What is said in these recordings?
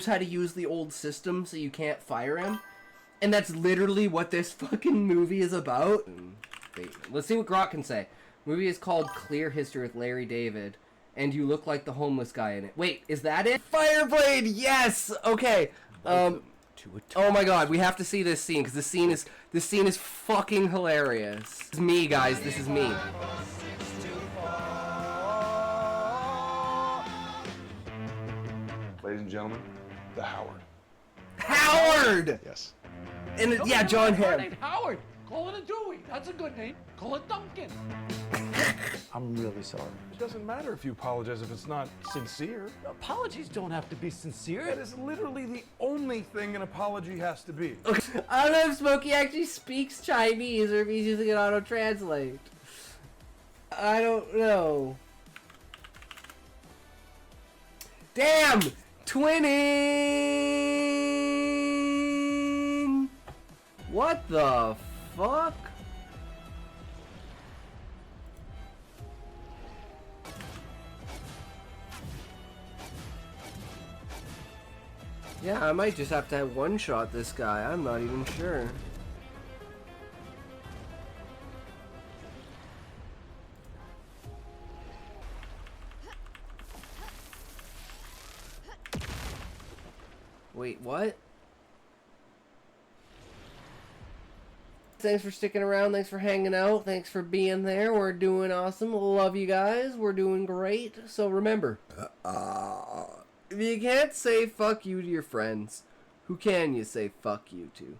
how to use the old system so you can't fire him. And that's literally what this fucking movie is about. Wait, let's see what Grok can say. Movie is called Clear History with Larry David. And you look like the homeless guy in it. Wait, is that it? Fireblade, yes! Okay. Oh my god, we have to see this scene, because this scene is fucking hilarious. This is me, guys, this is me. Ladies and gentlemen, the Howard. Howard! Yes. And yeah, John Hamm. Howard. Call it a Dewey. That's a good name. Call it Duncan. I'm really sorry. It doesn't matter if you apologize if it's not sincere. Apologies don't have to be sincere. That is literally the only thing an apology has to be. Okay. I don't know if Smokey actually speaks Chinese or if he's using an auto-translate. I don't know. Damn! Twinning! What the fuck? Yeah, I might just have to one-shot this guy. I'm not even sure. Wait, what? Thanks for sticking around. Thanks for hanging out. Thanks for being there. We're doing awesome. Love you guys. We're doing great. So remember, if you can't say fuck you to your friends, who can you say fuck you to?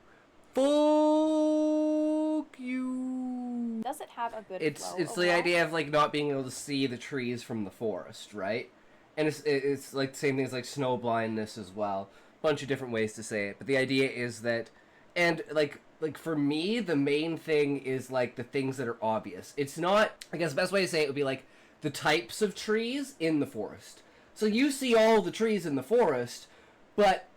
Fuck you. Does it have a good It's flow the idea of like not being able to see the trees from the forest, right? And it's like the same thing as like snow blindness as well. Bunch of different ways to say it, but the idea is that, and like for me, the main thing is like the things that are obvious. It's not, I guess the best way to say it would be like the types of trees in the forest. So you see all the trees in the forest, but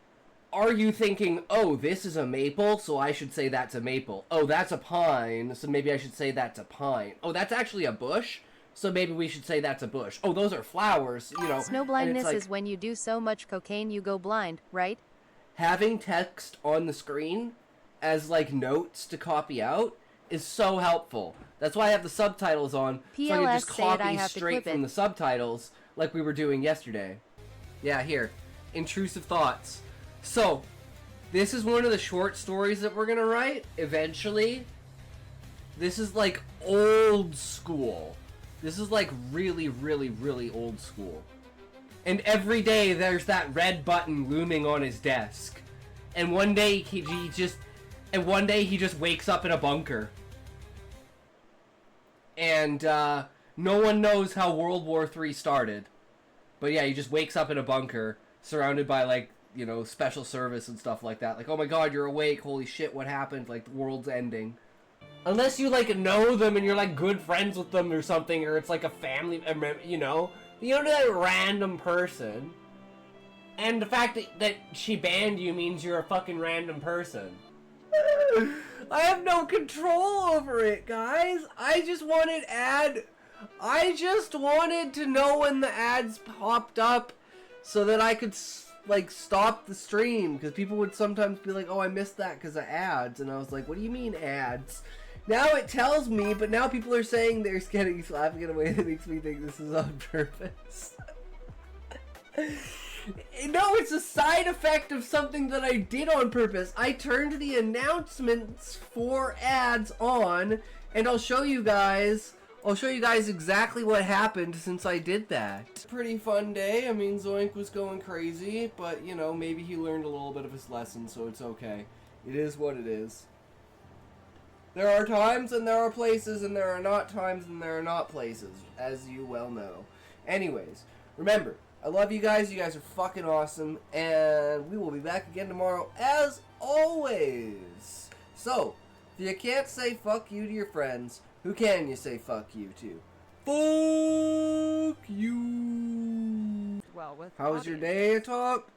are you thinking, oh, this is a maple, so I should say that's a maple. Oh, that's a pine, so maybe I should say that's a pine. Oh, that's actually a bush, so maybe we should say that's a bush. Oh, those are flowers, you know. Snow blindness like, is when you do so much cocaine you go blind, right? Having text on the screen as like notes to copy out is so helpful. That's why I have the subtitles on, so I can just copy straight from the subtitles like we were doing yesterday. Yeah, here. Intrusive thoughts. So, this is one of the short stories that we're gonna write, eventually. This is like old school. This is like really, really, really old school. And every day there's that red button looming on his desk. And one day he just wakes up in a bunker. And no one knows how World War III started. But yeah, he just wakes up in a bunker surrounded by like, you know, special service and stuff like that. Like, oh my god, you're awake, holy shit, what happened? Like, the world's ending. Unless you like know them and you're like good friends with them or something, or it's like a family, you know? You don't know that random person. And the fact that she banned you means you're a fucking random person. I have no control over it, guys. I just wanted to know when the ads popped up so that I could like stop the stream, because people would sometimes be like, oh, I missed that because of ads, and I was like, what do you mean ads? Now it tells me, but now people are saying they're getting slapping in a way that makes me think this is on purpose. No, it's a side effect of something that I did on purpose. I turned the announcements for ads on, and I'll show you guys exactly what happened since I did that. Pretty fun day. I mean, Zoink was going crazy, but, you know, maybe he learned a little bit of his lesson, so it's okay. It is what it is. There are times and there are places, and there are not times and there are not places, as you well know. Anyways, remember, I love you guys. You guys are fucking awesome, and we will be back again tomorrow, as always. So, if you can't say fuck you to your friends, who can you say fuck you to? Fuck you. Well, how was your day, Talk?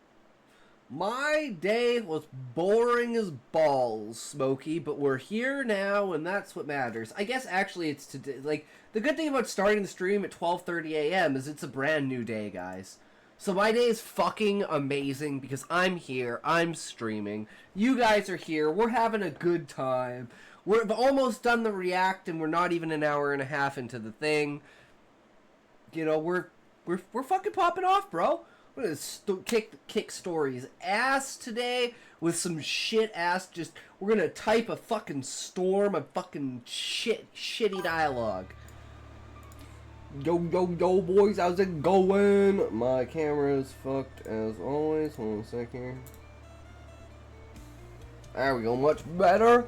My day was boring as balls, Smokey, but we're here now, and that's what matters. I guess actually it's today. Like, the good thing about starting the stream at 12:30 a.m. is it's a brand new day, guys. So my day is fucking amazing because I'm here, I'm streaming, you guys are here, we're having a good time. We've almost done the react and we're not even an hour and a half into the thing. You know, we're fucking popping off, bro. We're gonna kick stories ass today with some shit ass. We're gonna type a fucking storm of fucking shitty dialogue. Yo, boys, how's it going? My camera is fucked as always. Hold on a second. There we go, much better.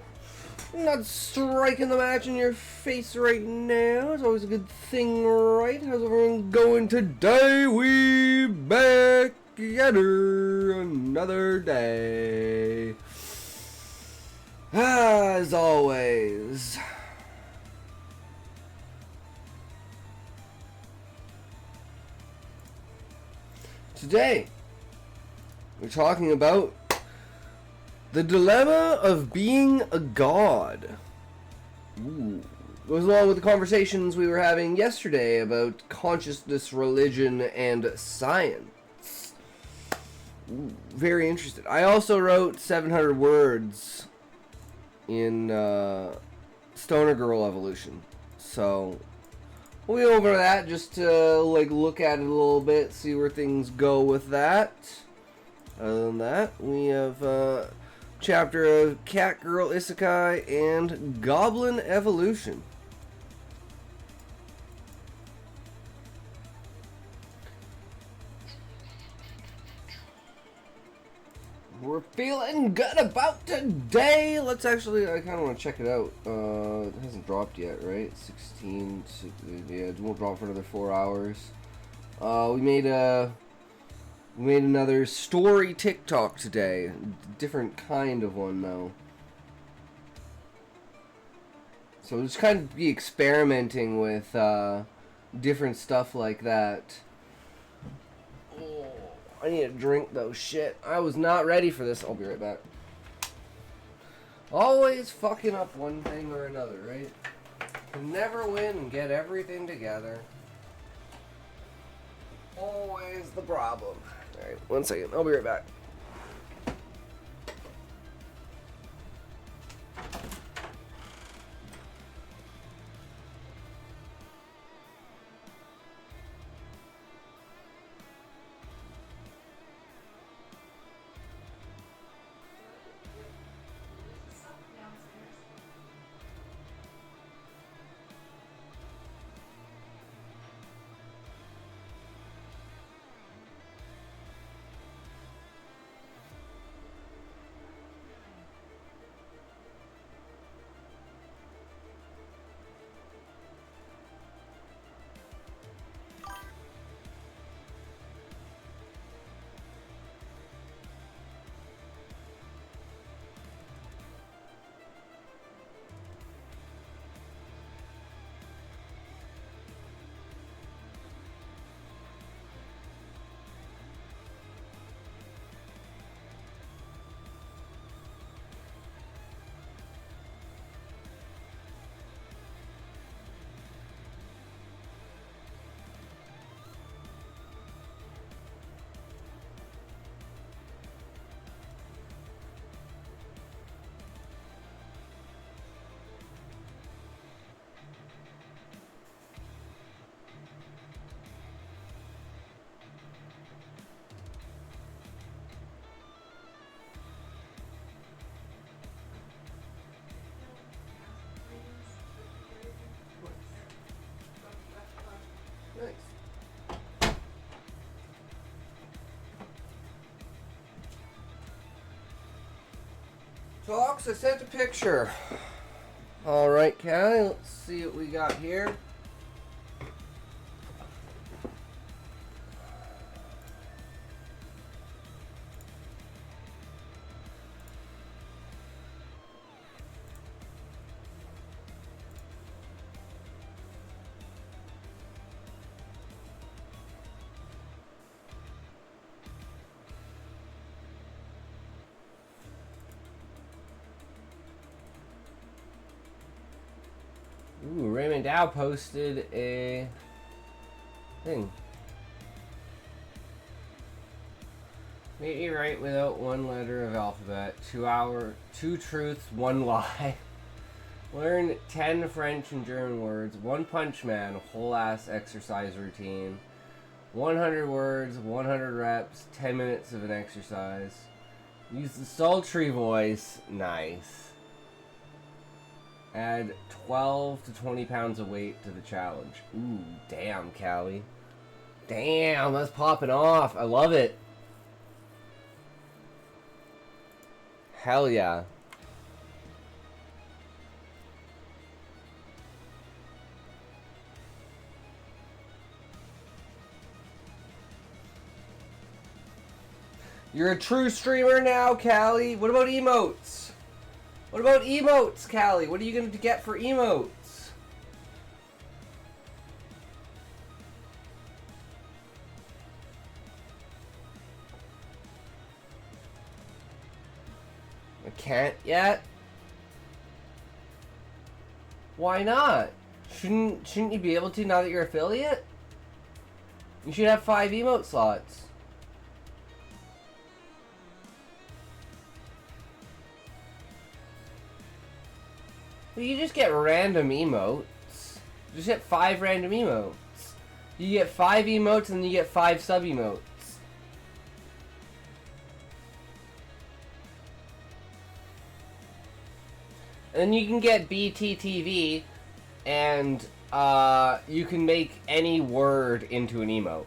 Not striking the match in your face right now. It's always a good thing, right? How's everyone going today? We back together another day. As always. Today, we're talking about the dilemma of being a god. Ooh. Goes along with the conversations we were having yesterday about consciousness, religion, and science. Ooh, very interested. I also wrote 700 words in Stoner Girl Evolution. So we'll be over that just to look at it a little bit, see where things go with that. Other than that, we have chapter of Cat Girl Isekai and Goblin Evolution. We're feeling good about today. Let's actually, I kind of want to check it out. It hasn't dropped yet, right? 16, yeah, it won't drop for another 4 hours. We made another story TikTok today. Different kind of one, though. So we'll just kind of be experimenting with different stuff like that. Oh, I need a drink, though. Shit. I was not ready for this. I'll be right back. Always fucking up one thing or another, right? Can never win and get everything together. Always the problem. Alright, 1 second. I'll be right back. Nice. Talks, I sent a picture. Alright, Callie, let's see what we got here. Ooh, Raymond Dow posted a thing. Make me write without one letter of alphabet. 2 truths, 1 lie. Learn 10 French and German words. One Punch Man, a whole ass exercise routine. 100 words, 100 reps, 10 minutes of an exercise. Use the sultry voice. Nice. Add 12 to 20 pounds of weight to the challenge. Ooh, damn, Callie. Damn, that's popping off. I love it. Hell yeah. You're a true streamer now, Callie. What about emotes? What about emotes, Callie? What are you going to get for emotes? I can't yet. Why not? Shouldn't you be able to now that you're affiliate? You should have 5 emote slots. Well, you just get random emotes. You just get 5 random emotes. You get 5 emotes and then you get 5 sub emotes. And then you can get BTTV and you can make any word into an emote.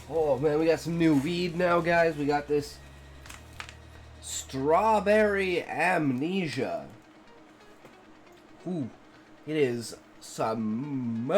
Oh man, we got some new weed now, guys. We got this strawberry amnesia. Ooh, it is some.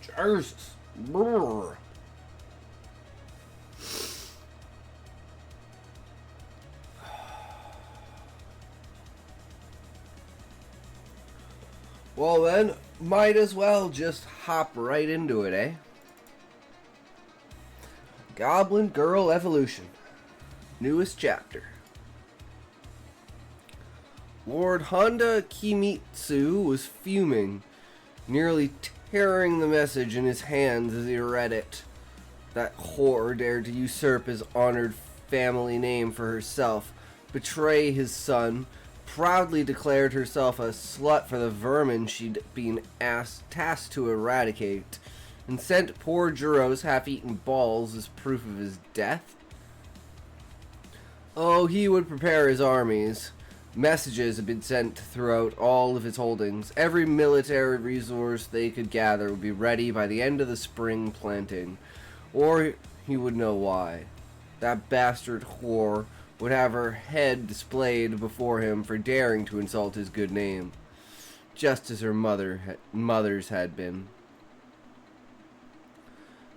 Jesus. Brr. Well then, might as well just hop right into it, eh? Goblin Girl Evolution. Newest chapter. Lord Honda Kimitsu was fuming, nearly tearing the message in his hands as he read it. That whore dared to usurp his honored family name for herself, betray his son, proudly declared herself a slut for the vermin she'd been tasked to eradicate, and sent poor Juro's half-eaten balls as proof of his death. Oh, he would prepare his armies. Messages had been sent throughout all of his holdings. Every military resource they could gather would be ready by the end of the spring planting. Or he would know why. That bastard whore would have her head displayed before him for daring to insult his good name, just as her mother's had been.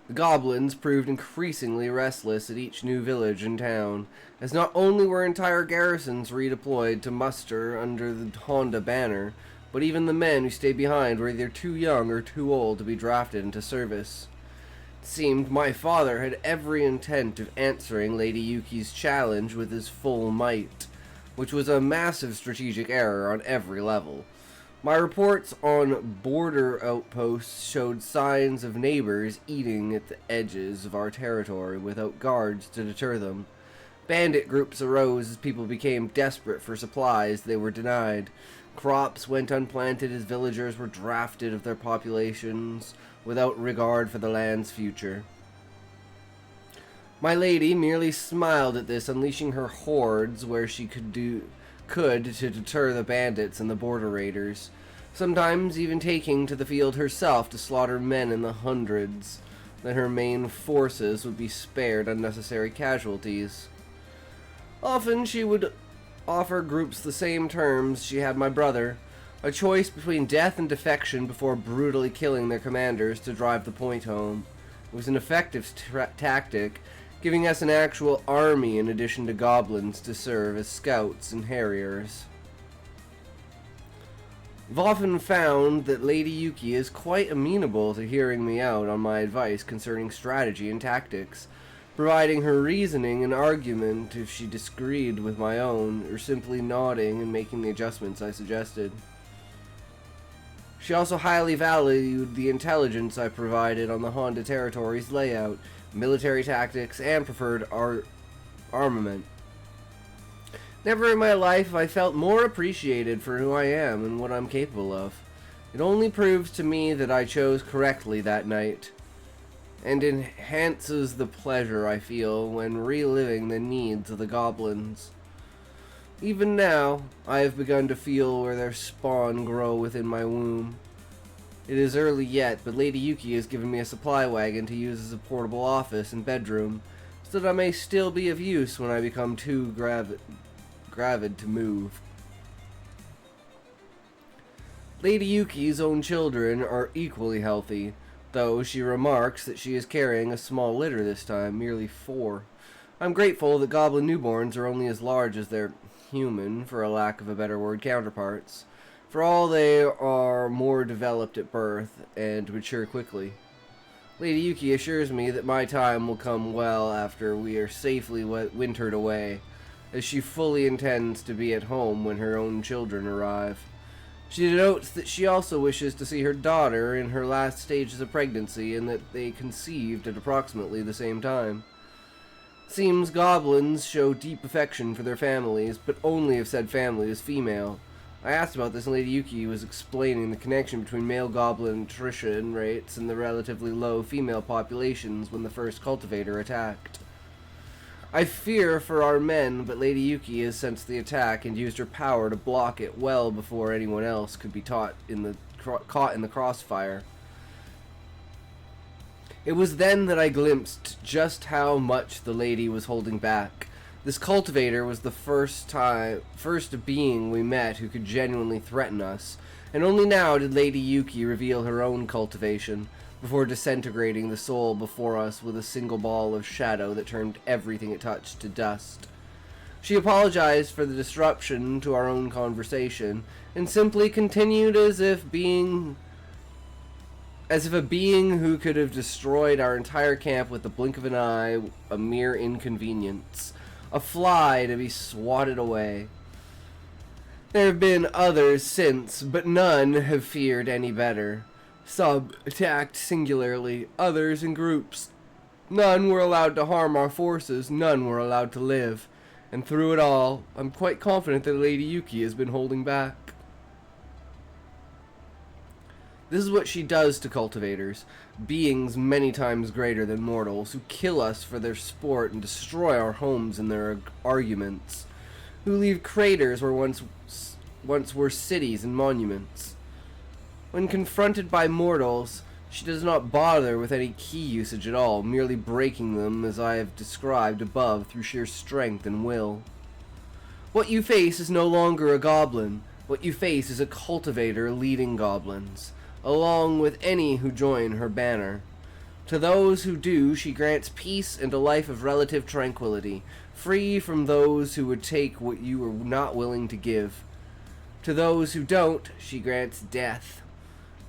The goblins proved increasingly restless at each new village and town, as not only were entire garrisons redeployed to muster under the Honda banner, but even the men who stayed behind were either too young or too old to be drafted into service. It seemed my father had every intent of answering Lady Yuki's challenge with his full might, which was a massive strategic error on every level. My reports on border outposts showed signs of neighbors eating at the edges of our territory without guards to deter them. Bandit groups arose as people became desperate for supplies they were denied. Crops went unplanted as villagers were drafted of their populations without regard for the land's future. My lady merely smiled at this, unleashing her hordes where she could to deter the bandits and the border raiders, sometimes even taking to the field herself to slaughter men in the hundreds. that her main forces would be spared unnecessary casualties. Often she would offer groups the same terms she had my brother, a choice between death and defection before brutally killing their commanders to drive the point home. It was an effective tactic, giving us an actual army in addition to goblins to serve as scouts and harriers. I've often found that Lady Yuki is quite amenable to hearing me out on my advice concerning strategy and tactics, providing her reasoning and argument if she disagreed with my own, or simply nodding and making the adjustments I suggested. She also highly valued the intelligence I provided on the Honda territory's layout, military tactics, and preferred armament. Never in my life have I felt more appreciated for who I am and what I'm capable of. It only proves to me that I chose correctly that night, and enhances the pleasure I feel when reliving the needs of the goblins. Even now, I have begun to feel where their spawn grow within my womb. It is early yet, but Lady Yuki has given me a supply wagon to use as a portable office and bedroom, so that I may still be of use when I become too gravid to move. Lady Yuki's own children are equally healthy, though she remarks that she is carrying a small litter this time, merely 4. I'm grateful that goblin newborns are only as large as their human, for a lack of a better word, counterparts. For all, they are more developed at birth and mature quickly. Lady Yuki assures me that my time will come well after we are safely wintered away, as she fully intends to be at home when her own children arrive. She notes that she also wishes to see her daughter in her last stages of pregnancy, and that they conceived at approximately the same time. Seems goblins show deep affection for their families, but only if said family is female. I asked about this, and Lady Yuki was explaining the connection between male goblin attrition rates and the relatively low female populations when the first cultivator attacked. I fear for our men, but Lady Yuki has sensed the attack and used her power to block it well before anyone else could be caught in the crossfire. It was then that I glimpsed just how much the lady was holding back. This cultivator was the first being we met who could genuinely threaten us, and only now did Lady Yuki reveal her own cultivation, before disintegrating the soul before us with a single ball of shadow that turned everything it touched to dust. She apologized for the disruption to our own conversation, and simply continued as if a being who could have destroyed our entire camp with the blink of an eye, a mere inconvenience. A fly to be swatted away. There have been others since, but none have feared any better. Some attacked singularly, others in groups. None were allowed to harm our forces, none were allowed to live. And through it all, I'm quite confident that Lady Yuki has been holding back. This is what she does to cultivators, beings many times greater than mortals, who kill us for their sport and destroy our homes in their arguments, who leave craters where once were cities and monuments. When confronted by mortals, she does not bother with any key usage at all, merely breaking them as I have described above through sheer strength and will. What you face is no longer a goblin. What you face is a cultivator leading goblins, along with any who join her banner. To those who do, she grants peace and a life of relative tranquility, free from those who would take what you are not willing to give. To those who don't, she grants death.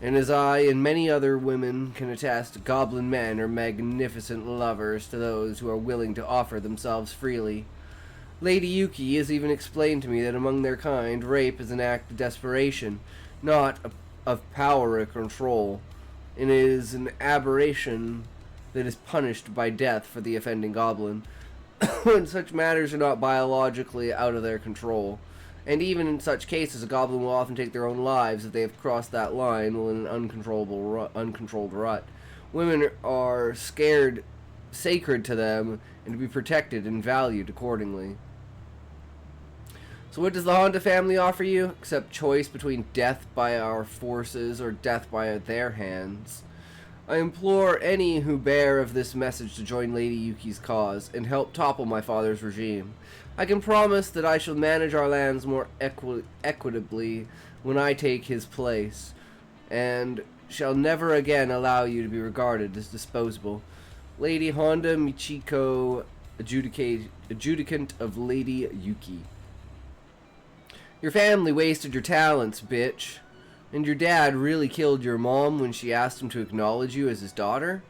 And as I and many other women can attest, goblin men are magnificent lovers to those who are willing to offer themselves freely. Lady Yuki has even explained to me that among their kind, rape is an act of desperation, not of power or control, and is an aberration that is punished by death for the offending goblin, when such matters are not biologically out of their control. And even in such cases, a goblin will often take their own lives if they have crossed that line in an uncontrolled rut. Women are sacred to them, and to be protected and valued accordingly. So what does the Honda family offer you, except choice between death by our forces or death by their hands? I implore any who bear of this message to join Lady Yuki's cause and help topple my father's regime. I can promise that I shall manage our lands more equitably when I take his place, and shall never again allow you to be regarded as disposable. Lady Honda Michiko, adjudicant of Lady Yuki. Your family wasted your talents, bitch. And your dad really killed your mom when she asked him to acknowledge you as his daughter?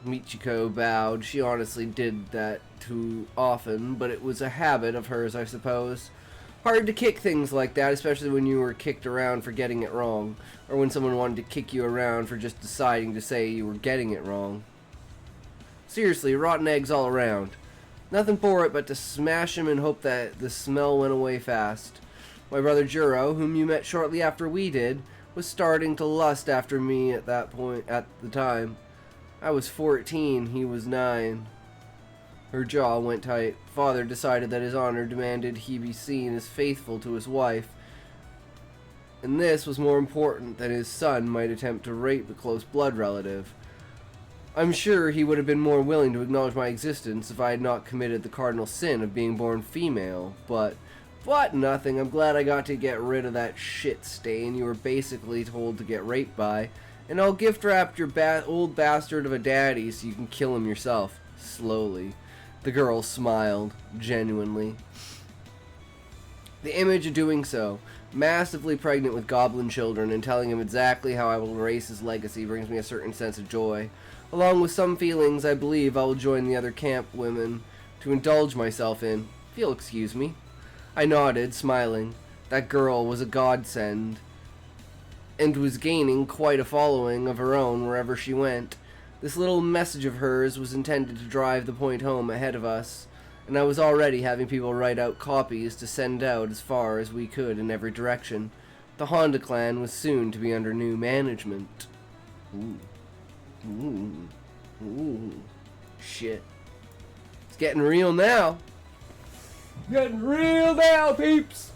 Michiko bowed. She honestly did that too often, but it was a habit of hers, I suppose. Hard to kick things like that, especially when you were kicked around for getting it wrong, or when someone wanted to kick you around for just deciding to say you were getting it wrong. Seriously, rotten eggs all around. Nothing for it but to smash him and hope that the smell went away fast. My brother Juro, whom you met shortly after we did, was starting to lust after me at that point at the time. I was 14, he was 9. Her jaw went tight. Father decided that his honor demanded he be seen as faithful to his wife, and this was more important than his son might attempt to rape a close blood relative. I'm sure he would have been more willing to acknowledge my existence if I had not committed the cardinal sin of being born female, but nothing. I'm glad I got to get rid of that shit stain you were basically told to get raped by, and I'll gift wrap your old bastard of a daddy so you can kill him yourself, slowly. The girl smiled, genuinely. The image of doing so, massively pregnant with goblin children and telling him exactly how I will erase his legacy, brings me a certain sense of joy. Along with some feelings I believe I will join the other camp women to indulge myself in. If you'll excuse me. I nodded, smiling. That girl was a godsend, and was gaining quite a following of her own wherever she went. This little message of hers was intended to drive the point home ahead of us, and I was already having people write out copies to send out as far as we could in every direction. The Honda clan was soon to be under new management. Ooh. Shit. It's getting real now. Getting real now, peeps.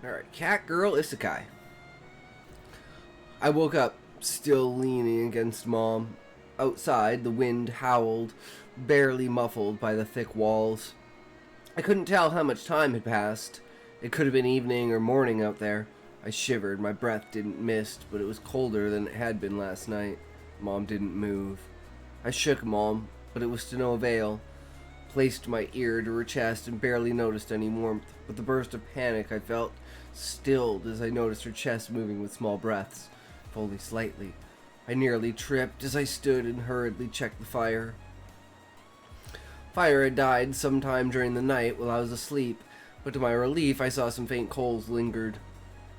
Alright, cat girl isekai. I woke up, still leaning against Mom. Outside, the wind howled, barely muffled by the thick walls. I couldn't tell how much time had passed. It could have been evening or morning out there. I shivered, my breath didn't mist, but it was colder than it had been last night. Mom didn't move. I shook Mom, but it was to no avail. Placed my ear to her chest and barely noticed any warmth. With the burst of panic I felt stilled as I noticed her chest moving with small breaths, if only slightly. I nearly tripped as I stood and hurriedly checked the fire. Fire had died sometime during the night while I was asleep, but to my relief I saw some faint coals lingered.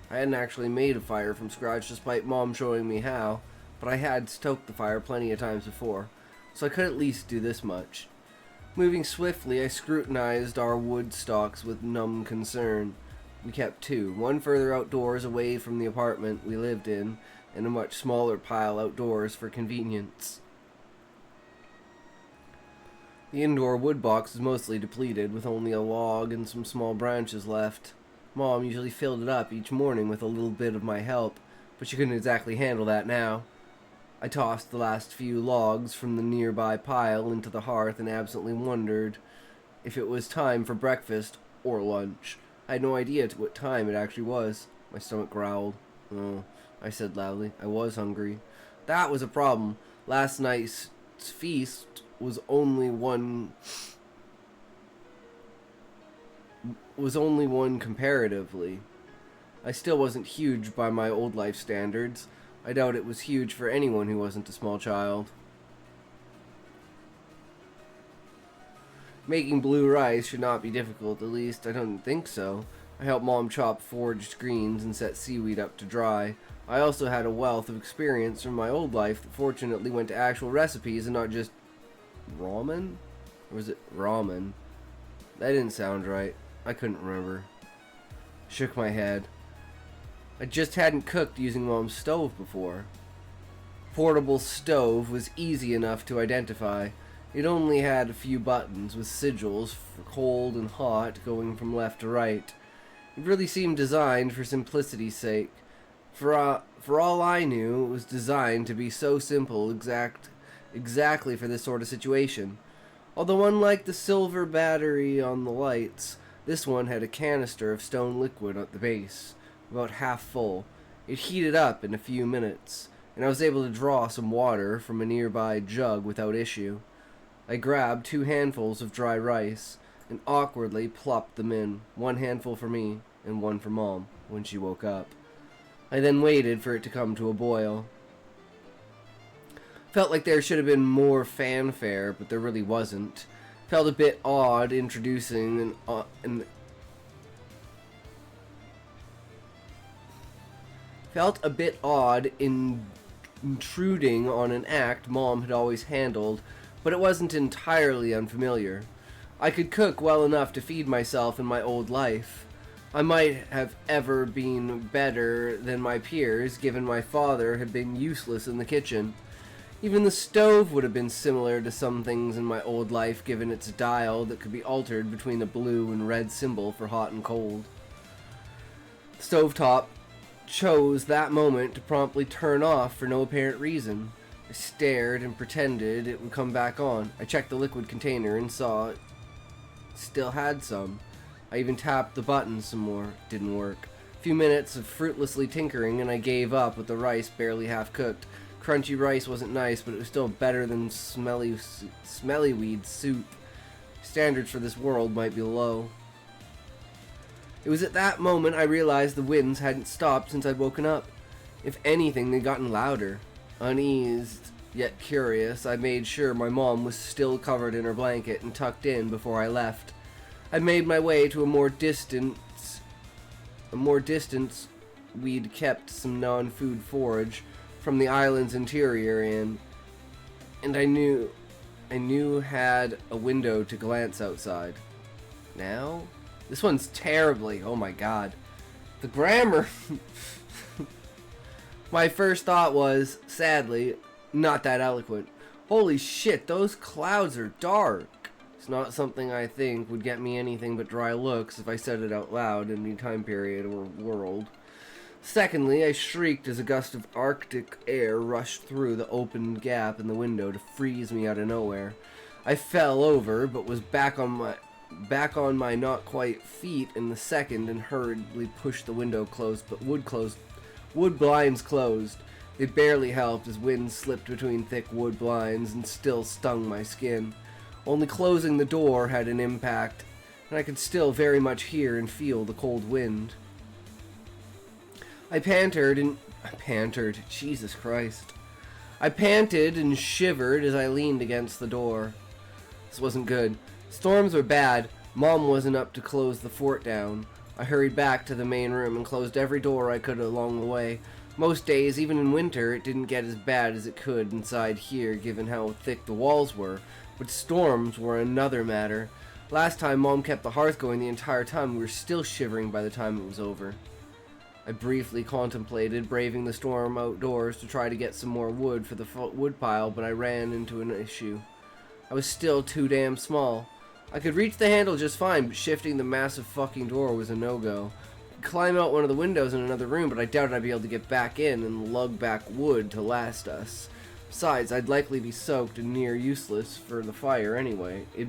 I hadn't actually made a fire from scratch despite Mom showing me how, but I had stoked the fire plenty of times before, so I could at least do this much. Moving swiftly, I scrutinized our wood stocks with numb concern. We kept two, one further outdoors away from the apartment we lived in, and a much smaller pile outdoors for convenience. The indoor wood box was mostly depleted, with only a log and some small branches left. Mom usually filled it up each morning with a little bit of my help, but she couldn't exactly handle that now. I tossed the last few logs from the nearby pile into the hearth and absently wondered if it was time for breakfast or lunch. I had no idea to what time it actually was. My stomach growled. Oh, I said loudly. I was hungry. That was a problem. Last night's feast was only one comparatively. I still wasn't huge by my old life standards. I doubt it was huge for anyone who wasn't a small child. Making blue rice should not be difficult, at least I don't think so. I helped Mom chop foraged greens and set seaweed up to dry. I also had a wealth of experience from my old life that fortunately went to actual recipes and not just ramen? Or was it ramen? That didn't sound right. I couldn't remember. Shook my head. I just hadn't cooked using Mom's stove before. Portable stove was easy enough to identify. It only had a few buttons with sigils for cold and hot going from left to right. It really seemed designed for simplicity's sake. For all I knew, it was designed to be so simple, exactly for this sort of situation. Although unlike the silver battery on the lights, this one had a canister of stone liquid at the base, about half full. It heated up in a few minutes, and I was able to draw some water from a nearby jug without issue. I grabbed 2 handfuls of dry rice and awkwardly plopped them in, 1 handful for me and 1 for Mom when she woke up. I then waited for it to come to a boil. Felt like there should have been more fanfare, but there really wasn't. Felt a bit odd introducing intruding on an act Mom had always handled, but it wasn't entirely unfamiliar. I could cook well enough to feed myself in my old life. I might have ever been better than my peers, given my father had been useless in the kitchen. Even the stove would have been similar to some things in my old life, given its dial that could be altered between the blue and red symbol for hot and cold. The stovetop chose that moment to promptly turn off for no apparent reason. I stared and pretended it would come back on. I checked the liquid container and saw it still had some. I even tapped the button some more. Didn't work. A few minutes of fruitlessly tinkering and I gave up with the rice barely half cooked. Crunchy rice wasn't nice, but it was still better than smelly weed soup. Standards for this world might be low. It was at that moment I realized the winds hadn't stopped since I'd woken up. If anything, they'd gotten louder. Uneased, yet curious, I made sure my mom was still covered in her blanket and tucked in before I left. I made my way to a more distant we'd kept some non-food forage from the island's interior in, and I knew had a window to glance outside. Now? This one's terribly, oh my god. The grammar! My first thought was, sadly, not that eloquent. Holy shit, those clouds are dark. It's not something I think would get me anything but dry looks if I said it out loud in any time period or world. Secondly, I shrieked as a gust of Arctic air rushed through the open gap in the window to freeze me out of nowhere. I fell over, but was back on my not quite feet in the second and hurriedly pushed the window closed, but wood blinds closed. They barely helped as wind slipped between thick wood blinds and still stung my skin. Only closing the door had an impact, and I could still very much hear and feel the cold wind. I panted, Jesus Christ. I panted and shivered as I leaned against the door. This wasn't good. Storms were bad. Mom wasn't up to close the fort down. I hurried back to the main room and closed every door I could along the way. Most days, even in winter, it didn't get as bad as it could inside here, given how thick the walls were. But storms were another matter. Last time, Mom kept the hearth going the entire time. We were still shivering by the time it was over. I briefly contemplated braving the storm outdoors to try to get some more wood for the wood pile, but I ran into an issue. I was still too damn small. I could reach the handle just fine, but shifting the massive fucking door was a no-go. I could climb out one of the windows in another room, but I doubted I'd be able to get back in and lug back wood to last us. Besides, I'd likely be soaked and near useless for the fire anyway. Would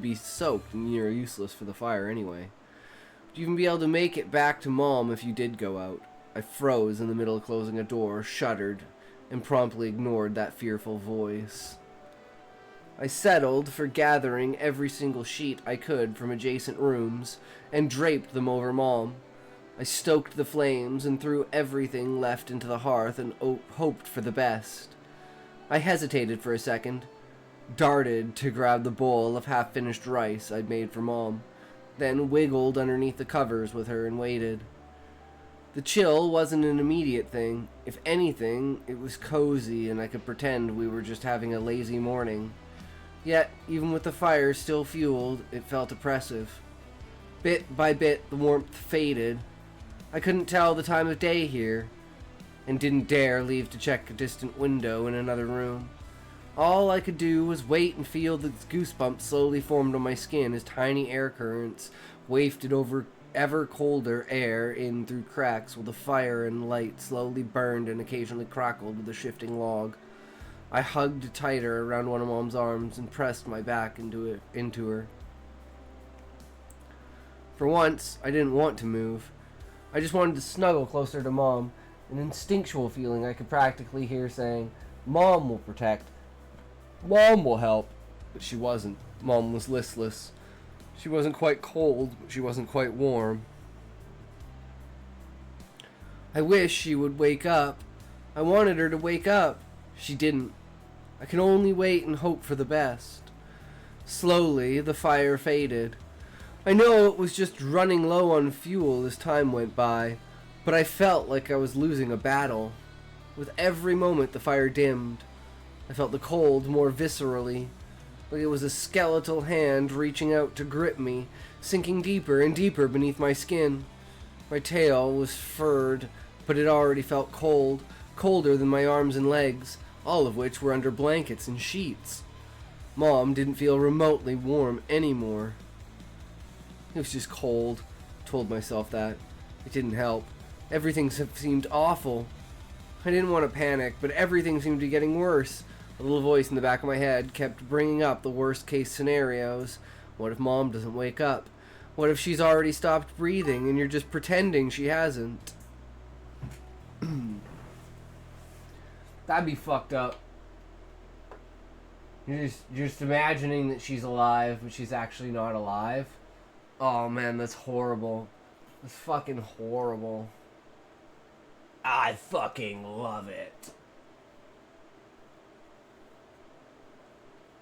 you even be able to make it back to Mom if you did go out? I froze in the middle of closing a door, shuddered, and promptly ignored that fearful voice. I settled for gathering every single sheet I could from adjacent rooms and draped them over Mom. I stoked the flames and threw everything left into the hearth and hoped for the best. I hesitated for a second, darted to grab the bowl of half-finished rice I'd made for Mom, then wiggled underneath the covers with her and waited. The chill wasn't an immediate thing. If anything, it was cozy and I could pretend we were just having a lazy morning. Yet, even with the fire still fueled, it felt oppressive. Bit by bit, the warmth faded. I couldn't tell the time of day here, and didn't dare leave to check a distant window in another room. All I could do was wait and feel the goosebumps slowly formed on my skin as tiny air currents wafted over ever colder air in through cracks while the fire and light slowly burned and occasionally crackled with a shifting log. I hugged tighter around one of Mom's arms and pressed my back into her. For once, I didn't want to move. I just wanted to snuggle closer to Mom, an instinctual feeling I could practically hear saying, "Mom will protect. Mom will help." But she wasn't. Mom was listless. She wasn't quite cold, but she wasn't quite warm. I wish she would wake up. I wanted her to wake up. She didn't. I can only wait and hope for the best. Slowly, the fire faded. I know it was just running low on fuel as time went by, but I felt like I was losing a battle. With every moment the fire dimmed, I felt the cold more viscerally, like it was a skeletal hand reaching out to grip me, sinking deeper and deeper beneath my skin. My tail was furred, but it already felt cold, colder than my arms and legs, all of which were under blankets and sheets. Mom didn't feel remotely warm anymore. It was just cold. I told myself that. It didn't help. Everything seemed awful. I didn't want to panic, but everything seemed to be getting worse. A little voice in the back of my head kept bringing up the worst case scenarios. What if Mom doesn't wake up? What if she's already stopped breathing and you're just pretending she hasn't? That'd be fucked up. You're just imagining that she's alive, but she's actually not alive. Oh man, that's horrible. That's fucking horrible. I fucking love it.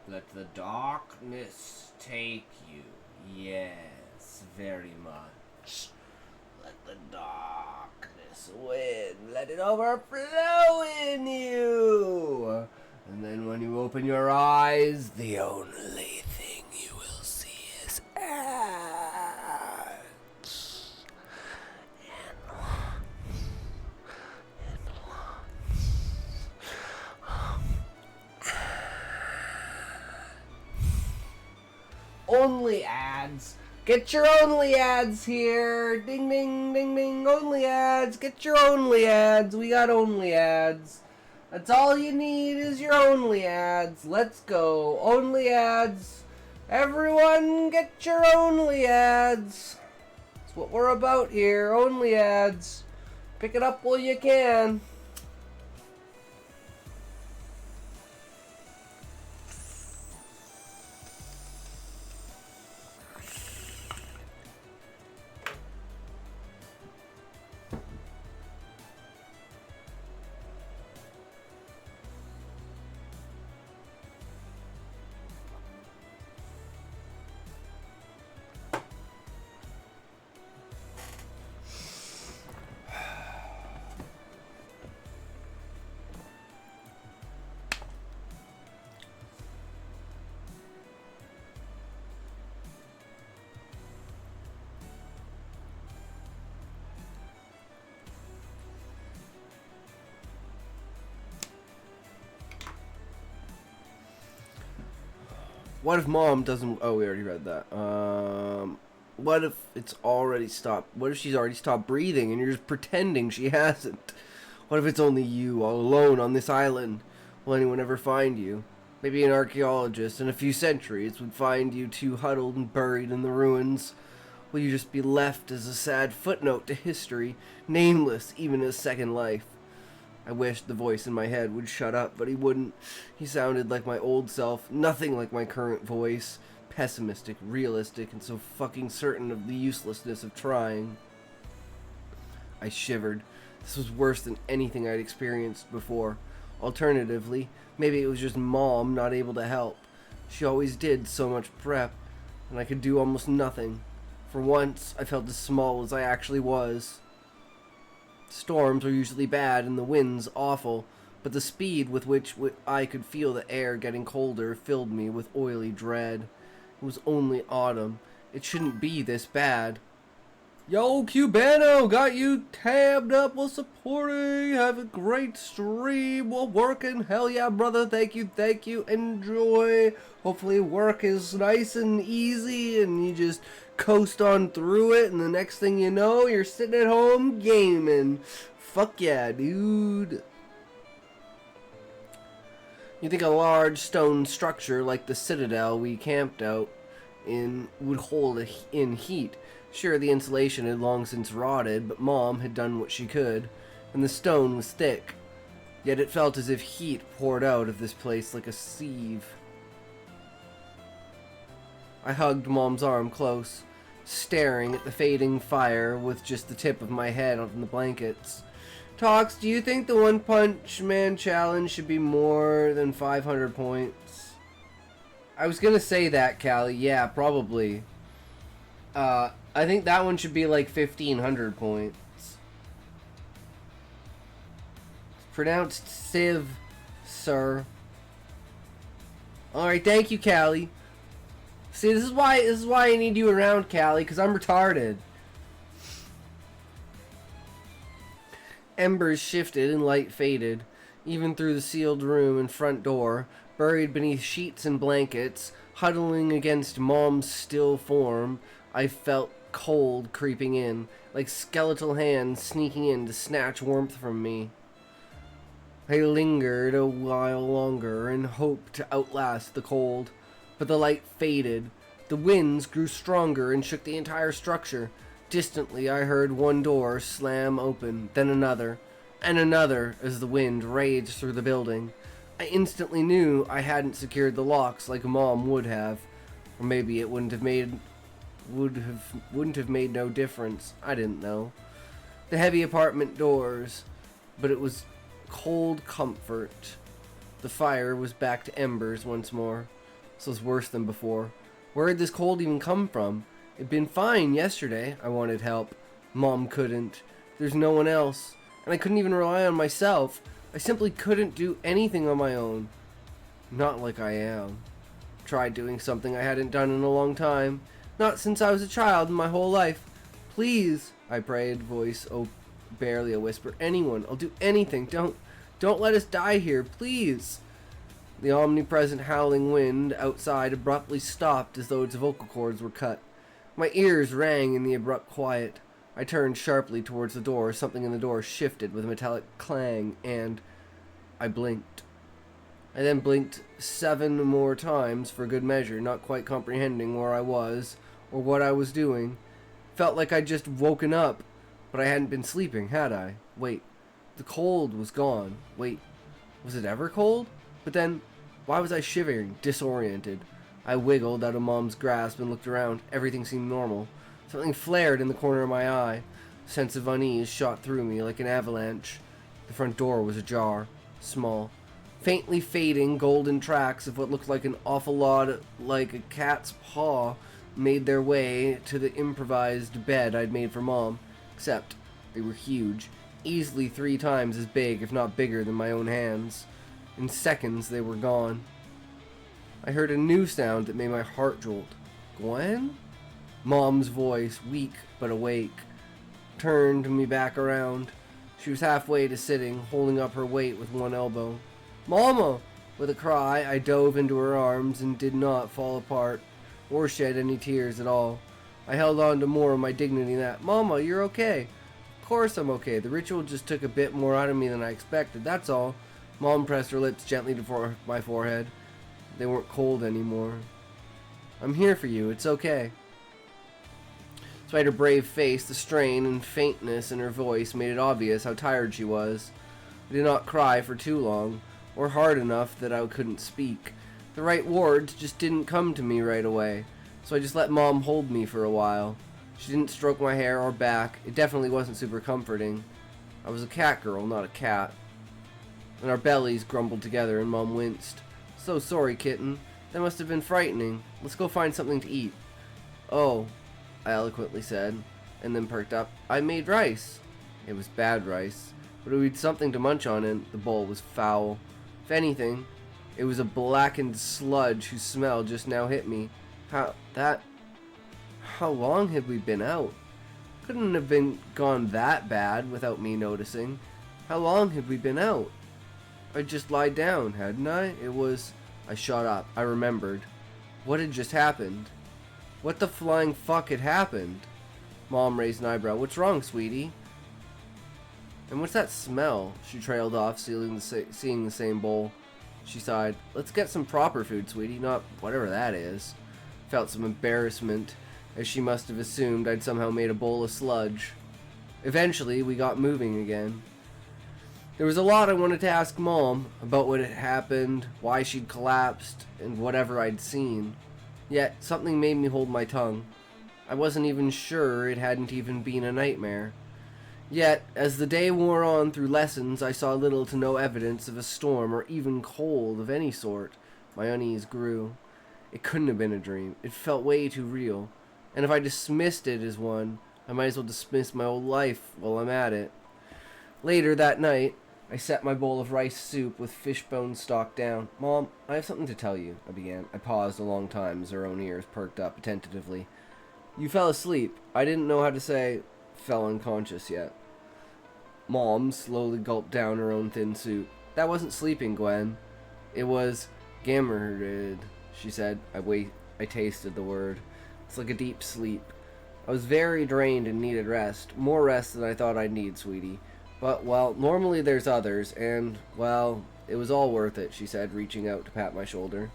Let the darkness take you. Yes, very much. Let the darkness win. Let it overflow in you. And then when you open your eyes, the only thing you will see is ants. Only ads. Get your only ads here. Ding, ding, ding, ding. Only ads. Get your only ads. We got only ads. That's all you need is your only ads. Let's go. Only ads. Everyone get your only ads. That's what we're about here. Only ads. Pick it up while you can. What if Mom doesn't... Oh, we already read that. What if it's already stopped? What if she's already stopped breathing and you're just pretending she hasn't? What if it's only you, all alone on this island? Will anyone ever find you? Maybe an archaeologist in a few centuries would find you two huddled and buried in the ruins. Will you just be left as a sad footnote to history, nameless even as second life? I wished the voice in my head would shut up, but he wouldn't. He sounded like my old self, nothing like my current voice. Pessimistic, realistic, and so fucking certain of the uselessness of trying. I shivered. This was worse than anything I'd experienced before. Alternatively, maybe it was just Mom not able to help. She always did so much prep, and I could do almost nothing. For once, I felt as small as I actually was. Storms are usually bad and the winds awful, but the speed with which I could feel the air getting colder filled me with oily dread. It was only autumn. It shouldn't be this bad. Yo, Cubano, got you tabbed up while supporting. Have a great stream while working. Hell yeah, brother. Thank you. Enjoy. Hopefully work is nice and easy and you just coast on through it, and the next thing you know, you're sitting at home gaming. Fuck yeah, dude. You think a large stone structure like the citadel we camped out in would hold in heat. Sure, the insulation had long since rotted, but Mom had done what she could, and the stone was thick. Yet it felt as if heat poured out of this place like a sieve. I hugged Mom's arm close, staring at the fading fire with just the tip of my head on the blankets. Tox, do you think the One Punch Man challenge should be more than 500 points? I was gonna say that, Callie. Yeah, probably. I think that one should be like 1,500 points. It's pronounced Civ, sir. Alright, thank you, Callie. See, this is why I need you around, Callie, because I'm retarded. Embers shifted and light faded, even through the sealed room and front door, buried beneath sheets and blankets, huddling against Mom's still form. I felt cold creeping in, like skeletal hands sneaking in to snatch warmth from me. I lingered a while longer and hoped to outlast the cold, but the light faded. The winds grew stronger and shook the entire structure. Distantly, I heard one door slam open, then another, and another as the wind raged through the building. I instantly knew I hadn't secured the locks like Mom would have, or maybe it wouldn't have made no difference. I didn't know. The heavy apartment doors, but it was cold comfort. The fire was back to embers once more. This was worse than before. Where had this cold even come from? It'd been fine yesterday. I wanted help. Mom couldn't. There's no one else. And I couldn't even rely on myself. I simply couldn't do anything on my own. Not like I am. Tried doing something I hadn't done in a long time. Not since I was a child in my whole life. Please, I prayed, voice barely a whisper. Anyone, I'll do anything. Don't let us die here, please. The omnipresent howling wind outside abruptly stopped as though its vocal cords were cut. My ears rang in the abrupt quiet. I turned sharply towards the door. Something in the door shifted with a metallic clang, and I blinked. I then blinked 7 more times for good measure, not quite comprehending where I was or what I was doing. Felt like I'd just woken up, but I hadn't been sleeping, had I? Wait, the cold was gone. Wait, was it ever cold? But then, why was I shivering, disoriented? I wiggled out of Mom's grasp and looked around. Everything seemed normal. Something flared in the corner of my eye. A sense of unease shot through me like an avalanche. The front door was ajar, small. Faintly fading golden tracks of what looked like an awful lot like a cat's paw made their way to the improvised bed I'd made for Mom. Except they were huge, easily 3 times as big, if not bigger, than my own hands. In seconds, they were gone. I heard a new sound that made my heart jolt. Gwen? Mom's voice, weak but awake, turned me back around. She was halfway to sitting, holding up her weight with one elbow. Mama! With a cry, I dove into her arms and did not fall apart, or shed any tears at all. I held on to more of my dignity than that. Mama, you're okay. Of course I'm okay. The ritual just took a bit more out of me than I expected, that's all. Mom pressed her lips gently to my forehead. They weren't cold anymore. I'm here for you, it's okay. Despite her brave face, the strain and faintness in her voice made it obvious how tired she was. I did not cry for too long, or hard enough that I couldn't speak. The right words just didn't come to me right away, so I just let Mom hold me for a while. She didn't stroke my hair or back. It definitely wasn't super comforting. I was a cat girl, not a cat. And our bellies grumbled together and Mom winced. So sorry, kitten. That must have been frightening. Let's go find something to eat. Oh, I eloquently said, and then perked up. I made rice. It was bad rice, but we had something to munch on, and the bowl was foul. If anything, it was a blackened sludge whose smell just now hit me. How long had we been out? Couldn't have been gone that bad without me noticing. How long had we been out? I just lied down, hadn't I? It was... I shot up. I remembered. What had just happened? What the flying fuck had happened? Mom raised an eyebrow. What's wrong, sweetie? And what's that smell? She trailed off, seeing the same bowl. She sighed. Let's get some proper food, sweetie, not whatever that is. Felt some embarrassment, as she must have assumed I'd somehow made a bowl of sludge. Eventually, we got moving again. There was a lot I wanted to ask Mom about what had happened, why she'd collapsed, and whatever I'd seen. Yet, something made me hold my tongue. I wasn't even sure it hadn't even been a nightmare. Yet, as the day wore on through lessons, I saw little to no evidence of a storm or even cold of any sort. My unease grew. It couldn't have been a dream. It felt way too real. And if I dismissed it as one, I might as well dismiss my whole life while I'm at it. Later that night, I set my bowl of rice soup with fishbone stock down. Mom, I have something to tell you, I began. I paused a long time as her own ears perked up attentively. You fell asleep. I didn't know how to say fell unconscious yet. Mom slowly gulped down her own thin soup. That wasn't sleeping, Gwen. It was gammered, she said. I tasted the word. It's like a deep sleep. I was very drained and needed rest. More rest than I thought I'd need, sweetie. But, well, normally there's others, and, well, it was all worth it, she said, reaching out to pat my shoulder.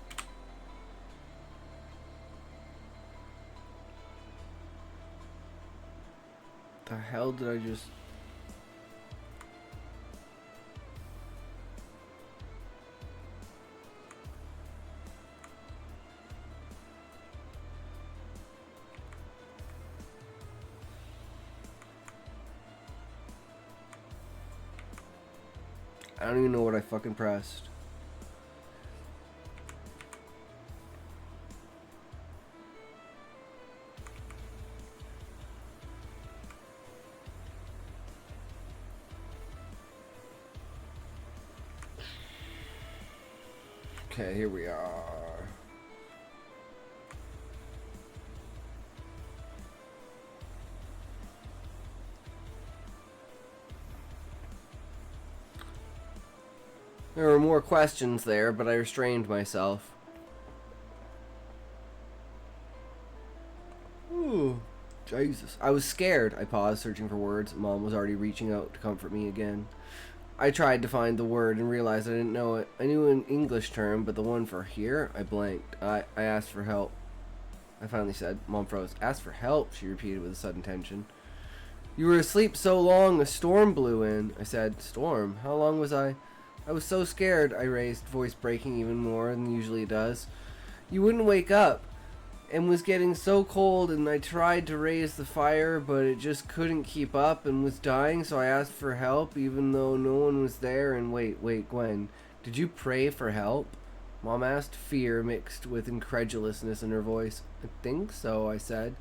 The hell did I just... I don't even know what I fucking pressed. Okay, here we are. There were more questions there, but I restrained myself. Ooh, Jesus. I was scared. I paused, searching for words. Mom was already reaching out to comfort me again. I tried to find the word and realized I didn't know it. I knew an English term, but the one for here, I blanked. I asked for help. I finally said. Mom froze. Asked for help, she repeated with a sudden tension. You were asleep so long, a storm blew in. I said, storm? How long was I? I was so scared, I raised, voice breaking even more than usually it does. You wouldn't wake up, and was getting so cold, and I tried to raise the fire, but it just couldn't keep up and was dying, so I asked for help, even though no one was there. And wait, Gwen, did you pray for help? Mom asked, fear mixed with incredulousness in her voice. I think so, I said,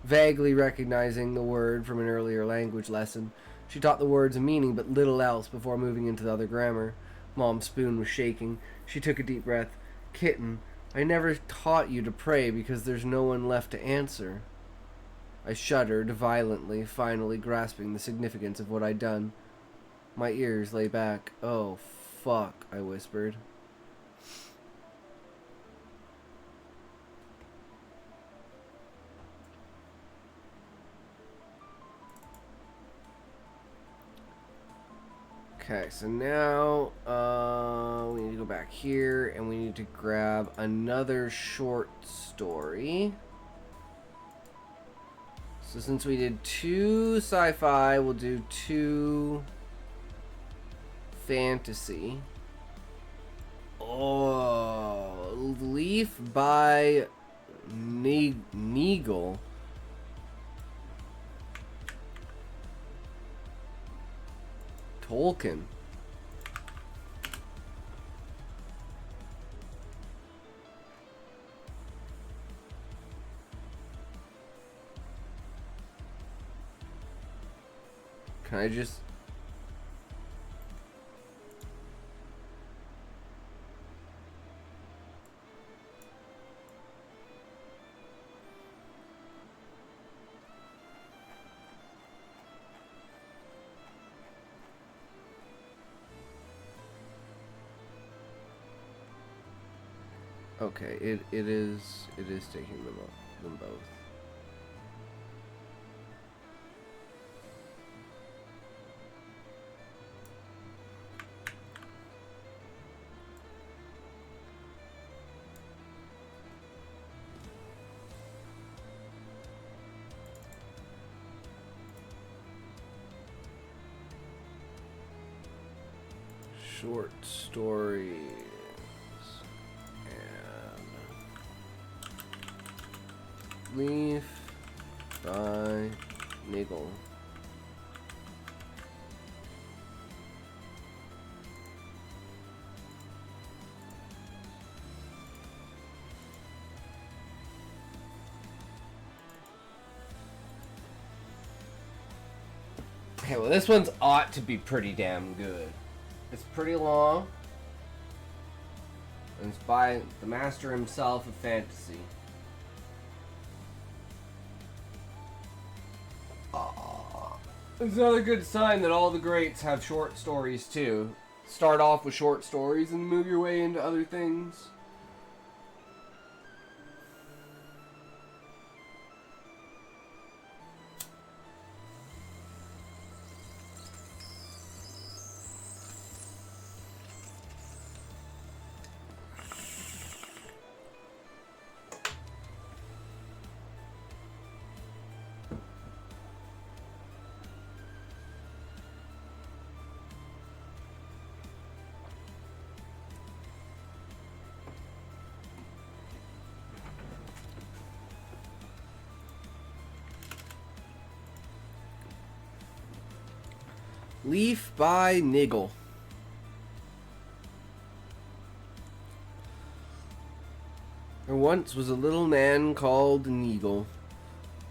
vaguely recognizing the word from an earlier language lesson. She taught the words a meaning, but little else before moving into the other grammar. Mom's spoon was shaking. She took a deep breath. Kitten, I never taught you to pray because there's no one left to answer. I shuddered violently, finally grasping the significance of what I'd done. My ears lay back. Oh, fuck, I whispered. Okay, so now we need to go back here and we need to grab another short story. So since we did 2 sci-fi, we'll do 2 fantasy. Oh, Leaf by Neagle. Tolkien. Can I just... Okay, it is taking them both. Short stories and Leaf by Nigel. Okay, well this one's ought to be pretty damn good. It's pretty long, and it's by the master himself of fantasy. It's another good sign that all the greats have short stories too. Start off with short stories and move your way into other things. Leaf by Nigel. There once was a little man called Nigel,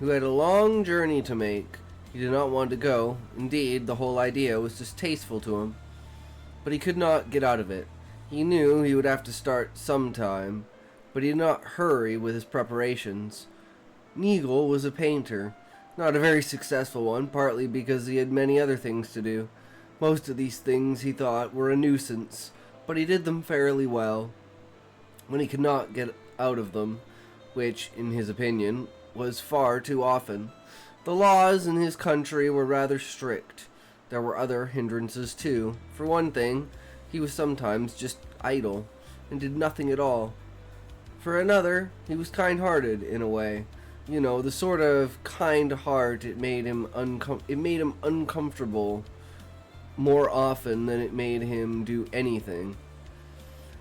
who had a long journey to make. He did not want to go. Indeed, the whole idea was distasteful to him. But he could not get out of it. He knew he would have to start sometime, but he did not hurry with his preparations. Nigel was a painter. Not a very successful one, partly because he had many other things to do. Most of these things he thought were a nuisance, but he did them fairly well. When he could not get out of them, which, in his opinion, was far too often, the laws in his country were rather strict. There were other hindrances too. For one thing, he was sometimes just idle, and did nothing at all. For another, he was kind-hearted in a way. You know, the sort of kind heart it made him uncomfortable more often than it made him do anything.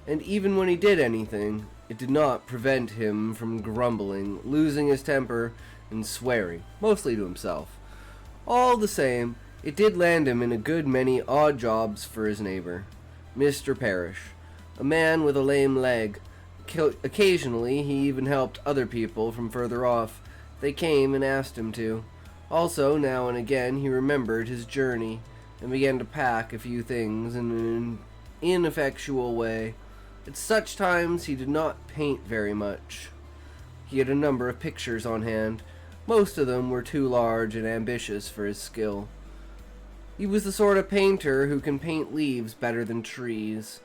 And even when he did anything, it did not prevent him from grumbling, losing his temper, and swearing, mostly to himself. All the same, it did land him in a good many odd jobs for his neighbor, Mr. Parrish, a man with a lame leg. Occasionally, he even helped other people from further off. They came and asked him to. Also, now and again, he remembered his journey and began to pack a few things in an ineffectual way. At such times, he did not paint very much. He had a number of pictures on hand. Most of them were too large and ambitious for his skill. He was the sort of painter who can paint leaves better than trees.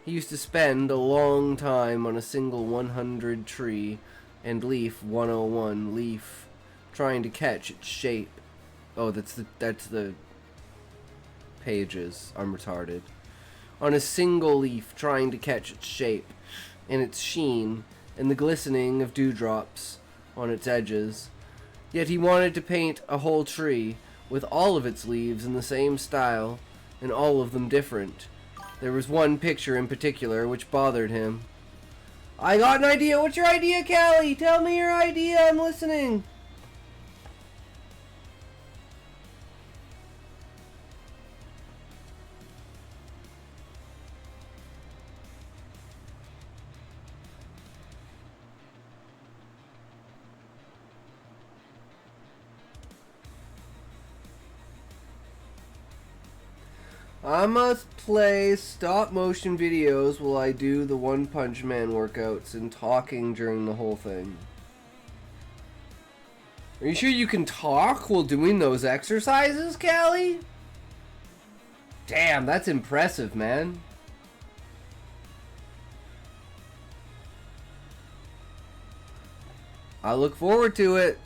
He used to spend a long time on a single 100 tree and leaf 101 leaf, trying to catch its shape. Oh, that's the pages. I'm retarded. On a single leaf, trying to catch its shape, and its sheen, and the glistening of dewdrops on its edges. Yet he wanted to paint a whole tree, with all of its leaves in the same style, and all of them different. There was one picture in particular which bothered him. I got an idea. What's your idea, Callie? Tell me your idea. I'm listening. I must play stop motion videos while I do the One Punch Man workouts and talking during the whole thing. Are you sure you can talk while doing those exercises, Callie? Damn, that's impressive, man. I look forward to it.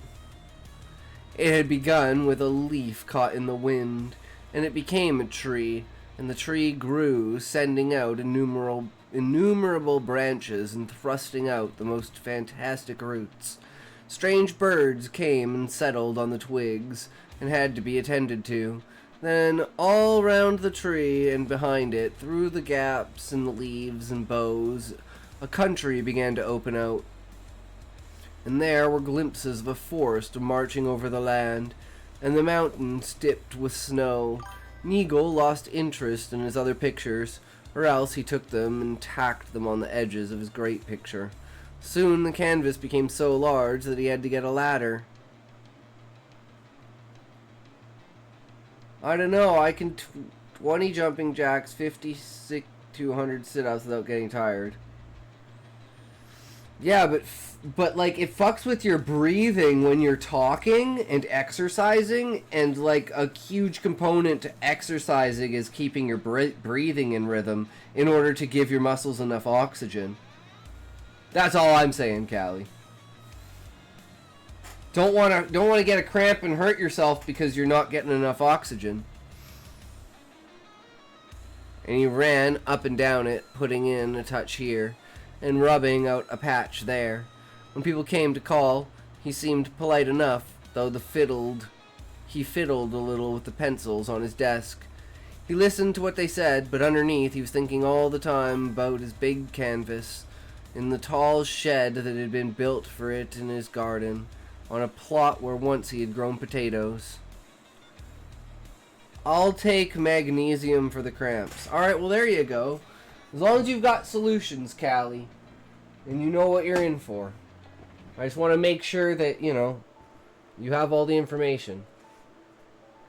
It had begun with a leaf caught in the wind, and it became a tree, and the tree grew, sending out innumerable branches and thrusting out the most fantastic roots. Strange birds came and settled on the twigs, and had to be attended to. Then, all round the tree and behind it, through the gaps in the leaves and boughs, a country began to open out. And there were glimpses of a forest marching over the land, and the mountains dipped with snow. Neagle lost interest in his other pictures, or else he took them and tacked them on the edges of his great picture. Soon the canvas became so large that he had to get a ladder. I don't know, I can 20 jumping jacks, 50 to 100 sit-ups without getting tired. Yeah, but like it fucks with your breathing when you're talking and exercising, and like a huge component to exercising is keeping your breathing in rhythm in order to give your muscles enough oxygen. That's all I'm saying, Callie. Don't want to get a cramp and hurt yourself because you're not getting enough oxygen. And he ran up and down it, putting in a touch here and rubbing out a patch there. When people came to call, he seemed polite enough, though he fiddled a little with the pencils on his desk. He listened to what they said, but underneath he was thinking all the time about his big canvas, in the tall shed that had been built for it in his garden, on a plot where once he had grown potatoes. I'll take magnesium for the cramps. Alright, well there you go. As long as you've got solutions, Callie, and you know what you're in for. I just want to make sure that, you know, you have all the information.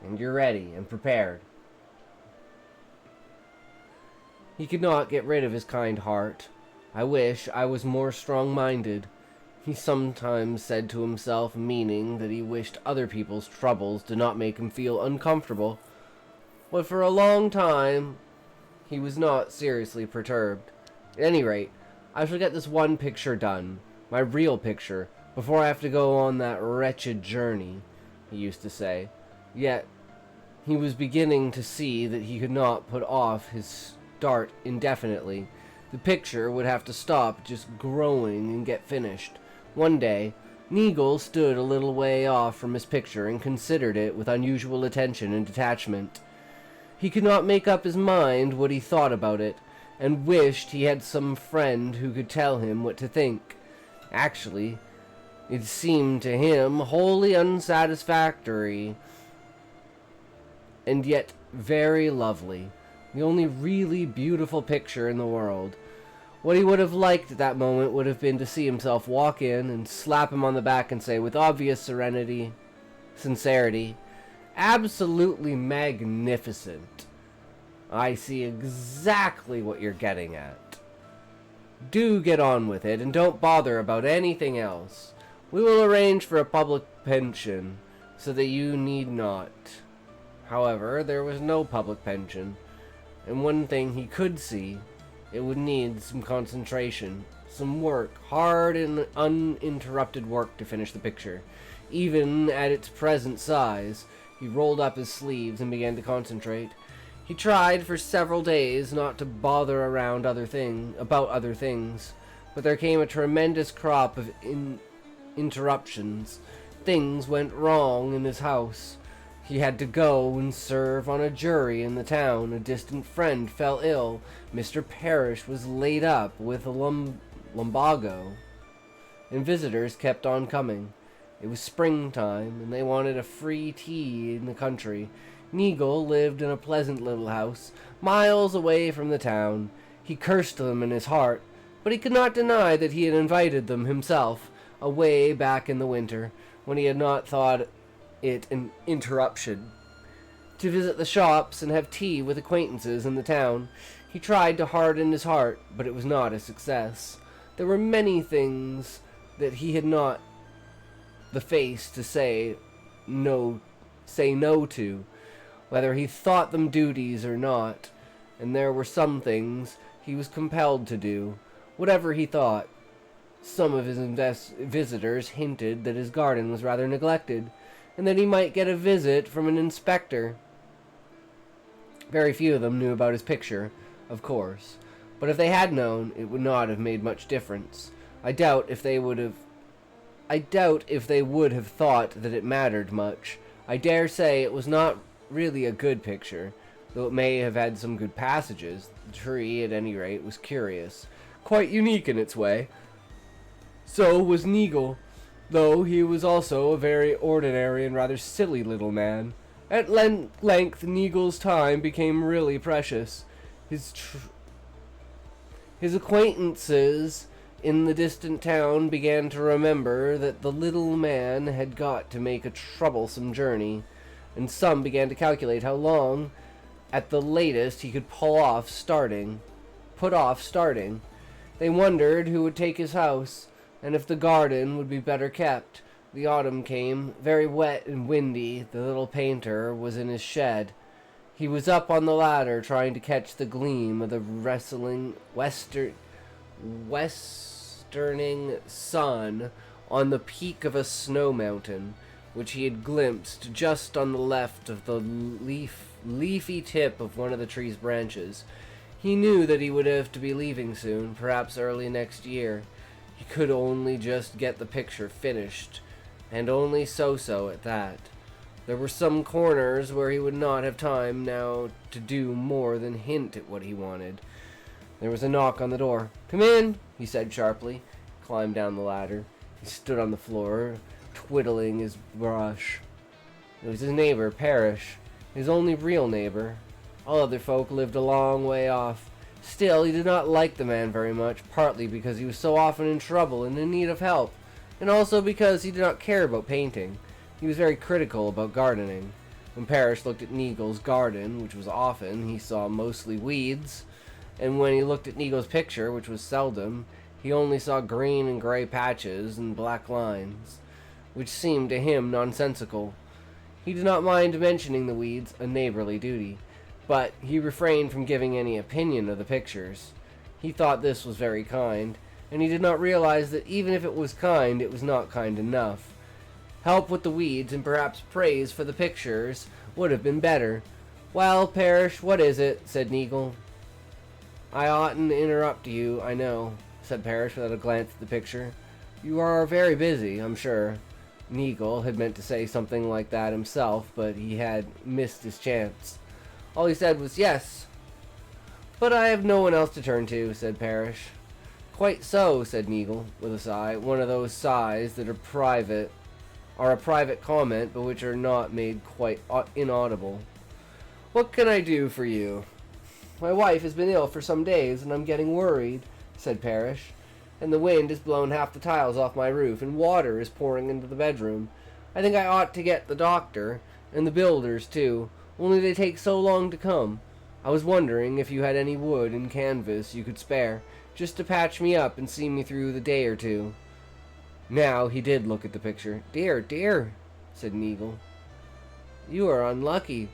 And you're ready and prepared. He could not get rid of his kind heart. I wish I was more strong-minded, he sometimes said to himself, meaning that he wished other people's troubles did not make him feel uncomfortable. But for a long time, he was not seriously perturbed. At any rate, I shall get this one picture done, my real picture, before I have to go on that wretched journey, he used to say. Yet, he was beginning to see that he could not put off his start indefinitely. The picture would have to stop just growing and get finished. One day, Neagle stood a little way off from his picture and considered it with unusual attention and detachment. He could not make up his mind what he thought about it, and wished he had some friend who could tell him what to think. Actually, it seemed to him wholly unsatisfactory, and yet very lovely. The only really beautiful picture in the world. What he would have liked at that moment would have been to see himself walk in and slap him on the back and say with obvious sincerity, absolutely magnificent. I see exactly what you're getting at. Do get on with it and don't bother about anything else. We will arrange for a public pension so that you need not. However, there was no public pension, and one thing he could see, it would need some concentration, some work, hard and uninterrupted work to finish the picture. Even at its present size, he rolled up his sleeves and began to concentrate. He tried for several days not to bother around about other things, but there came a tremendous crop of interruptions. Things went wrong in his house. He had to go and serve on a jury in the town. A distant friend fell ill. Mr. Parrish was laid up with a lumbago, and visitors kept on coming. It was springtime, and they wanted a free tea in the country. Neagle lived in a pleasant little house, miles away from the town. He cursed them in his heart, but he could not deny that he had invited them himself, away back in the winter, when he had not thought it an interruption, to visit the shops and have tea with acquaintances in the town. He tried to harden his heart, but it was not a success. There were many things that he had not the face to say no to, whether he thought them duties or not, and there were some things he was compelled to do, whatever he thought. Some of his visitors hinted that his garden was rather neglected, and that he might get a visit from an inspector. Very few of them knew about his picture, of course, but if they had known, it would not have made much difference. I doubt if they would have thought that it mattered much. I dare say it was not really a good picture, though it may have had some good passages. The tree, at any rate, was curious, quite unique in its way. So was Neagle, though he was also a very ordinary and rather silly little man. At length Neagle's time became really precious. His acquaintances in the distant town began to remember that the little man had got to make a troublesome journey, and some began to calculate how long at the latest he could put off starting. They wondered who would take his house, and if the garden would be better kept. The autumn came, very wet and windy. The little painter was in his shed. He was up on the ladder trying to catch the gleam of the westerning sun on the peak of a snow mountain, which he had glimpsed just on the left of the leafy tip of one of the tree's branches. He knew that he would have to be leaving soon, perhaps early next year. He could only just get the picture finished, and only so at that. There were some corners where he would not have time now to do more than hint at what he wanted. There was a knock on the door. "Come in," he said sharply. He climbed down the ladder. He stood on the floor, twiddling his brush. It was his neighbor, Parrish, his only real neighbor. All other folk lived a long way off. Still, he did not like the man very much, partly because he was so often in trouble and in need of help, and also because he did not care about painting. He was very critical about gardening. When Parrish looked at Neagle's garden, which was often, he saw mostly weeds, and when he looked at Neagle's picture, which was seldom, he only saw green and gray patches and black lines, which seemed to him nonsensical. He did not mind mentioning the weeds, a neighborly duty, but he refrained from giving any opinion of the pictures. He thought this was very kind, and he did not realize that even if it was kind, it was not kind enough. Help with the weeds and perhaps praise for the pictures would have been better. "Well, Parrish, what is it?" said Neagle. "I oughtn't to interrupt you, I know," said Parrish without a glance at the picture. "You are very busy, I'm sure." Neagle had meant to say something like that himself, but he had missed his chance. All he said was, "Yes, but I have no one else to turn to," said Parrish. "Quite so," said Neagle, with a sigh, one of those sighs that are a private comment, but which are not made quite inaudible. "What can I do for you?" "My wife has been ill for some days, and I'm getting worried," said Parrish. "And the wind has blown half the tiles off my roof, and water is pouring into the bedroom. I think I ought to get the doctor, and the builders too, only they take so long to come. I was wondering if you had any wood and canvas you could spare, just to patch me up and see me through the day or two." Now he did look at the picture. Dear, said Neagle. "You are unlucky.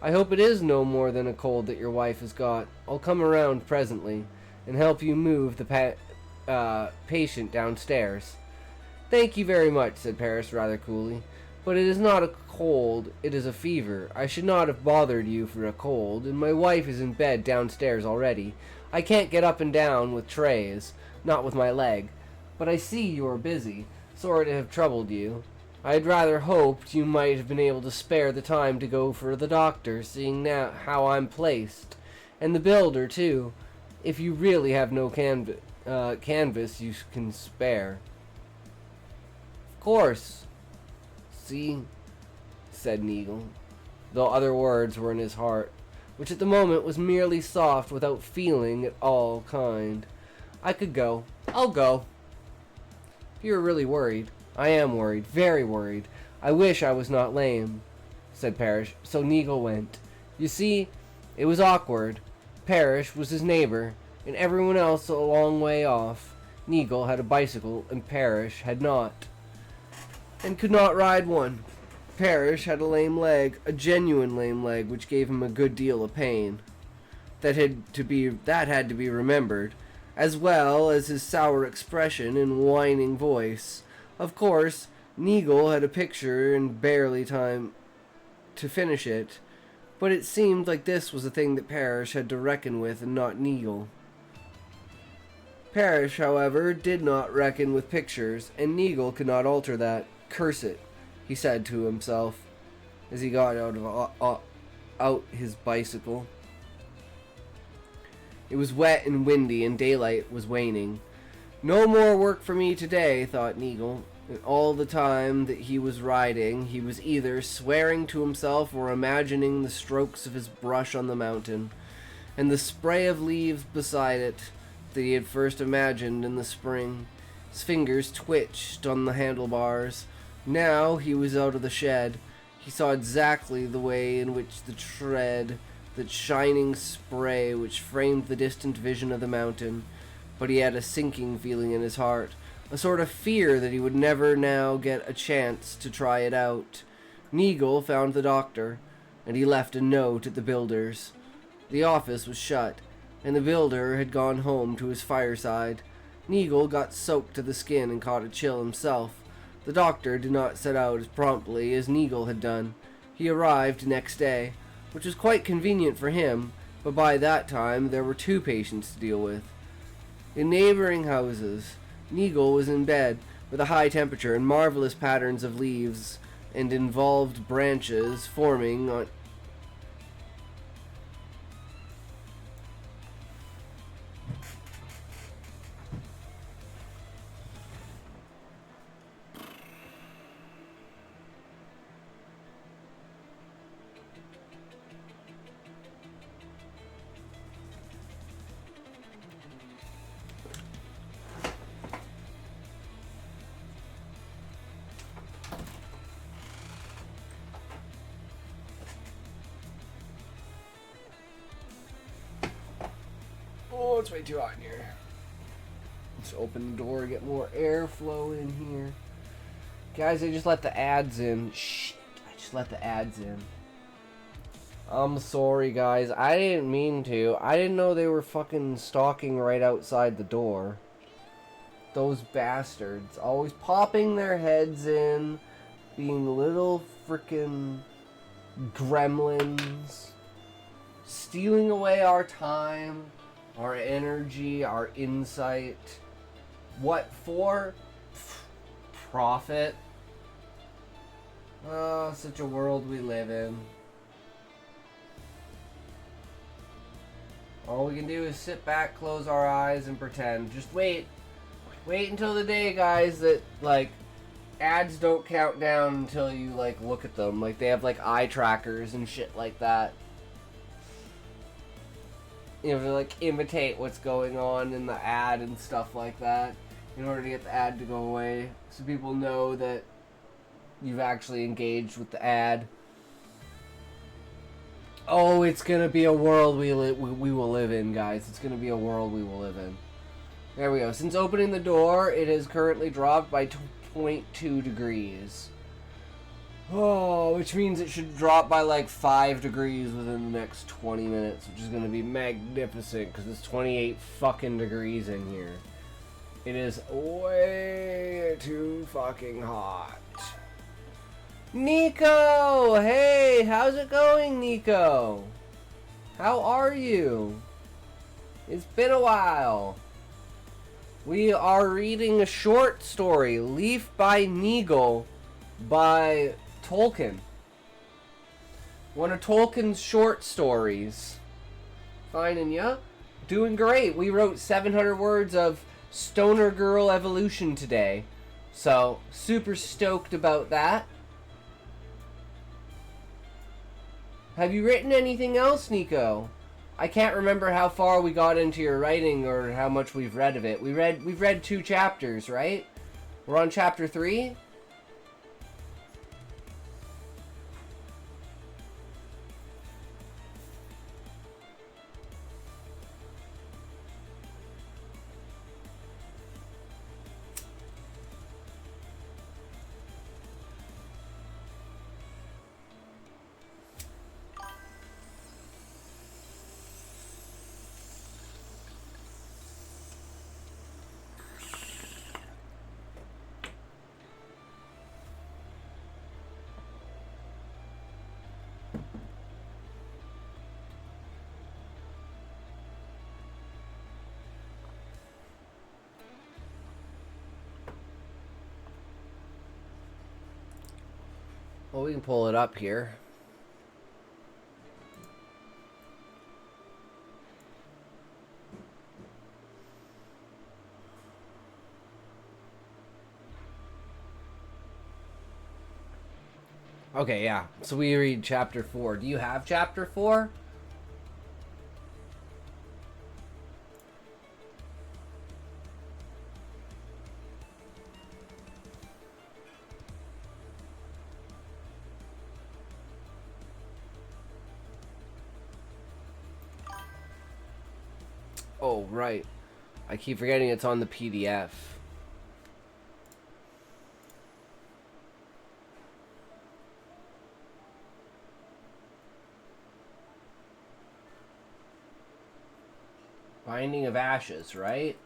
I hope it is no more than a cold that your wife has got. I'll come around presently, and help you move the patient downstairs." "Thank you very much," said Parrish rather coolly. "But it is not a cold, it is a fever. I should not have bothered you for a cold, and my wife is in bed downstairs already. I can't get up and down with trays, not with my leg. But I see you are busy. Sorry to have troubled you. I'd rather hoped you might have been able to spare the time to go for the doctor, seeing now how I'm placed. And the builder, too. If you really have no canvas you can spare. Of course. See? Said Neagle, though other words were in his heart, which at the moment was merely soft without feeling at all kind. I could go. I'll go. If you're really worried. I am worried. Very worried. I wish I was not lame, said Parrish. So Neagle went. You see, it was awkward. Parrish was his neighbor, and everyone else a long way off. Neagle had a bicycle, and Parrish had not, and could not ride one. Parrish had a lame leg, a genuine lame leg, which gave him a good deal of pain. That had to be remembered, as well as his sour expression and whining voice. Of course, Neagle had a picture and barely time to finish it, but it seemed like this was a thing that Parrish had to reckon with and not Neagle. Parrish, however, did not reckon with pictures, and Neagle could not alter that. Curse it, he said to himself, as he got out his bicycle. It was wet and windy, and daylight was waning. No more work for me today, thought Neagle. And all the time that he was riding, he was either swearing to himself or imagining the strokes of his brush on the mountain, and the spray of leaves beside it that he had first imagined in the spring. His fingers twitched on the handlebars. Now he was out of the shed. He saw exactly the way in which the tread, that shining spray which framed the distant vision of the mountain, but he had a sinking feeling in his heart, a sort of fear that he would never now get a chance to try it out. Neagle found the doctor, and he left a note at the builder's. The office was shut, and the builder had gone home to his fireside. Neagle got soaked to the skin and caught a chill himself. The doctor did not set out as promptly as Neagle had done. He arrived next day, which was quite convenient for him, but by that time there were 2 patients to deal with. In neighboring houses, Neagle was in bed, with a high temperature and marvelous patterns of leaves and involved branches forming on... Oh, it's way too hot in here. Let's open the door, get more airflow in here. Guys, I just let the ads in. Shit, I just let the ads in. I'm sorry, guys. I didn't mean to. I didn't know they were fucking stalking right outside the door. Those bastards. Always popping their heads in. Being little freaking gremlins. Stealing away our time. Our energy, our insight. What for? Profit. Oh, such a world we live in. All we can do is sit back, close our eyes, and pretend. Just wait. Wait until the day, guys, that, like, ads don't count down until you, like, look at them. Like, they have, like, eye trackers and shit like that. You know, to like imitate what's going on in the ad and stuff like that in order to get the ad to go away, so people know that you've actually engaged with the ad. Oh, it's gonna be a world we will live in, guys. It's gonna be a world we will live in. There we go. Since opening the door, it has currently dropped by 0.2 degrees. Oh, which means it should drop by like 5 degrees within the next 20 minutes, which is going to be magnificent because it's 28 fucking degrees in here. It is way too fucking hot. Nico! Hey, how's it going, Nico? How are you? It's been a while. We are reading a short story, Leaf by Neagle. by Tolkien. One of Tolkien's short stories. Finding ya. Doing great. We wrote 700 words of Stoner Girl Evolution today. So, super stoked about that. Have you written anything else, Nico? I can't remember how far we got into your writing or how much we've read of it. We've read 2 chapters, right? We're on chapter 3? Well, we can pull it up here. Okay, yeah. So we read chapter 4. Do you have chapter 4? Oh, right. I keep forgetting it's on the PDF. Binding of Ashes, right?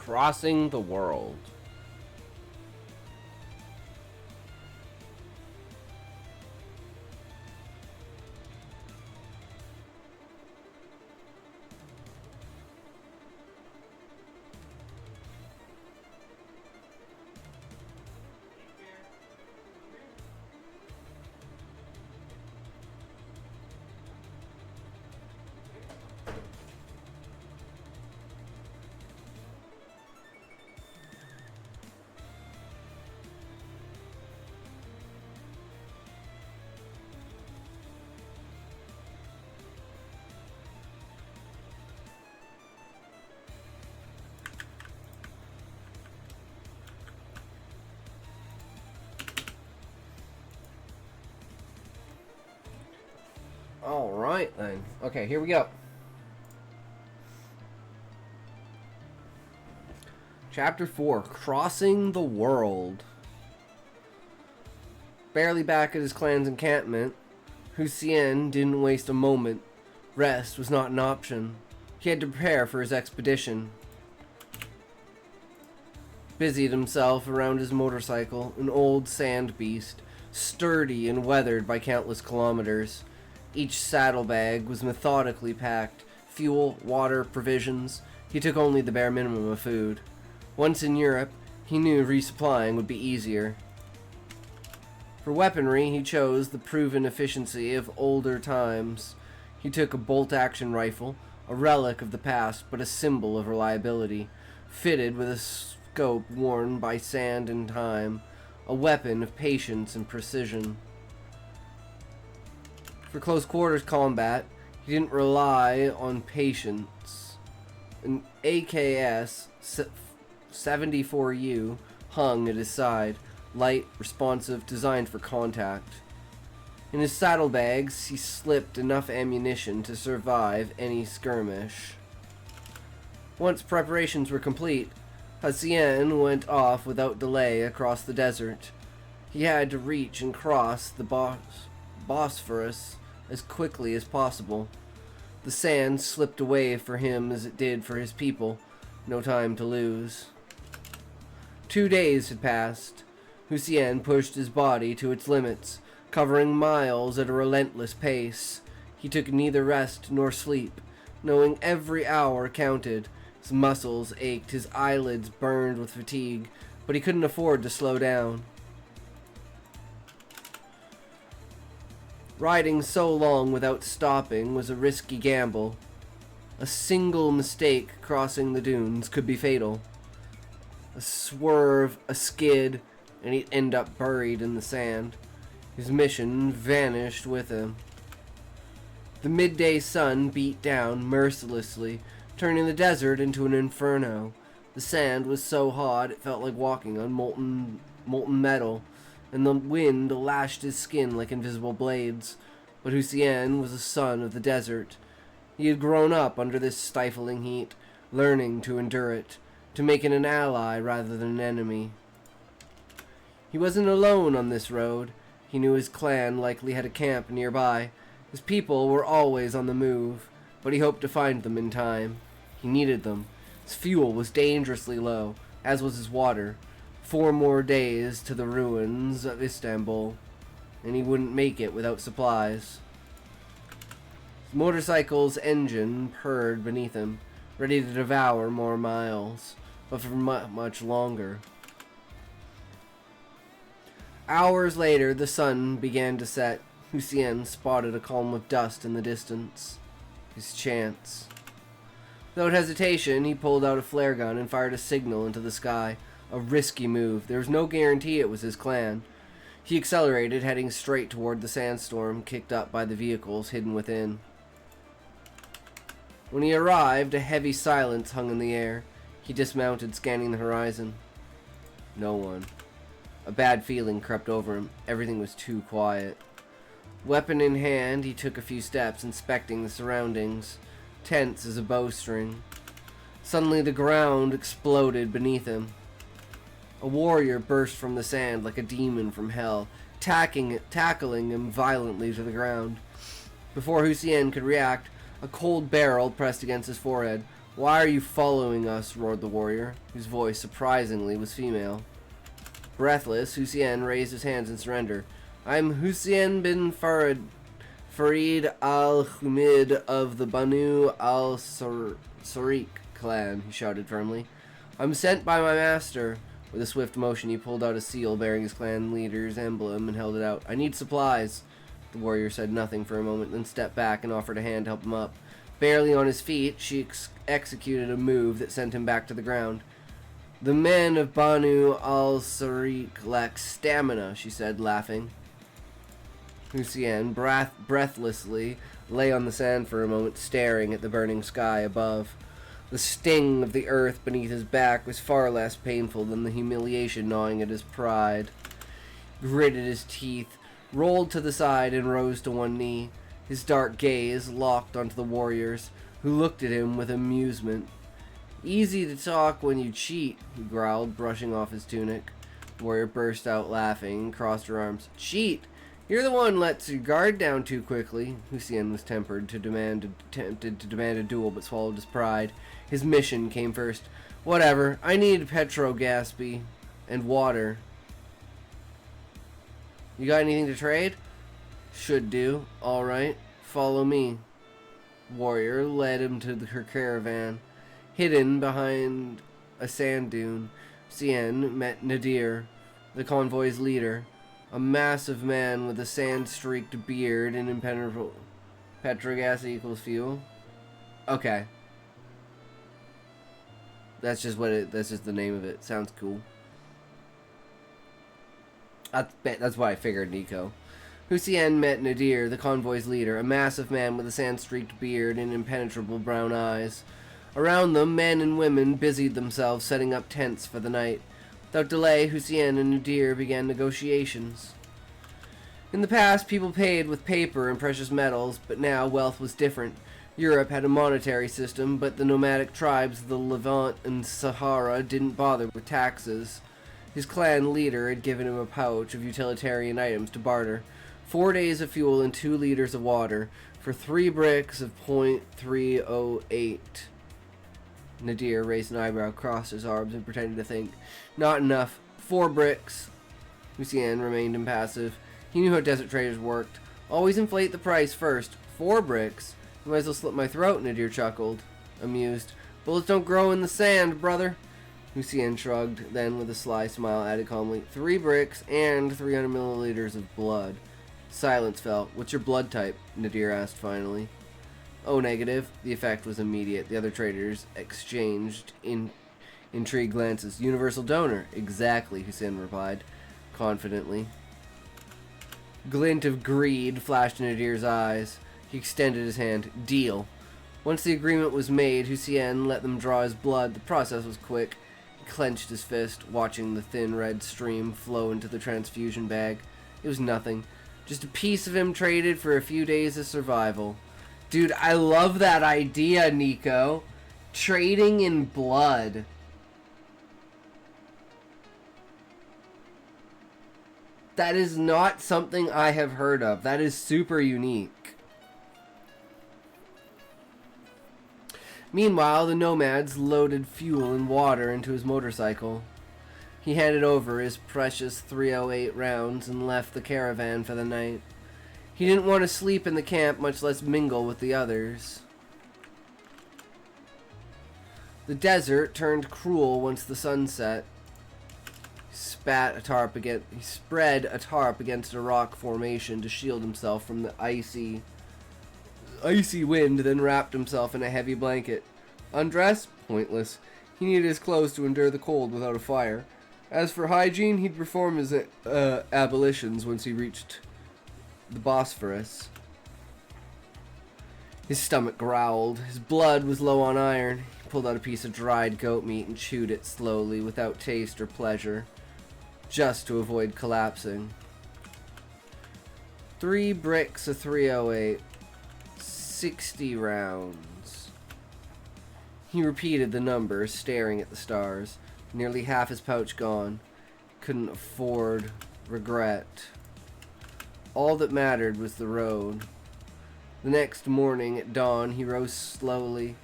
Crossing the World. All right, then. Okay, here we go. Chapter 4, Crossing the World. Barely back at his clan's encampment, Hussein didn't waste a moment. Rest was not an option. He had to prepare for his expedition. Busied himself around his motorcycle, an old sand beast, sturdy and weathered by countless kilometers. Each saddlebag was methodically packed. Fuel, water, provisions. He took only the bare minimum of food. Once in Europe, he knew resupplying would be easier. For weaponry, he chose the proven efficiency of older times. He took a bolt-action rifle, a relic of the past but a symbol of reliability, fitted with a scope worn by sand and time, a weapon of patience and precision. For close quarters combat, he didn't rely on patience. An AKS 74U hung at his side, light, responsive, designed for contact. In his saddlebags, he slipped enough ammunition to survive any skirmish. Once preparations were complete, Hussein went off without delay across the desert. He had to reach and cross the Bosphorus as quickly as possible. The sand slipped away for him as it did for his people. No time to lose. 2 days had passed. Hussein pushed his body to its limits, covering miles at a relentless pace. He took neither rest nor sleep, knowing every hour counted. His muscles ached, his eyelids burned with fatigue, but he couldn't afford to slow down. Riding so long without stopping was a risky gamble. A single mistake crossing the dunes could be fatal. A swerve, a skid, and he'd end up buried in the sand. His mission vanished with him. The midday sun beat down mercilessly, turning the desert into an inferno. The sand was so hot it felt like walking on molten metal, and the wind lashed his skin like invisible blades. But Hussein was a son of the desert. He had grown up under this stifling heat, learning to endure it, to make it an ally rather than an enemy. He wasn't alone on this road. He knew his clan likely had a camp nearby. His people were always on the move, but he hoped to find them in time. He needed them. His fuel was dangerously low, as was his water. 4 more days to the ruins of Istanbul, and he wouldn't make it without supplies. His motorcycle's engine purred beneath him, ready to devour more miles, but for much longer. Hours later, the sun began to set. Hussein spotted a column of dust in the distance. His chance. Without hesitation, he pulled out a flare gun and fired a signal into the sky. A risky move. There was no guarantee it was his clan. He accelerated, heading straight toward the sandstorm kicked up by the vehicles hidden within. When he arrived, a heavy silence hung in the air. He dismounted, scanning the horizon. No one. A bad feeling crept over him. Everything was too quiet. Weapon in hand, he took a few steps, inspecting the surroundings, tense as a bowstring. Suddenly the ground exploded beneath him. A warrior burst from the sand like a demon from hell, tackling him violently to the ground. Before Hussein could react, a cold barrel pressed against his forehead. "Why are you following us?" roared the warrior, whose voice, surprisingly, was female. Breathless, Hussein raised his hands in surrender. "I'm Hussein bin Farid al-Humid of the Banu al-Sariq clan," he shouted firmly. "I'm sent by my master." With a swift motion, he pulled out a seal bearing his clan leader's emblem and held it out. "I need supplies." The warrior said nothing for a moment, then stepped back and offered a hand to help him up. Barely on his feet, she executed a move that sent him back to the ground. "The men of Banu al-Sariq lack stamina," she said, laughing. Hussein breathlessly lay on the sand for a moment, staring at the burning sky above. The sting of the earth beneath his back was far less painful than the humiliation gnawing at his pride. He gritted his teeth, rolled to the side, and rose to one knee. His dark gaze locked onto the warriors, who looked at him with amusement. "Easy to talk when you cheat," he growled, brushing off his tunic. The warrior burst out laughing and crossed her arms. "Cheat? You're the one lets your guard down too quickly." Hussein was tempted to demand a duel, but swallowed his pride. His mission came first. "Whatever. I need Petrogaspi and water." "You got anything to trade?" "Should do. All right. Follow me." Warrior led him to her caravan. Hidden behind a sand dune, Hussein met Nadir, the convoy's leader. A massive man with a sand-streaked beard and impenetrable... Petrogas equals fuel? Okay. That's just the name of it. Sounds cool. That's why I figured, Nico. Hussein met Nadir, the convoy's leader, a massive man with a sand-streaked beard and impenetrable brown eyes. Around them, men and women busied themselves setting up tents for the night. Without delay, Hussein and Nadir began negotiations. In the past, people paid with paper and precious metals, but now wealth was different. Europe had a monetary system, but the nomadic tribes of the Levant and Sahara didn't bother with taxes. His clan leader had given him a pouch of utilitarian items to barter. 4 days of fuel and 2 liters of water for 3 bricks of .308. Nadir raised an eyebrow, crossed his arms, and pretended to think. Not enough. 4 bricks. Hussein remained impassive. He knew how desert traders worked. Always inflate the price first. 4 bricks? You might as well slit my throat, Nadir chuckled, amused. Bullets don't grow in the sand, brother. Hussein shrugged, then with a sly smile added calmly, 3 bricks and 300 milliliters of blood. Silence fell. What's your blood type? Nadir asked finally. Oh, negative. The effect was immediate. The other traders exchanged intrigued glances. Universal donor. Exactly, Hussein replied, confidently. Glint of greed flashed in Nadir's eyes. He extended his hand. Deal. Once the agreement was made, Hussein let them draw his blood. The process was quick. He clenched his fist, watching the thin red stream flow into the transfusion bag. It was nothing. Just a piece of him traded for a few days of survival. Dude, I love that idea, Nico. Trading in blood. That is not something I have heard of. That is super unique. Meanwhile, the nomads loaded fuel and water into his motorcycle. He handed over his precious .308 rounds and left the caravan for the night. He didn't want to sleep in the camp, much less mingle with the others. The desert turned cruel once the sun set. He spread a tarp against a rock formation to shield himself from the icy wind, then wrapped himself in a heavy blanket. Undress? Pointless. He needed his clothes to endure the cold without a fire. As for hygiene, he'd perform his ablutions once he reached the Bosphorus. His stomach growled. His blood was low on iron. He pulled out a piece of dried goat meat and chewed it slowly, without taste or pleasure, just to avoid collapsing. 3 bricks of .308. 60 rounds. He repeated the numbers, staring at the stars. Nearly half his pouch gone. Couldn't afford regret. All that mattered was the road. The next morning at dawn, he rose slowly,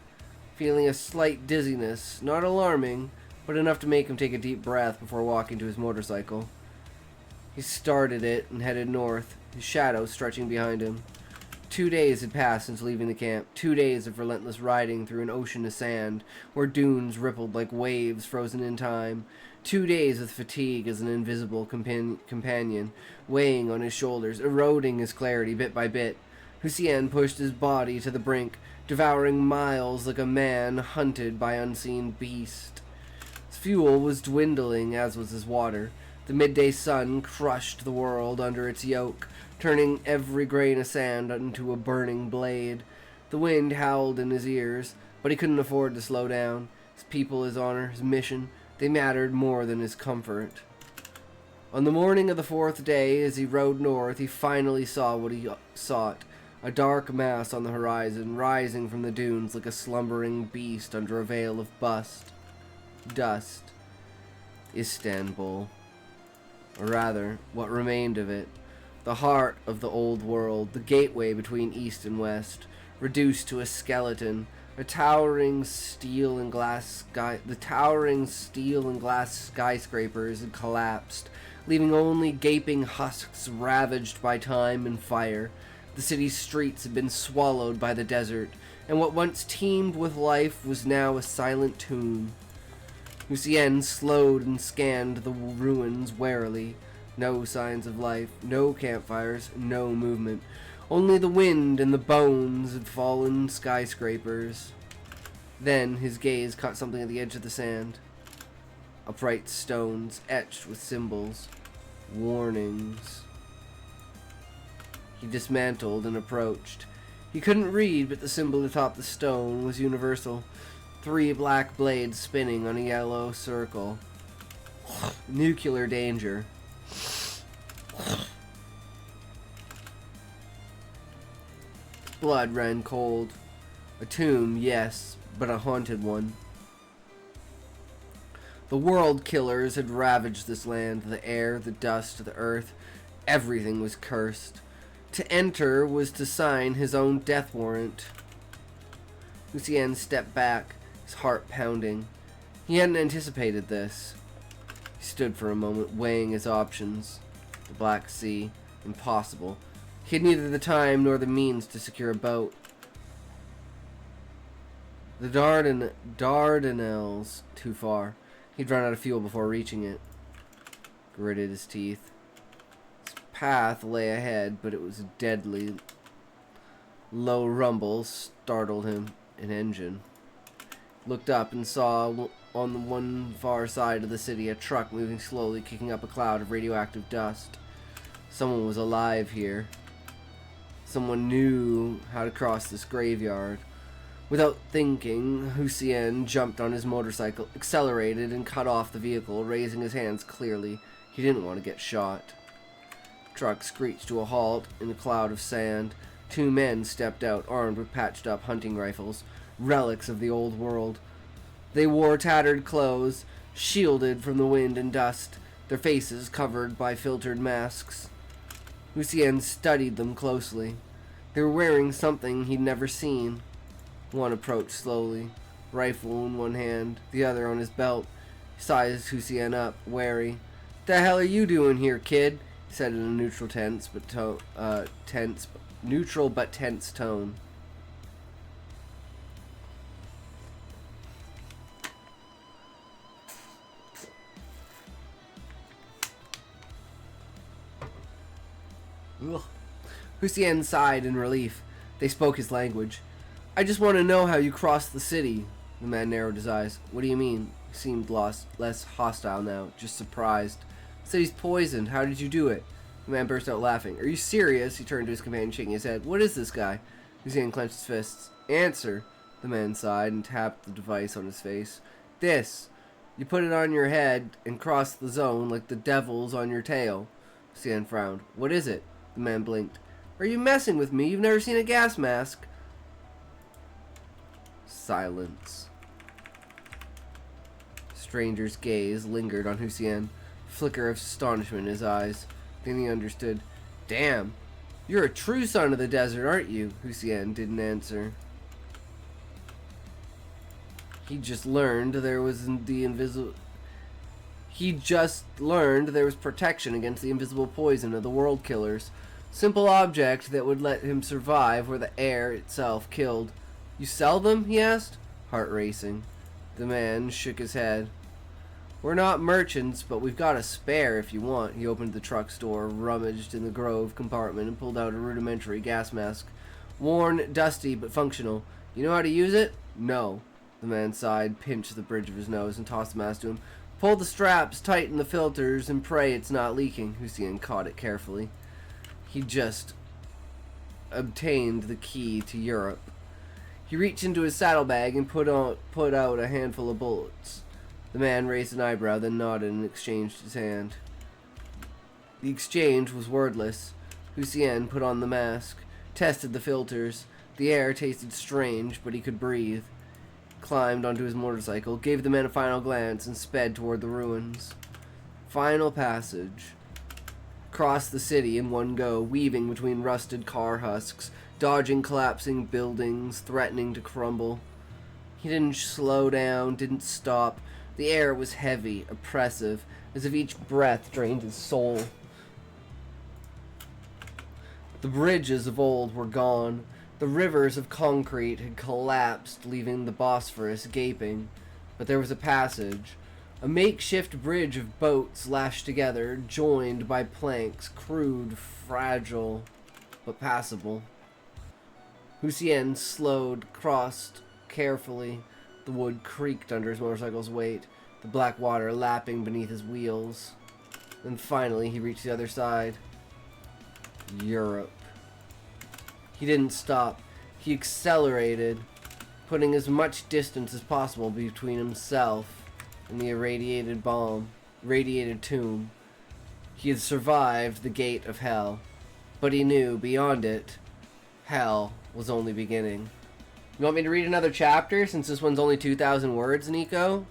feeling a slight dizziness, not alarming, but enough to make him take a deep breath before walking to his motorcycle. He started it and headed north, his shadow stretching behind him. 2 days had passed since leaving the camp. 2 days of relentless riding through an ocean of sand, where dunes rippled like waves frozen in time. 2 days with fatigue as an invisible companion, weighing on his shoulders, eroding his clarity bit by bit. Hussein pushed his body to the brink, devouring miles like a man hunted by unseen beast. His fuel was dwindling, as was his water. The midday sun crushed the world under its yoke, turning every grain of sand into a burning blade. The wind howled in his ears, but he couldn't afford to slow down. His people, his honor, his mission, they mattered more than his comfort. On the morning of the 4th day, as he rode north, he finally saw what he sought. A dark mass on the horizon, rising from the dunes like a slumbering beast under a veil of dust. Istanbul. Or rather, what remained of it. The heart of the old world, the gateway between east and west, reduced to a skeleton. The towering steel and glass skyscrapers had collapsed, leaving only gaping husks ravaged by time and fire. The city's streets had been swallowed by the desert, and what once teemed with life was now a silent tomb. Hussein slowed and scanned the ruins warily. No signs of life, no campfires, no movement. Only the wind and the bones of fallen skyscrapers. Then his gaze caught something at the edge of the sand. Upright stones etched with symbols. Warnings. He dismantled and approached. He couldn't read, but the symbol atop the stone was universal. 3 black blades spinning on a yellow circle. Nuclear danger. Blood ran cold. A tomb, yes, but a haunted one. The world killers had ravaged this land. The air, the dust, the earth, everything was cursed. To enter was to sign his own death warrant. Lucien stepped back, his heart pounding. He hadn't anticipated this. He stood for a moment, weighing his options. The Black Sea, impossible. He had neither the time nor the means to secure a boat. The Dardanelles, too far. He'd run out of fuel before reaching it. Gritted his teeth. His path lay ahead, but it was a deadly. Low rumble startled him. An engine. Looked up and saw on the one far side of the city a truck moving slowly, kicking up a cloud of radioactive dust. Someone was alive here. Someone knew how to cross this graveyard. Without thinking, Lucien jumped on his motorcycle, accelerated, and cut off the vehicle, raising his hands clearly. He didn't want to get shot. The truck screeched to a halt in a cloud of sand. 2 men stepped out, armed with patched-up hunting rifles, relics of the old world. They wore tattered clothes, shielded from the wind and dust, their faces covered by filtered masks. Lucien studied them closely. They were wearing something he'd never seen. One approached slowly, rifle in one hand, the other on his belt. He sized Lucien up, wary. "The hell are you doing here, kid?" He said in a neutral but tense tone. Ugh. Lucien sighed in relief. They spoke his language. "I just want to know how you crossed the city." The man narrowed his eyes. "What do you mean?" He seemed less hostile now, just surprised. "The city's poisoned. How did you do it?" The man burst out laughing. "Are you serious?" He turned to his companion, shaking his head. "What is this guy?" Lucien clenched his fists. "Answer." The man sighed and tapped the device on his face. "This. You put it on your head and cross the zone like the devil's on your tail." Lucien frowned. "What is it?" The man blinked. "Are you messing with me? You've never seen a gas mask." Silence. Stranger's gaze lingered on Lucien. Flicker of astonishment in his eyes. Then he understood. "Damn, you're a true son of the desert, aren't you?" Lucien didn't answer. He just learned there was protection against the invisible poison of the world killers. Simple object that would let him survive where the air itself killed. "You sell them?" he asked, heart racing. The man shook his head. "We're not merchants, but we've got a spare if you want." He opened the truck's door, rummaged in the Grove compartment, and pulled out a rudimentary gas mask. Worn, dusty, but functional. "You know how to use it?" "No." The man sighed, pinched the bridge of his nose, and tossed the mask to him. "Pull the straps, tighten the filters, and pray it's not leaking." Lucien caught it carefully. He just obtained the key to Europe. He reached into his saddlebag and put out a handful of bullets. The man raised an eyebrow, then nodded and exchanged his hand. The exchange was wordless. Lucien put on the mask, tested the filters. The air tasted strange, but he could breathe. Climbed onto his motorcycle, gave the men a final glance, and sped toward the ruins. Final passage. Crossed the city in one go, weaving between rusted car husks, dodging collapsing buildings, threatening to crumble. He didn't slow down, didn't stop. The air was heavy, oppressive, as if each breath drained his soul. The bridges of old were gone. The rivers of concrete had collapsed, leaving the Bosphorus gaping. But there was a passage. A makeshift bridge of boats lashed together, joined by planks, crude, fragile, but passable. Lucien slowed, crossed carefully. The wood creaked under his motorcycle's weight, the black water lapping beneath his wheels. Then finally he reached the other side. Europe. He didn't stop. He accelerated, putting as much distance as possible between himself and the irradiated bomb. radiated tomb. He had survived the gate of hell, but he knew beyond it, hell was only beginning. You want me to read another chapter since this one's only 2,000 words, Nico?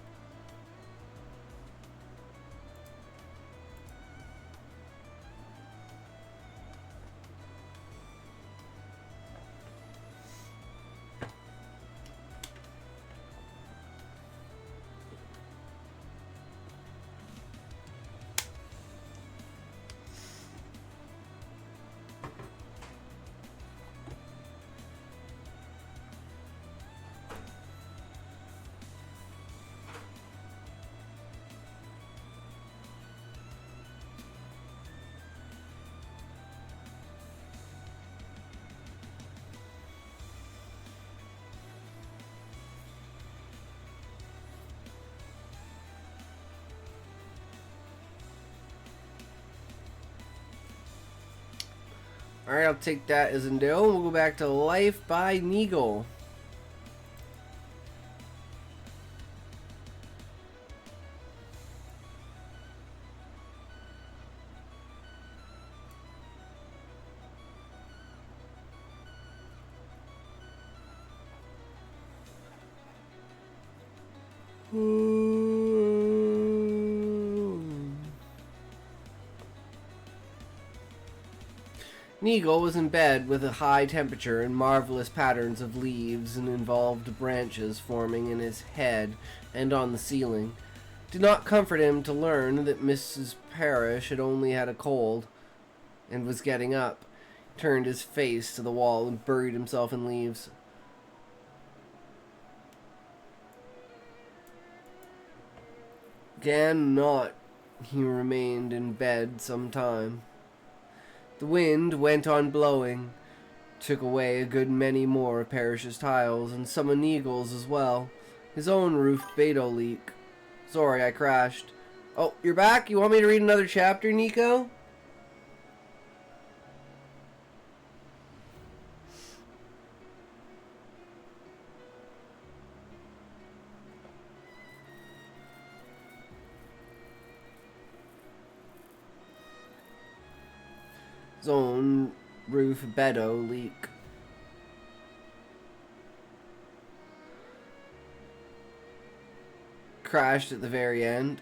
Alright, I'll take that as a no. We'll go back to Life by Neagle. Neagle was in bed with a high temperature and marvelous patterns of leaves and involved branches forming in his head and on the ceiling. It did not comfort him to learn that Mrs. Parrish had only had a cold and was getting up. He turned his face to the wall and buried himself in leaves. Again not, he remained in bed some time. The wind went on blowing, took away a good many more of Parrish's tiles, and some of Neagle's as well. His own roof beta leak. Sorry, I crashed. Oh, you're back? You want me to read another chapter, Nico? His own roof beta leak. Crashed at the very end.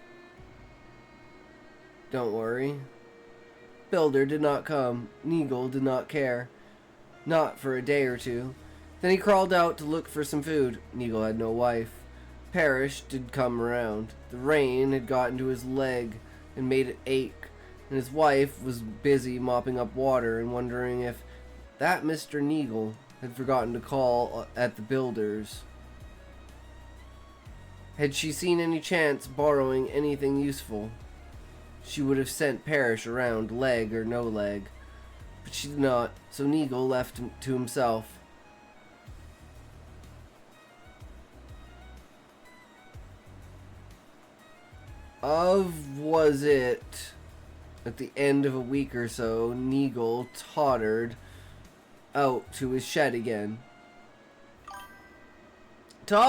Don't worry. Builder did not come. Neagle did not care. Not for a day or two. Then he crawled out to look for some food. Neagle had no wife. Parrish did come around. The rain had got into his leg and made it ache. And his wife was busy mopping up water and wondering if that Mr. Neagle had forgotten to call at the builders. Had she seen any chance borrowing anything useful, she would have sent Parrish around, leg or no leg. But she did not, so Neagle left him to himself. Was it... At the end of a week or so, Neagle tottered out to his shed again. Talks!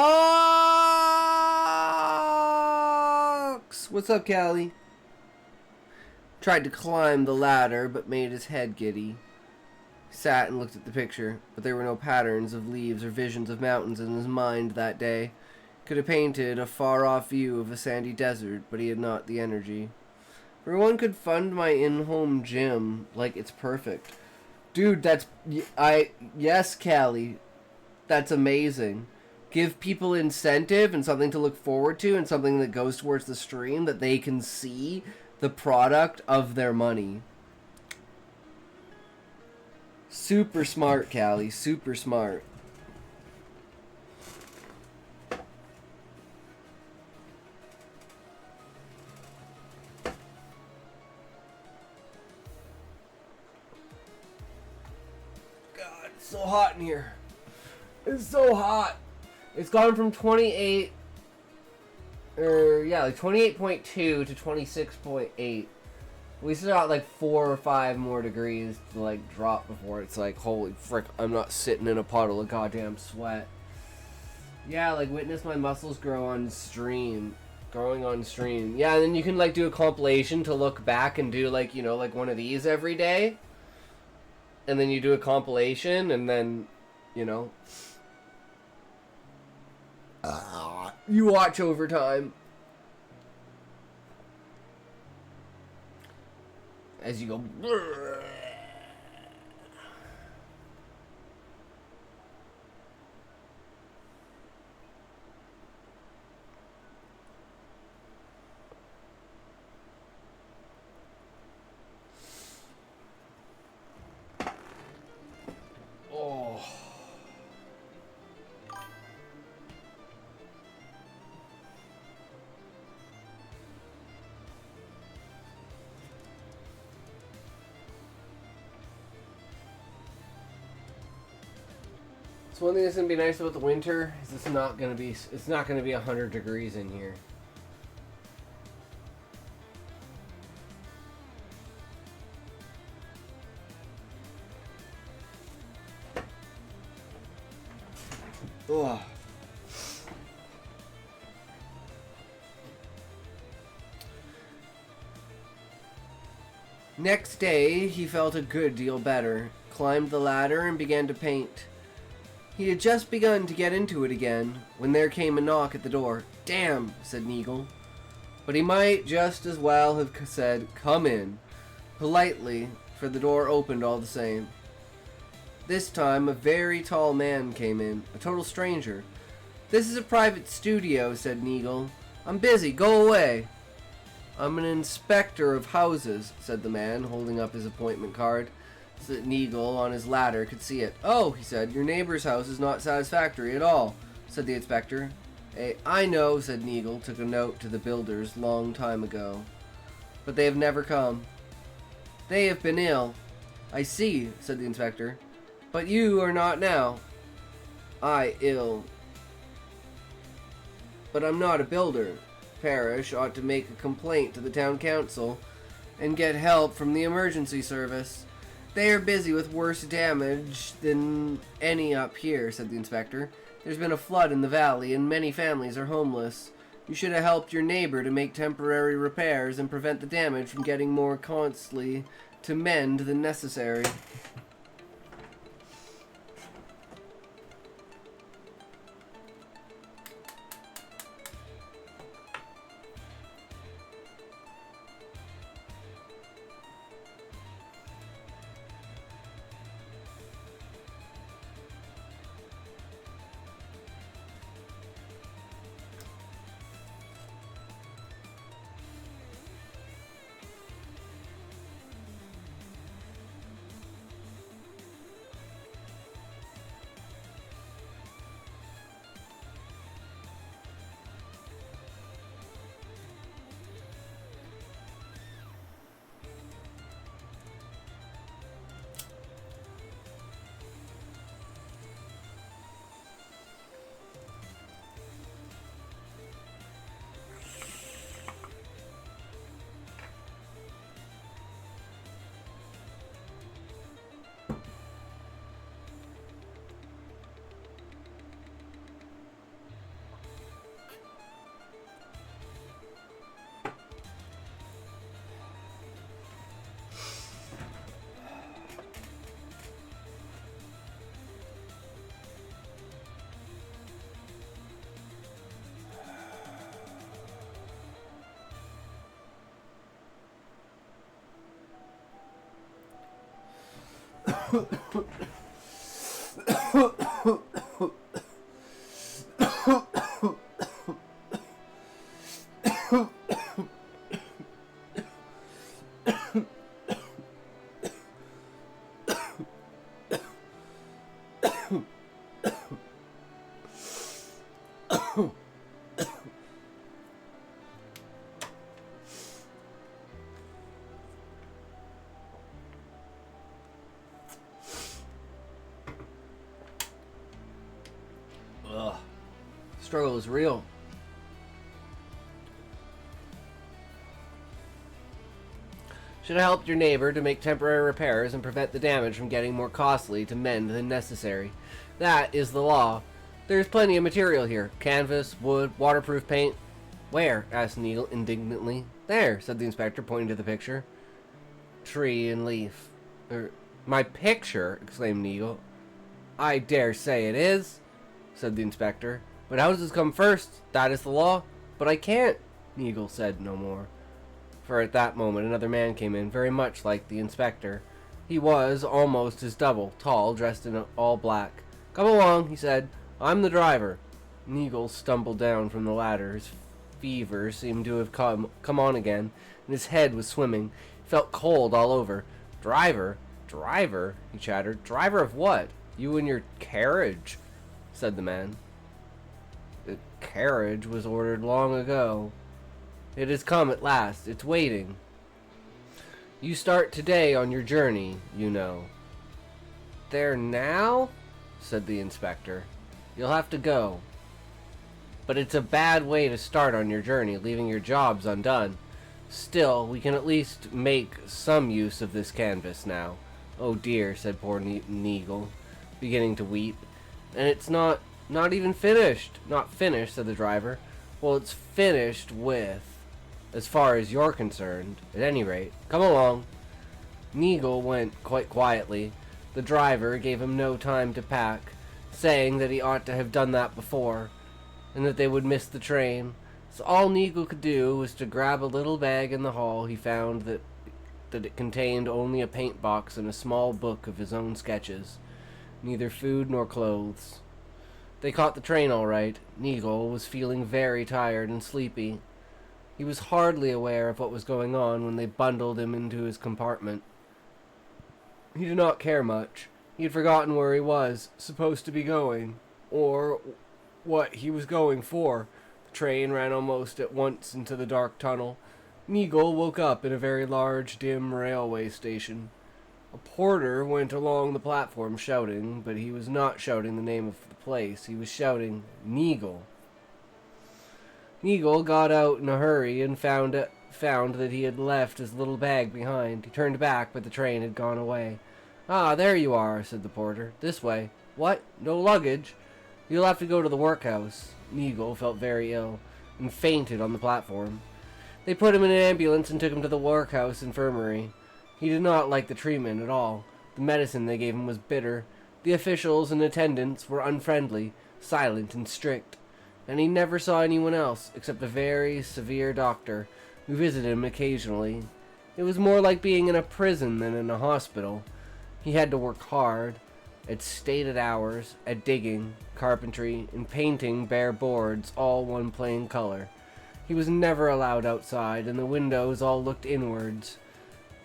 What's up, Callie? Tried to climb the ladder, but made his head giddy. He sat and looked at the picture, but there were no patterns of leaves or visions of mountains in his mind that day. Could have painted a far-off view of a sandy desert, but he had not the energy. Everyone could fund my in-home gym like it's perfect. Dude, yes, Callie. That's amazing. Give people incentive and something to look forward to and something that goes towards the stream that they can see the product of their money. Super smart, Callie. Super smart. So hot in here. It's so hot. It's gone from 28 like 28.2 to 26.8. We still got like 4 or 5 more degrees to like drop before it's like, holy frick, I'm not sitting in a puddle of goddamn sweat. Yeah, like witness my muscles grow on stream. Growing on stream. Yeah, and then you can like do a compilation to look back and do like, you know, like one of these every day. And then you do a compilation and then, you know, you watch over time. As you go. Oh. So one thing that's gonna be nice about the winter is it's not gonna be 100 degrees in here. Ugh. Next day, he felt a good deal better, climbed the ladder, and began to paint. He had just begun to get into it again, when there came a knock at the door. "Damn," said Neagle. But he might just as well have said, "Come in," politely, for the door opened all the same. This time, a very tall man came in, a total stranger. "This is a private studio," said Neagle. "I'm busy, go away." "I'm an inspector of houses," said the man, holding up his appointment card, so that Neagle, on his ladder, could see it. "Oh," he said, "your neighbor's house is not satisfactory at all," said the inspector. "I know," said Neagle, took a note to the builders long time ago. "But they have never come." "They have been ill." "I see," said the inspector. "But you are not now." "I ill. But I'm not a builder. Parish ought to make a complaint to the town council and get help from the emergency service. They are busy with worse damage than any up here," said the inspector. "There's been a flood in the valley and many families are homeless. You should have helped your neighbor to make temporary repairs and prevent the damage from getting more costly to mend than necessary." Ugh. Struggle is real. Should have helped your neighbor to make temporary repairs and prevent the damage from getting more costly to mend than necessary. That is the law. There's plenty of material here. Canvas, wood, waterproof paint. Where? Asked Needle indignantly. There, said the inspector, pointing to the picture. Tree and leaf. My picture? Exclaimed Needle. I dare say it is, said the inspector. But how does this come first? That is the law. But I can't. Neagle said no more. For at that moment another man came in, very much like the inspector. He was almost his double, tall, dressed in all black. Come along, he said. I'm the driver. Neagle stumbled down from the ladder. His fever seemed to have come on again, and his head was swimming. He felt cold all over. Driver? Driver? He chattered. Driver of what? You and your carriage, said the man. The carriage was ordered long ago. It has come at last. It's waiting. You start today on your journey, you know. There now? Said the inspector. You'll have to go. But it's a bad way to start on your journey, leaving your jobs undone. Still, we can at least make some use of this canvas now. Oh dear, said poor Neagle, beginning to weep. And it's not even finished. Not finished, said the driver. Well, it's finished with, as far as you're concerned. At any rate, come along. Neagle went quite quietly. The driver gave him no time to pack, saying that he ought to have done that before, and that they would miss the train. So all Neagle could do was to grab a little bag in the hall. He found that it contained only a paint box and a small book of his own sketches. Neither food nor clothes. They caught the train all right. Neagle was feeling very tired and sleepy. He was hardly aware of what was going on when they bundled him into his compartment. He did not care much. He had forgotten where he was supposed to be going, or what he was going for. The train ran almost at once into the dark tunnel. Neagle woke up in a very large, dim railway station. A porter went along the platform shouting, but he was not shouting the name of the place. He was shouting, Neagle. Neagle got out in a hurry and found that he had left his little bag behind. He turned back, but the train had gone away. Ah, there you are, said the porter. This way. What? No luggage? You'll have to go to the workhouse. Neagle felt very ill and fainted on the platform. They put him in an ambulance and took him to the workhouse infirmary. He did not like the treatment at all. The medicine they gave him was bitter. The officials and attendants were unfriendly, silent, and strict. And he never saw anyone else except a very severe doctor who visited him occasionally. It was more like being in a prison than in a hospital. He had to work hard, at stated hours, at digging, carpentry, and painting bare boards, all one plain color. He was never allowed outside, and the windows all looked inwards.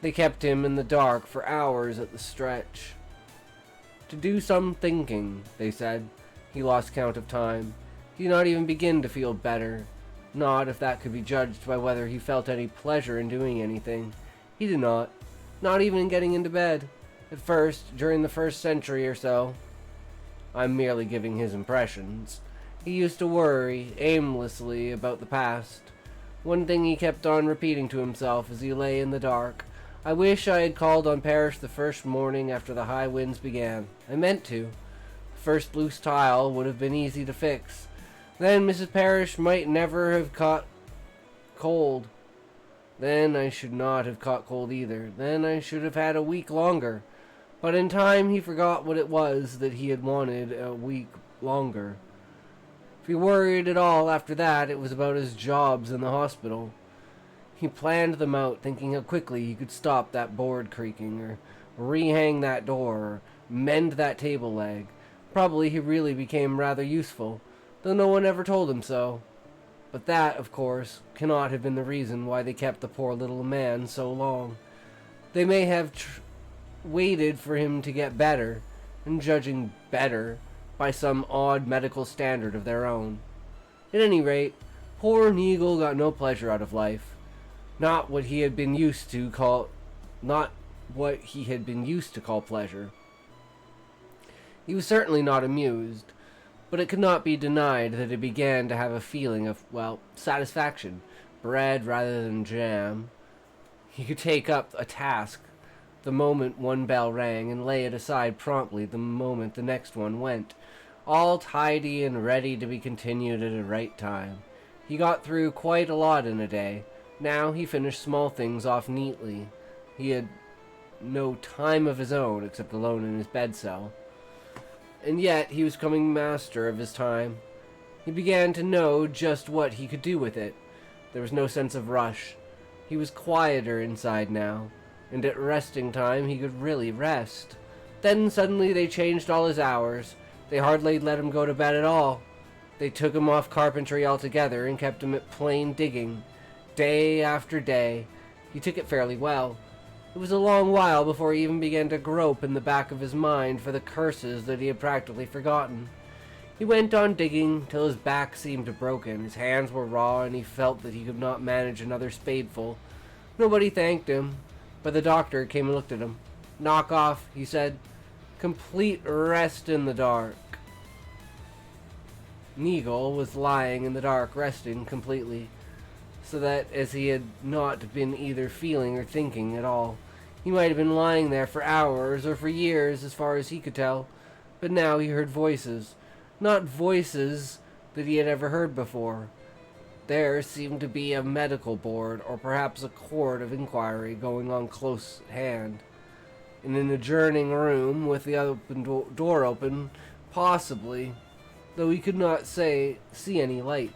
They kept him in the dark for hours at the stretch. To do some thinking, they said. He lost count of time. He did not even begin to feel better. Not if that could be judged by whether he felt any pleasure in doing anything. He did not. Not even in getting into bed. At first, during the first century or so. I'm merely giving his impressions. He used to worry aimlessly about the past. One thing he kept on repeating to himself as he lay in the dark. I wish I had called on Parrish the first morning after the high winds began. I meant to. The first loose tile would have been easy to fix. Then Mrs. Parrish might never have caught cold. Then I should not have caught cold either. Then I should have had a week longer. But in time he forgot what it was that he had wanted a week longer. If he worried at all after that, it was about his jobs in the hospital. He planned them out, thinking how quickly he could stop that board creaking, or rehang that door, or mend that table leg. Probably he really became rather useful, though no one ever told him so. But that, of course, cannot have been the reason why they kept the poor little man so long. They may have waited for him to get better, and judging better by some odd medical standard of their own. At any rate, poor Neagle got no pleasure out of life. Not what he had been used to call pleasure. He was certainly not amused, but it could not be denied that he began to have a feeling of, satisfaction. Bread rather than jam. He could take up a task the moment one bell rang and lay it aside promptly the moment the next one went, all tidy and ready to be continued at a right time. He got through quite a lot in a day. Now he finished small things off neatly. He had no time of his own except alone in his bed cell. And yet he was becoming master of his time. He began to know just what he could do with it. There was no sense of rush. He was quieter inside now, and at resting time he could really rest. Then suddenly they changed all his hours. They hardly let him go to bed at all. They took him off carpentry altogether and kept him at plain digging. Day after day. He took it fairly well. It was a long while before he even began to grope in the back of his mind for the curses that he had practically forgotten. He went on digging till his back seemed broken. His hands were raw and he felt that he could not manage another spadeful. Nobody thanked him, but the doctor came and looked at him. "Knock off," he said. "Complete rest in the dark." Neagle was lying in the dark, resting completely, so that as he had not been either feeling or thinking at all. He might have been lying there for hours or for years as far as he could tell, but now he heard voices. Not voices that he had ever heard before. There seemed to be a medical board, or perhaps a court of inquiry going on close at hand. In an adjourning room with the door open, possibly, though he could not see any light.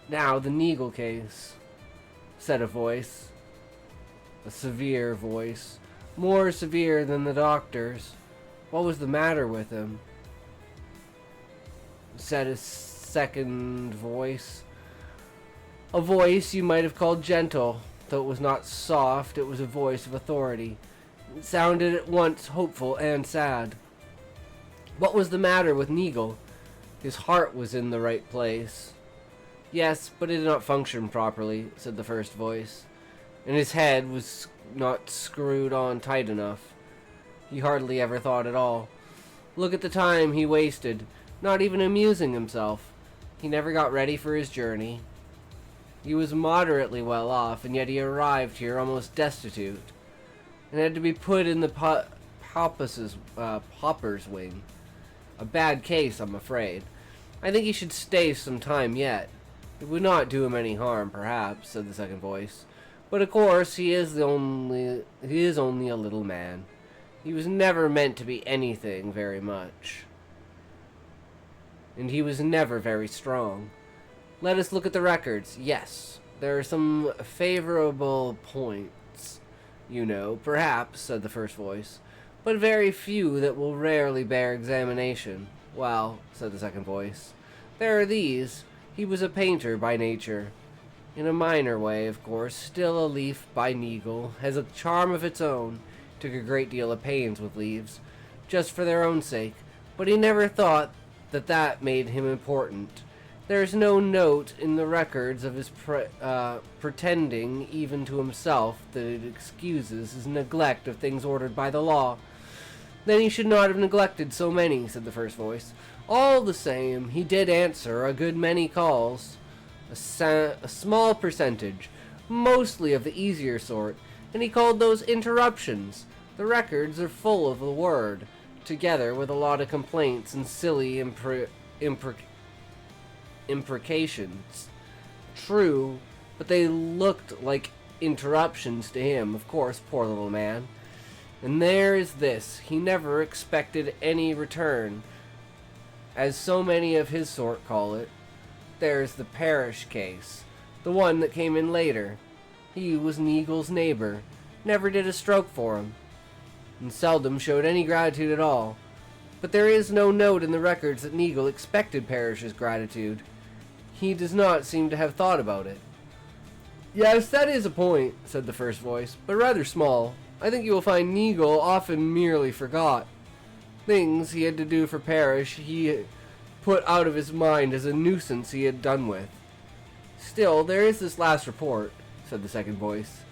"Now the Neagle case," said a voice. A severe voice, more severe than the doctor's. What was the matter with him? Said a second voice. A voice you might have called gentle, though it was not soft. It was a voice of authority. It sounded at once hopeful and sad. What was the matter with Neagle? His heart was in the right place. Yes, but it did not function properly, said the first voice. And his head was not screwed on tight enough. He hardly ever thought at all. Look at the time he wasted, not even amusing himself. He never got ready for his journey. He was moderately well off, and yet he arrived here almost destitute, and had to be put in the pauper's wing. A bad case, I'm afraid. I think he should stay some time yet. It would not do him any harm, perhaps, said the second voice. But of course he is only a little man. He was never meant to be anything very much. And he was never very strong. Let us look at the records. Yes, there are some favorable points, you know, perhaps, said the first voice, but very few that will rarely bear examination. Well, said the second voice, there are these. He was a painter by nature. In a minor way, of course. Still, a leaf by Neagle has a charm of its own. Took a great deal of pains with leaves, just for their own sake, but he never thought that made him important. There is no note in the records of his pretending, even to himself, that it excuses his neglect of things ordered by the law. Then he should not have neglected so many, said the first voice. All the same, he did answer a good many calls. A small percentage, mostly of the easier sort, and he called those interruptions. The records are full of the word, together with a lot of complaints and silly imprecations. True, but they looked like interruptions to him, of course, poor little man. And there is this, he never expected any return, as so many of his sort call it. There's the parish case, the one that came in later. He was Neagle's neighbor, never did a stroke for him, and seldom showed any gratitude at all. But there is no note in the records that Neagle expected Parrish's gratitude. He does not seem to have thought about it. Yes, that is a point, said the first voice, but rather small. I think you will find Neagle often merely forgot. Things he had to do for Parrish he put out of his mind as a nuisance he had done with. Still, there is this last report, said the second voice.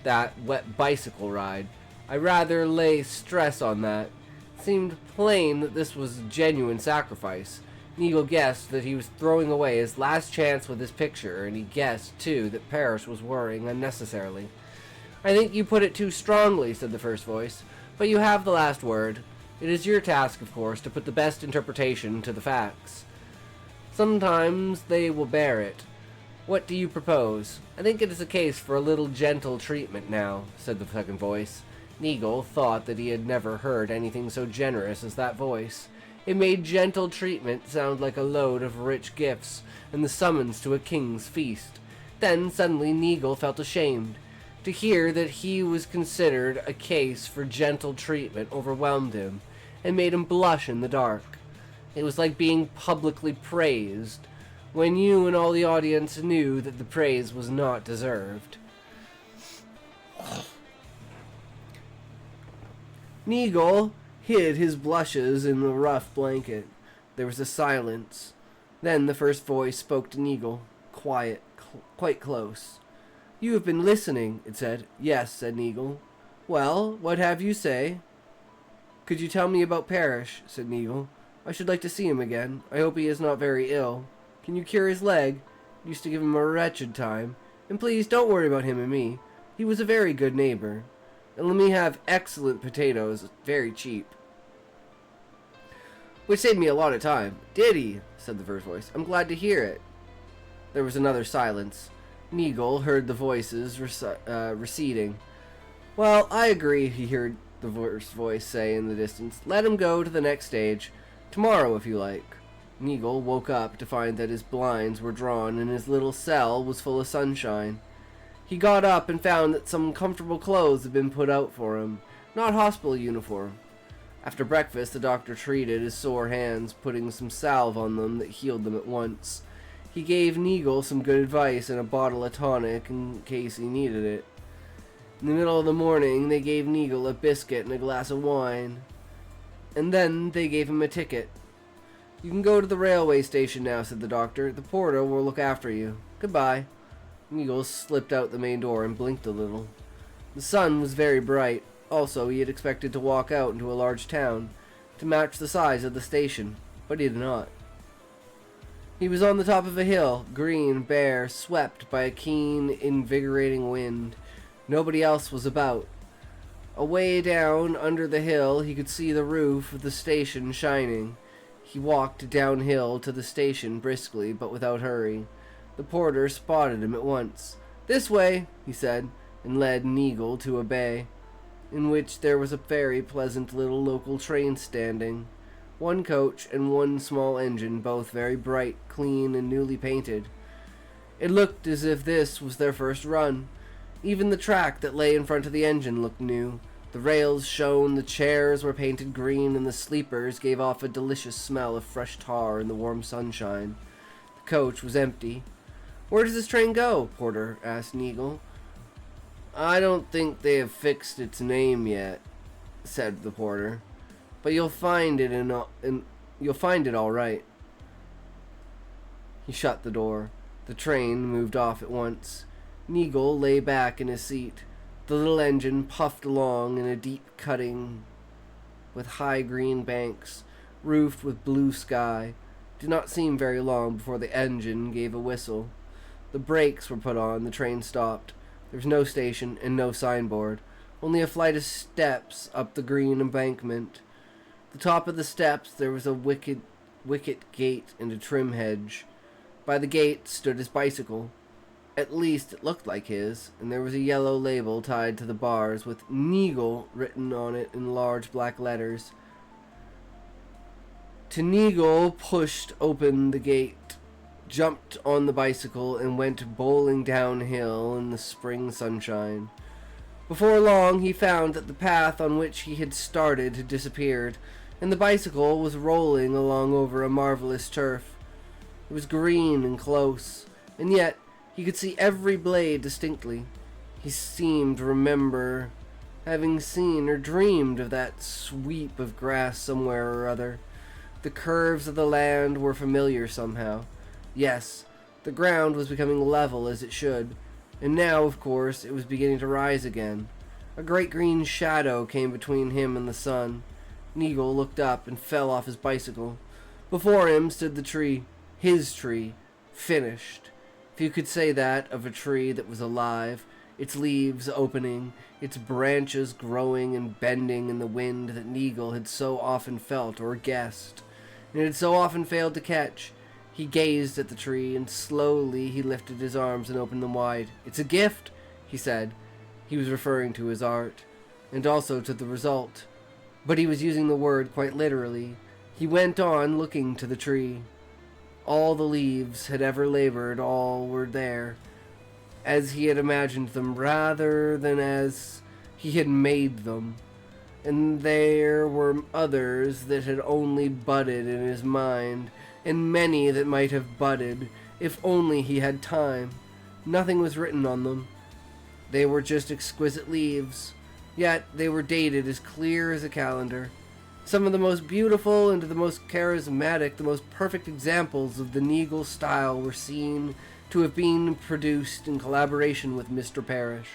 That wet bicycle ride. I rather lay stress on that. It seemed plain that this was genuine sacrifice. Neagle guessed that he was throwing away his last chance with his picture, and he guessed, too, that Parrish was worrying unnecessarily. I think you put it too strongly, said the first voice, but you have the last word. It is your task, of course, to put the best interpretation to the facts. Sometimes they will bear it. What do you propose? I think it is a case for a little gentle treatment now, said the second voice. Neagle thought that he had never heard anything so generous as that voice. It made gentle treatment sound like a load of rich gifts and the summons to a king's feast. Then suddenly Neagle felt ashamed. To hear that he was considered a case for gentle treatment overwhelmed him and made him blush in the dark. It was like being publicly praised, when you and all the audience knew that the praise was not deserved. Neagle hid his blushes in the rough blanket. There was a silence. Then the first voice spoke to Neagle, quite close. You have been listening, it said. Yes, said Neagle. Well, what have you say? Could you tell me about Parrish, said Neagle. I should like to see him again. I hope he is not very ill. Can you cure his leg? Used to give him a wretched time. And please don't worry about him and me. He was a very good neighbor. And let me have excellent potatoes, very cheap. Which saved me a lot of time. Did he? Said the first voice. I'm glad to hear it. There was another silence. Neagle heard the voices receding. Well, I agree, he heard the first voice say in the distance. Let him go to the next stage. Tomorrow, if you like. Neagle woke up to find that his blinds were drawn and his little cell was full of sunshine. He got up and found that some comfortable clothes had been put out for him, not hospital uniform. After breakfast, the doctor treated his sore hands, putting some salve on them that healed them at once. He gave Neagle some good advice and a bottle of tonic in case he needed it. In the middle of the morning, they gave Neagle a biscuit and a glass of wine. And then they gave him a ticket. You can go to the railway station now, said the doctor. The porter will look after you. Goodbye. Neagle slipped out the main door and blinked a little. The sun was very bright. Also, he had expected to walk out into a large town to match the size of the station, but he did not. He was on the top of a hill, green, bare, swept by a keen, invigorating wind. Nobody else was about. Away down under the hill, he could see the roof of the station shining. He walked downhill to the station briskly, but without hurry. The porter spotted him at once. This way, he said, and led Neagle to a bay, in which there was a very pleasant little local train standing. One coach and one small engine, both very bright, clean, and newly painted. It looked as if this was their first run. Even the track that lay in front of the engine looked new. The rails shone, the chairs were painted green, and the sleepers gave off a delicious smell of fresh tar in the warm sunshine. The coach was empty. Where does this train go? Porter asked Neagle. I don't think they have fixed its name yet, said the porter. But you'll find it you'll find it all right. He shut the door. The train moved off at once. Neagle lay back in his seat. The little engine puffed along in a deep cutting with high green banks, roofed with blue sky. It did not seem very long before the engine gave a whistle. The brakes were put on, the train stopped. There was no station and no signboard, only a flight of steps up the green embankment. At the top of the steps there was a wicket gate and a trim hedge. By the gate stood his bicycle. At least it looked like his, and there was a yellow label tied to the bars with Neagle written on it in large black letters. Neagle pushed open the gate, jumped on the bicycle, and went bowling downhill in the spring sunshine. Before long he found that the path on which he had started had disappeared, and the bicycle was rolling along over a marvelous turf. It was green and close, and yet he could see every blade distinctly. He seemed to remember having seen or dreamed of that sweep of grass somewhere or other. The curves of the land were familiar somehow. Yes, the ground was becoming level as it should, and now, of course, it was beginning to rise again. A great green shadow came between him and the sun. Neagle looked up and fell off his bicycle. Before him stood the tree, his tree, finished. If you could say that of a tree that was alive, its leaves opening, its branches growing and bending in the wind that Neagle had so often felt or guessed, and had so often failed to catch. He gazed at the tree, and slowly he lifted his arms and opened them wide. "It's a gift," he said. He was referring to his art, and also to the result, but he was using the word quite literally. He went on looking to the tree. All the leaves had ever labored, all were there, as he had imagined them, rather than as he had made them. And there were others that had only budded in his mind, and many that might have budded, if only he had time. Nothing was written on them. They were just exquisite leaves, yet they were dated as clear as a calendar. Some of the most beautiful and the most charismatic, the most perfect examples of the Neagle style were seen to have been produced in collaboration with Mr. Parrish.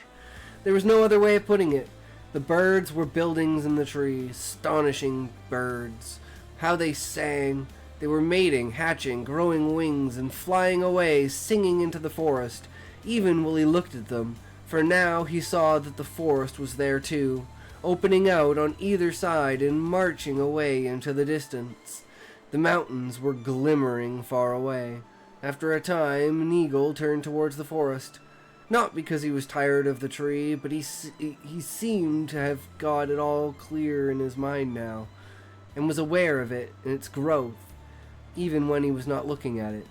There was no other way of putting it. The birds were buildings in the tree, astonishing birds. How they sang! They were mating, hatching, growing wings, and flying away, singing into the forest, even while he looked at them, for now he saw that the forest was there too, opening out on either side and marching away into the distance. The mountains were glimmering far away. After a time, Neagle turned towards the forest. Not because he was tired of the tree, but he seemed to have got it all clear in his mind now, and was aware of it and its growth, even when he was not looking at it.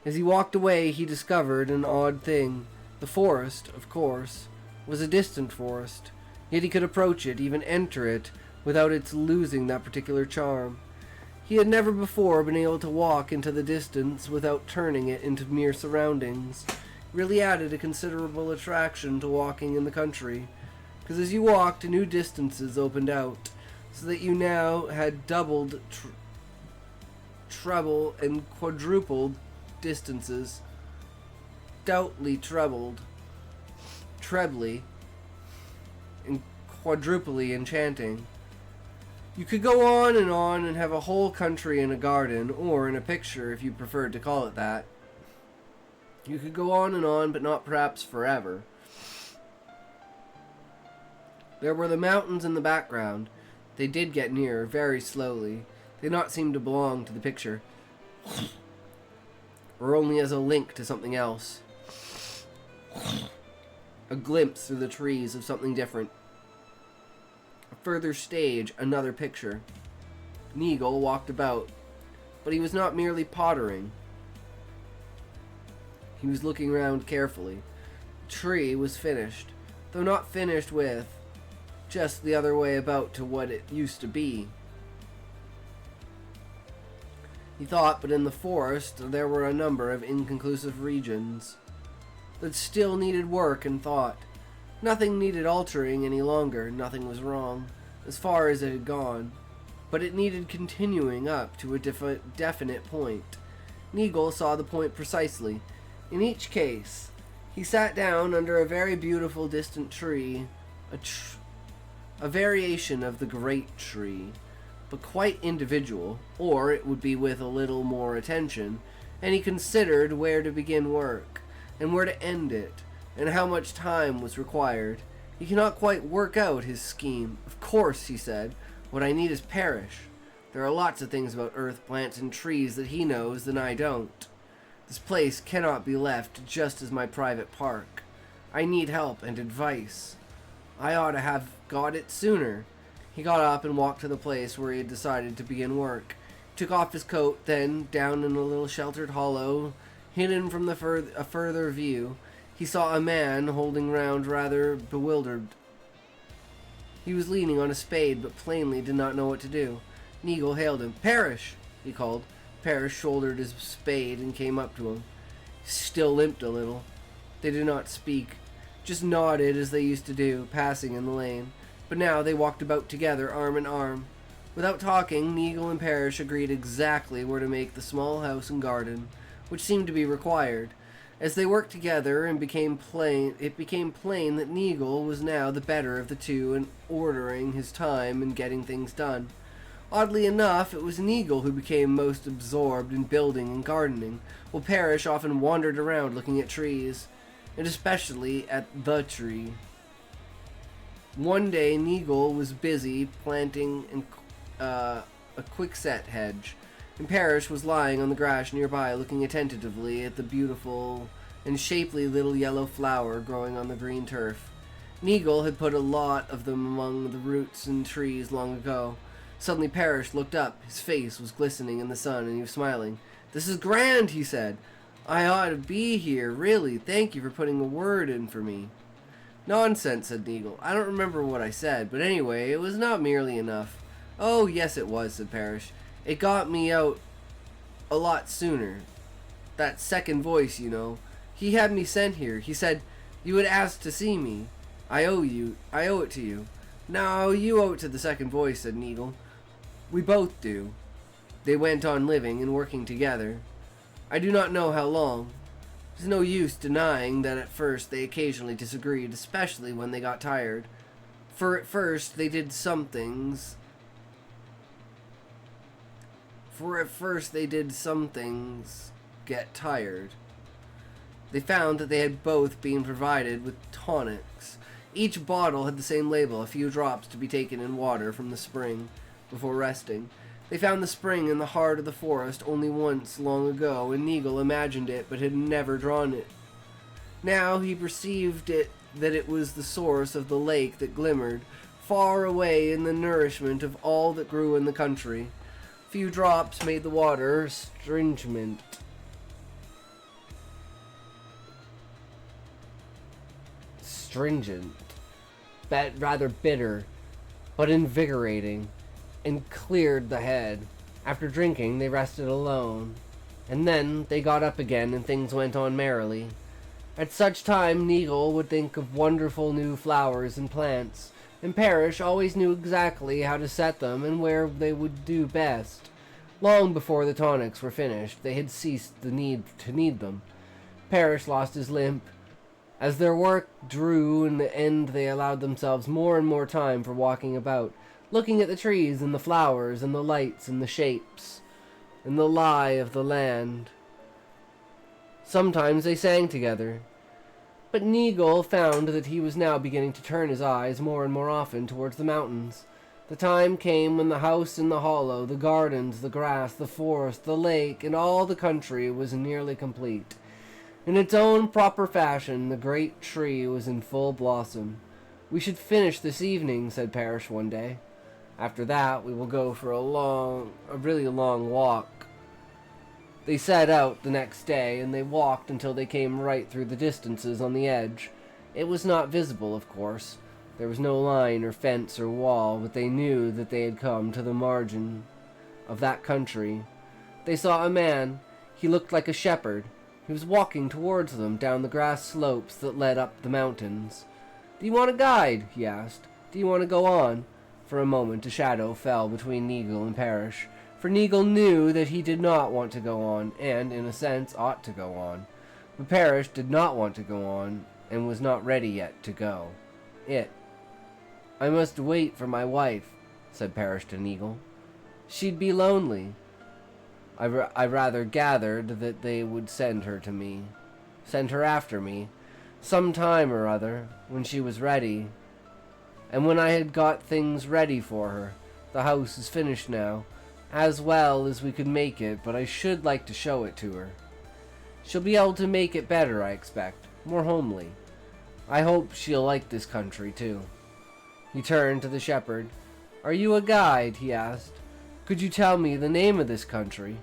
As he walked away, he discovered an odd thing. The forest, of course, was a distant forest, yet he could approach it, even enter it, without its losing that particular charm. He had never before been able to walk into the distance without turning it into mere surroundings. Really added a considerable attraction to walking in the country, because as you walked, new distances opened out, so that you now had doubled, treble, and quadrupled distances, doubly trebled, trebly, and quadruply enchanting. You could go on and have a whole country in a garden, or in a picture if you preferred to call it that. You could go on, but not perhaps forever. There were the mountains in the background. They did get nearer, very slowly. They did not seem to belong to the picture, or only as a link to something else. A glimpse through the trees of something different. A further stage, another picture. Neagle walked about, but he was not merely pottering. He was looking round carefully. The tree was finished, though not finished with, just the other way about to what it used to be. He thought, but in the forest there were a number of inconclusive regions that still needed work and thought. Nothing needed altering any longer, nothing was wrong, as far as it had gone, but it needed continuing up to a definite point. Neagle saw the point precisely. In each case, he sat down under a very beautiful distant tree, a variation of the great tree, but quite individual, or it would be with a little more attention, and he considered where to begin work, and where to end it, and how much time was required. He cannot quite work out his scheme. Of course, he said, what I need is Parrish. There are lots of things about earth, plants, and trees that he knows that I don't. This place cannot be left just as my private park. I need help and advice. I ought to have got it sooner. He got up and walked to the place where he had decided to begin work. He took off his coat, then, down in a little sheltered hollow, hidden from a further view, he saw a man holding round rather bewildered. He was leaning on a spade, but plainly did not know what to do. Neagle hailed him. "Parrish!" he called. Parrish shouldered his spade and came up to him. He still limped a little. They did not speak, just nodded as they used to do, passing in the lane. But now they walked about together, arm in arm. Without talking, Neagle and Parrish agreed exactly where to make the small house and garden, which seemed to be required. As they worked together it became plain that Neagle was now the better of the two in ordering his time and getting things done. Oddly enough, it was Neagle who became most absorbed in building and gardening, while Parrish often wandered around looking at trees, and especially at the tree. One day, Neagle was busy planting a quickset hedge, and Parrish was lying on the grass nearby looking attentively at the beautiful and shapely little yellow flower growing on the green turf. Neagle had put a lot of them among the roots and trees long ago. Suddenly Parrish looked up. His face was glistening in the sun, and he was smiling. "This is grand," he said. "I ought to be here, really. Thank you for putting a word in for me." "Nonsense," said Neagle. "I don't remember what I said, but anyway, it was not merely enough." "Oh, yes it was," said Parrish. "It got me out a lot sooner. That second voice, you know. He had me sent here. He said you would ask to see me. I owe it to you." "No, you owe it to the second voice," said Neagle. "We both do." They went on living and working together. I do not know how long. There's no use denying that at first they occasionally disagreed, especially when they got tired. For at first they did some things get tired. They found that they had both been provided with tonics. Each bottle had the same label, a few drops to be taken in water from the spring before resting. They found the spring in the heart of the forest only once long ago, and Neagle imagined it but had never drawn it. Now he perceived that it was the source of the lake that glimmered far away in the nourishment of all that grew in the country. Few drops made the water stringent. Rather bitter, but invigorating, and cleared the head. After drinking, they rested alone, and then they got up again and things went on merrily. At such time, Neagle would think of wonderful new flowers and plants, and Parrish always knew exactly how to set them and where they would do best. Long before the tonics were finished, they had ceased the need to need them. Parrish lost his limp. As their work drew in the end, they allowed themselves more and more time for walking about, looking at the trees and the flowers and the lights and the shapes and the lie of the land. Sometimes they sang together, but Neagle found that he was now beginning to turn his eyes more and more often towards the mountains. The time came when the house in the hollow, the gardens, the grass, the forest, the lake, and all the country was nearly complete. In its own proper fashion, the great tree was in full blossom. "We should finish this evening," said Parrish one day. "After that, we will go for a really long walk." They set out the next day, and they walked until they came right through the distances on the edge. It was not visible, of course. There was no line or fence or wall, but they knew that they had come to the margin of that country. They saw a man. He looked like a shepherd. He was walking towards them down the grass slopes that led up the mountains. "Do you want a guide?" he asked. "Do you want to go on?" For a moment a shadow fell between Neagle and Parrish, for Neagle knew that he did not want to go on, and, in a sense, ought to go on. But Parrish did not want to go on, and was not ready yet to go. "I must wait for my wife," said Parrish to Neagle. "She'd be lonely. I rather gathered that they would send her after me, some time or other, when she was ready, and when I had got things ready for her. The house is finished now, as well as we could make it, but I should like to show it to her. She'll be able to make it better, I expect, more homely. I hope she'll like this country, too." He turned to the shepherd. "Are you a guide?" he asked. "Could you tell me the name of this country?"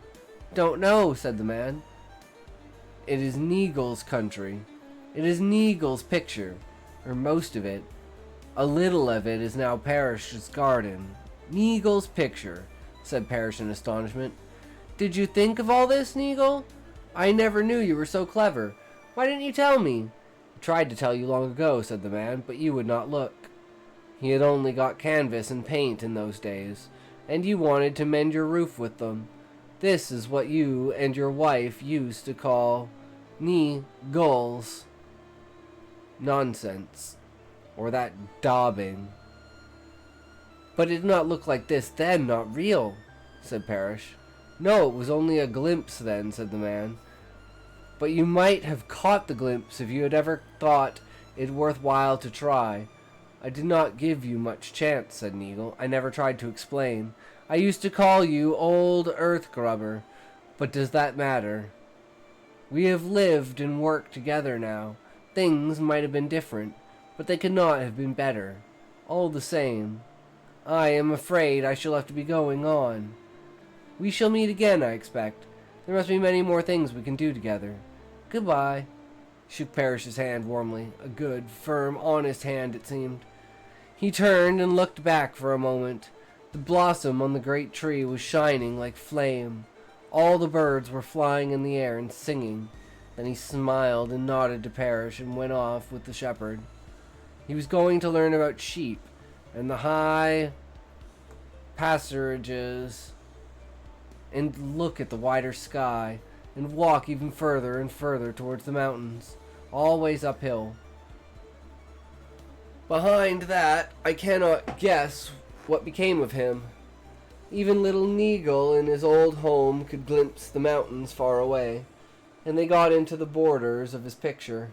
"Don't know," said the man. "It is Neagle's country. It is Neagle's picture, or most of it. A little of it is now Parrish's garden." "Neagle's picture," said Parrish in astonishment. "Did you think of all this, Neagle? I never knew you were so clever. Why didn't you tell me?" "I tried to tell you long ago," said the man, "but you would not look. He had only got canvas and paint in those days, and you wanted to mend your roof with them. This is what you and your wife used to call gulls. Nonsense. Or that daubing." "But it did not look like this then, not real," said Parrish. "No, it was only a glimpse then," said the man. "But you might have caught the glimpse if you had ever thought it worth while to try." "I did not give you much chance," said Neagle. "I never tried to explain. I used to call you Old Earth Grubber, but does that matter? We have lived and worked together now. Things might have been different, but they could not have been better. All the same, I am afraid I shall have to be going on. We shall meet again, I expect. There must be many more things we can do together. Goodbye. He shook Parrish's hand warmly. A good, firm, honest hand, it seemed. He turned and looked back for a moment. The blossom on the great tree was shining like flame. All the birds were flying in the air and singing. Then he smiled and nodded to Parrish and went off with the shepherd. He was going to learn about sheep and the high pasturages, and look at the wider sky, and walk even further and further towards the mountains, always uphill. Behind that, I cannot guess what became of him. Even little Neagle in his old home could glimpse the mountains far away, and they got into the borders of his picture.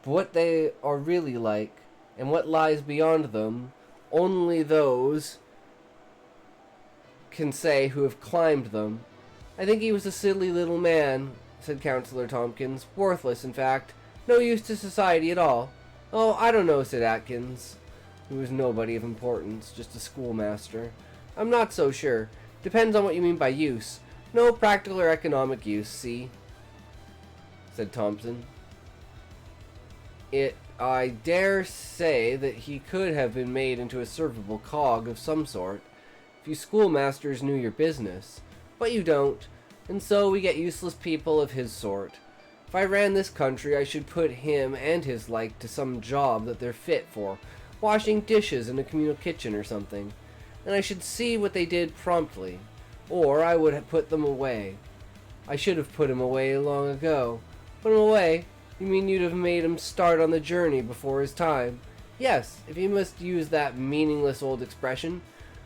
But what they are really like, and what lies beyond them, only those can say who have climbed them. I think he was a silly little man, said Councillor Tompkins. Worthless, in fact. No use to society at all. Oh, I don't know, said Atkins, who was nobody of importance, just a schoolmaster. I'm not so sure. Depends on what you mean by use. No practical or economic use, see? Said Thompson. I dare say that he could have been made into a servable cog of some sort, if you schoolmasters knew your business. But you don't, and so we get useless people of his sort. If I ran this country, I should put him and his like to some job that they're fit for, washing dishes in a communal kitchen or something, and I should see what they did promptly, or I would have put them away. I should have put him away long ago. Put him away? You mean you'd have made him start on the journey before his time? Yes, if you must use that meaningless old expression.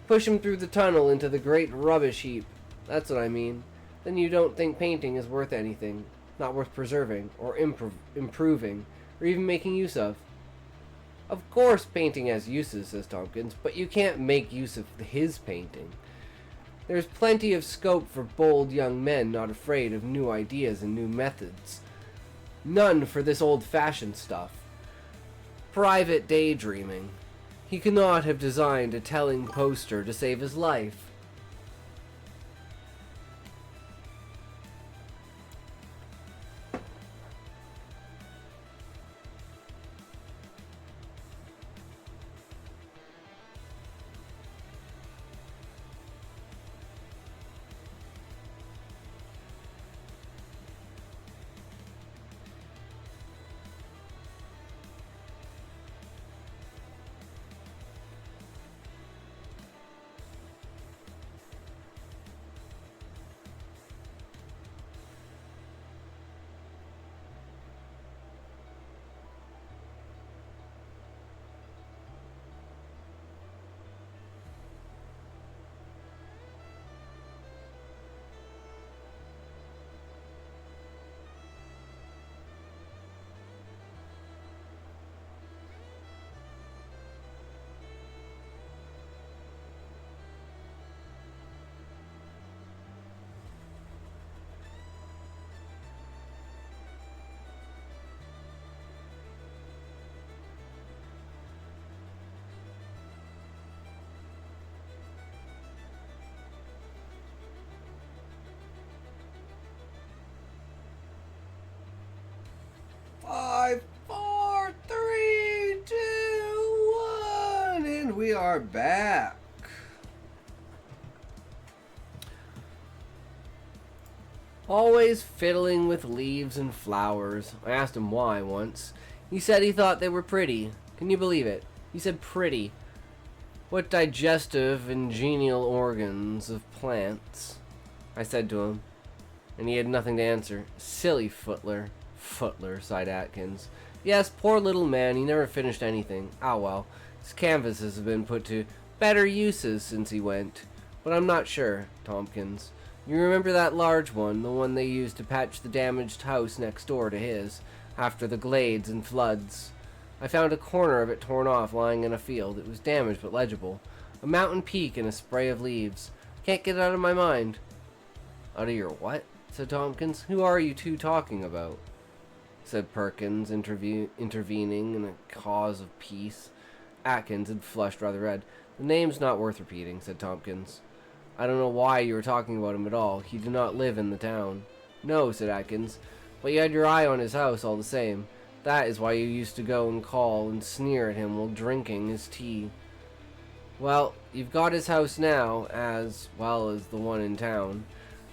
Push him through the tunnel into the great rubbish heap. That's what I mean. Then you don't think painting is worth anything, not worth preserving, or improving, or even making use of. Of course painting has uses, says Tompkins, but you can't make use of his painting. There's plenty of scope for bold young men not afraid of new ideas and new methods. None for this old-fashioned stuff. Private daydreaming. He could not have designed a telling poster to save his life. Five, four, three, two, one, and we are back. Always fiddling with leaves and flowers. I asked him why once. He said he thought they were pretty. Can you believe it? He said pretty. What digestive and genial organs of plants? I said to him, and he had nothing to answer. Silly footler. Footler, sighed Atkins. Yes, poor little man, he never finished anything. Ah well, his canvases have been put to better uses since he went. But I'm not sure, Tompkins. You remember that large one, the one they used to patch the damaged house next door to his, after the glades and floods? I found a corner of it torn off lying in a field. It was damaged but legible. A mountain peak and a spray of leaves. Can't get it out of my mind. Out of your what? Said Tompkins. Who are you two talking about? Said Perkins, intervening in a cause of peace. Atkins had flushed rather red. The name's not worth repeating, said Tompkins. I don't know why you were talking about him at all. He did not live in the town. No, said Atkins, but you had your eye on his house all the same. That is why you used to go and call and sneer at him while drinking his tea. Well, you've got his house now, as well as the one in town,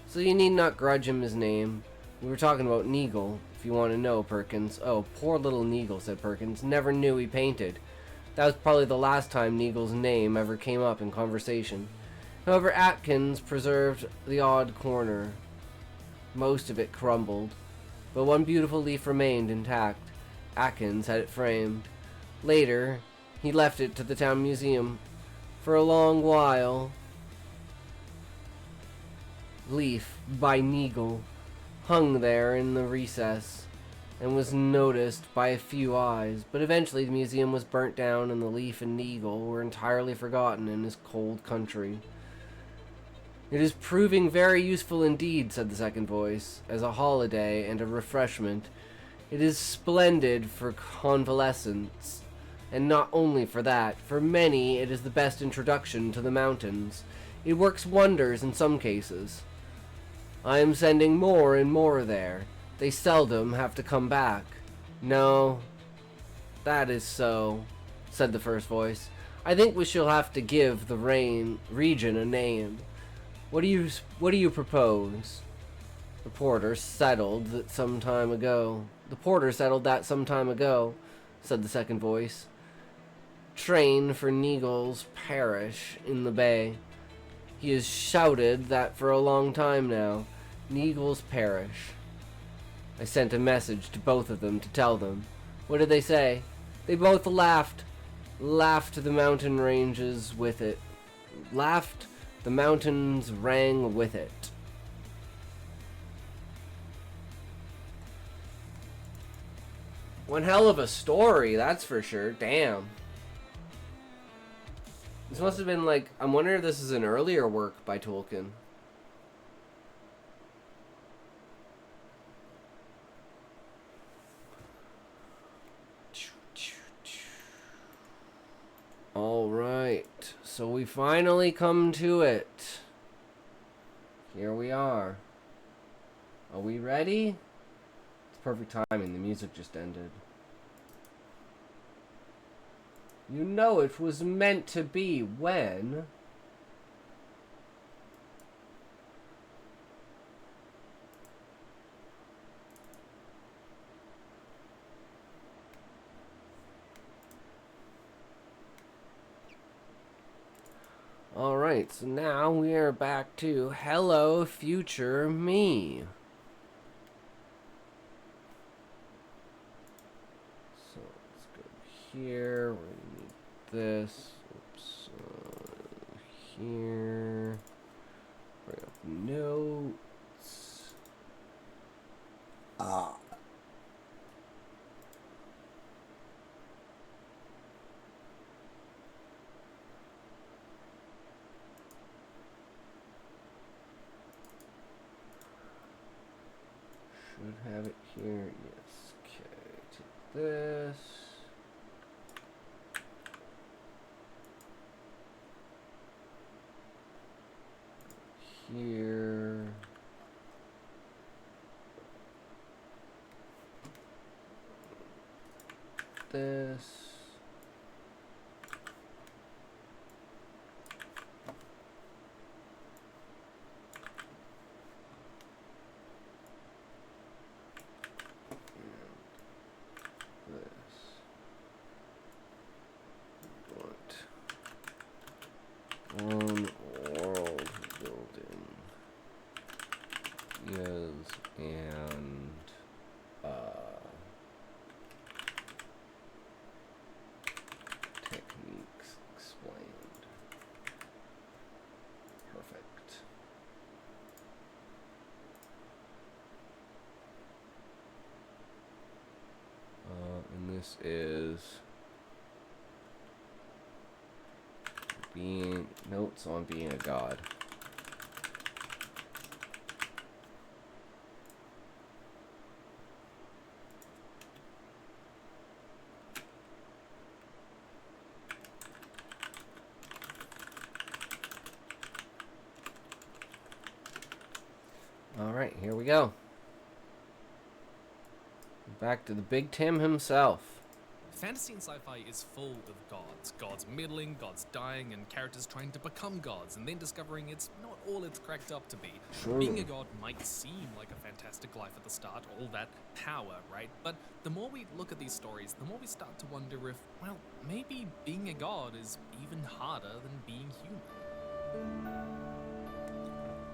so you need not grudge him his name. We were talking about Neagle, if you want to know, Perkins. Oh, poor little Neagle, said Perkins. Never knew he painted. That was probably the last time Neagle's name ever came up in conversation. However, Atkins preserved the odd corner. Most of it crumbled, but one beautiful leaf remained intact. Atkins had it framed. Later, he left it to the town museum. For a long while, Leaf by Neagle hung there in the recess and was noticed by a few eyes, but eventually the museum was burnt down and the Leaf and Neagle were entirely forgotten in this cold country. It is proving very useful indeed, said the second voice, as a holiday and a refreshment. It is splendid for convalescents, and not only for that. For many, it is the best introduction to the mountains. It works wonders in some cases. I am sending more and more there. They seldom have to come back. No, that is so, said the first voice. I think we shall have to give the region a name. What do you propose? The porter settled that some time ago. The porter settled that some time ago, said the second voice. Train for Neagle's parish in the bay. He has shouted that for a long time now. Neagle's parish. I sent a message to both of them to tell them. What did they say? They both laughed. Laughed the mountain ranges with it. Laughed the mountains rang with it. One hell of a story, that's for sure. Damn. This must have been like, I'm wondering if this is an earlier work by Tolkien. Alright, so we finally come to it. Here we are. Are we ready? It's perfect timing, the music just ended. You know it was meant to be when... Alright, so now we are back to Hello Future Me. So let's go here, we're gonna need this, oops, here, bring up notes. Should have it here, yes, okay, take this. Here. This. One world building is and techniques explained. Perfect. And this is Being notes on being a god. All right, here we go. Back to the Big Tim himself. Fantasy and sci-fi is full of gods. Gods meddling, gods dying, and characters trying to become gods, and then discovering it's not all it's cracked up to be. True. Being a god might seem like a fantastic life at the start, all that power, right? But the more we look at these stories, the more we start to wonder if, well, maybe being a god is even harder than being human.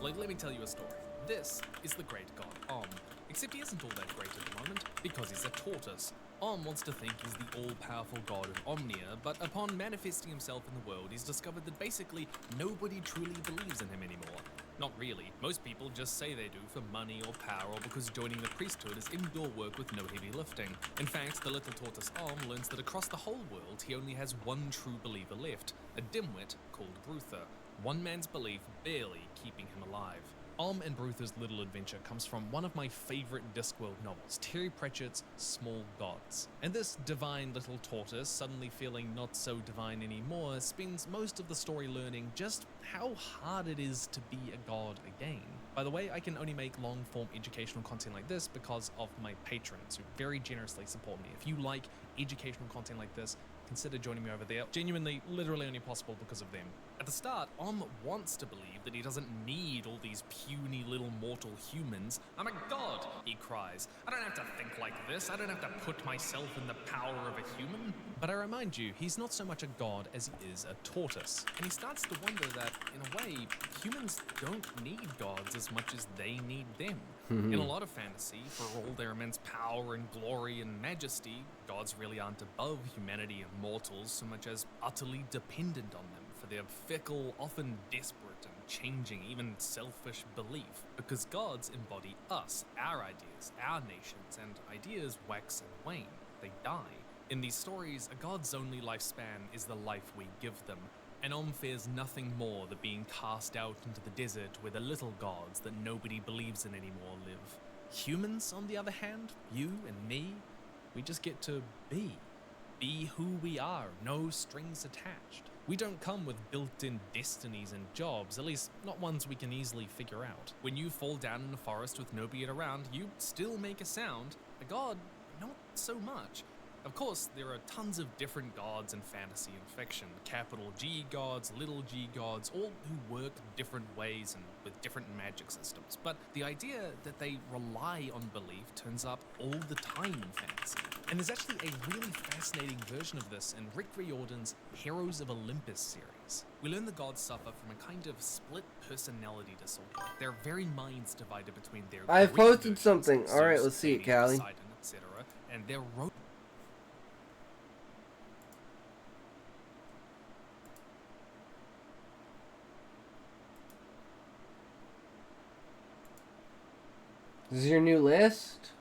Like, let me tell you a story. This is the great god Om, except he isn't all that great at the moment, because he's a tortoise. Om wants to think he's the all-powerful god of Omnia, but upon manifesting himself in the world, he's discovered that basically nobody truly believes in him anymore. Not really. Most people just say they do for money or power, or because joining the priesthood is indoor work with no heavy lifting. In fact, the little tortoise Om learns that across the whole world, he only has one true believer left, a dimwit called Bruther. One man's belief barely keeping him alive. Om and Bruther's little adventure comes from one of my favorite Discworld novels, Terry Pratchett's Small Gods. And this divine little tortoise, suddenly feeling not so divine anymore, spends most of the story learning just how hard it is to be a god again. By the way, I can only make long-form educational content like this because of my patrons, who very generously support me. If you like educational content like this, consider joining me over there. Genuinely, literally only possible because of them. At the start, Om wants to believe that he doesn't need all these puny little mortal humans. I'm a god, he cries. I don't have to think like this. I don't have to put myself in the power of a human. But I remind you, he's not so much a god as he is a tortoise. And he starts to wonder that, in a way, humans don't need gods as much as they need them. In a lot of fantasy, for all their immense power and glory and majesty, gods really aren't above humanity and mortals so much as utterly dependent on them for their fickle, often desperate and changing, even selfish belief. Because gods embody us, our ideas, our nations, and ideas wax and wane. They die. In these stories, a god's only lifespan is the life we give them. And Om fears nothing more than being cast out into the desert where the little gods that nobody believes in anymore live. Humans, on the other hand, you and me, we just get to be. Be who we are, no strings attached. We don't come with built-in destinies and jobs, at least not ones we can easily figure out. When you fall down in a forest with nobody around, you still make a sound. A god, not so much. Of course, there are tons of different gods in fantasy and fiction. Capital G gods, little g gods, all who work different ways and with different magic systems. But the idea that they rely on belief turns up all the time in fantasy. And there's actually a really fascinating version of this in Rick Riordan's Heroes of Olympus series. We learn the gods suffer from a kind of split personality disorder. Their very minds divided between their I've Greek posted versions, something. Zeus, Alright, let's see it, Hades, Callie. Poseidon, etc., and their This is your new list?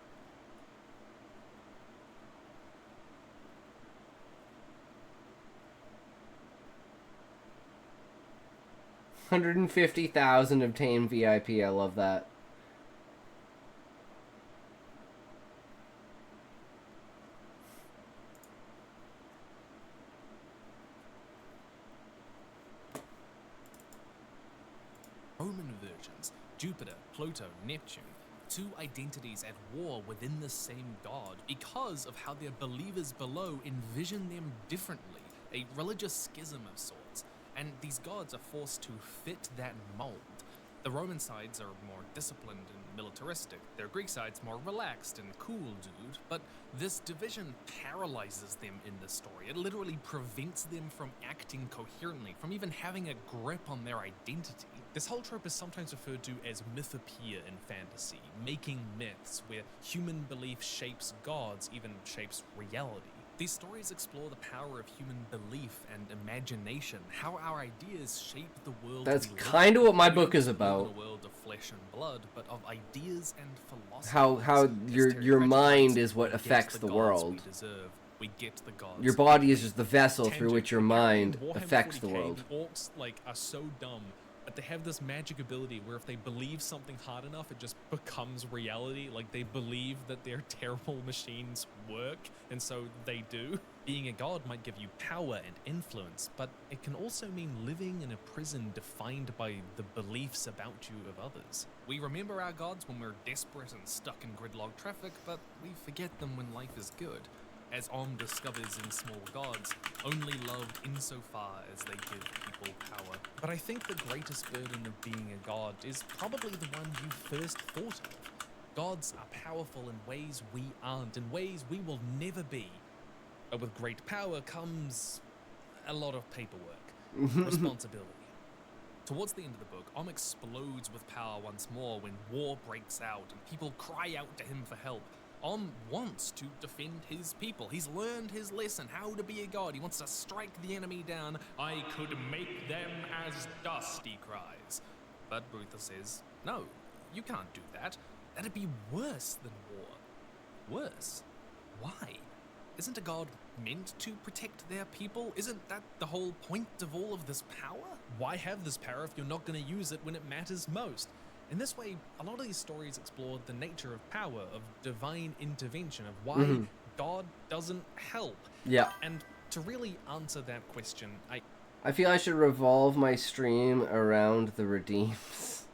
$150,000 obtained VIP. I love that. Roman versions, Jupiter, Pluto, Neptune, two identities at war within the same god because of how their believers below envision them differently, a religious schism of sorts, and these gods are forced to fit that mold. The Roman sides are more disciplined and militaristic, their Greek sides more relaxed and cool, dude, but this division paralyzes them in the story. It literally prevents them from acting coherently, from even having a grip on their identity. This whole trope is sometimes referred to as mythopoeia in fantasy, making myths where human belief shapes gods, even shapes reality. These stories explore the power of human belief and imagination, how our ideas shape the world. That's we live kind of in. what my We book is don't live about. in a world of flesh and blood, but of ideas and philosophy. How As your Terry Pratchett mind writes, is what "We get affects the gods world." we deserve. we get the gods. Your body is just the vessel through Tangent, which your apparently mind in Warhammer affects the 40K, world. The orcs are so dumb, but they have this magic ability where if they believe something hard enough, it just becomes reality. Like they believe that their terrible machines work, and so they do. Being a god might give you power and influence, but it can also mean living in a prison defined by the beliefs about you of others. We remember our gods when we're desperate and stuck in gridlock traffic, but we forget them when life is good. As Om discovers in Small Gods, only loved insofar as they give people power. But I think the greatest burden of being a god is probably the one you first thought of. Gods are powerful in ways we aren't, in ways we will never be. But with great power comes a lot of paperwork, responsibility. Towards the end of the book, Om explodes with power once more when war breaks out and people cry out to him for help. Om wants to defend his people. He's learned his lesson, how to be a god. He wants to strike the enemy down. I could make them as dust, he cries. But Ruther says, no, you can't do that. That'd be worse than war. Worse? Why? Isn't a god meant to protect their people? Isn't that the whole point of all of this power? Why have this power if you're not going to use it when it matters most? In this way, a lot of these stories explore the nature of power, of divine intervention, of why God doesn't help. Yeah. And to really answer that question, I feel I should revolve my stream around the redeems.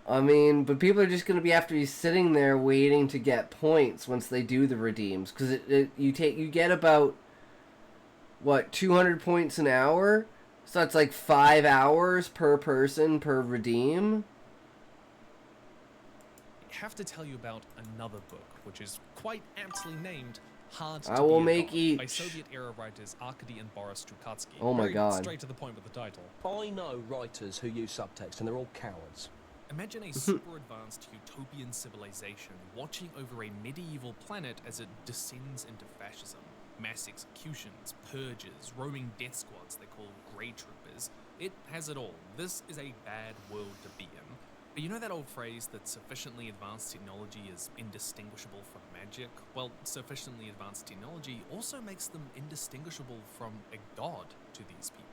I mean, but people are just going to be sitting there waiting to get points once they do the redeems, because you get about what, 200 points an hour. So that's like 5 hours per person per redeem. I have to tell you about another book, which is quite aptly named Hard to I will Be a make God, each. by Soviet-era writers Arkady and Boris Strugatsky. Oh my Very God. Straight to the point with the title. I know writers who use subtext, and they're all cowards. Imagine a super advanced utopian civilization watching over a medieval planet as it descends into fascism. Mass executions, purges, roaming death squads they call Grey Troopers. It has it all. This is a bad world to be in. But you know that old phrase that sufficiently advanced technology is indistinguishable from magic? Well, sufficiently advanced technology also makes them indistinguishable from a god to these people.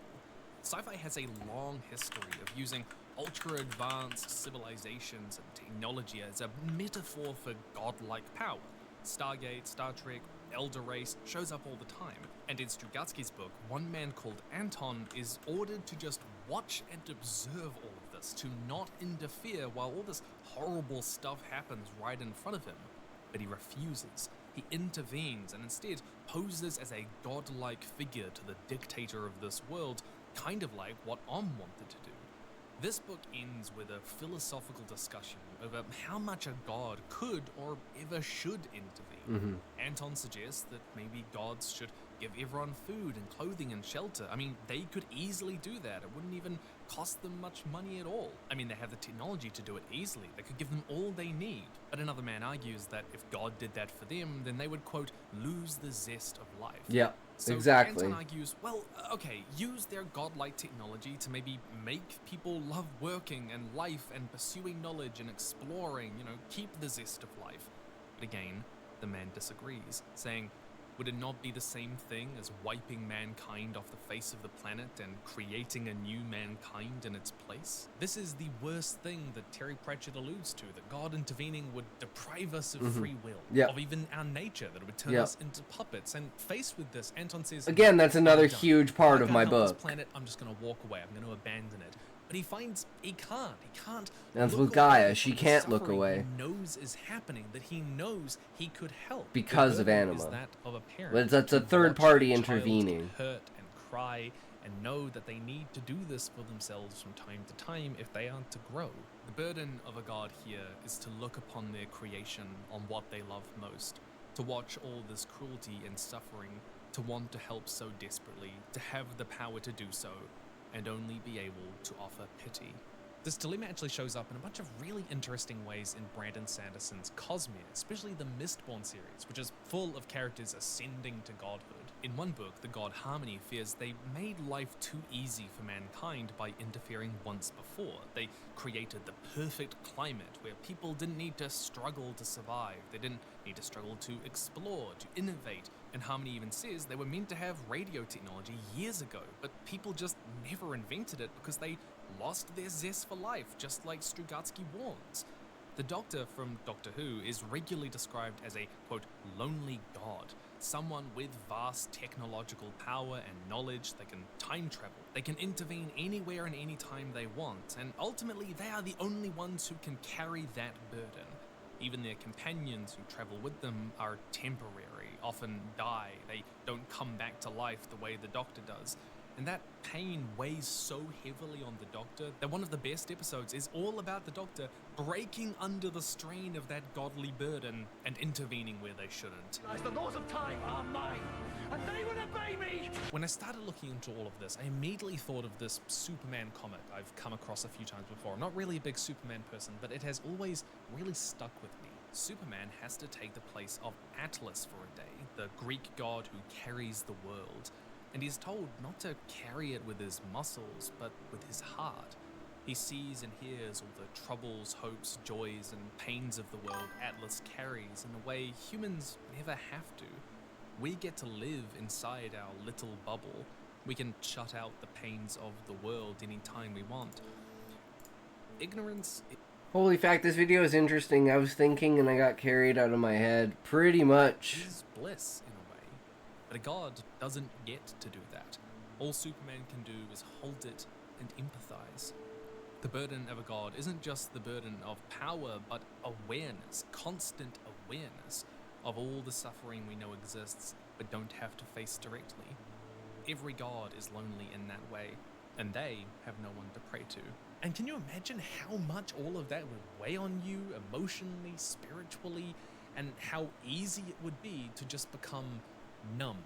Sci-fi has a long history of using ultra-advanced civilizations and technology as a metaphor for godlike power. Stargate, Star Trek, Elder Race shows up all the time. And in Strugatsky's book, one man called Anton is ordered to just watch and observe all of this, to not interfere while all this horrible stuff happens right in front of him. But he refuses. He intervenes and instead poses as a godlike figure to the dictator of this world, kind of like what Om wanted to do. This book ends with a philosophical discussion over how much a god could or ever should intervene. Anton suggests that maybe gods should give everyone food and clothing and shelter. I mean, they could easily do that. It wouldn't even cost them much money at all. I mean, they have the technology to do it easily. They could give them all they need. But another man argues that if God did that for them, then they would, quote, lose the zest of life. Yeah, So exactly. Anton argues, well, okay, use their godlike technology to maybe make people love working and life and pursuing knowledge and exploring, keep the zest of life. But again, the man disagrees, saying, would it not be the same thing as wiping mankind off the face of the planet and creating a new mankind in its place? This is the worst thing that Terry Pratchett alludes to, that God intervening would deprive us of free will, of even our nature, that it would turn us into puppets. And faced with this, Anton says, Again, that's another I'm done. huge part I of can't my help this book. planet, I'm just going to walk away. I'm going to abandon it. But he finds he can't. That's look with Gaia. away She from the can't look suffering away. He knows is happening, that he knows he could help. Because The of burden Anima. is that of a parent But that's a to third watch party their child intervening. get hurt and cry and know that they need to do this for themselves from time to time if they are to grow. The burden of a god here is to look upon their creation on what they love most, to watch all this cruelty and suffering, to want to help so desperately, to have the power to do so, and only be able to offer pity. This dilemma actually shows up in a bunch of really interesting ways in Brandon Sanderson's Cosmere, especially the Mistborn series, which is full of characters ascending to godhood. In one book, the god Harmony fears they made life too easy for mankind by interfering once before. They created the perfect climate where people didn't need to struggle to survive. They didn't need to struggle to explore, to innovate. And Harmony even says they were meant to have radio technology years ago, but people just never invented it because they lost their zest for life, just like Strugatsky warns. The Doctor from Doctor Who is regularly described as a, quote, lonely god. Someone with vast technological power and knowledge. They can time travel. They can intervene anywhere and anytime they want, and ultimately they are the only ones who can carry that burden. Even their companions who travel with them are temporary, often die. They don't come back to life the way the Doctor does. And that pain weighs so heavily on the Doctor that one of the best episodes is all about the Doctor breaking under the strain of that godly burden and intervening where they shouldn't. The laws of time are mine, and they will obey me! When I started looking into all of this, I immediately thought of this Superman comic I've come across a few times before. I'm not really a big Superman person, but it has always really stuck with me. Superman has to take the place of Atlas for a day, the Greek god who carries the world. And he's told not to carry it with his muscles, but with his heart. He sees and hears all the troubles, hopes, joys, and pains of the world Atlas carries in a way humans never have to. We get to live inside our little bubble. We can shut out the pains of the world anytime we want. Ignorance... Holy fact, this video is interesting. I was thinking and I got carried out of my head. Pretty much. is bliss in a way. But a god doesn't get to do that. All Superman can do is hold it and empathize. The burden of a god isn't just the burden of power, but awareness, constant awareness of all the suffering we know exists but don't have to face directly. Every god is lonely in that way, and they have no one to pray to. And can you imagine how much all of that would weigh on you emotionally, spiritually, and how easy it would be to just become numb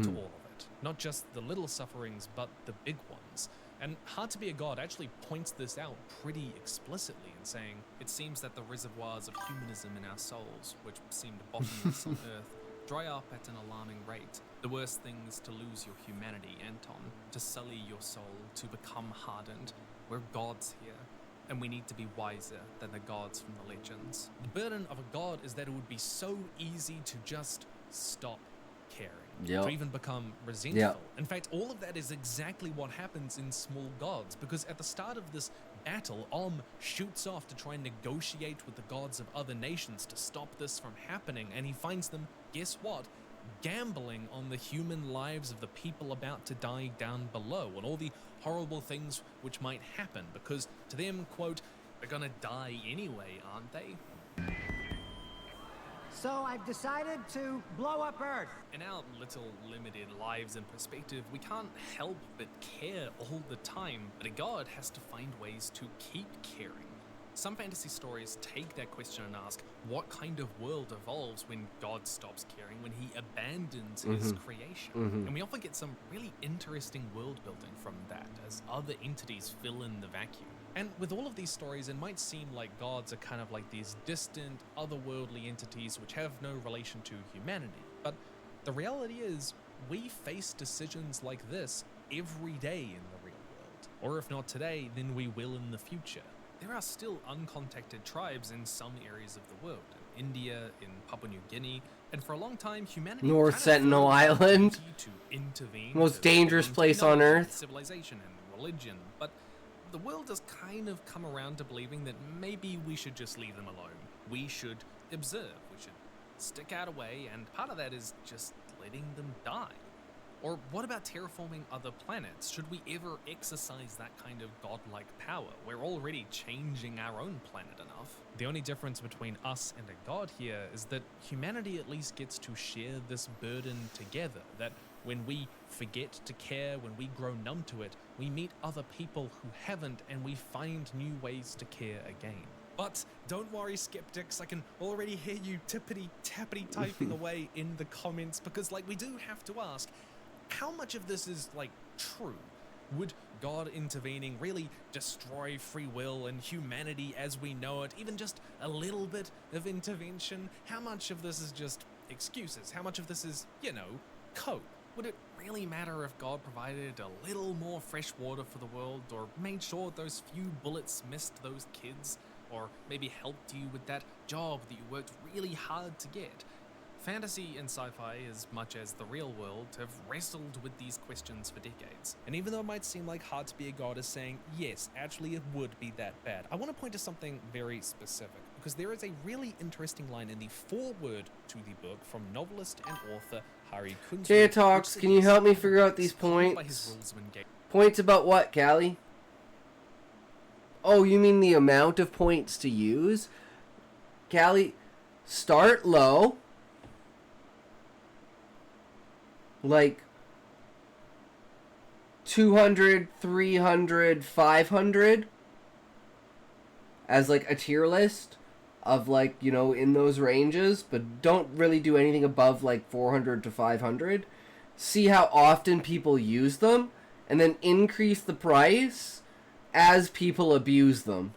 to all of it? Not just the little sufferings, but the big ones. And Hard to Be a God actually points this out pretty explicitly in saying, it seems that the reservoirs of humanism in our souls, which seemed bottomless on Earth, dry up at an alarming rate. The worst thing is to lose your humanity, Anton, to sully your soul, to become hardened. We're gods here, and we need to be wiser than the gods from the legends. The burden of a god is that it would be so easy to just stop caring, to even become resentful. In fact, all of that is exactly what happens in Small Gods, because at the start of this battle, shoots off to try and negotiate with the gods of other nations to stop this from happening, and he finds them, guess what? Gambling on the human lives of the people about to die down below, and all the horrible things which might happen, because to them, quote, they're gonna die anyway, aren't they? So I've decided to blow up Earth. In our little limited lives and perspective, we can't help but care all the time, but a god has to find ways to keep caring. Some fantasy stories take that question and ask, what kind of world evolves when God stops caring, when he abandons his creation? And we often get some really interesting world building from that, as other entities fill in the vacuum. And with all of these stories, it might seem like gods are kind of like these distant, otherworldly entities which have no relation to humanity. But the reality is, we face decisions like this every day in the real world. Or if not today, then we will in the future. There are still uncontacted tribes in some areas of the world, in India, in Papua New Guinea, and for a long time, humanity North kind of Sentinel felt the Island. duty to intervene, Most to dangerous bring place on technology, Earth. civilization and religion, but the world has kind of come around to believing that maybe we should just leave them alone. We should observe, we should stick out away, and part of that is just letting them die. Or what about terraforming other planets? Should we ever exercise that kind of godlike power? We're already changing our own planet enough. The only difference between us and a god here is that humanity at least gets to share this burden together, that when we forget to care, when we grow numb to it, we meet other people who haven't, and we find new ways to care again. But don't worry, skeptics, I can already hear you tippity-tappity typing away in the comments, because we do have to ask, how much of this is true? Would God intervening really destroy free will and humanity as we know it? Even just a little bit of intervention? How much of this is just excuses? How much of this is, cope? Would it really matter if God provided a little more fresh water for the world, or made sure those few bullets missed those kids, or maybe helped you with that job that you worked really hard to get? Fantasy and sci-fi, as much as the real world, have wrestled with these questions for decades. And even though it might seem like hard to be a god is saying, yes, actually it would be that bad, I want to point to something very specific, because there is a really interesting line in the foreword to the book from novelist and author Hari Kunzru. J-Talks, can you help me figure out these points? Points about what, Callie? Oh, you mean the amount of points to use? Callie, start low. Like 200, 300, 500 as like a tier list of like, you know, in those ranges, but don't really do anything above like 400 to 500. See how often people use them, and then increase the price as people abuse them.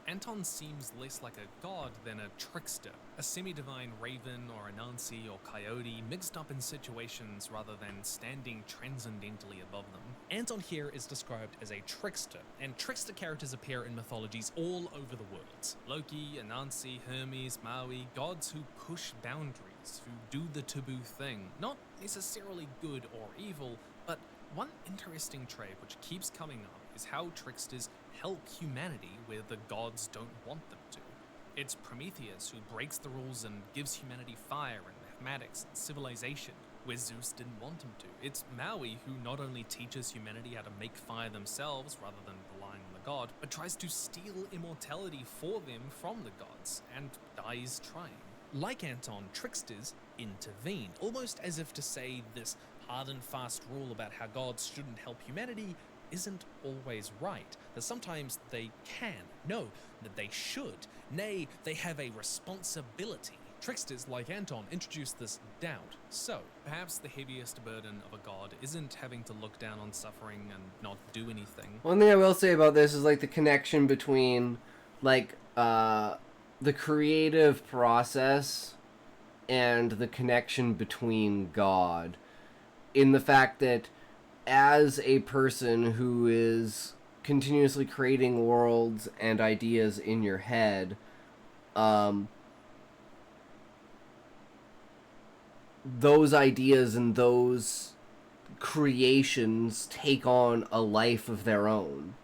Anton seems less like a god than a trickster, a semi-divine raven or a Nancy or coyote mixed up in situations rather than standing transcendentally above them. Anton here is described as a trickster, and trickster characters appear in mythologies all over the world. Loki, Anansi, Hermes, Maui, gods who push boundaries, who do the taboo thing, not necessarily good or evil, but one interesting trait which keeps coming up is how tricksters help humanity where the gods don't want them to. It's Prometheus who breaks the rules and gives humanity fire and mathematics and civilization where Zeus didn't want him to. It's Maui who not only teaches humanity how to make fire themselves rather than relying on the god, but tries to steal immortality for them from the gods, and dies trying. Like Anton, tricksters intervene, almost as if to say this hard and fast rule about how gods shouldn't help humanity isn't always right, that sometimes they can, no, that they should, nay, they have a responsibility. Tricksters like Anton introduce this doubt, so perhaps the heaviest burden of a god isn't having to look down on suffering and not do anything. One thing I will say about this is like the connection between like the creative process and the connection between God, in the fact that as a person who is continuously creating worlds and ideas in your head, those ideas and those creations take on a life of their own,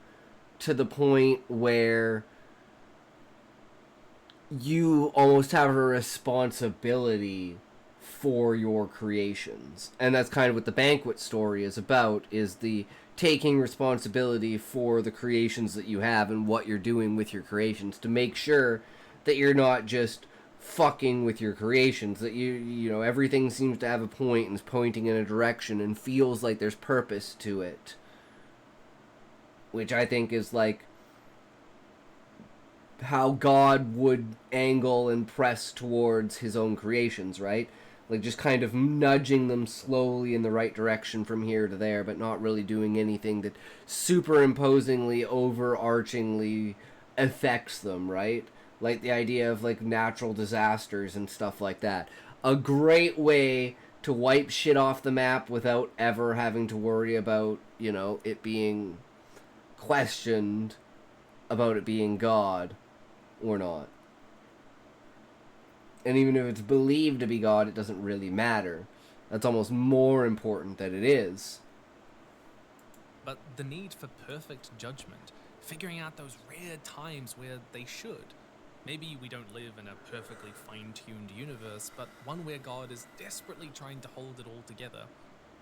to the point where you almost have a responsibility for your creations. And that's kind of what the banquet story is about, is the taking responsibility for the creations that you have and what you're doing with your creations, to make sure that you're not just fucking with your creations, that you know, everything seems to have a point and is pointing in a direction and feels like there's purpose to it, which I think is like how God would angle and press towards his own creations, right? Like just kind of nudging them slowly in the right direction from here to there, but not really doing anything that superimposingly, overarchingly affects them, right? Like the idea of like natural disasters and stuff like that. A great way to wipe shit off the map without ever having to worry about, you know, it being questioned about it being God or not. And even if it's believed to be God, it doesn't really matter. That's almost more important that it is. But the need for perfect judgment, figuring out those rare times where they should. Maybe we don't live in a perfectly fine-tuned universe, but one where God is desperately trying to hold it all together.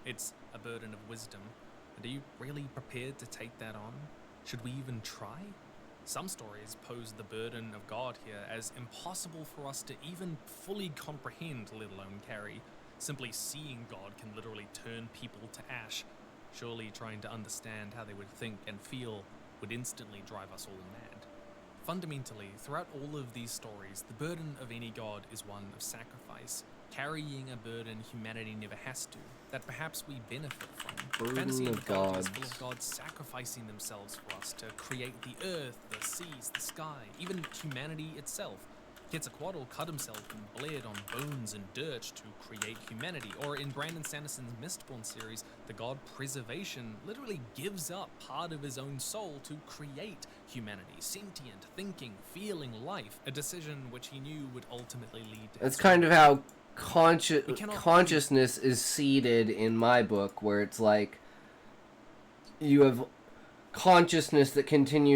It's a burden of wisdom. And are you really prepared to take that on? Should we even try? Some stories pose the burden of God here as impossible for us to even fully comprehend, let alone carry. Simply seeing God can literally turn people to ash. Surely trying to understand how they would think and feel would instantly drive us all mad. Fundamentally, throughout all of these stories, the burden of any god is one of sacrifice, carrying a burden humanity never has to, that perhaps we benefit from. Burden Fantasy of mythology is gods. full of gods sacrificing themselves for us to create the earth, the seas, the sky, even humanity itself. Quetzalcoatl cut himself and bled on bones and dirt to create humanity. Or in Brandon Sanderson's Mistborn series, the god Preservation literally gives up part of his own soul to create humanity, sentient, thinking, feeling life, a decision which he knew would ultimately lead to That's his kind of how We cannot- consciousness is seeded in my book, where it's like you have consciousness that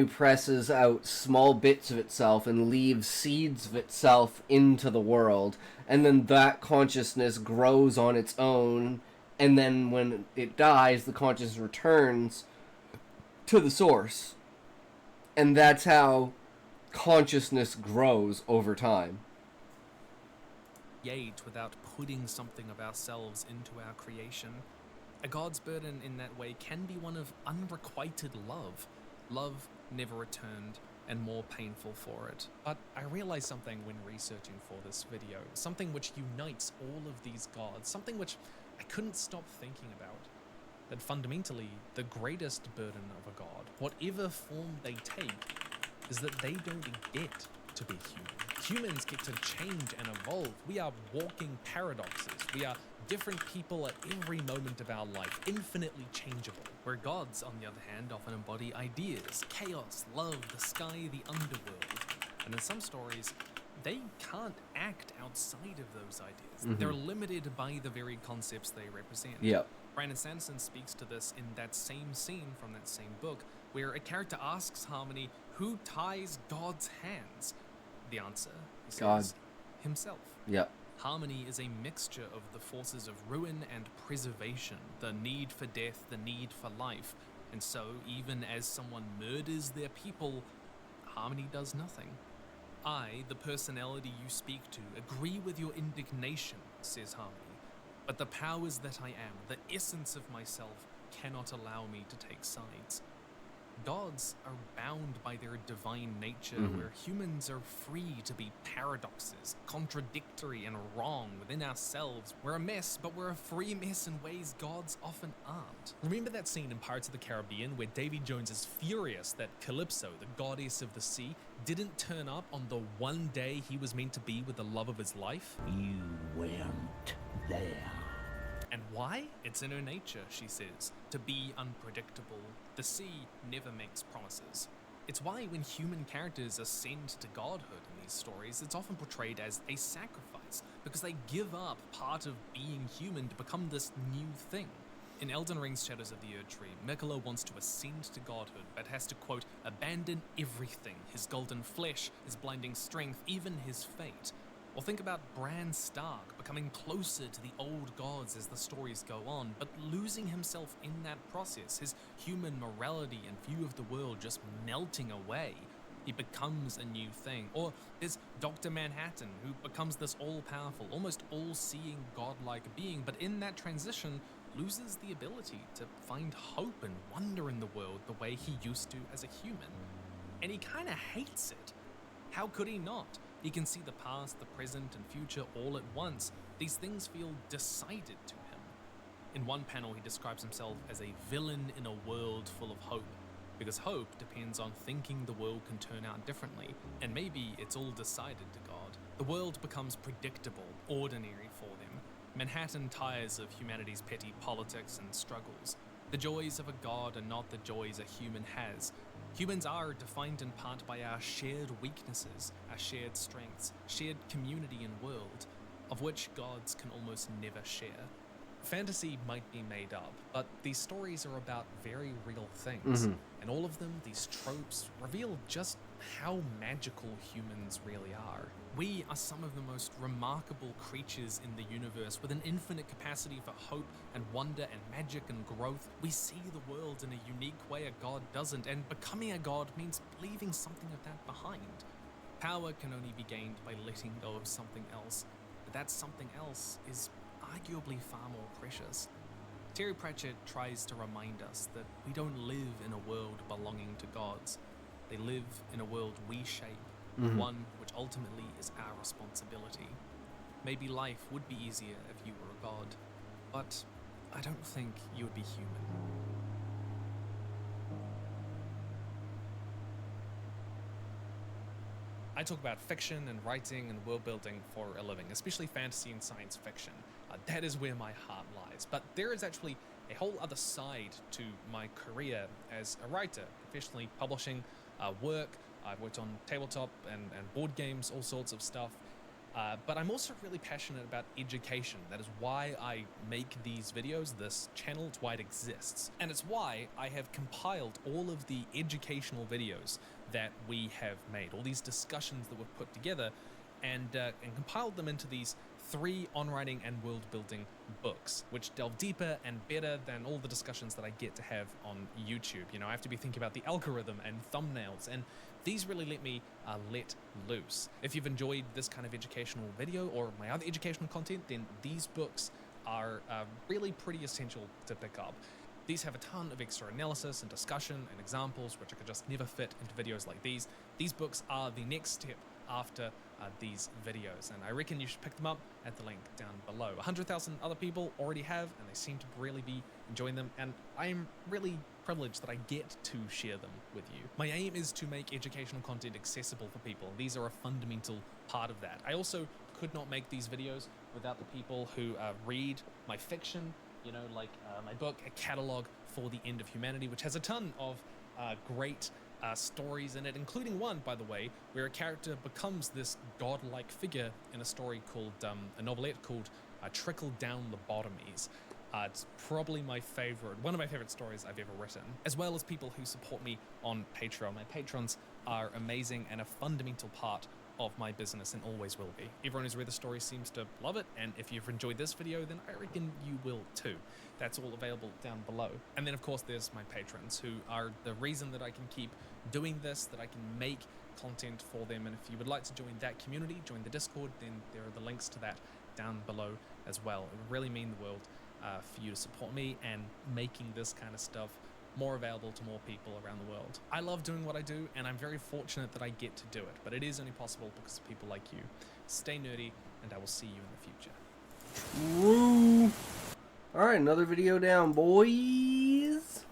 presses out small bits of itself and leaves seeds of itself into the world, and then that consciousness grows on its own, and then when it dies, the consciousness returns to the source. And that's how consciousness grows over time. create without putting something of ourselves into our creation. A god's burden in that way can be one of unrequited love. Love never returned, and more painful for it. But I realized something when researching for this video, something which unites all of these gods, something which I couldn't stop thinking about. That fundamentally, the greatest burden of a god, whatever form they take, is that they don't get to be human. Humans get to change and evolve. We are walking paradoxes. We are different people at every moment of our life, infinitely changeable. Where gods, on the other hand, often embody ideas, chaos, love, the sky, the underworld. And in some stories, they can't act outside of those ideas. They're limited by the very concepts they represent. Yep. Brandon Sanderson speaks to this in that same scene from that same book, where a character asks Harmony, who ties God's hands? The answer, he says, God. himself. Yep. Harmony is a mixture of the forces of ruin and preservation, the need for death, the need for life. And so, even as someone murders their people, Harmony does nothing. I, the personality you speak to, agree with your indignation, says Harmony. But the powers that I am, the essence of myself, cannot allow me to take sides. Gods are bound by their divine nature, where humans are free to be paradoxes, contradictory and wrong within ourselves. We're a mess, but we're a free mess in ways gods often aren't. Remember that scene in Pirates of the Caribbean where Davy Jones is furious that Calypso, the goddess of the sea, didn't turn up on the one day he was meant to be with the love of his life? You weren't there. And why? It's in her nature, she says, to be unpredictable. The sea never makes promises. It's why when human characters ascend to godhood in these stories, it's often portrayed as a sacrifice, because they give up part of being human to become this new thing. In Elden Ring's Shadows of the Erdtree, Miquella wants to ascend to godhood, but has to, quote, abandon everything, his golden flesh, his blinding strength, even his fate. Or think about Bran Stark becoming closer to the old gods as the stories go on, but losing himself in that process, his human morality and view of the world just melting away. He becomes a new thing. Or there's Dr. Manhattan, who becomes this all-powerful, almost all-seeing godlike being, but in that transition loses the ability to find hope and wonder in the world the way he used to as a human. And he kind of hates it. How could he not? He can see the past, the present, and future all at once. These things feel decided to him. In one panel, he describes himself as a villain in a world full of hope, because hope depends on thinking the world can turn out differently, and maybe it's all decided to God. The world becomes predictable, ordinary for them. Manhattan tires of humanity's petty politics and struggles. The joys of a god are not the joys a human has. Humans are defined in part by our shared weaknesses, our shared strengths, shared community and world, of which gods can almost never share. Fantasy might be made up, but these stories are about very real things. And all of them, these tropes, reveal just how magical humans really are. We are some of the most remarkable creatures in the universe, with an infinite capacity for hope and wonder and magic and growth. We see the world in a unique way a god doesn't, and becoming a god means leaving something of that behind. Power can only be gained by letting go of something else, but that something else is arguably far more precious. Terry Pratchett tries to remind us that we don't live in a world belonging to gods. They live in a world we shape, one which ultimately is our responsibility. Maybe life would be easier if you were a god, but I don't think you would be human. I talk about fiction and writing and world building for a living, especially fantasy and science fiction. That is where my heart lies. But there is actually a whole other side to my career as a writer, professionally publishing work. I've worked on tabletop and board games, all sorts of stuff. But I'm also really passionate about education. That is why I make these videos, this channel, it's why it exists. And it's why I have compiled all of the educational videos that we have made, all these discussions that we've put together, and compiled them into these 3 on-writing and world-building books, which delve deeper and better than all the discussions that I get to have on YouTube. You know, I have to be thinking about the algorithm and thumbnails, and these really let me let loose. If you've enjoyed this kind of educational video or my other educational content, then these books are really pretty essential to pick up. These have a ton of extra analysis and discussion and examples, which I could just never fit into videos like these. These books are the next step after these videos, and I reckon you should pick them up at the link down below. 100,000 other people already have, and they seem to really be enjoying them, and I am really privileged that I get to share them with you. My aim is to make educational content accessible for people. These are a fundamental part of that. I also could not make these videos without the people who read my fiction, you know, like my book, A Catalog for the End of Humanity, which has a ton of great stories in it, including one, by the way, where a character becomes this godlike figure in a story called, a novelette called Trickle Down Lobotomies. It's probably one of my favorite stories I've ever written, as well as people who support me on Patreon. My patrons are amazing and a fundamental part of my business and always will be. Everyone who's read the story seems to love it, and if you've enjoyed this video, then I reckon you will too. That's all available down below. And then of course there's my patrons, who are the reason that I can keep doing this, that I can make content for them. And if you would like to join that community, join the Discord, then there are the links to that down below as well. It would really mean the world for you to support me and making this kind of stuff more available to more people around the world. I love doing what I do, and I'm very fortunate that I get to do it, but it is only possible because of people like you. Stay nerdy, and I will see you in the future. Woo! Alright, another video down, boys.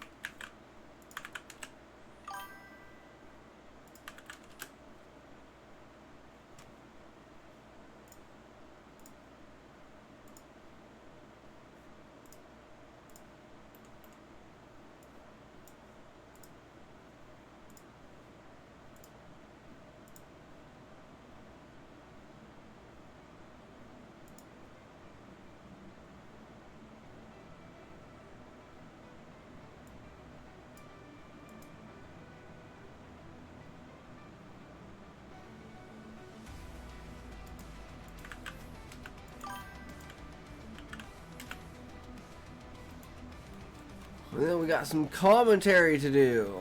And then we got some commentary to do.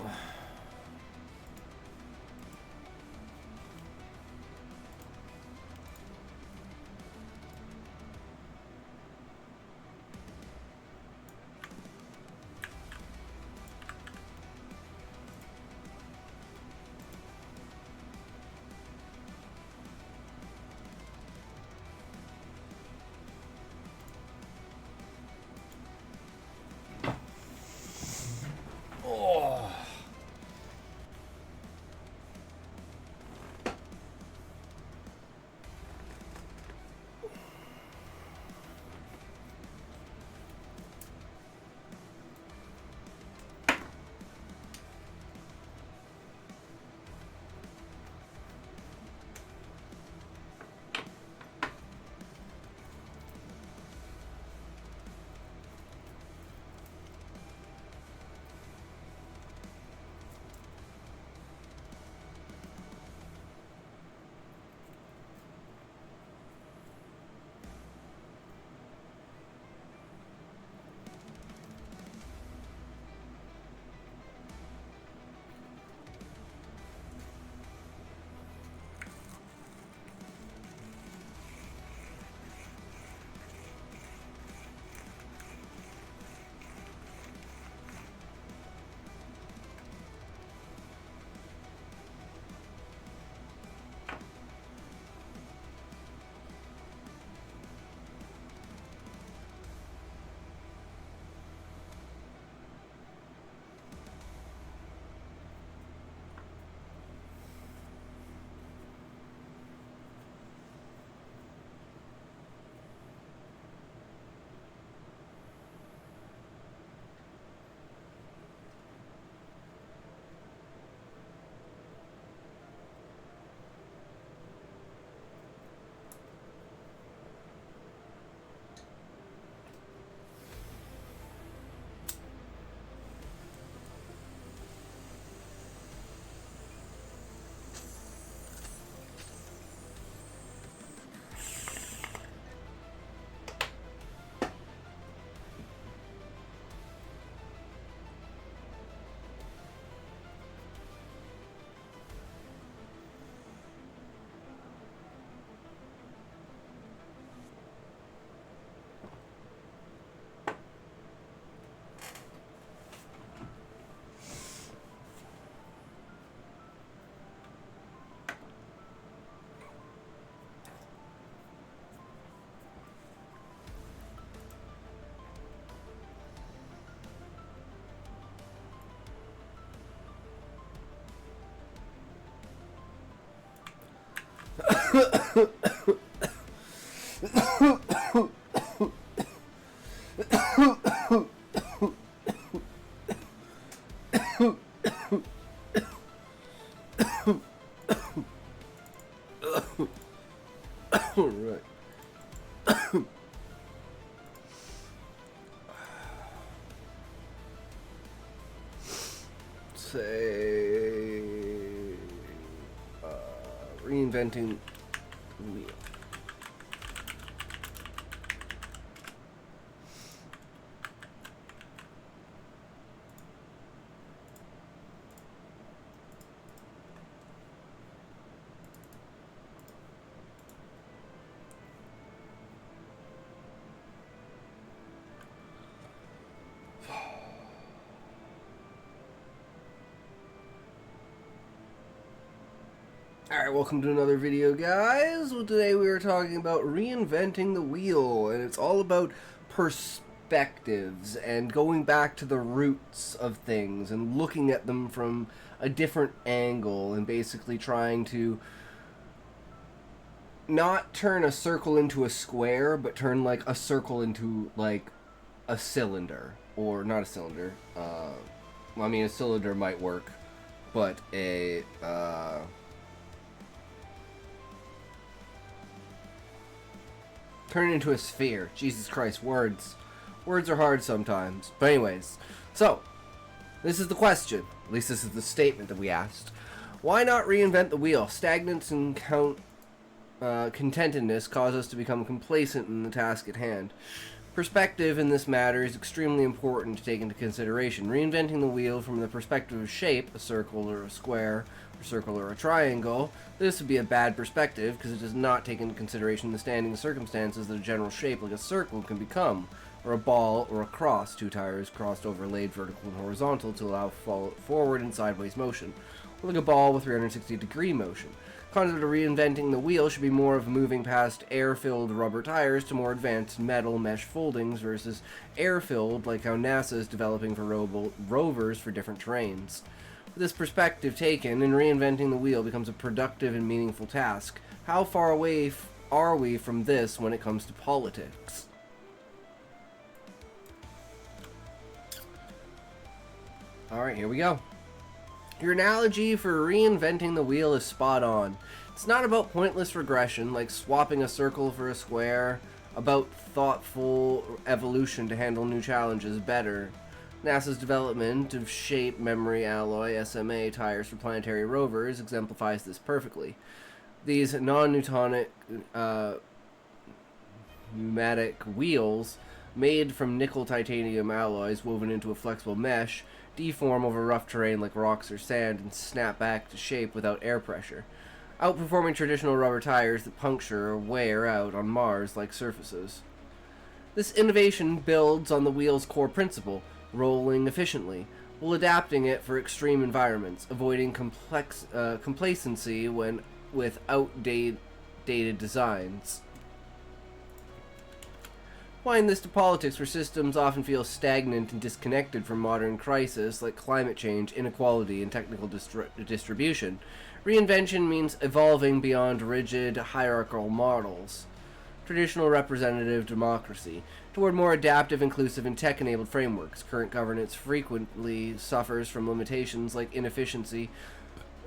Alright. Say, reinventing the wheel. Alright, welcome to another video, guys. Well, today we are talking about reinventing the wheel, and it's all about perspectives and going back to the roots of things and looking at them from a different angle and basically trying to not turn a circle into a square, but turn like a circle into like a cylinder. Or not a cylinder. I mean, a cylinder might work, but a turn it into a sphere. Jesus Christ, words. Words are hard sometimes. But anyways, so, this is the question. At least this is the statement that we asked. Why not reinvent the wheel? Stagnance and contentedness cause us to become complacent in the task at hand. Perspective in this matter is extremely important to take into consideration. Reinventing the wheel from the perspective of shape, a circle or a square, a circle or a triangle, this would be a bad perspective because it does not take into consideration the standing circumstances that a general shape like a circle can become, or a ball or a cross, two tires crossed over laid vertical and horizontal to allow forward and sideways motion, or like a ball with 360-degree motion. The concept of reinventing the wheel should be more of moving past air-filled rubber tires to more advanced metal mesh foldings versus air-filled, like how NASA is developing for rovers for different terrains. With this perspective taken, and reinventing the wheel becomes a productive and meaningful task. How far away are we from this when it comes to politics? Alright, here we go. Your analogy for reinventing the wheel is spot on. It's not about pointless regression, like swapping a circle for a square, about thoughtful evolution to handle new challenges better. NASA's development of shape memory alloy SMA tires for planetary rovers exemplifies this perfectly. These non-Newtonic pneumatic wheels, made from nickel titanium alloys woven into a flexible mesh, deform over rough terrain like rocks or sand and snap back to shape without air pressure, outperforming traditional rubber tires that puncture or wear out on Mars-like surfaces. This innovation builds on the wheel's core principle, rolling efficiently, while adapting it for extreme environments, avoiding complacency with outdated designs. Applying this to politics, where systems often feel stagnant and disconnected from modern crises like climate change, inequality, and technical distribution, reinvention means evolving beyond rigid hierarchical models, traditional representative democracy, toward more adaptive, inclusive, and tech-enabled frameworks. Current governance frequently suffers from limitations like inefficiency,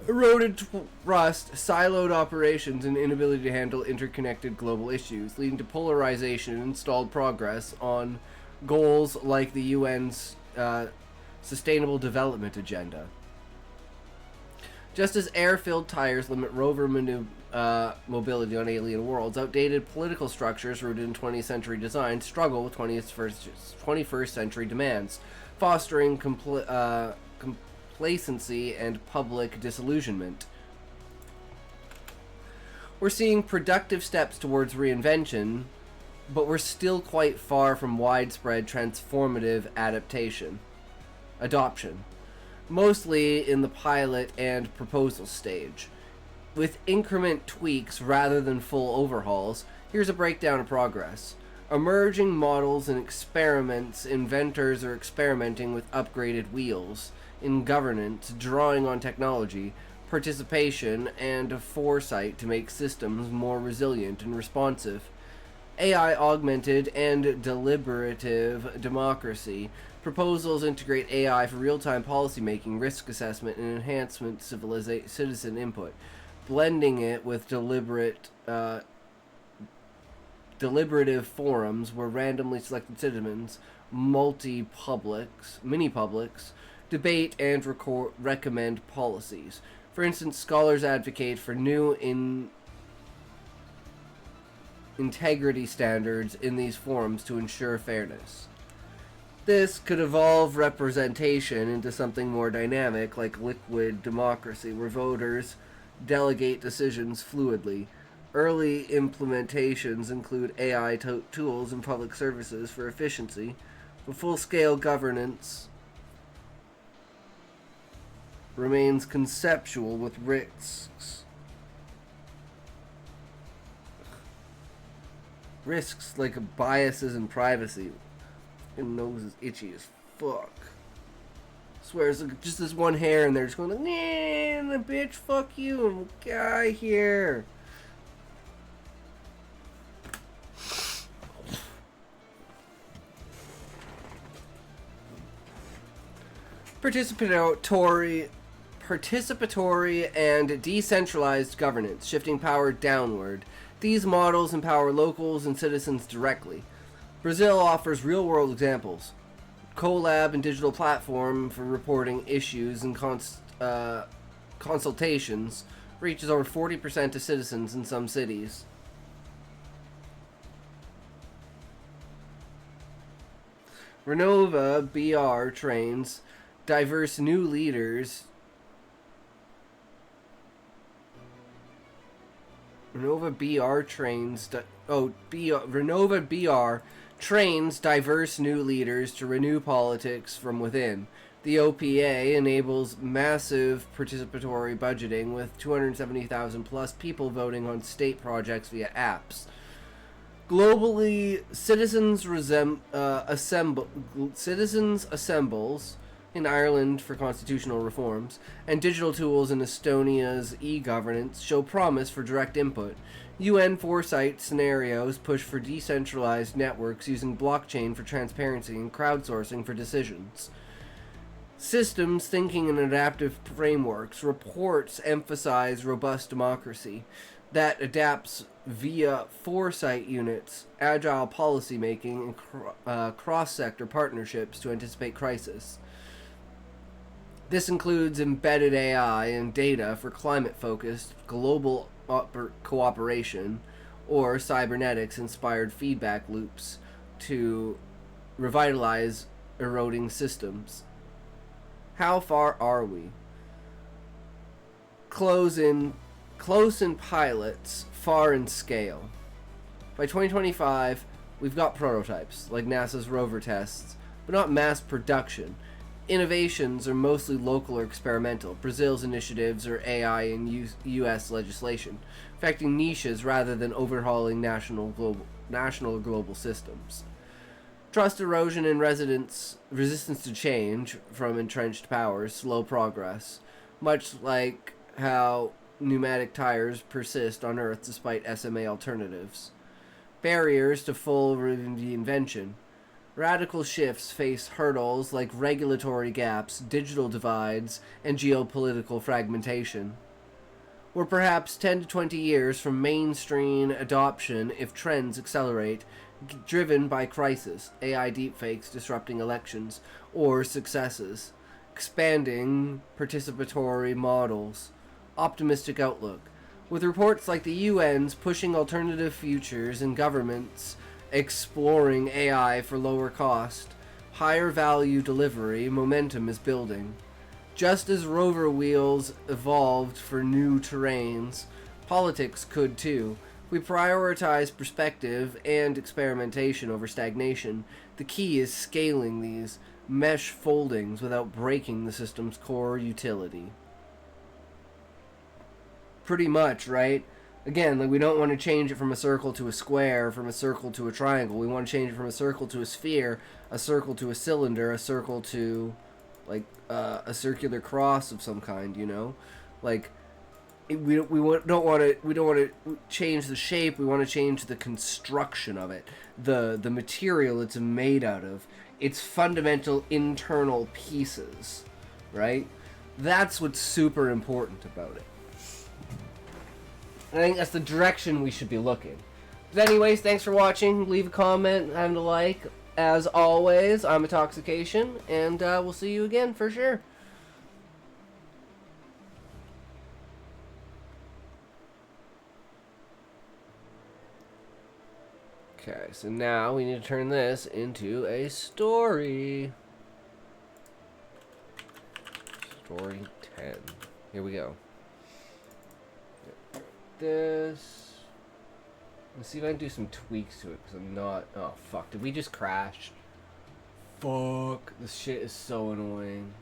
eroded trust, siloed operations, and inability to handle interconnected global issues, leading to polarization and stalled progress on goals like the UN's Sustainable Development Agenda. Just as air-filled tires limit rover mobility on alien worlds, outdated political structures rooted in 20th century design struggle with 21st century demands, fostering complacency and public disillusionment. We're seeing productive steps towards reinvention, but we're still quite far from widespread transformative adoption, mostly in the pilot and proposal stage. With increment tweaks rather than full overhauls, here's a breakdown of progress. Emerging models and experiments, inventors are experimenting with upgraded wheels. In governance, drawing on technology, participation, and foresight to make systems more resilient and responsive. AI augmented and deliberative democracy. Proposals integrate AI for real-time policymaking, risk assessment, and enhancement citizen input, blending it with deliberative forums where randomly selected citizens, mini-publics, debate and recommend policies. For instance, scholars advocate for new integrity standards in these forums to ensure fairness. This could evolve representation into something more dynamic, like liquid democracy, where voters delegate decisions fluidly. Early implementations include AI tools in public services for efficiency, but full-scale governance remains conceptual with risks like biases and privacy. Your nose is itchy as fuck. Swear it's like just this one hair and they're just going like, nah, the bitch, fuck you, guy here. Participatory and decentralized governance, shifting power downward. These models empower locals and citizens directly. Brazil offers real-world examples. Collab and digital platform for reporting issues and consultations reaches over 40% of citizens in some cities. Renova BR trains diverse new leaders. Renova BR trains diverse new leaders to renew politics from within. The OPA enables massive participatory budgeting with 270,000 plus people voting on state projects via apps. Globally, citizens assembles in Ireland for constitutional reforms, and digital tools in Estonia's e-governance show promise for direct input. UN foresight scenarios push for decentralized networks using blockchain for transparency and crowdsourcing for decisions. Systems thinking and adaptive frameworks reports emphasize robust democracy that adapts via foresight units, agile policymaking, and cross-sector partnerships to anticipate crisis. This includes embedded AI and data for climate-focused global cooperation or cybernetics-inspired feedback loops to revitalize eroding systems. How far are we? Close in pilots, far in scale. By 2025, we've got prototypes, like NASA's rover tests, but not mass production. Innovations are mostly local or experimental. Brazil's initiatives are AI and U.S. legislation, affecting niches rather than overhauling national or global systems. Trust erosion and resistance to change from entrenched powers, slow progress, much like how pneumatic tires persist on Earth despite SMA alternatives. Barriers to full reinvention. Radical shifts face hurdles like regulatory gaps, digital divides, and geopolitical fragmentation. We're perhaps 10 to 20 years from mainstream adoption if trends accelerate, driven by crisis, AI deepfakes disrupting elections, or successes, expanding participatory models, optimistic outlook. With reports like the UN's pushing alternative futures and governments exploring AI for lower cost, higher value delivery, momentum is building. Just as rover wheels evolved for new terrains, politics could too. We prioritize perspective and experimentation over stagnation. The key is scaling these mesh foldings without breaking the system's core utility. Pretty much, right? Again, like, we don't want to change it from a circle to a square, from a circle to a triangle. We want to change it from a circle to a sphere, a circle to a cylinder, a circle to, like, a circular cross of some kind, you know? Like, don't want to change the shape. We want to change the construction of it, the material it's made out of, its fundamental internal pieces, right? That's what's super important about it. I think that's the direction we should be looking. But anyways, thanks for watching. Leave a comment and a like. As always, I'm Intoxication, and we'll see you again for sure. Okay, so now we need to turn this into a story. Story 10. Here we go. This. Let's see if I can do some tweaks to it, because I'm not... Oh, fuck. Did we just crash? Fuck. This shit is so annoying.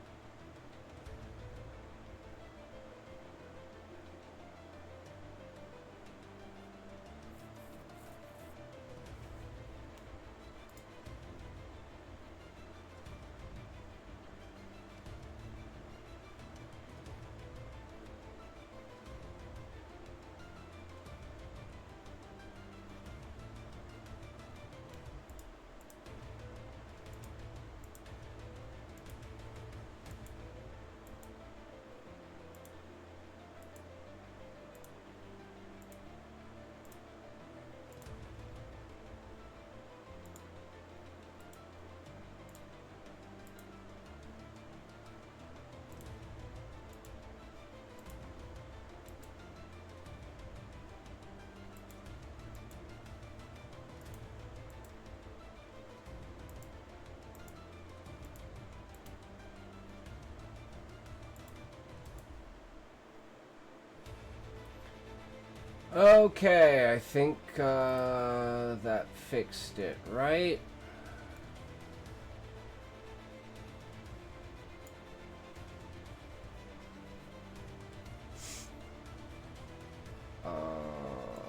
Okay, I think that fixed it, right?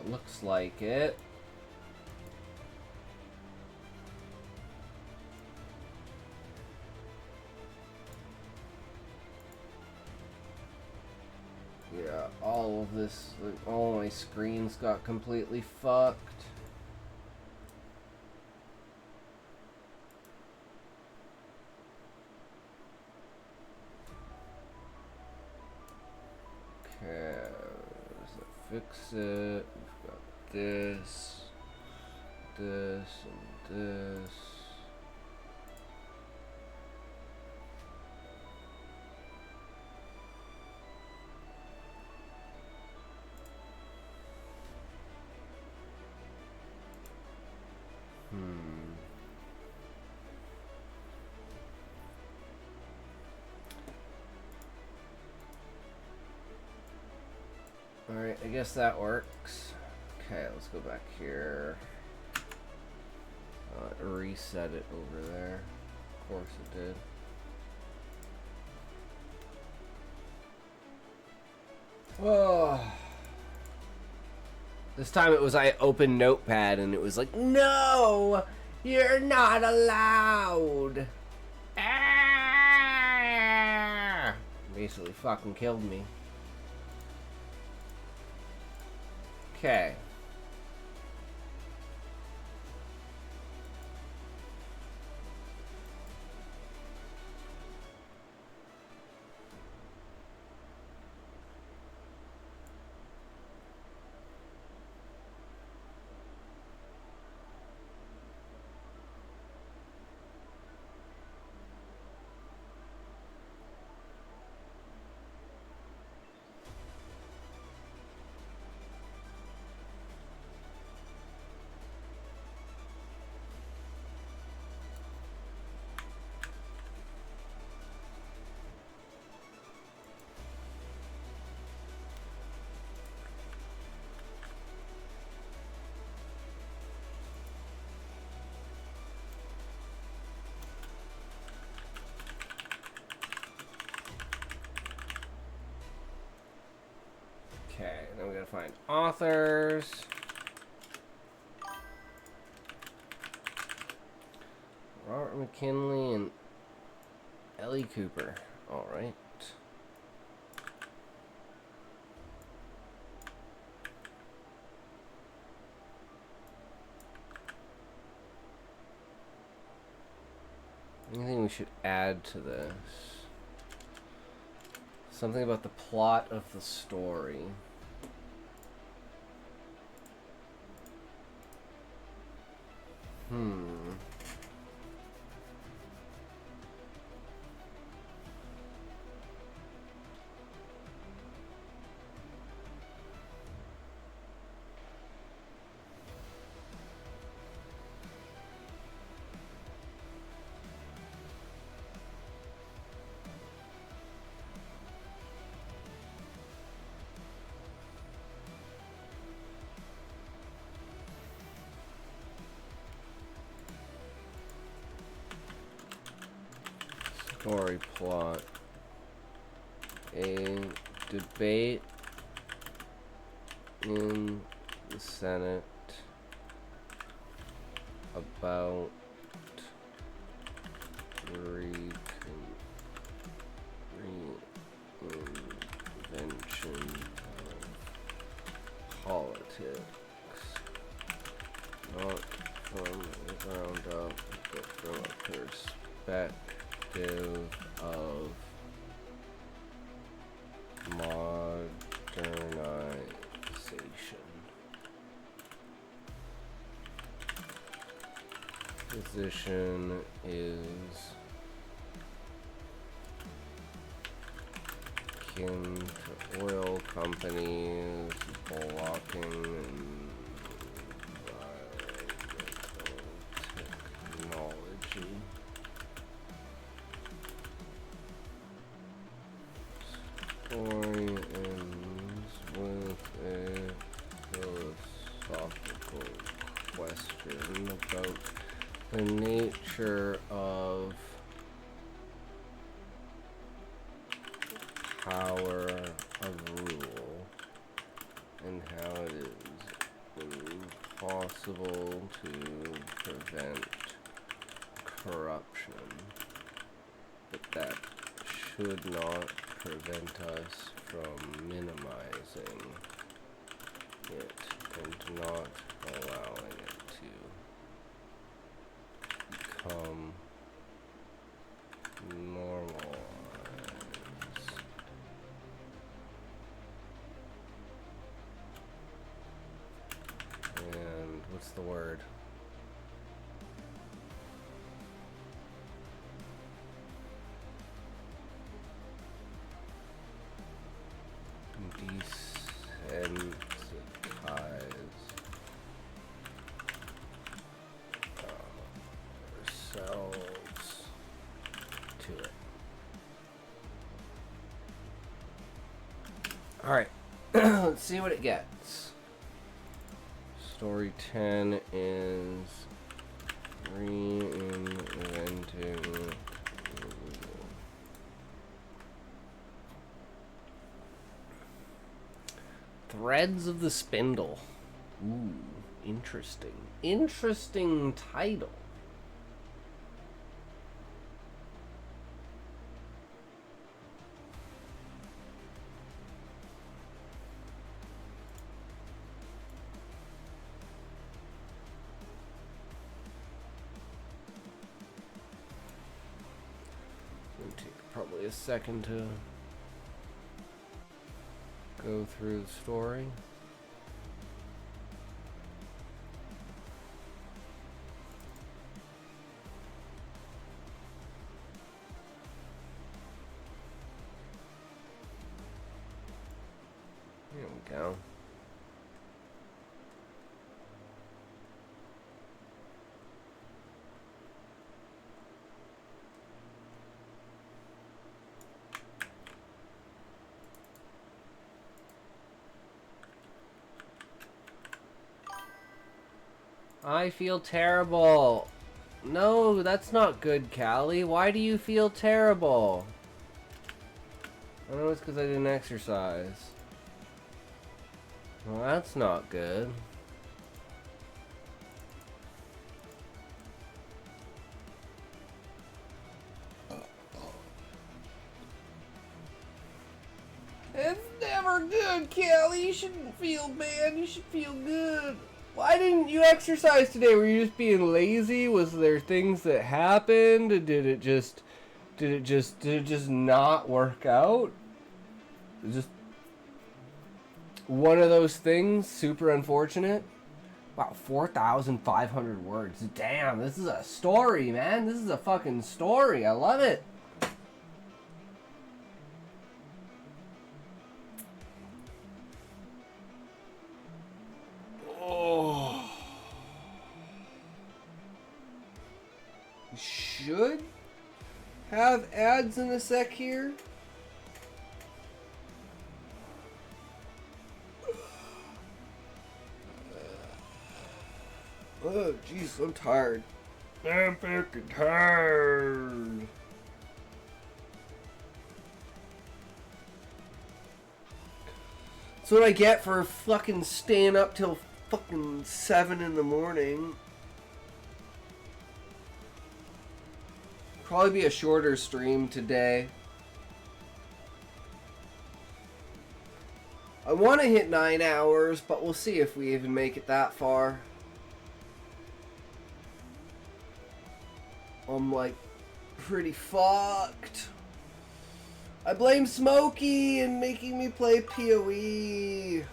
Looks like it. Yeah, all of this, like, all my screens got completely fucked. Okay, so fix it. We've got this, this, and this. Alright, I guess that works. Okay, let's go back here. Reset it over there. Of course it did. Oh. This time it was I opened Notepad and it was like, no! You're not allowed! Ah! Basically fucking killed me. Okay. Okay, then we gotta find authors. Robert McKinley and Ellie Cooper. Alright. Anything we should add to this? Something about the plot of the story. Story plot. A debate in the Senate about reinvention of politics, not from the ground up, but from a perspective of modernization. Position is akin to oil companies blocking environmental technology. Story ends with a philosophical question about the nature of power of rule and how it is impossible to prevent corruption, but that should not prevent us from minimizing it and not allowing it to become normalized. And what's the word? Desensitize ourselves to it. Alright, let's see what it gets. Story 10 is reinventing. Threads of the Spindle. Ooh, interesting. Interesting title. It'll take probably a second to go through the story. Here we go. I feel terrible. No, that's not good, Callie. Why do you feel terrible? I know it's because I didn't exercise. Well, that's not good. It's never good, Callie. You shouldn't feel bad. You should feel good. Why didn't you exercise today? Were you just being lazy? Was there things that happened? Did it just not work out? Just one of those things, super unfortunate. Wow, 4,500 words. Damn, this is a story, man. This is a fucking story. I love it. Oh. Should have ads in a sec here. Oh, jeez, I'm tired. I'm fucking tired. That's what I get for fucking staying up till fucking 7 in the morning. Probably be a shorter stream today. I want to hit 9 hours, but we'll see if we even make it that far. I'm like pretty fucked. I blame Smokey and making me play PoE.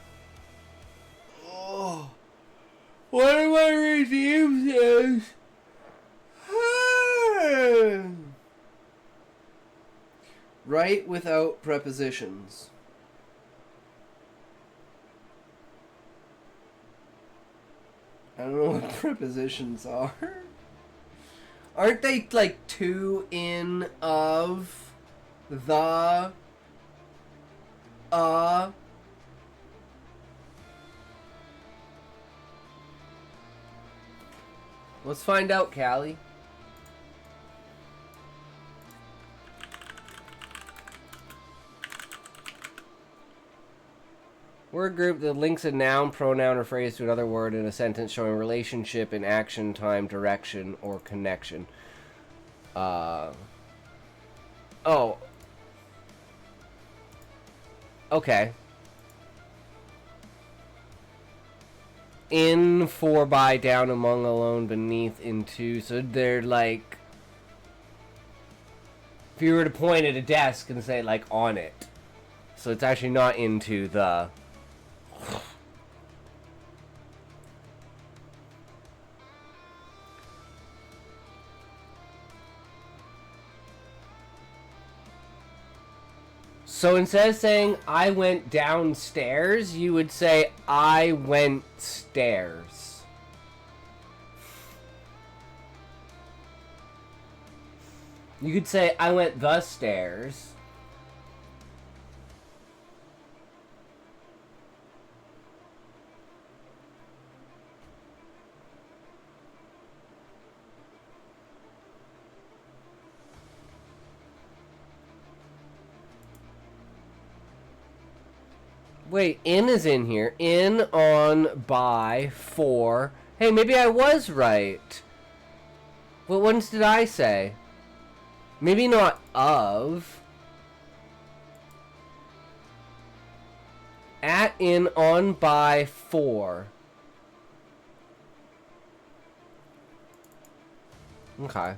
Oh, one of my redeems is write without prepositions. I don't know what prepositions are. Aren't they like to, in, of, the, Let's find out, Callie. Word group that links a noun, pronoun, or phrase to another word in a sentence showing relationship in action, time, direction, or connection. Oh. Okay. In, for, by, down, among, alone, beneath, into. So they're like... If you were to point at a desk and say, like, on it. So it's actually not into the... So instead of saying, I went downstairs, you would say, I went stairs. You could say, I went the stairs. Wait, in is in here. In, on, by, for. Hey, maybe I was right. What ones did I say? Maybe not of. At, in, on, by, for. Okay.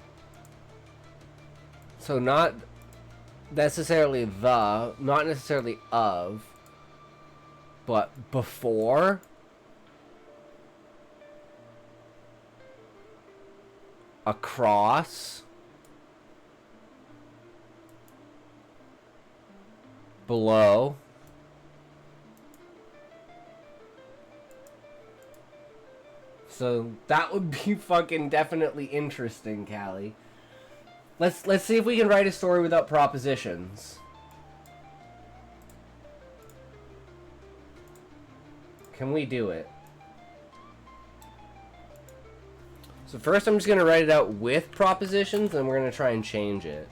So not necessarily the, not necessarily of. But before? Across? Below? So that would be fucking definitely interesting, Callie. Let's see if we can write a story without propositions. Can we do it? So first I'm just going to write it out with propositions, and we're going to try and change it.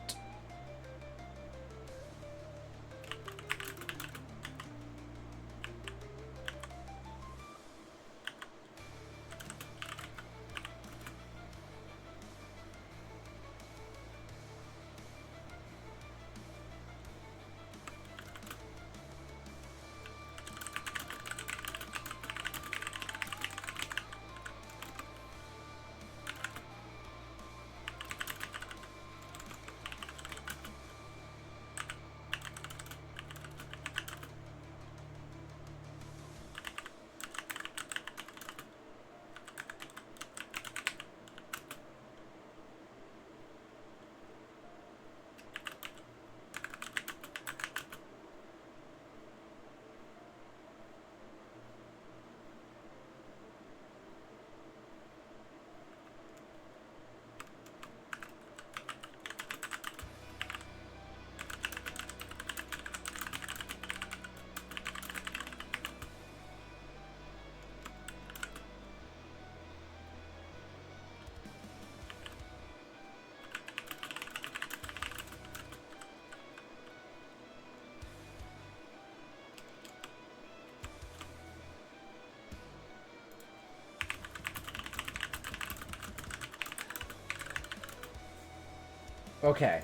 Okay.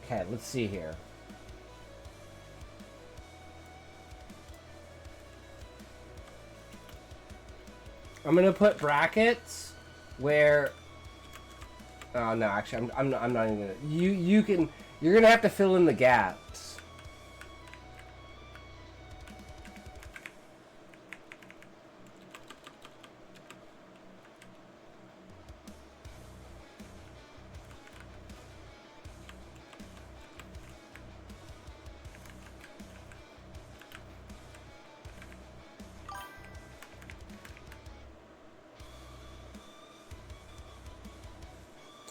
Okay, let's see here. I'm gonna put brackets where. Oh no, actually, I'm not even gonna. You're gonna have to fill in the gaps.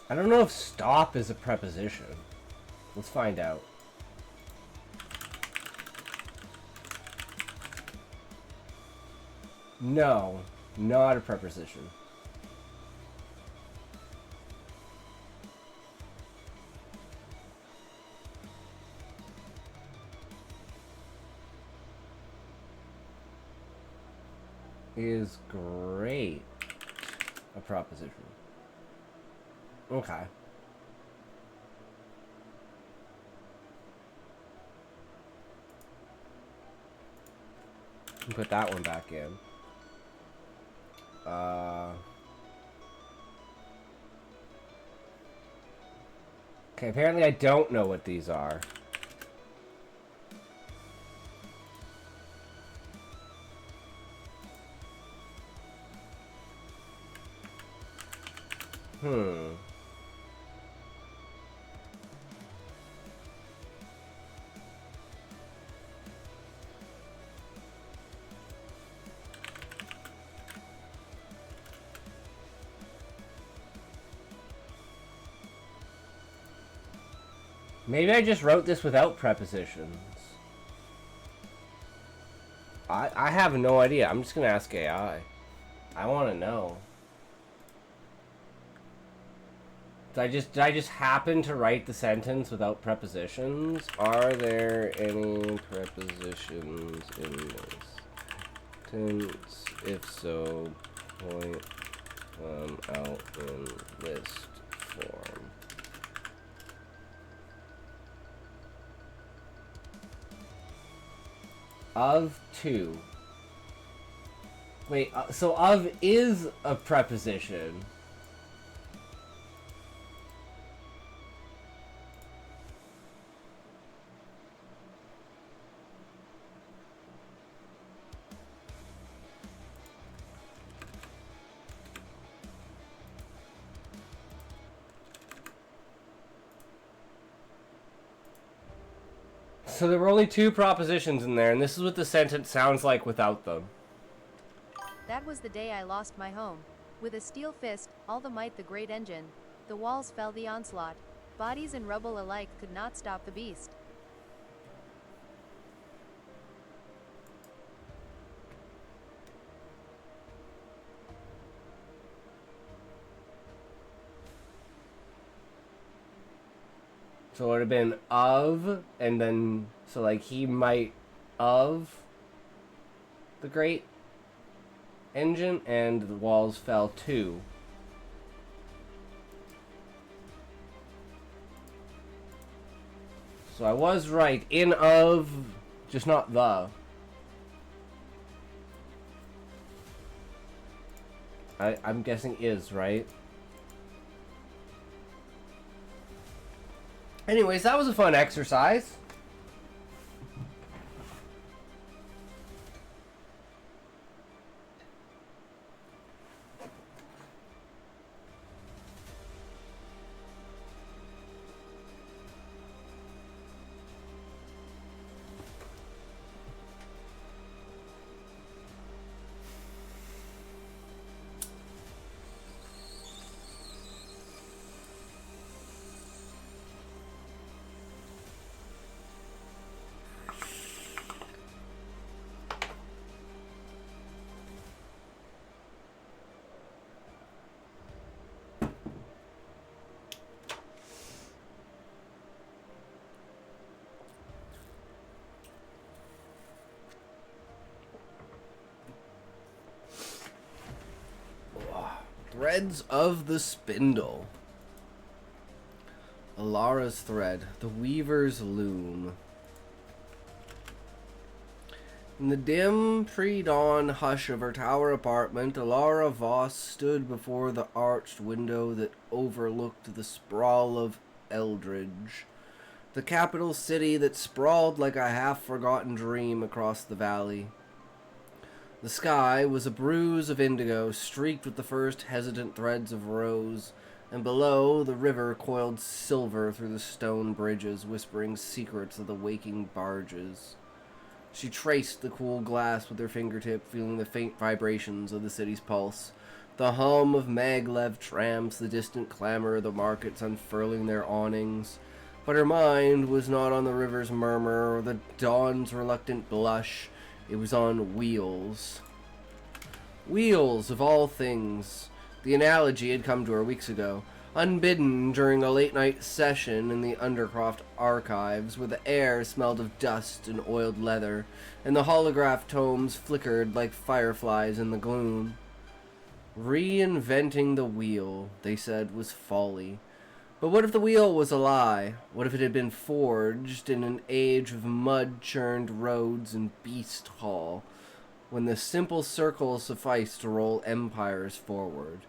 I don't know if stop is a preposition. Let's find out. No, not a preposition. Is great a proposition? Okay. Put that one back in. Okay, apparently I don't know what these are. Maybe I just wrote this without prepositions. I have no idea. I'm just gonna ask AI. I want to know. Did I just happen to write the sentence without prepositions? Are there any prepositions in this sentence? If so, point them out in list form. Of two. Wait, so of is a preposition. So there were only two propositions in there, and this is what the sentence sounds like without them. That was the day I lost my home. With a steel fist, all the might the great engine. The walls fell the onslaught. Bodies and rubble alike could not stop the beast. So it would have been of, and then, so like he might of the great engine, and the walls fell too. So I was right. In of, just not the. I'm guessing is, right? Anyways, that was a fun exercise. Threads of the Spindle. Alara's thread. The weaver's loom. In the dim, pre-dawn hush of her tower apartment, Alara Voss stood before the arched window that overlooked the sprawl of Eldridge, the capital city that sprawled like a half-forgotten dream across the valley. The sky was a bruise of indigo, streaked with the first hesitant threads of rose, and below, the river coiled silver through the stone bridges, whispering secrets of the waking barges. She traced the cool glass with her fingertip, feeling the faint vibrations of the city's pulse. The hum of maglev trams, the distant clamor of the markets unfurling their awnings. But her mind was not on the river's murmur or the dawn's reluctant blush. It was on wheels. Wheels, of all things. The analogy had come to her weeks ago, unbidden during a late-night session in the Undercroft archives, where the air smelled of dust and oiled leather, and the holograph tomes flickered like fireflies in the gloom. Reinventing the wheel, they said, was folly. But what if the wheel was a lie? What if it had been forged in an age of mud-churned roads and beast hall, when the simple circle sufficed to roll empires forward?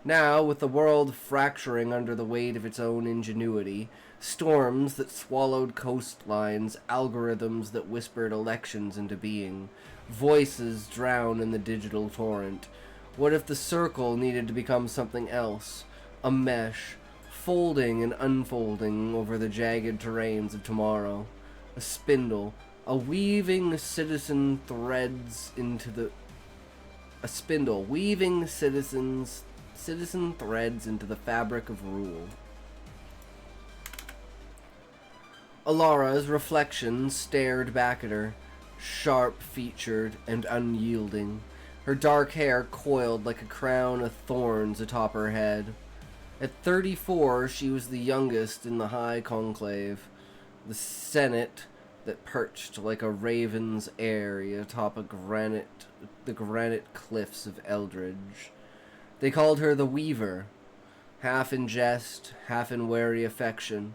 Now, with the world fracturing under the weight of its own ingenuity, storms that swallowed coastlines, algorithms that whispered elections into being, voices drowned in the digital torrent, what if the circle needed to become something else? A mesh, folding and unfolding over the jagged terrains of tomorrow. A spindle, a weaving citizen threads into the... A spindle, weaving citizen threads into the fabric of rule. Alara's reflection stared back at her, sharp-featured and unyielding, her dark hair coiled like a crown of thorns atop her head. At 34, she was the youngest in the High Conclave, the Senate that perched like a raven's eyrie atop the granite cliffs of Eldridge. They called her the Weaver, half in jest, half in wary affection,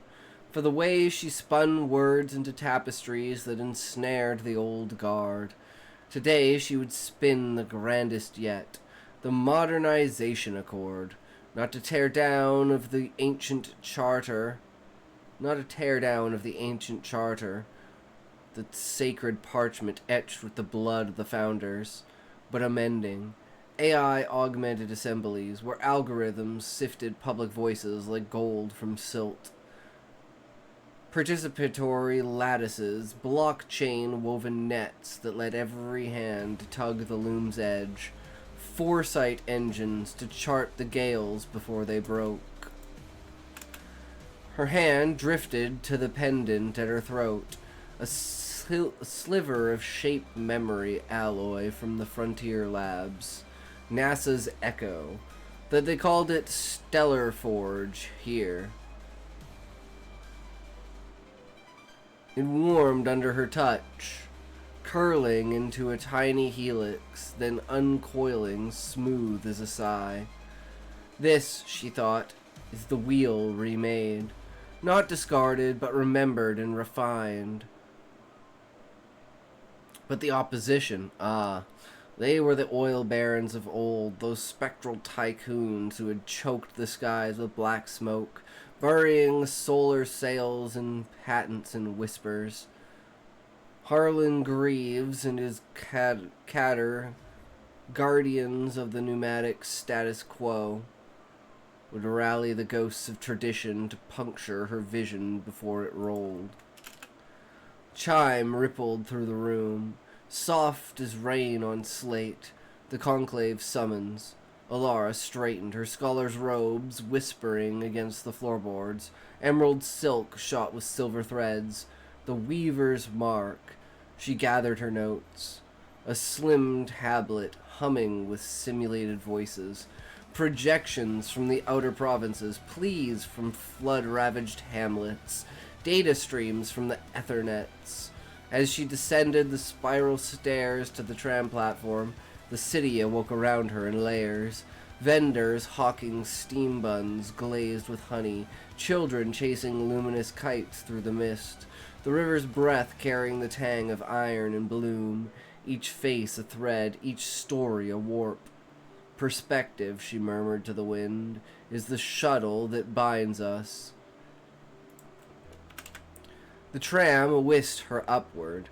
for the way she spun words into tapestries that ensnared the old guard. Today she would spin the grandest yet, the modernization accord, not a tear down of the ancient charter, the sacred parchment etched with the blood of the founders, but amending. AI-augmented assemblies, where algorithms sifted public voices like gold from silt. Participatory lattices, blockchain-woven nets that let every hand tug the loom's edge. Foresight engines to chart the gales before they broke. Her hand drifted to the pendant at her throat, a sliver of shape memory alloy from the Frontier Labs. NASA's Echo, that they called it Stellar Forge here. It warmed under her touch, curling into a tiny helix, then uncoiling smooth as a sigh. This, she thought, is the wheel remade, not discarded, but remembered and refined. But the opposition, they were the oil barons of old, those spectral tycoons who had choked the skies with black smoke, burying solar sails in patents and whispers. Harlan Greaves and his cadre, guardians of the pneumatic status quo, would rally the ghosts of tradition to puncture her vision before it rolled. Chime rippled through the room, soft as rain on slate, the conclave summons. Alara straightened, her scholar's robes whispering against the floorboards, emerald silk shot with silver threads, the weaver's mark. She gathered her notes, a slim tablet humming with simulated voices, projections from the outer provinces, pleas from flood-ravaged hamlets, data streams from the Ethernets. As she descended the spiral stairs to the tram platform, the city awoke around her in layers. Vendors hawking steam buns glazed with honey, children chasing luminous kites through the mist, the river's breath carrying the tang of iron and bloom, each face a thread, each story a warp. Perspective, she murmured to the wind, is the shuttle that binds us. The tram whisked her upward,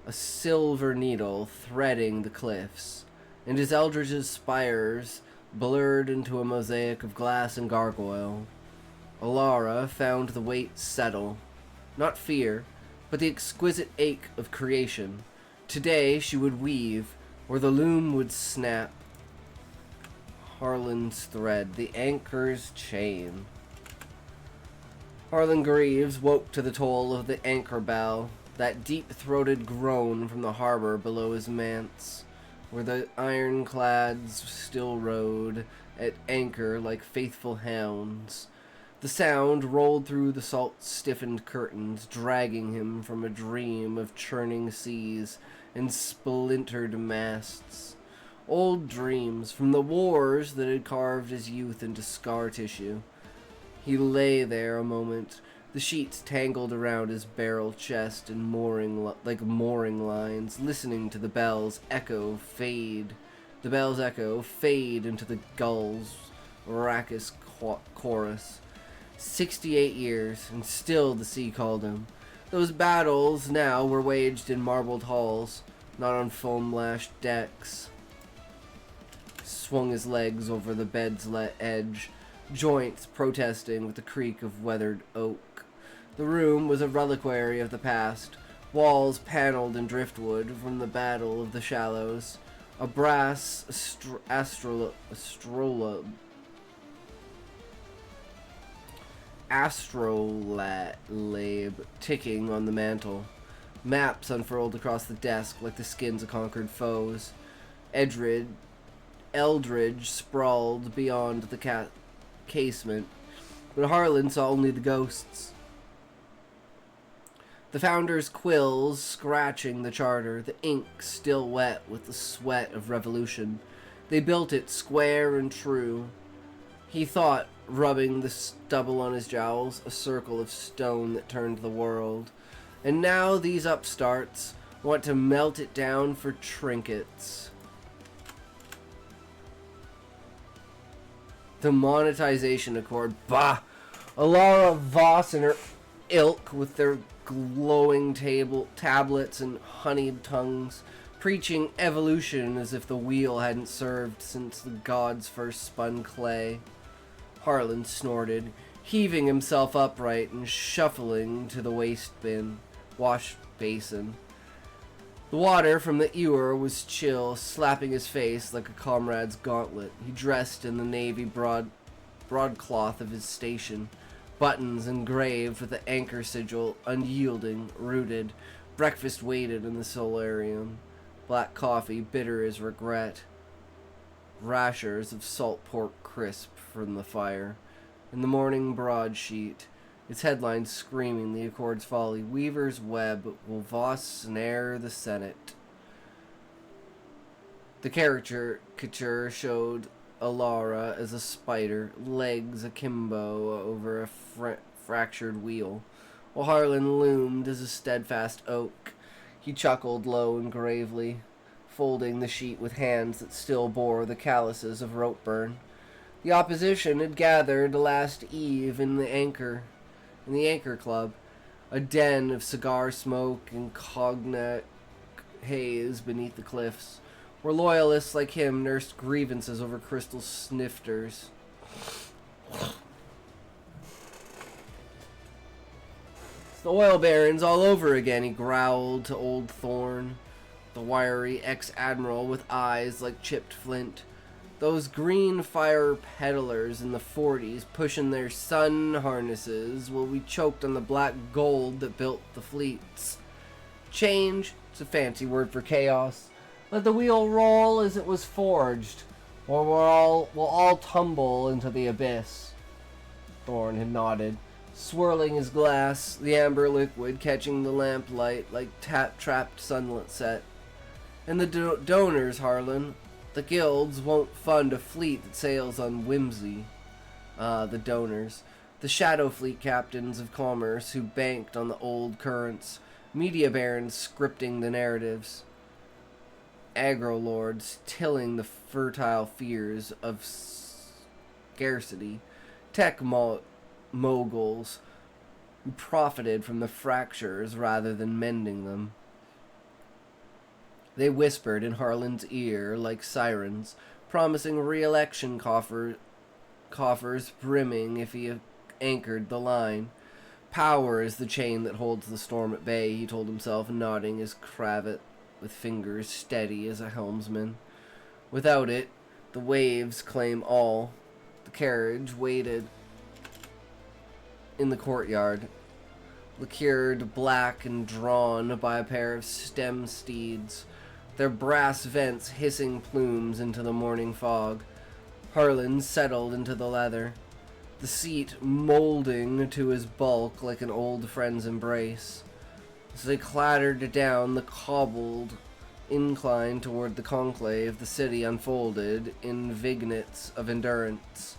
a silver needle threading the cliffs, and as Eldridge's spires blurred into a mosaic of glass and gargoyle, Alara found the weight settle. Not fear, but the exquisite ache of creation. Today she would weave, or the loom would snap. Harlan's thread, the anchor's chain. Harlan Greaves woke to the toll of the anchor bell, that deep-throated groan from the harbor below his manse, where the ironclads still rode at anchor like faithful hounds. The sound rolled through the salt-stiffened curtains, dragging him from a dream of churning seas and splintered masts. Old dreams from the wars that had carved his youth into scar tissue. He lay there a moment, the sheets tangled around his barrel chest and mooring lines, listening to the bells echo fade into the gulls' raucous chorus. 68 years, and still the sea called him. Those battles now were waged in marbled halls, not on foam-lashed decks. Swung his legs over the bed's edge, joints protesting with the creak of weathered oak. The room was a reliquary of the past, walls paneled in driftwood from the Battle of the Shallows, a brass astrolabe ticking on the mantel. Maps unfurled across the desk like the skins of conquered foes. Eldridge sprawled beyond the casement, but Harlan saw only the ghosts. The founder's quills scratching the charter, the ink still wet with the sweat of revolution. They built it square and true. He thought, rubbing the stubble on his jowls, a circle of stone that turned the world. And now these upstarts want to melt it down for trinkets. The monetization accord. Bah! Alara Voss and her ilk with their glowing tablets and honeyed tongues, preaching evolution as if the wheel hadn't served since the gods first spun clay. Harlan snorted, heaving himself upright and shuffling to the wash basin. The water from the ewer was chill, slapping his face like a comrade's gauntlet. He dressed in the navy broadcloth of his station, buttons engraved with the anchor sigil, unyielding, rooted. Breakfast waited in the solarium. Black coffee, bitter as regret. Rashers of salt pork crisp from the fire. In the morning broadsheet, its headline screaming the Accord's folly. Weaver's web will Voss snare the Senate. The caricature showed Alara as a spider, legs akimbo over a fractured wheel, while Harlan loomed as a steadfast oak. He chuckled low and gravely, folding the sheet with hands that still bore the calluses of rope burn. The opposition had gathered last eve in the Anchor Club, a den of cigar smoke and cognac haze beneath the cliffs, where loyalists like him nursed grievances over crystal snifters. It's the oil barons all over again, he growled to Old Thorne, the wiry ex-admiral with eyes like chipped flint. Those green fire peddlers in the 40s pushing their sun harnesses while we choked on the black gold that built the fleets. Change, it's a fancy word for chaos. Let the wheel roll as it was forged, or we'll all tumble into the abyss. Thorne had nodded, swirling his glass, the amber liquid catching the lamplight like trapped sunset. And the donors, Harlan, The guilds won't fund a fleet that sails on whimsy. The donors. The shadow fleet captains of commerce who banked on the old currents. Media barons scripting the narratives. Agro-lords tilling the fertile fears of scarcity. Tech moguls who profited from the fractures rather than mending them. They whispered in Harlan's ear like sirens, promising re-election coffers brimming if he anchored the line. Power is the chain that holds the storm at bay, he told himself, nodding his cravat with fingers steady as a helmsman. Without it, the waves claim all. The carriage waited in the courtyard, lacquered black and drawn by a pair of stem steeds, their brass vents hissing plumes into the morning fog. Harlan settled into the leather, the seat molding to his bulk like an old friend's embrace. As they clattered down the cobbled incline toward the conclave, the city unfolded in vignettes of endurance.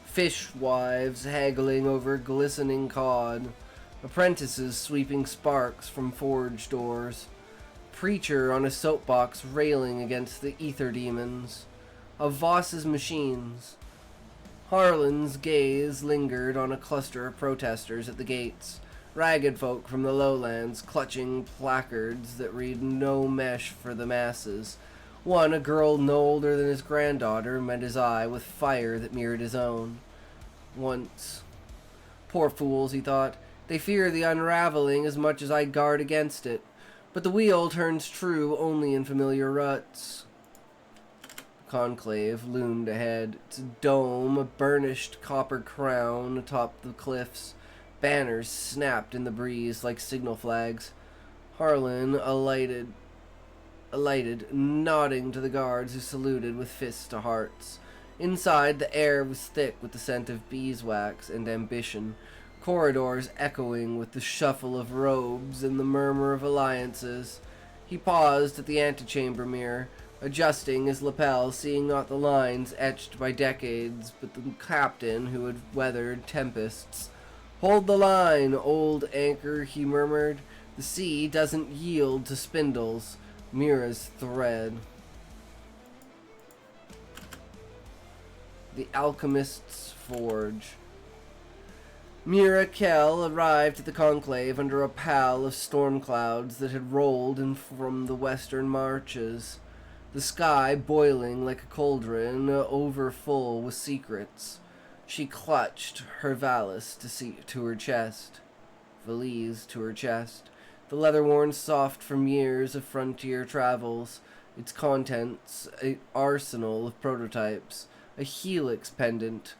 Fishwives haggling over glistening cod, apprentices sweeping sparks from forge doors, preacher on a soapbox railing against the ether demons of Voss's machines. Harlan's gaze lingered on a cluster of protesters at the gates, ragged folk from the lowlands clutching placards that read "No mesh for the masses." One, a girl no older than his granddaughter, met his eye with fire that mirrored his own. Once. Poor fools, he thought. They fear the unraveling as much as I guard against it. But the wheel turns true only in familiar ruts. Conclave loomed ahead, its dome a burnished copper crown atop the cliffs. Banners snapped in the breeze like signal flags. Harlan alighted, nodding to the guards who saluted with fists to hearts. Inside, the air was thick with the scent of beeswax and ambition, corridors echoing with the shuffle of robes and the murmur of alliances. He paused at the antechamber mirror, adjusting his lapel, seeing not the lines etched by decades, but the captain who had weathered tempests. "Hold the line, old anchor," he murmured. "The sea doesn't yield to spindles." Mira's thread. The Alchemist's Forge. Mira Kell arrived at the conclave under a pall of storm clouds that had rolled in from the western marches, the sky boiling like a cauldron over full with secrets. She clutched her valise to her chest, valise to her chest, the leather worn soft from years of frontier travels, its contents an arsenal of prototypes, a helix pendant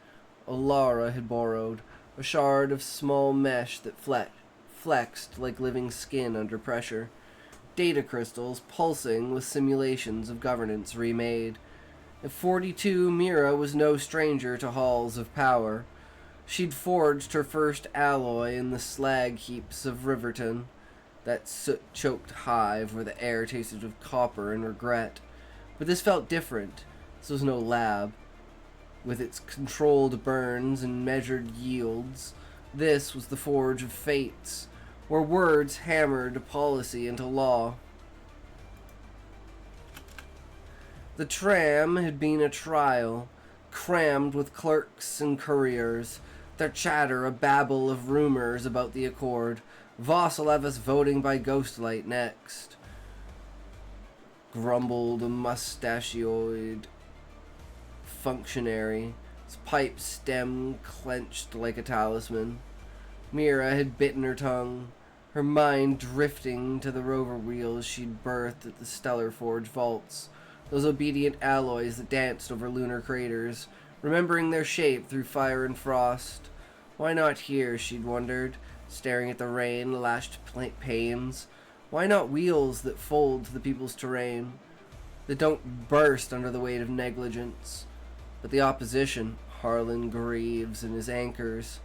Alara had borrowed, a shard of small mesh that flexed like living skin under pressure, data crystals pulsing with simulations of governance remade. At 42, Mira was no stranger to halls of power. She'd forged her first alloy in the slag heaps of Riverton, that soot-choked hive where the air tasted of copper and regret. But this felt different. This was no lab, with its controlled burns and measured yields. This was the forge of fates, where words hammered policy into law. The tram had been a trial, crammed with clerks and couriers, their chatter a babble of rumors about the accord. Voss will have us voting by ghostlight next, grumbled a mustachioed functionary, his pipe stem clenched like a talisman. Mira had bitten her tongue, her mind drifting to the rover wheels she'd birthed at the Stellar Forge vaults, those obedient alloys that danced over lunar craters, remembering their shape through fire and frost. Why not here, she'd wondered, staring at the rain-lashed panes. Why not wheels that fold to the people's terrain, that don't burst under the weight of negligence? But the opposition, Harlan grieves and his anchors,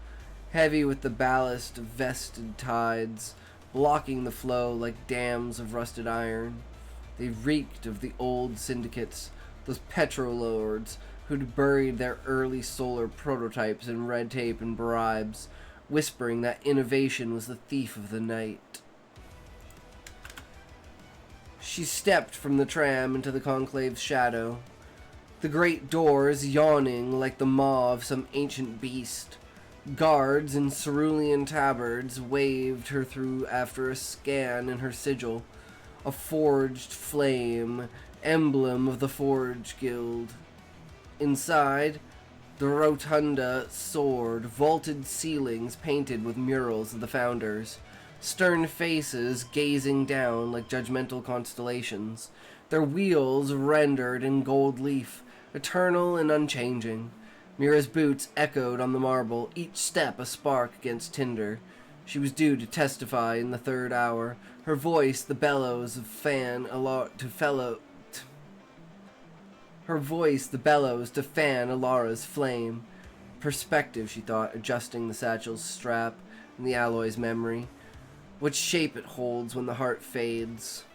heavy with the ballast of vested tides, blocking the flow like dams of rusted iron. They reeked of the old syndicates, those petrolords who'd buried their early solar prototypes in red tape and bribes, whispering that innovation was the thief of the night. She stepped from the tram into the conclave's shadow, the great doors yawning like the maw of some ancient beast. Guards in cerulean tabards waved her through after a scan in her sigil, a forged flame, emblem of the Forge Guild. Inside, the rotunda soared, vaulted ceilings painted with murals of the founders, stern faces gazing down like judgmental constellations, their wheels rendered in gold leaf, eternal and unchanging. Mira's boots echoed on the marble, each step a spark against tinder. She was due to testify in the 3rd hour, her voice the bellows of her voice the bellows to fan Alara's flame. Perspective, she thought, adjusting the satchel's strap and the alloy's memory. What shape it holds when the heart fades.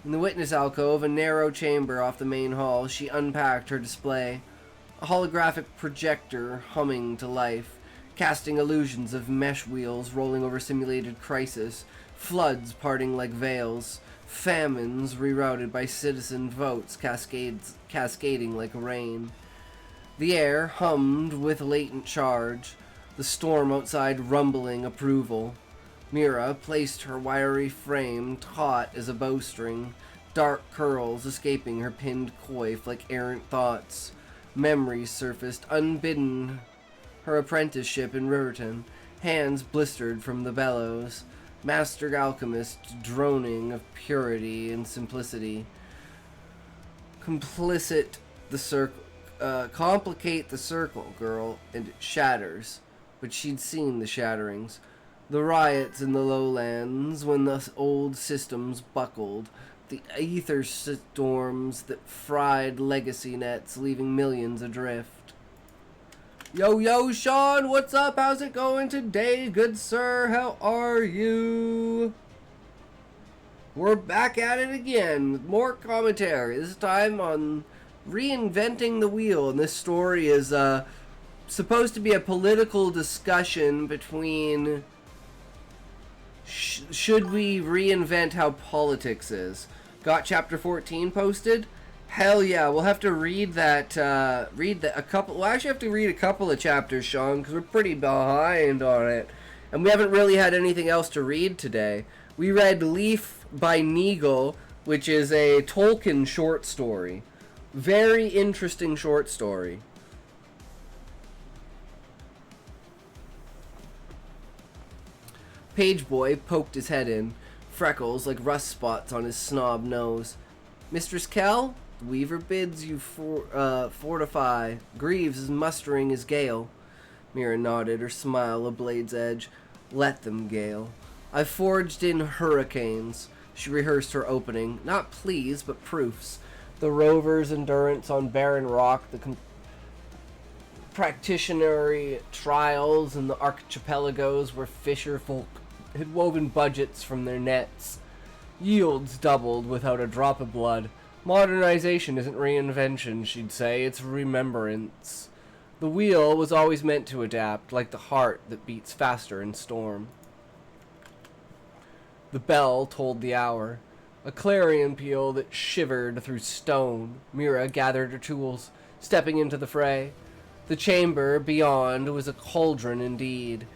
In the witness alcove, a narrow chamber off the main hall, she unpacked her display. A holographic projector humming to life, casting illusions of mesh wheels rolling over simulated crisis, floods parting like veils, famines rerouted by citizen votes cascading like rain. The air hummed with latent charge, the storm outside rumbling approval. Mira placed her wiry frame taut as a bowstring, dark curls escaping her pinned coif like errant thoughts. Memories surfaced unbidden. Her apprenticeship in Riverton, hands blistered from the bellows, master alchemist droning of purity and simplicity. Complicit the circle, complicate the circle, girl, and it shatters. But she'd seen the shatterings. The riots in the lowlands when the old systems buckled, the ether storms that fried legacy nets, leaving millions adrift. Yo, Sean, what's up? How's it going today, good sir? How are you? We're back at it again with more commentary, this time on reinventing the wheel. And this story is supposed to be a political discussion between should we reinvent how politics is. Got chapter 14 posted? Hell yeah, we'll have to read that, we'll actually have to read a couple of chapters, Sean, because we're pretty behind on it. And we haven't really had anything else to read today. We read Leaf by Neagle, which is a Tolkien short story. Very interesting short story. Pageboy poked his head in, freckles like rust spots on his snob nose. Mistress Kell? The Weaver bids you fortify. Greaves is mustering his gale. Mira nodded, her smile a blade's edge. Let them gale. I've forged in hurricanes. She rehearsed her opening. Not pleas, but proofs. The rover's endurance on barren rock, the practitionary trials in the archipelagos where fisher folk had woven budgets from their nets. Yields doubled without a drop of blood. Modernization isn't reinvention, she'd say, it's remembrance. The wheel was always meant to adapt, like the heart that beats faster in storm. The bell told the hour, a clarion peal that shivered through stone. Mira gathered her tools, stepping into the fray. The chamber beyond was a cauldron indeed.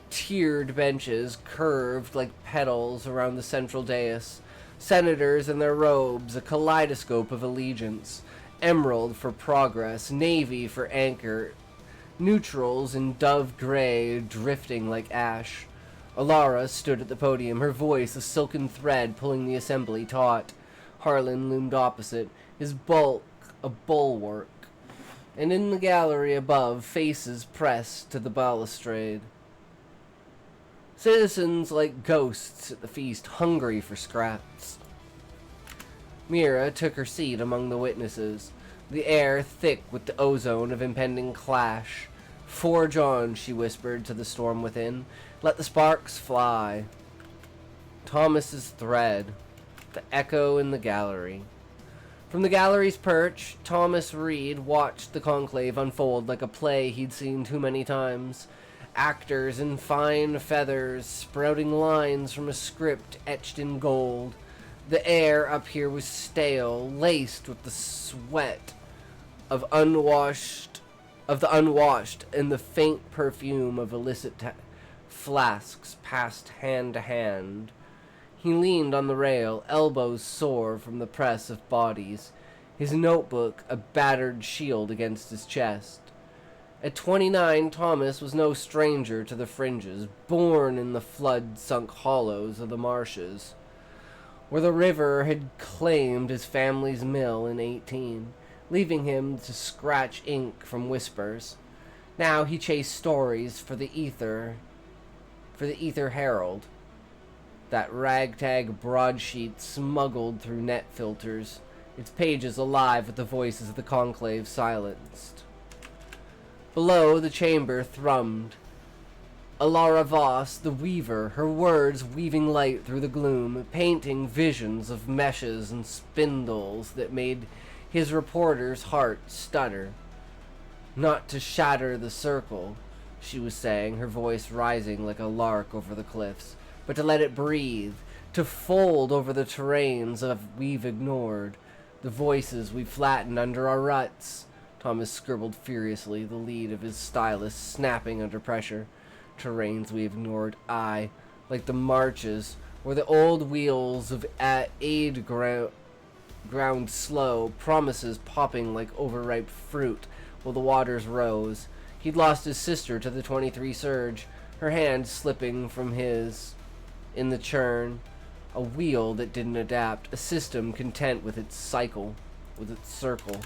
Tiered benches curved like petals around the central dais. Senators in their robes, a kaleidoscope of allegiance. Emerald for progress, navy for anchor. Neutrals in dove gray drifting like ash. Alara stood at the podium, her voice a silken thread pulling the assembly taut. Harlan loomed opposite, his bulk a bulwark. And in the gallery above, faces pressed to the balustrade. Citizens like ghosts at the feast, hungry for scraps. Mira took her seat among the witnesses, the air thick with the ozone of impending clash. Forge on, she whispered to the storm within. Let the sparks fly. Thomas's thread. The echo in the gallery. From the gallery's perch, Thomas Reed watched the conclave unfold like a play he'd seen too many times. Actors in fine feathers, sprouting lines from a script etched in gold. The air up here was stale, laced with the sweat of the unwashed and the faint perfume of illicit flasks passed hand to hand. He leaned on the rail, elbows sore from the press of bodies, his notebook a battered shield against his chest. At 29, Thomas was no stranger to the fringes, born in the flood-sunk hollows of the marshes, where the river had claimed his family's mill in 18, leaving him to scratch ink from whispers. Now he chased stories for the Ether Herald, that ragtag broadsheet smuggled through net filters, its pages alive with the voices of the conclave silenced. Below, the chamber thrummed. Alara Voss, the weaver, her words weaving light through the gloom, painting visions of meshes and spindles that made his reporter's heart stutter. Not to shatter the circle, she was saying, her voice rising like a lark over the cliffs, but to let it breathe, to fold over the terrains we've ignored, the voices we've flattened under our ruts. Thomas scribbled furiously, the lead of his stylus snapping under pressure. Terrains we ignored, aye, like the marches, where the old wheels of aid ground slow, promises popping like overripe fruit while the waters rose. He'd lost his sister to the 23 surge, her hand slipping from his in the churn, a wheel that didn't adapt, a system content with its cycle, with its circle.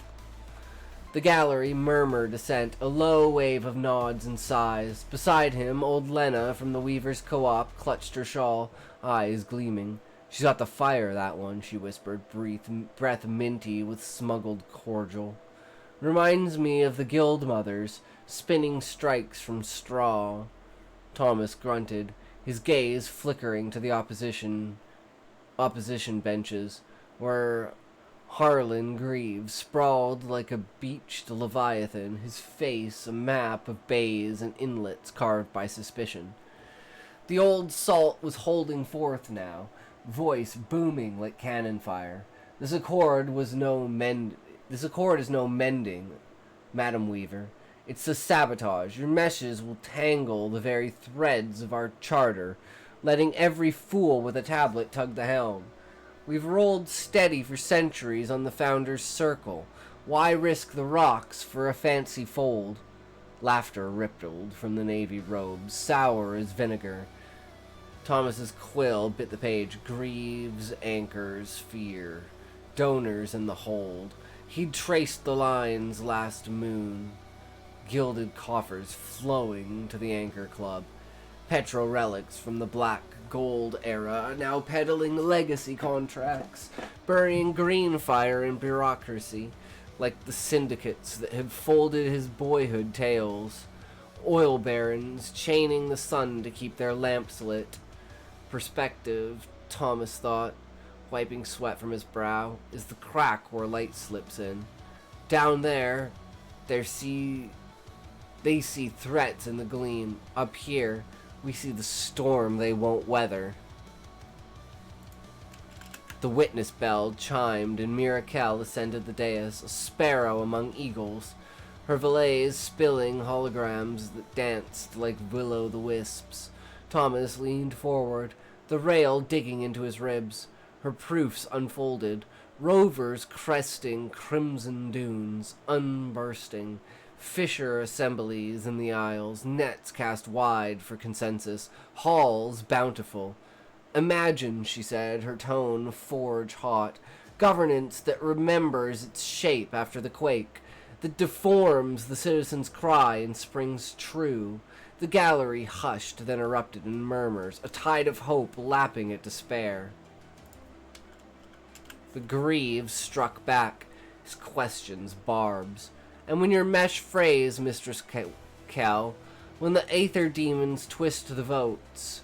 The gallery murmured assent, a low wave of nods and sighs. Beside him, old Lena from the Weavers' Co-op clutched her shawl, eyes gleaming. "She's got the fire, that one," she whispered, breath minty with smuggled cordial. "Reminds me of the guild mothers, spinning strikes from straw." Thomas grunted, his gaze flickering to the opposition benches, where Harlan Greaves sprawled like a beached leviathan, his face a map of bays and inlets carved by suspicion. The old salt was holding forth now, voice booming like cannon fire. This accord is no mending, Madam Weaver. It's the sabotage. Your meshes will tangle the very threads of our charter, letting every fool with a tablet tug the helm. We've rolled steady for centuries on the Founder's Circle. Why risk the rocks for a fancy fold? Laughter rippled from the navy robes, sour as vinegar. Thomas's quill bit the page. Greaves, anchors, fear. Donors in the hold. He'd traced the lines last moon. Gilded coffers flowing to the Anchor Club. Petro relics from the black gold era, now peddling legacy contracts, burying green fire in bureaucracy, like the syndicates that had folded his boyhood tales. Oil barons chaining the sun to keep their lamps lit. Perspective, Thomas thought, wiping sweat from his brow, is the crack where light slips in. Down there, they see threats in the gleam. Up here, we see the storm they won't weather. The witness bell chimed and Mirakel ascended the dais, a sparrow among eagles, her valets spilling holograms that danced like will-o'-the-wisps. Thomas leaned forward, the rail digging into his ribs, her proofs unfolded, rovers cresting crimson dunes, unbursting, fisher assemblies in the aisles, nets cast wide for consensus, halls bountiful. Imagine, she said, her tone forge hot, governance that remembers its shape after the quake, that deforms the citizen's cry and springs true. The gallery hushed, then erupted in murmurs, a tide of hope lapping at despair. The Greaves struck back, his questions barbs. And when your mesh frays, Mistress Cal, when the aether demons twist the votes,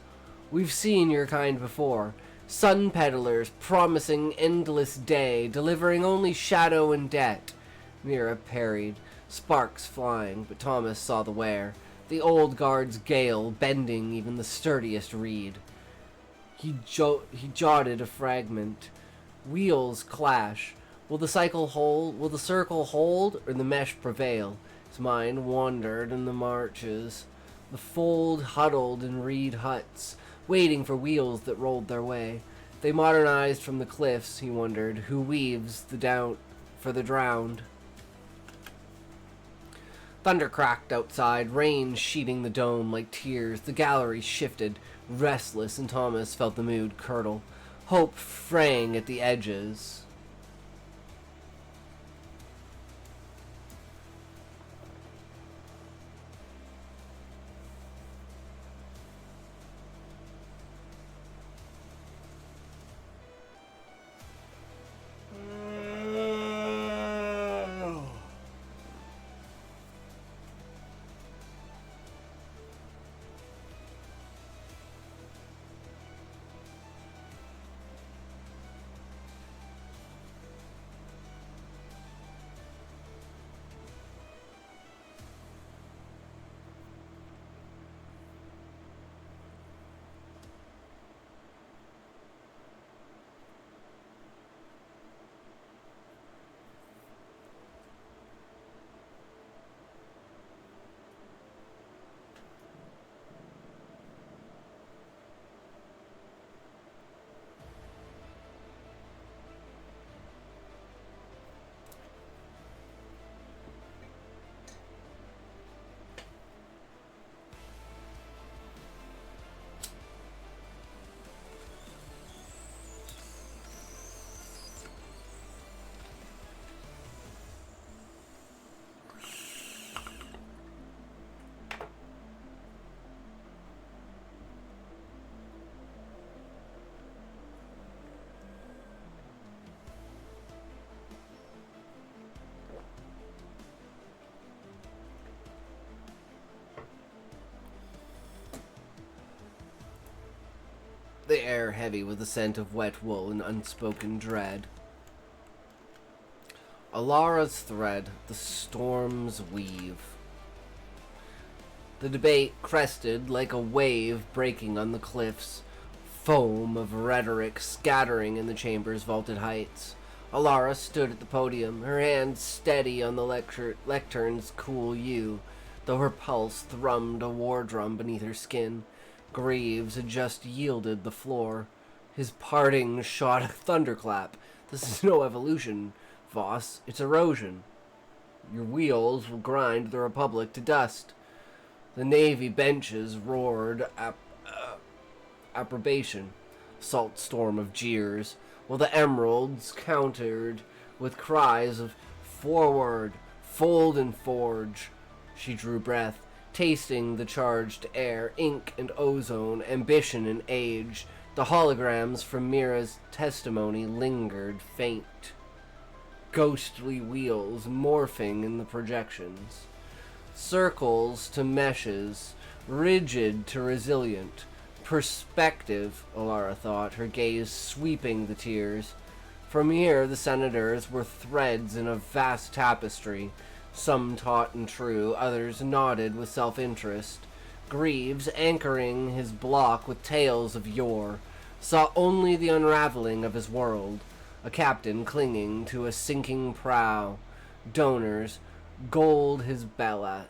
we've seen your kind before, Sun peddlers promising endless day, delivering only shadow and debt. Mira parried, sparks flying, but Thomas saw the wear. The old guard's gale bending even the sturdiest reed. He jotted a fragment. Wheels clash. Will the cycle hold? Will the circle hold, or the mesh prevail? His mind wandered in the marches. The fold huddled in reed huts, waiting for wheels that rolled their way. They modernized from the cliffs, he wondered, who weaves the down for the drowned. Thunder cracked outside, rain sheeting the dome like tears. The gallery shifted, restless, and Thomas felt the mood curdle. Hope fraying at the edges. The air heavy with the scent of wet wool and unspoken dread. Alara's thread, the storm's weave. The debate crested like a wave breaking on the cliffs, foam of rhetoric scattering in the chamber's vaulted heights. Alara stood at the podium, her hand steady on the lectern's cool yew, though her pulse thrummed a war drum beneath her skin. Greaves had just yielded the floor. His parting shot a thunderclap. This is no evolution, Voss. It's erosion. Your wheels will grind the Republic to dust. The Navy benches roared approbation. Salt storm of jeers, while the Emeralds countered with cries of forward, fold and forge. She drew breath, tasting the charged air, ink and ozone, ambition and age. The holograms from Mira's testimony lingered faint. Ghostly wheels morphing in the projections. Circles to meshes, rigid to resilient. Perspective, Alara thought, her gaze sweeping the tears. From here the senators were threads in a vast tapestry. Some taut and true, others nodded with self-interest. Greaves, anchoring his block with tales of yore, saw only the unraveling of his world. A captain clinging to a sinking prow. Donors gold his ballast.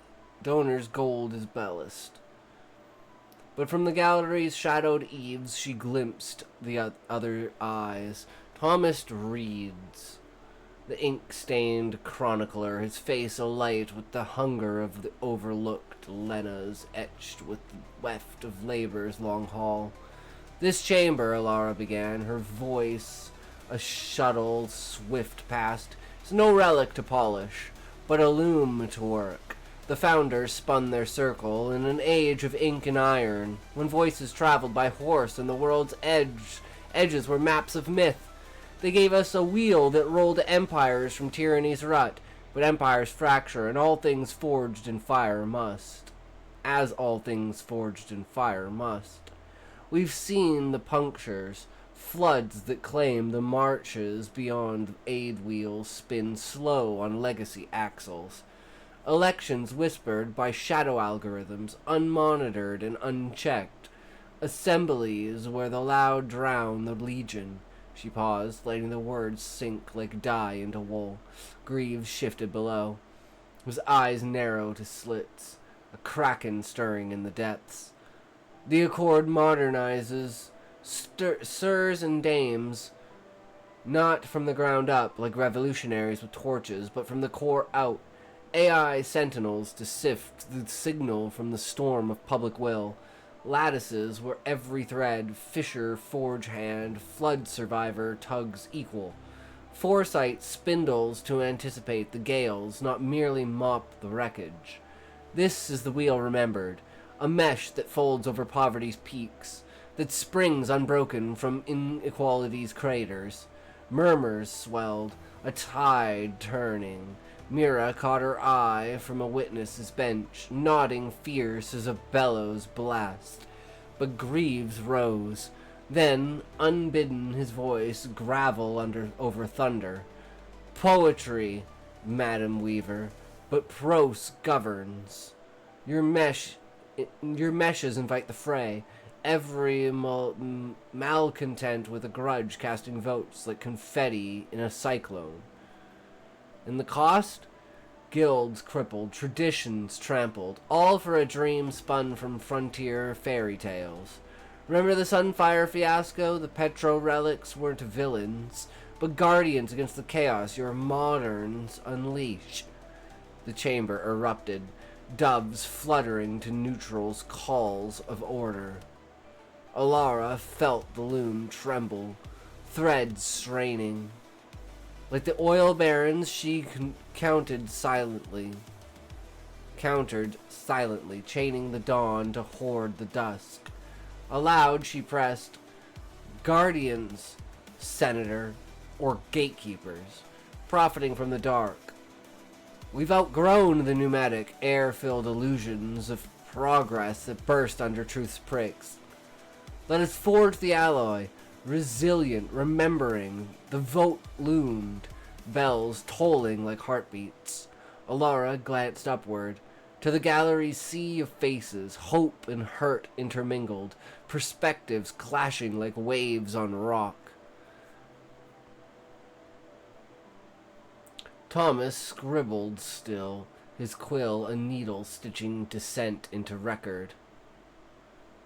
But from the gallery's shadowed eaves she glimpsed the other eyes. Thomas Reed's. The ink-stained chronicler, his face alight with the hunger of the overlooked Lenas, etched with the weft of labor's long haul. This chamber, Alara began, her voice a shuttle swift past, is no relic to polish, but a loom to work. The founders spun their circle in an age of ink and iron, when voices traveled by horse and the world's edges were maps of myth. They gave us a wheel that rolled empires from tyranny's rut, but empires fracture, and all things forged in fire must. As all things forged in fire must. We've seen the punctures, Floods that claim the marches beyond aid wheels spin slow on legacy axles. Elections whispered by shadow algorithms, unmonitored and unchecked. Assemblies where the loud drown the legion. She paused, letting the words sink like dye into wool. Greaves shifted below. His eyes narrowed to slits, a kraken stirring in the depths. The Accord modernizes sirs and dames, not from the ground up like revolutionaries with torches, but from the core out. AI sentinels to sift the signal from the storm of public will. Lattices where every thread, fisher, forge hand, flood survivor tugs equal. Foresight spindles to anticipate the gales, not merely mop the wreckage. This is the wheel remembered, a mesh that folds over poverty's peaks, that springs unbroken from inequality's craters. Murmurs swelled, a tide turning. Mira caught her eye from a witness's bench, nodding fierce as a bellows blast. But Greaves rose. Then, unbidden, his voice gravel over thunder. Poetry, Madam Weaver, but prose governs. Your meshes invite the fray. Every malcontent with a grudge casting votes like confetti in a cyclone. And the cost? Guilds crippled, traditions trampled, all for a dream spun from frontier fairy tales. Remember the Sunfire fiasco? The Petro relics weren't villains, but guardians against the chaos your moderns unleash. The chamber erupted, doves fluttering to neutrals' calls of order. Alara felt the loom tremble, threads straining. Like the oil barons, she countered silently, chaining the dawn to hoard the dusk. Aloud she pressed, guardians, senator, or gatekeepers, profiting from the dark. We've outgrown the pneumatic, air-filled illusions of progress that burst under truth's pricks. Let us forge the alloy, resilient, remembering. The vote loomed, bells tolling like heartbeats. Alara glanced upward. To the gallery's sea of faces, hope and hurt intermingled, perspectives clashing like waves on rock. Thomas scribbled still, his quill a needle stitching descent into record.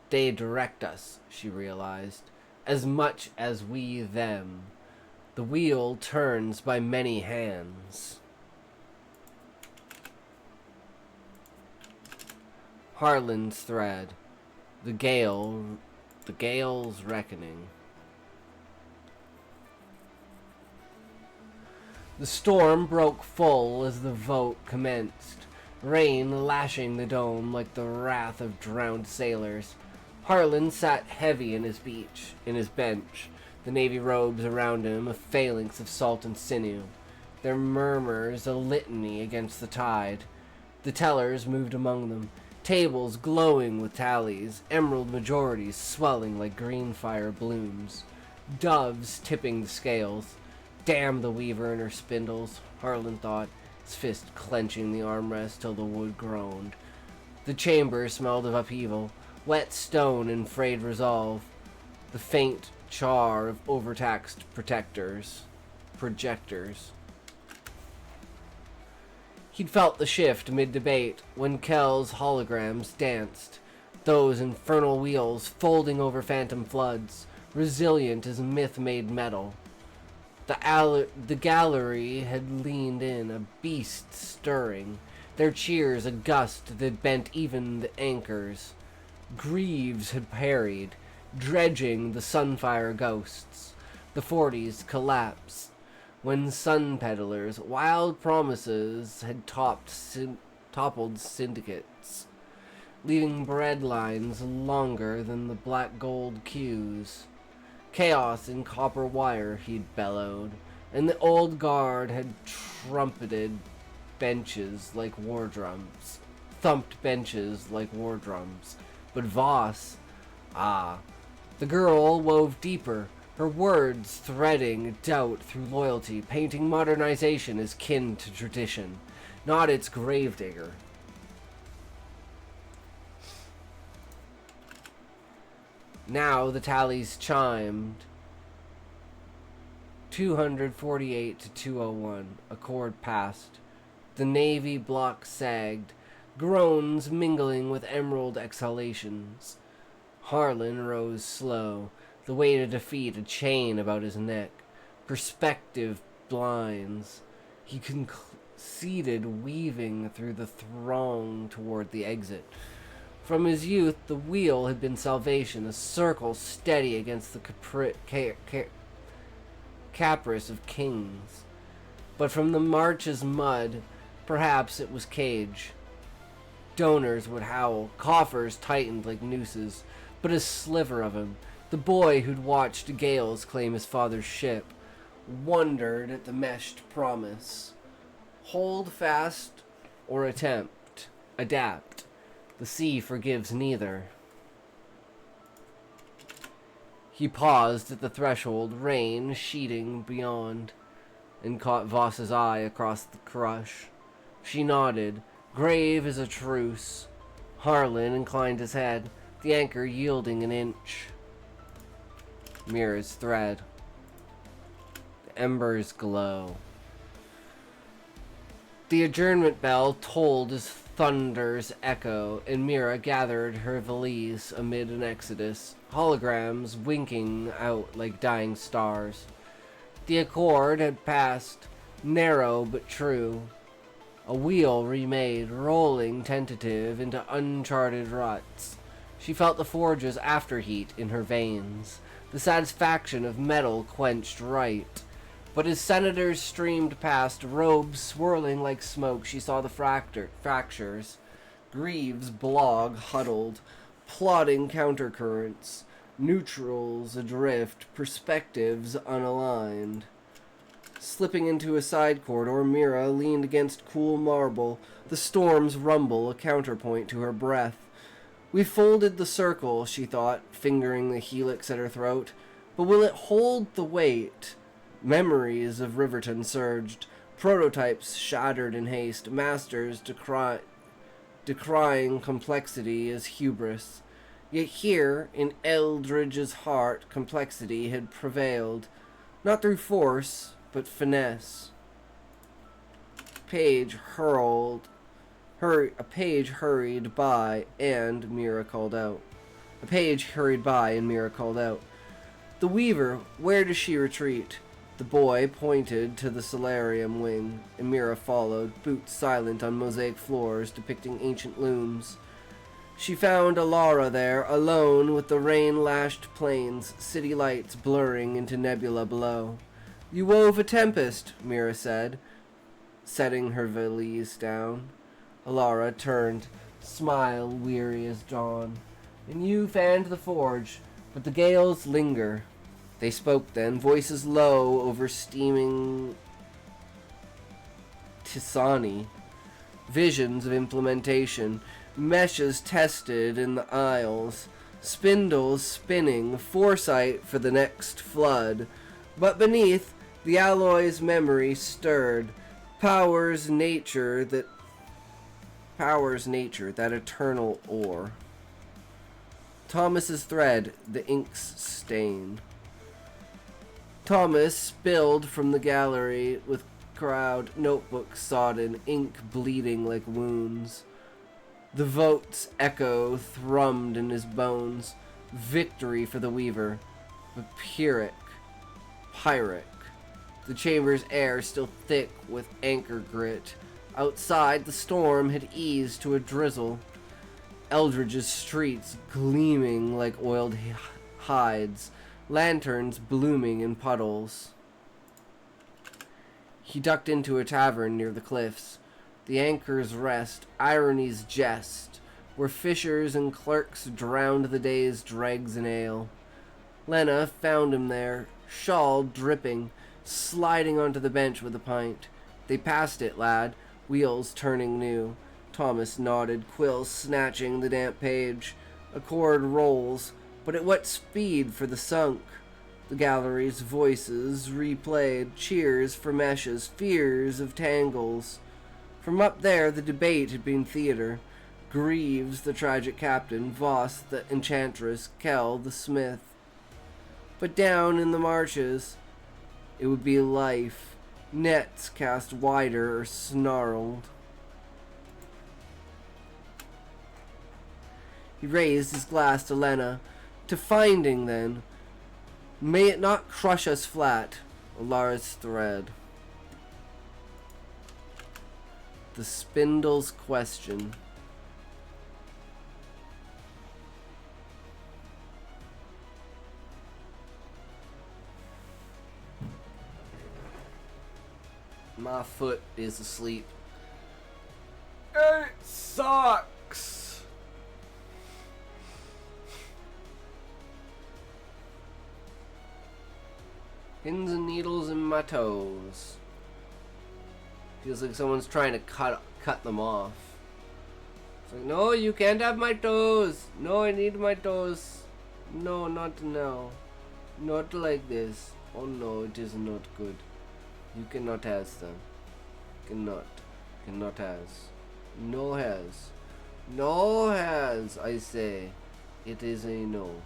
They direct us, she realized, as much as we them. The wheel turns by many hands. Harlan's thread. The gale's reckoning. The storm broke full as the vote commenced, rain lashing the dome like the wrath of drowned sailors. Harlan sat heavy in his bench, the navy robes around him a phalanx of salt and sinew, their murmurs a litany against the tide. The tellers moved among them, tables glowing with tallies, emerald majorities swelling like green fire blooms, doves tipping the scales. Damn the weaver and her spindles, Harlan thought, his fist clenching the armrest till the wood groaned. The chamber smelled of upheaval, wet stone and frayed resolve, the faint char of overtaxed projectors. He'd felt the shift mid-debate when Kell's holograms danced, those infernal wheels folding over phantom floods, resilient as myth-made metal. The gallery had leaned in, a beast stirring, their cheers a gust that bent even the anchors. Greaves had parried, dredging the Sunfire ghosts. The 40s collapsed when sun peddlers' wild promises had toppled syndicates, leaving bread lines longer than the black gold queues. Chaos in copper wire, he'd bellowed, and the old guard had trumpeted benches like war drums, thumped benches like war drums. But Voss, the girl wove deeper, her words threading doubt through loyalty, painting modernization as kin to tradition, not its gravedigger. Now the tallies chimed. 248 to 201. Accord passed. The navy block sagged, groans mingling with emerald exhalations. Harlan rose slow, the weight of defeat a chain about his neck. Perspective blinds. He conceded, weaving through the throng toward the exit. From his youth, the wheel had been salvation, a circle steady against the caprice of kings. But from the march's mud, perhaps it was cage. Donors would howl, coffers tightened like nooses, but a sliver of him, the boy who'd watched Gales claim his father's ship, wondered at the meshed promise. Hold fast or adapt. The sea forgives neither. He paused at the threshold, rain sheeting beyond, and caught Voss's eye across the crush. She nodded, grave as a truce. Harlan inclined his head, the anchor yielding an inch. Mira's thread. The embers glow. The adjournment bell tolled as thunder's echo, and Mira gathered her valise amid an exodus, holograms winking out like dying stars. The accord had passed, narrow but true. A wheel remade, rolling tentative into uncharted ruts. She felt the forge's afterheat in her veins, the satisfaction of metal quenched right. But as senators streamed past, robes swirling like smoke, she saw the fractures. Greaves' blog huddled, plotting countercurrents, neutrals adrift, perspectives unaligned. Slipping into a side corridor, Mira leaned against cool marble, the storm's rumble a counterpoint to her breath. We folded the circle, she thought, fingering the helix at her throat. But will it hold the weight? Memories of Riverton surged, prototypes shattered in haste, masters decrying complexity as hubris. Yet here, in Eldridge's heart, complexity had prevailed, not through force, but finesse. A page hurried by, and Mira called out. The Weaver, where does she retreat? The boy pointed to the solarium wing, and Mira followed, boots silent on mosaic floors depicting ancient looms. She found Alara there, alone with the rain-lashed plains, city lights blurring into nebula below. You wove a tempest, Mira said, setting her valise down. Alara turned, smile weary as dawn. And you fanned the forge, but the gales linger. They spoke then, voices low over steaming Tisani. Visions of implementation, meshes tested in the aisles, spindles spinning, foresight for the next flood. But beneath, the alloy's memory stirred, powers nature, that eternal ore. Thomas's thread, the ink's stain. Thomas spilled from the gallery with crowd, notebook sodden, ink bleeding like wounds. The vote's echo thrummed in his bones. Victory for the Weaver. But Pyrrhic. The chamber's air still thick with anchor grit. Outside, the storm had eased to a drizzle. Eldridge's streets gleaming like oiled hides. Lanterns blooming in puddles. He ducked into a tavern near the cliffs. The anchor's rest, irony's jest, where fishers and clerks drowned the day's dregs in ale. Lena found him there, shawl dripping, sliding onto the bench with a pint. They passed it, lad, wheels turning new. Thomas nodded, quill snatching the damp page. A cord rolls, but at what speed for the sunk? The gallery's voices replayed cheers for meshes, fears of tangles. From up there, the debate had been theater. Greaves, the tragic captain, Voss, the enchantress, Kell, the smith. But down in the marshes, it would be life. Nets cast wider or snarled. He raised his glass to Lena. To finding, then. May it not crush us flat. Alara's thread. The spindle's question. My foot is asleep. It sucks. Pins and needles in my toes. Feels like someone's trying to cut them off. It's like, no, you can't have my toes. No, I need my toes. No, not now. Not like this. Oh no, it is not good. You cannot has them. Cannot. Cannot has. No has. No has, I say. It is a no.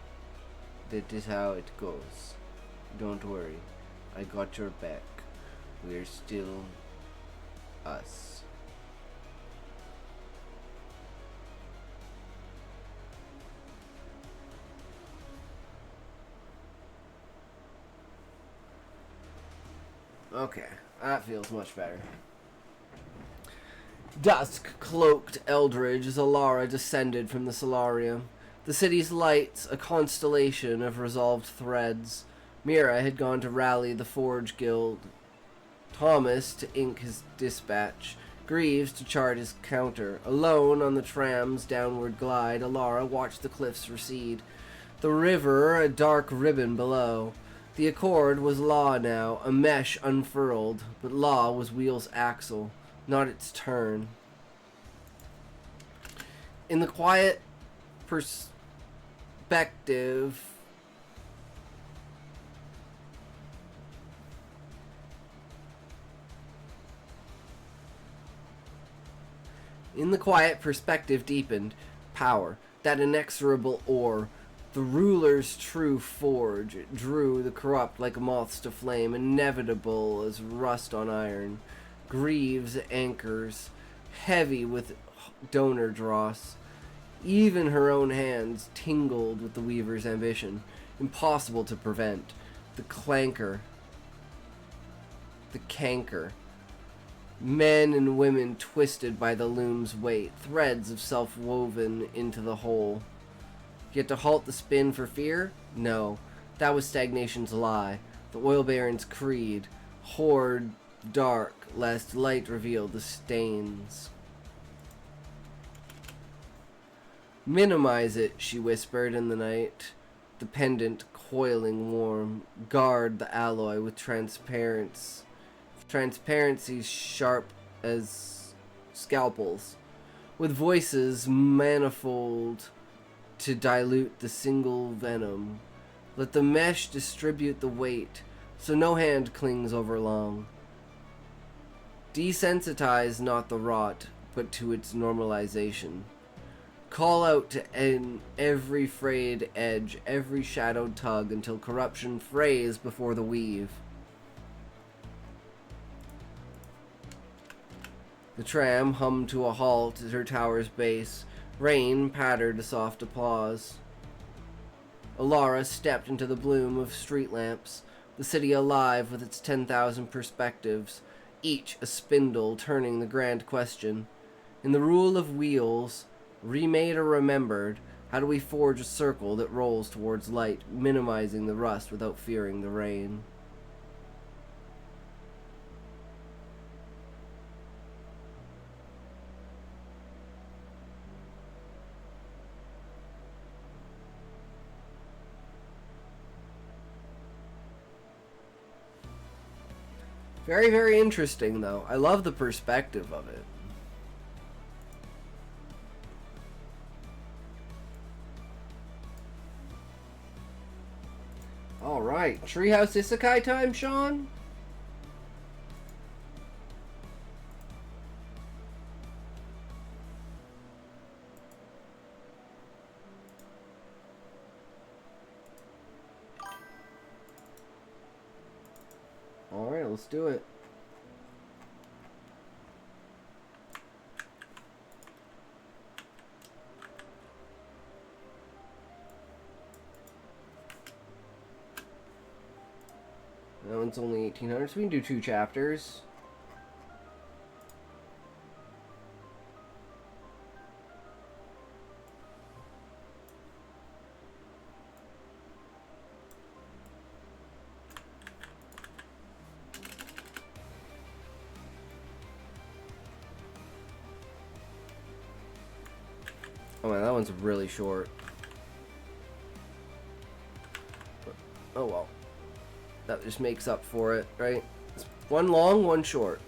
That is how it goes. Don't worry. I got your back. We're still us. Okay, that feels much better. Dusk cloaked Eldridge as Alara descended from the solarium. The city's lights, a constellation of resolved threads. Mira had gone to rally the Forge Guild. Thomas to ink his dispatch. Greaves to chart his counter. Alone on the tram's downward glide, Alara watched the cliffs recede. The river, a dark ribbon below. The Accord was Law now, a mesh unfurled, but Law was Wheel's axle, not its turn. In the quiet perspective... In the quiet, perspective deepened. Power, that inexorable ore, the ruler's true forge. It drew the corrupt like moths to flame, inevitable as rust on iron. Greaves anchors, heavy with donor dross. Even her own hands tingled with the weaver's ambition. Impossible to prevent. The clanker. The canker. Men and women twisted by the loom's weight, threads of self woven into the whole. Yet to halt the spin for fear? No. That was stagnation's lie. The oil baron's creed. Hoard dark, lest light reveal the stains. Minimize it, she whispered in the night. The pendant coiling warm. Guard the alloy with transparencies sharp as scalpels, with voices manifold to dilute the single venom. Let the mesh distribute the weight, so no hand clings over long. Desensitize not the rot, but to its normalization. Call out to every frayed edge, every shadowed tug, until corruption frays before the weave. The tram hummed to a halt at her tower's base. Rain pattered a soft applause. Alara stepped into the bloom of street lamps, the city alive with its 10,000 perspectives, each a spindle turning the grand question. In the rule of wheels, remade or remembered, how do we forge a circle that rolls towards light, minimizing the rust without fearing the rain? Very, very interesting, though. I love the perspective of it. Alright, Treehouse Isekai time, Sean? Alright, let's do it. That one's only 1800, so we can do 2 chapters. Oh man, that one's really short. Oh well. That just makes up for it, right? It's one long, one short.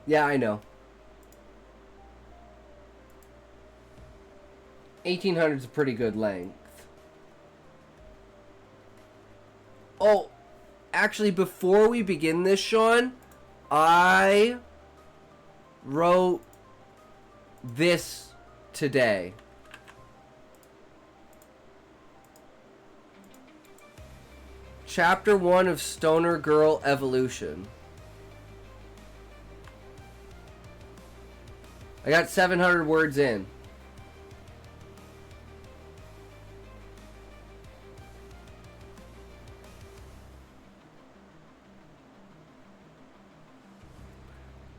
Yeah, I know. 1800 is a pretty good length. Oh, actually, before we begin this, Sean, I wrote this today. Chapter 1 of Stoner Girl Evolution. I got 700 words in.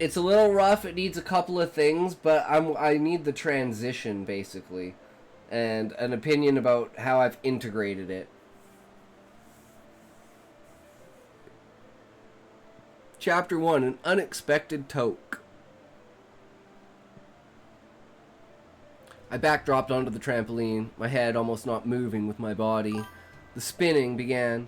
It's a little rough. It needs a couple of things, but I need the transition, basically, and an opinion about how I've integrated it. Chapter 1, An Unexpected Toke. I backdropped onto the trampoline, my head almost not moving with my body. The spinning began.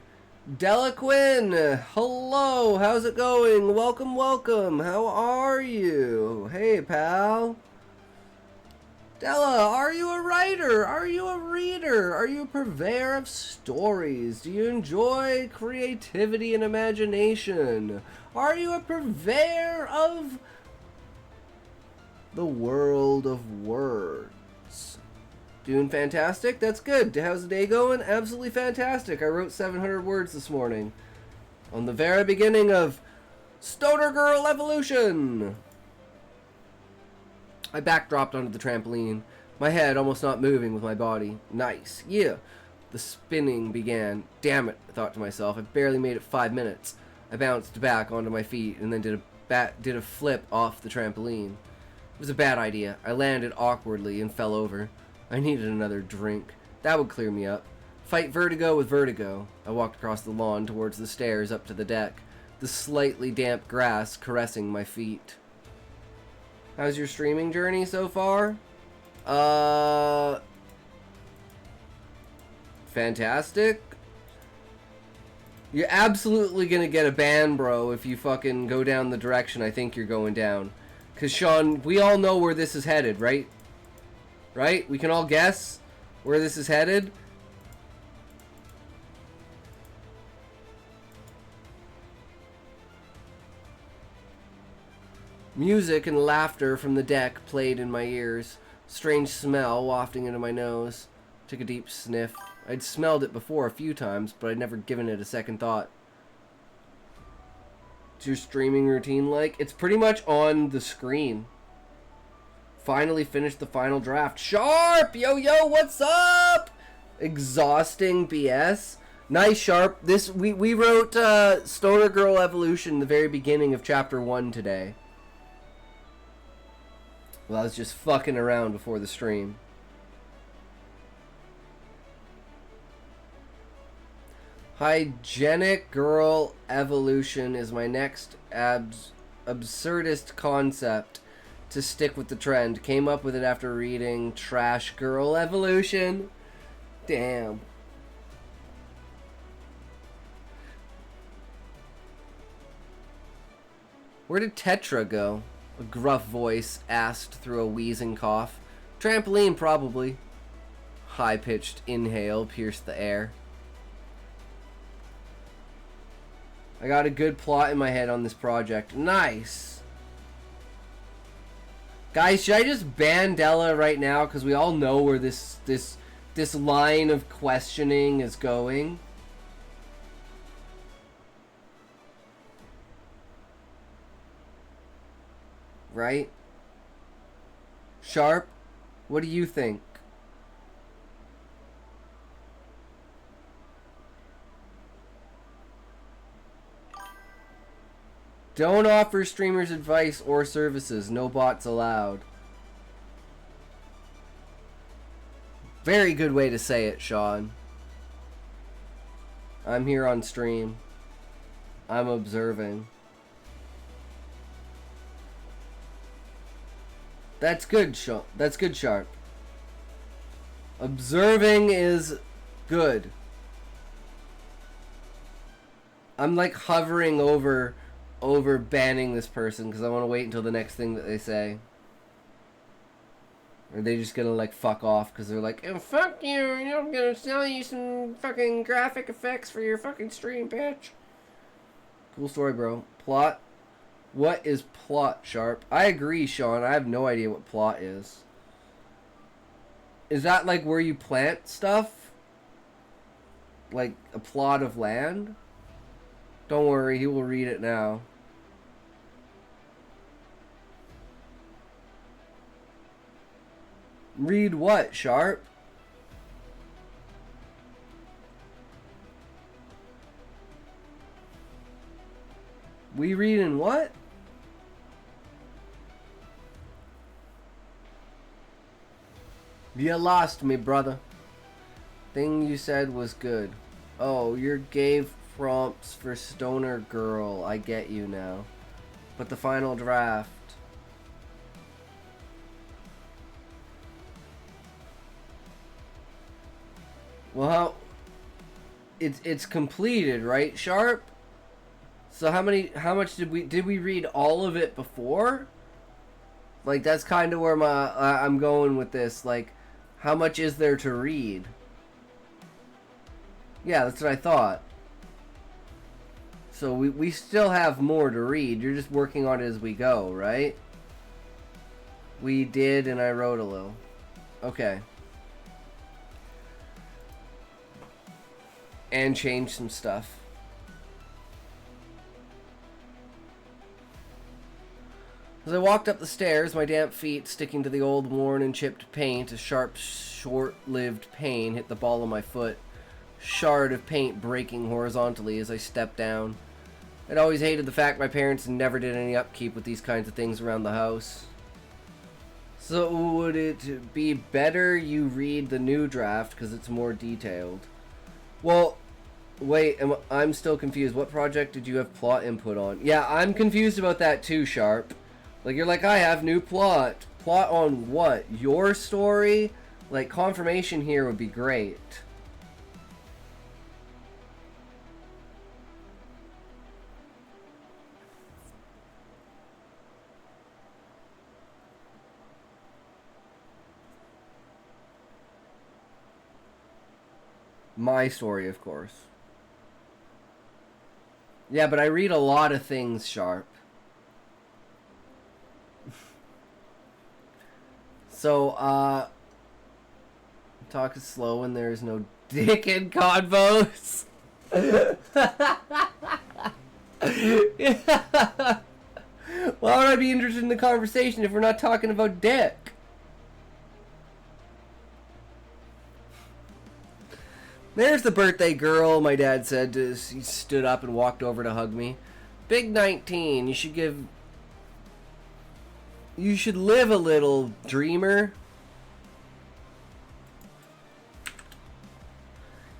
Della Quinn! Hello! How's it going? Welcome, welcome! How are you? Hey, pal. Della, are you a writer? Are you a reader? Are you a purveyor of stories? Do you enjoy creativity and imagination? Are you a purveyor of the world of words? Doing fantastic? That's good. How's the day going? Absolutely fantastic. I wrote 700 words this morning on the very beginning of Stoner Girl Evolution. I backdropped onto the trampoline, my head almost not moving with my body. Nice. Yeah. The spinning began. Damn it, I thought to myself. I barely made it 5 minutes. I bounced back onto my feet and then did a flip off the trampoline. It was a bad idea. I landed awkwardly and fell over. I needed another drink. That would clear me up. Fight vertigo with vertigo. I walked across the lawn towards the stairs up to the deck, the slightly damp grass caressing my feet. How's your streaming journey so far? Fantastic. You're absolutely gonna get a ban, bro, if you fucking go down the direction I think you're going down. 'Cause, Sean, we all know where this is headed, right? Right? We can all guess where this is headed. Music and laughter from the deck played in my ears. Strange smell wafting into my nose. Took a deep sniff. I'd smelled it before a few times, but I'd never given it a second thought. What's your streaming routine like? It's pretty much on the screen. Finally finished the final draft. Sharp! Yo, yo, what's up? Exhausting BS. Nice, Sharp. We wrote Stoner Girl Evolution the very beginning of chapter 1 today. Well, I was just fucking around before the stream. Hygienic Girl Evolution is my next absurdist concept to stick with the trend. Came up with it after reading Trash Girl Evolution. Damn. Where did Tetra go? A gruff voice asked through a wheezing cough. Trampoline, probably. High-pitched inhale pierced the air. I got a good plot in my head on this project. Nice! Guys, should I just ban Della right now? Because we all know where this line of questioning is going. Right? Sharp, what do you think? Don't offer streamers advice or services. No bots allowed. Very good way to say it, Sean. I'm here on stream. I'm observing. That's good, That's good, Sharp. Observing is good. I'm like hovering over banning this person because I want to wait until the next thing that they say. Or are they just gonna like fuck off because they're like, oh, fuck you, I'm gonna sell you some fucking graphic effects for your fucking stream, bitch. Cool story, bro. Plot. What is plot, Sharp? I agree, Sean. I have no idea what plot is. Is that like where you plant stuff? Like a plot of land? Don't worry, he will read it now. Read what, Sharp? We read in what? You lost me, brother. Thing you said was good. Oh, you're gave prompts for Stoner Girl. I get you now. But the final draft. Well, it's completed, right, Sharp? So how much did we read all of it before? Like that's kind of where I'm going with this. Like, how much is there to read? Yeah, that's what I thought. So we still have more to read. You're just working on it as we go, right? We did, and I wrote a little. Okay. And changed some stuff. As I walked up the stairs, my damp feet sticking to the old worn and chipped paint, a sharp, short-lived pain hit the ball of my foot. Shard of paint breaking horizontally as I stepped down. I'd always hated the fact my parents never did any upkeep with these kinds of things around the house. So would it be better you read the new draft because it's more detailed? Well, wait, I'm still confused. What project did you have plot input on? Yeah, I'm confused about that too, Sharp. Like, you're like, I have new plot. Plot on what? Your story? Like, confirmation here would be great. My story, of course. Yeah, but I read a lot of things, Sharp. So, talk slow when there's no dick in convos. Why would I be interested in the conversation if we're not talking about dick? There's the birthday girl, my dad said. He stood up and walked over to hug me. Big 19, you should live a little, dreamer.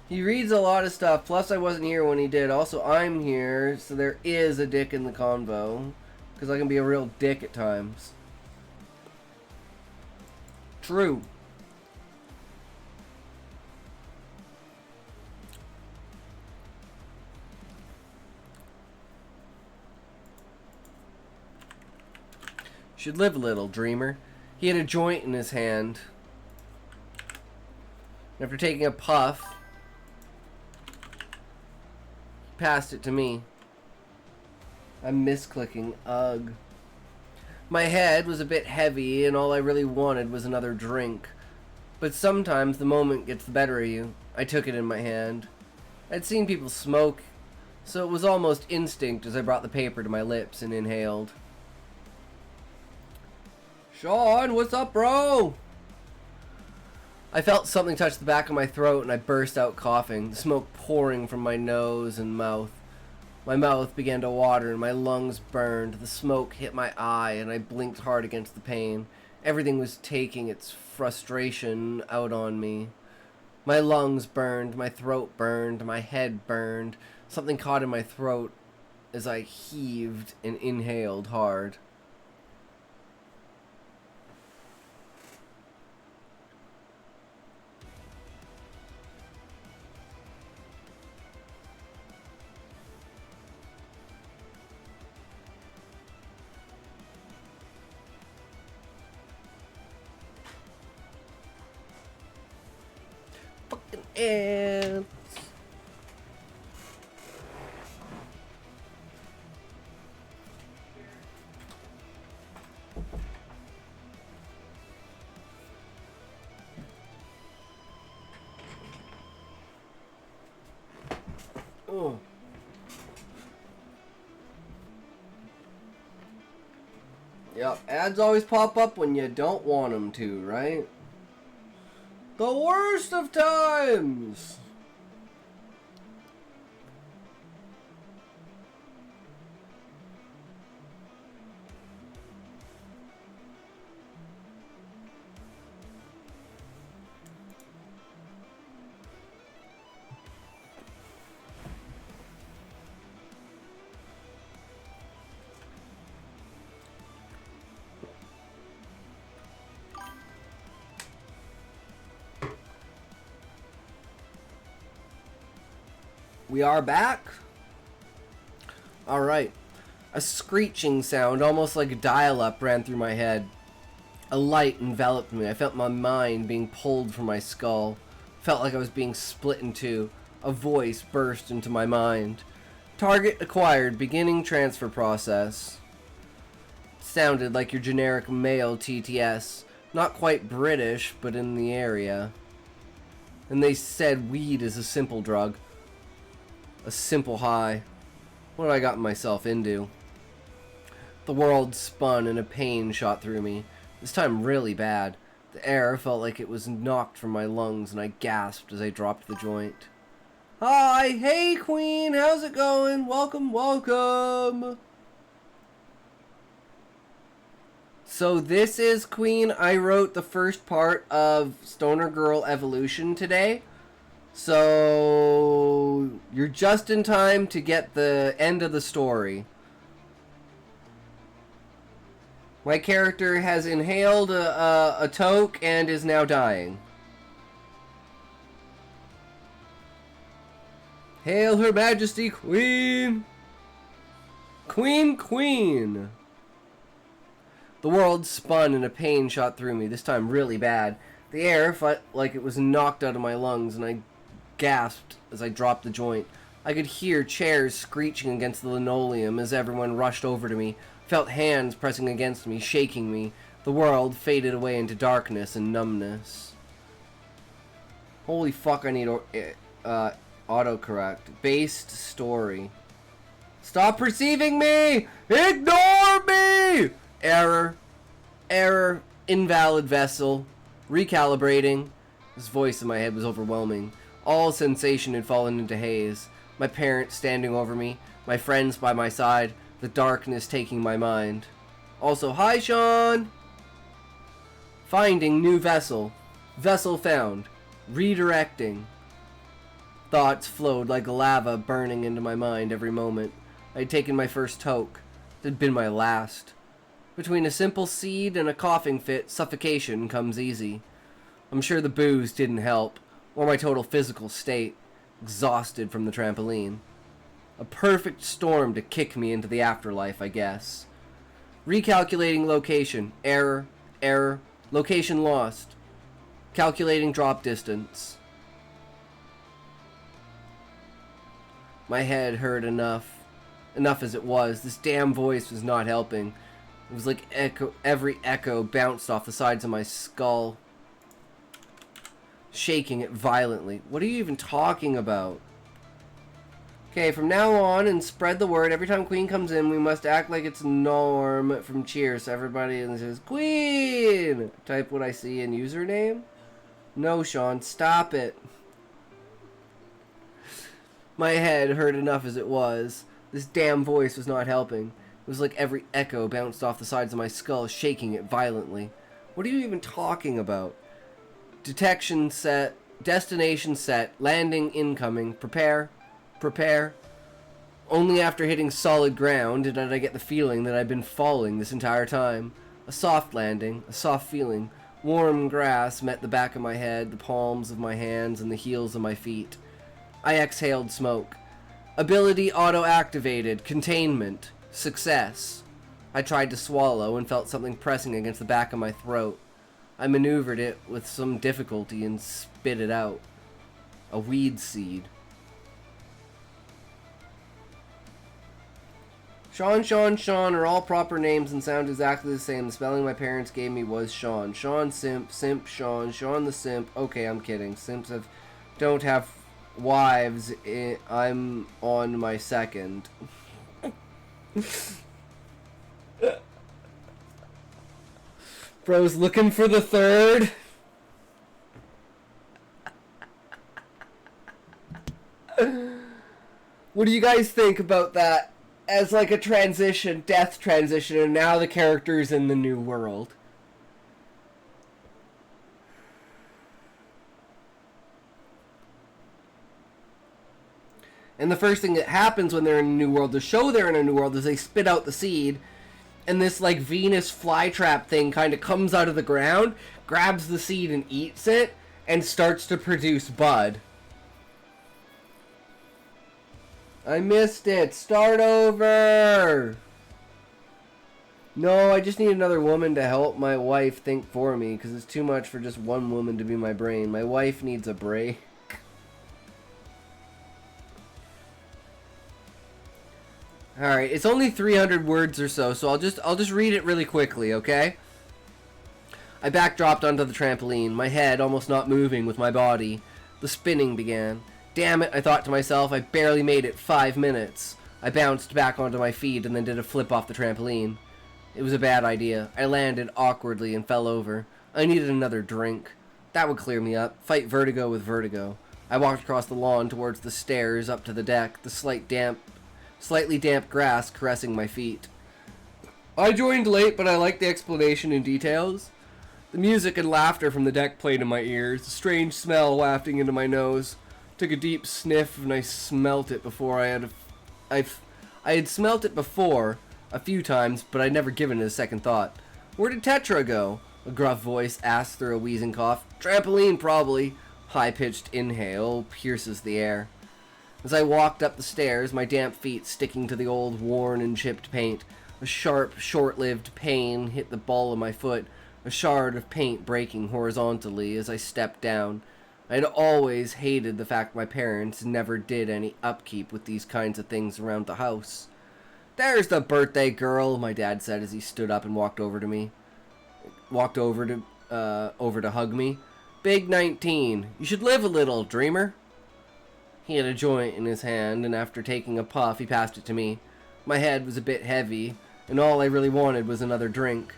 He reads a lot of stuff, plus I wasn't here when he did. Also, I'm here, so there is a dick in the convo. Because I can be a real dick at times. True. Should live a little, dreamer. He had a joint in his hand. After taking a puff, he passed it to me. I'm misclicking. Ugh. My head was a bit heavy, and all I really wanted was another drink. But sometimes the moment gets the better of you. I took it in my hand. I'd seen people smoke, so it was almost instinct as I brought the paper to my lips and inhaled. Sean, what's up, bro? I felt something touch the back of my throat and I burst out coughing, the smoke pouring from my nose and mouth. My mouth began to water and my lungs burned. The smoke hit my eye and I blinked hard against the pain. Everything was taking its frustration out on me. My lungs burned, my throat burned, my head burned. Something caught in my throat as I heaved and inhaled hard. Fucking ants. Oh. Yep, ads always pop up when you don't want them to, right? The worst of times! We are back. Alright. A screeching sound, almost like a dial-up, ran through my head. A light enveloped me. I felt my mind being pulled from my skull. Felt like I was being split in two. A voice burst into my mind. Target acquired. Beginning transfer process. It sounded like your generic male TTS. Not quite British, but in the area. And they said weed is a simple drug. A simple high. What have I gotten myself into? The world spun and a pain shot through me. This time really bad. The air felt like it was knocked from my lungs and I gasped as I dropped the joint. Hi! Hey Queen! How's it going? Welcome, welcome! So this is Queen. I wrote the first part of Stoner Girl Evolution today. So you're just in time to get the end of the story. My character has inhaled a toke and is now dying. Hail Her Majesty Queen! Queen, Queen! The world spun and a pain shot through me, this time really bad. The air felt like it was knocked out of my lungs and I gasped as I dropped the joint. I could hear chairs screeching against the linoleum as everyone rushed over to me. Felt hands pressing against me, shaking me. The world faded away into darkness and numbness. Holy fuck, I need autocorrect. Based story. Stop perceiving me! Ignore me! Error. Error. Invalid vessel. Recalibrating. This voice in my head was overwhelming. All sensation had fallen into haze. My parents standing over me, my friends by my side, the darkness taking my mind. Also, hi Sean! Finding new vessel. Vessel found. Redirecting. Thoughts flowed like lava burning into my mind every moment. I had taken my first toke. It had been my last. Between a simple seed and a coughing fit, suffocation comes easy. I'm sure the booze didn't help. Or my total physical state, exhausted from the trampoline. A perfect storm to kick me into the afterlife, I guess. Recalculating location. Error. Error. Location lost. Calculating drop distance. My head hurt enough. Enough as it was. This damn voice was not helping. It was like every echo bounced off the sides of my skull, shaking it violently. What are you even talking about? Okay, from now on, and spread the word. Every time Queen comes in, we must act like it's Norm from Cheers. So everybody says, Queen! Type what I see in username. No, Sean, stop it. My head hurt enough as it was. This damn voice was not helping. It was like every echo bounced off the sides of my skull, shaking it violently. What are you even talking about? Detection set. Destination set. Landing incoming. Prepare. Prepare. Only after hitting solid ground did I get the feeling that I'd been falling this entire time. A soft landing. A soft feeling. Warm grass met the back of my head, the palms of my hands, and the heels of my feet. I exhaled smoke. Ability auto-activated. Containment. Success. I tried to swallow and felt something pressing against the back of my throat. I maneuvered it with some difficulty and spit it out. A weed seed. Sean, Sean, Sean are all proper names and sound exactly the same. The spelling my parents gave me was Sean. Sean Simp, Simp Sean, Sean the Simp. Okay, I'm kidding. Simps don't have wives. I'm on my second. Bro's looking for the third. What do you guys think about that? As like a transition, death transition, and now the character's in the new world. And the first thing that happens when they're in a new world, to show they're in a new world, is they spit out the seed, and this like Venus flytrap thing kind of comes out of the ground, grabs the seed and eats it, and starts to produce bud. I missed it. Start over. No, I just need another woman to help my wife think for me, because it's too much for just one woman to be my brain. My wife needs a break. Alright, it's only 300 words or so, so I'll just read it really quickly, okay? I backdropped onto the trampoline, my head almost not moving with my body. The spinning began. Damn it, I thought to myself, I barely made it 5 minutes. I bounced back onto my feet and then did a flip off the trampoline. It was a bad idea. I landed awkwardly and fell over. I needed another drink. That would clear me up. Fight vertigo with vertigo. I walked across the lawn towards the stairs up to the deck, the slightly damp grass caressing my feet. I joined late, but I liked the explanation and details. The music and laughter from the deck played in my ears, a strange smell wafting into my nose. Took a deep sniff and I smelt it before I had smelt it before a few times, but I'd never given it a second thought. Where did Tetra go? A gruff voice asked through a wheezing cough. Trampoline, probably. High-pitched inhale pierces the air. As I walked up the stairs, my damp feet sticking to the old worn and chipped paint, a sharp, short-lived pain hit the ball of my foot, a shard of paint breaking horizontally as I stepped down. I had always hated the fact my parents never did any upkeep with these kinds of things around the house. There's the birthday girl, my dad said as he stood up and walked over to hug me. Big 19. You should live a little, dreamer. He had a joint in his hand, and after taking a puff, he passed it to me. My head was a bit heavy, and all I really wanted was another drink.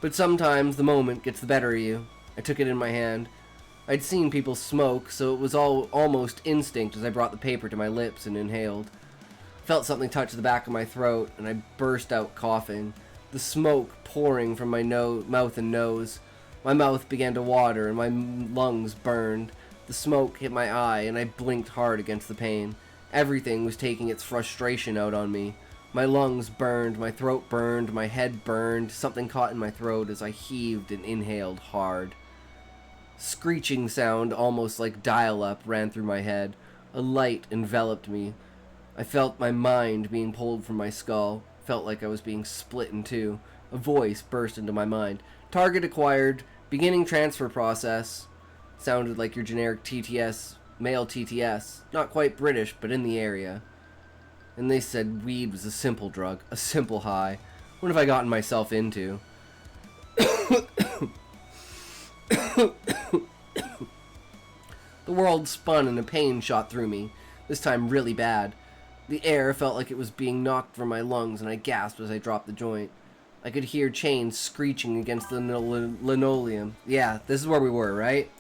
But sometimes the moment gets the better of you. I took it in my hand. I'd seen people smoke, so it was almost instinct as I brought the paper to my lips and inhaled. Felt something touch the back of my throat, and I burst out coughing, the smoke pouring from my mouth and nose. My mouth began to water, and my lungs burned. The smoke hit my eye, and I blinked hard against the pain. Everything was taking its frustration out on me. My lungs burned, my throat burned, my head burned. Something caught in my throat as I heaved and inhaled hard. Screeching sound, almost like dial-up, ran through my head. A light enveloped me. I felt my mind being pulled from my skull. Felt like I was being split in two. A voice burst into my mind. Target acquired. Beginning transfer process. Sounded like your generic TTS, male TTS. Not quite British, but in the area. And they said weed was a simple drug, a simple high. What have I gotten myself into? The world spun and a pain shot through me, this time really bad. The air felt like it was being knocked from my lungs, and I gasped as I dropped the joint. I could hear chains screeching against the linoleum. Yeah, this is where we were, right?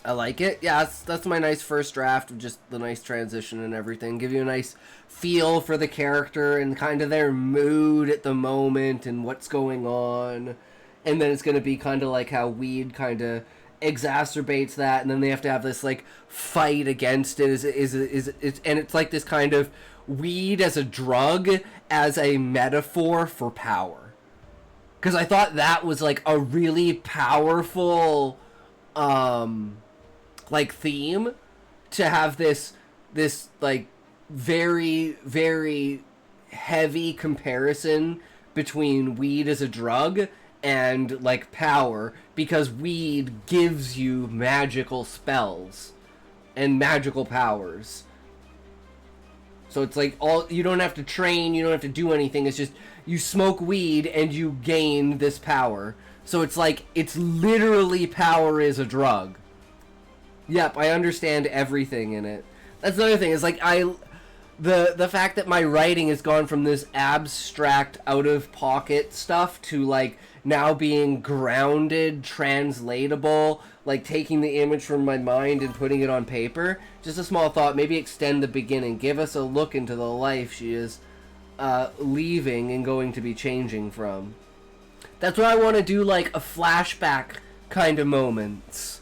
I like it. Yeah, that's my nice first draft of just the nice transition and everything. Give you a nice feel for the character and kind of their mood at the moment and what's going on. And then it's going to be kind of like how weed kind of exacerbates that, and then they have to have this like fight against it. And it's like this kind of weed as a drug as a metaphor for power. Because I thought that was like a really powerful like theme to have this like very, very heavy comparison between weed as a drug and like power, because weed gives you magical spells and magical powers. So it's like you don't have to train, you don't have to do anything. It's just you smoke weed and you gain this power. So it's like it's literally power is a drug. Yep, I understand everything in it. That's another thing. Is like the fact that my writing has gone from this abstract, out of pocket stuff to like now being grounded, translatable, like taking the image from my mind and putting it on paper. Just a small thought, maybe extend the beginning. Give us a look into the life she is leaving and going to be changing from. That's what I want to do, like a flashback kind of moments.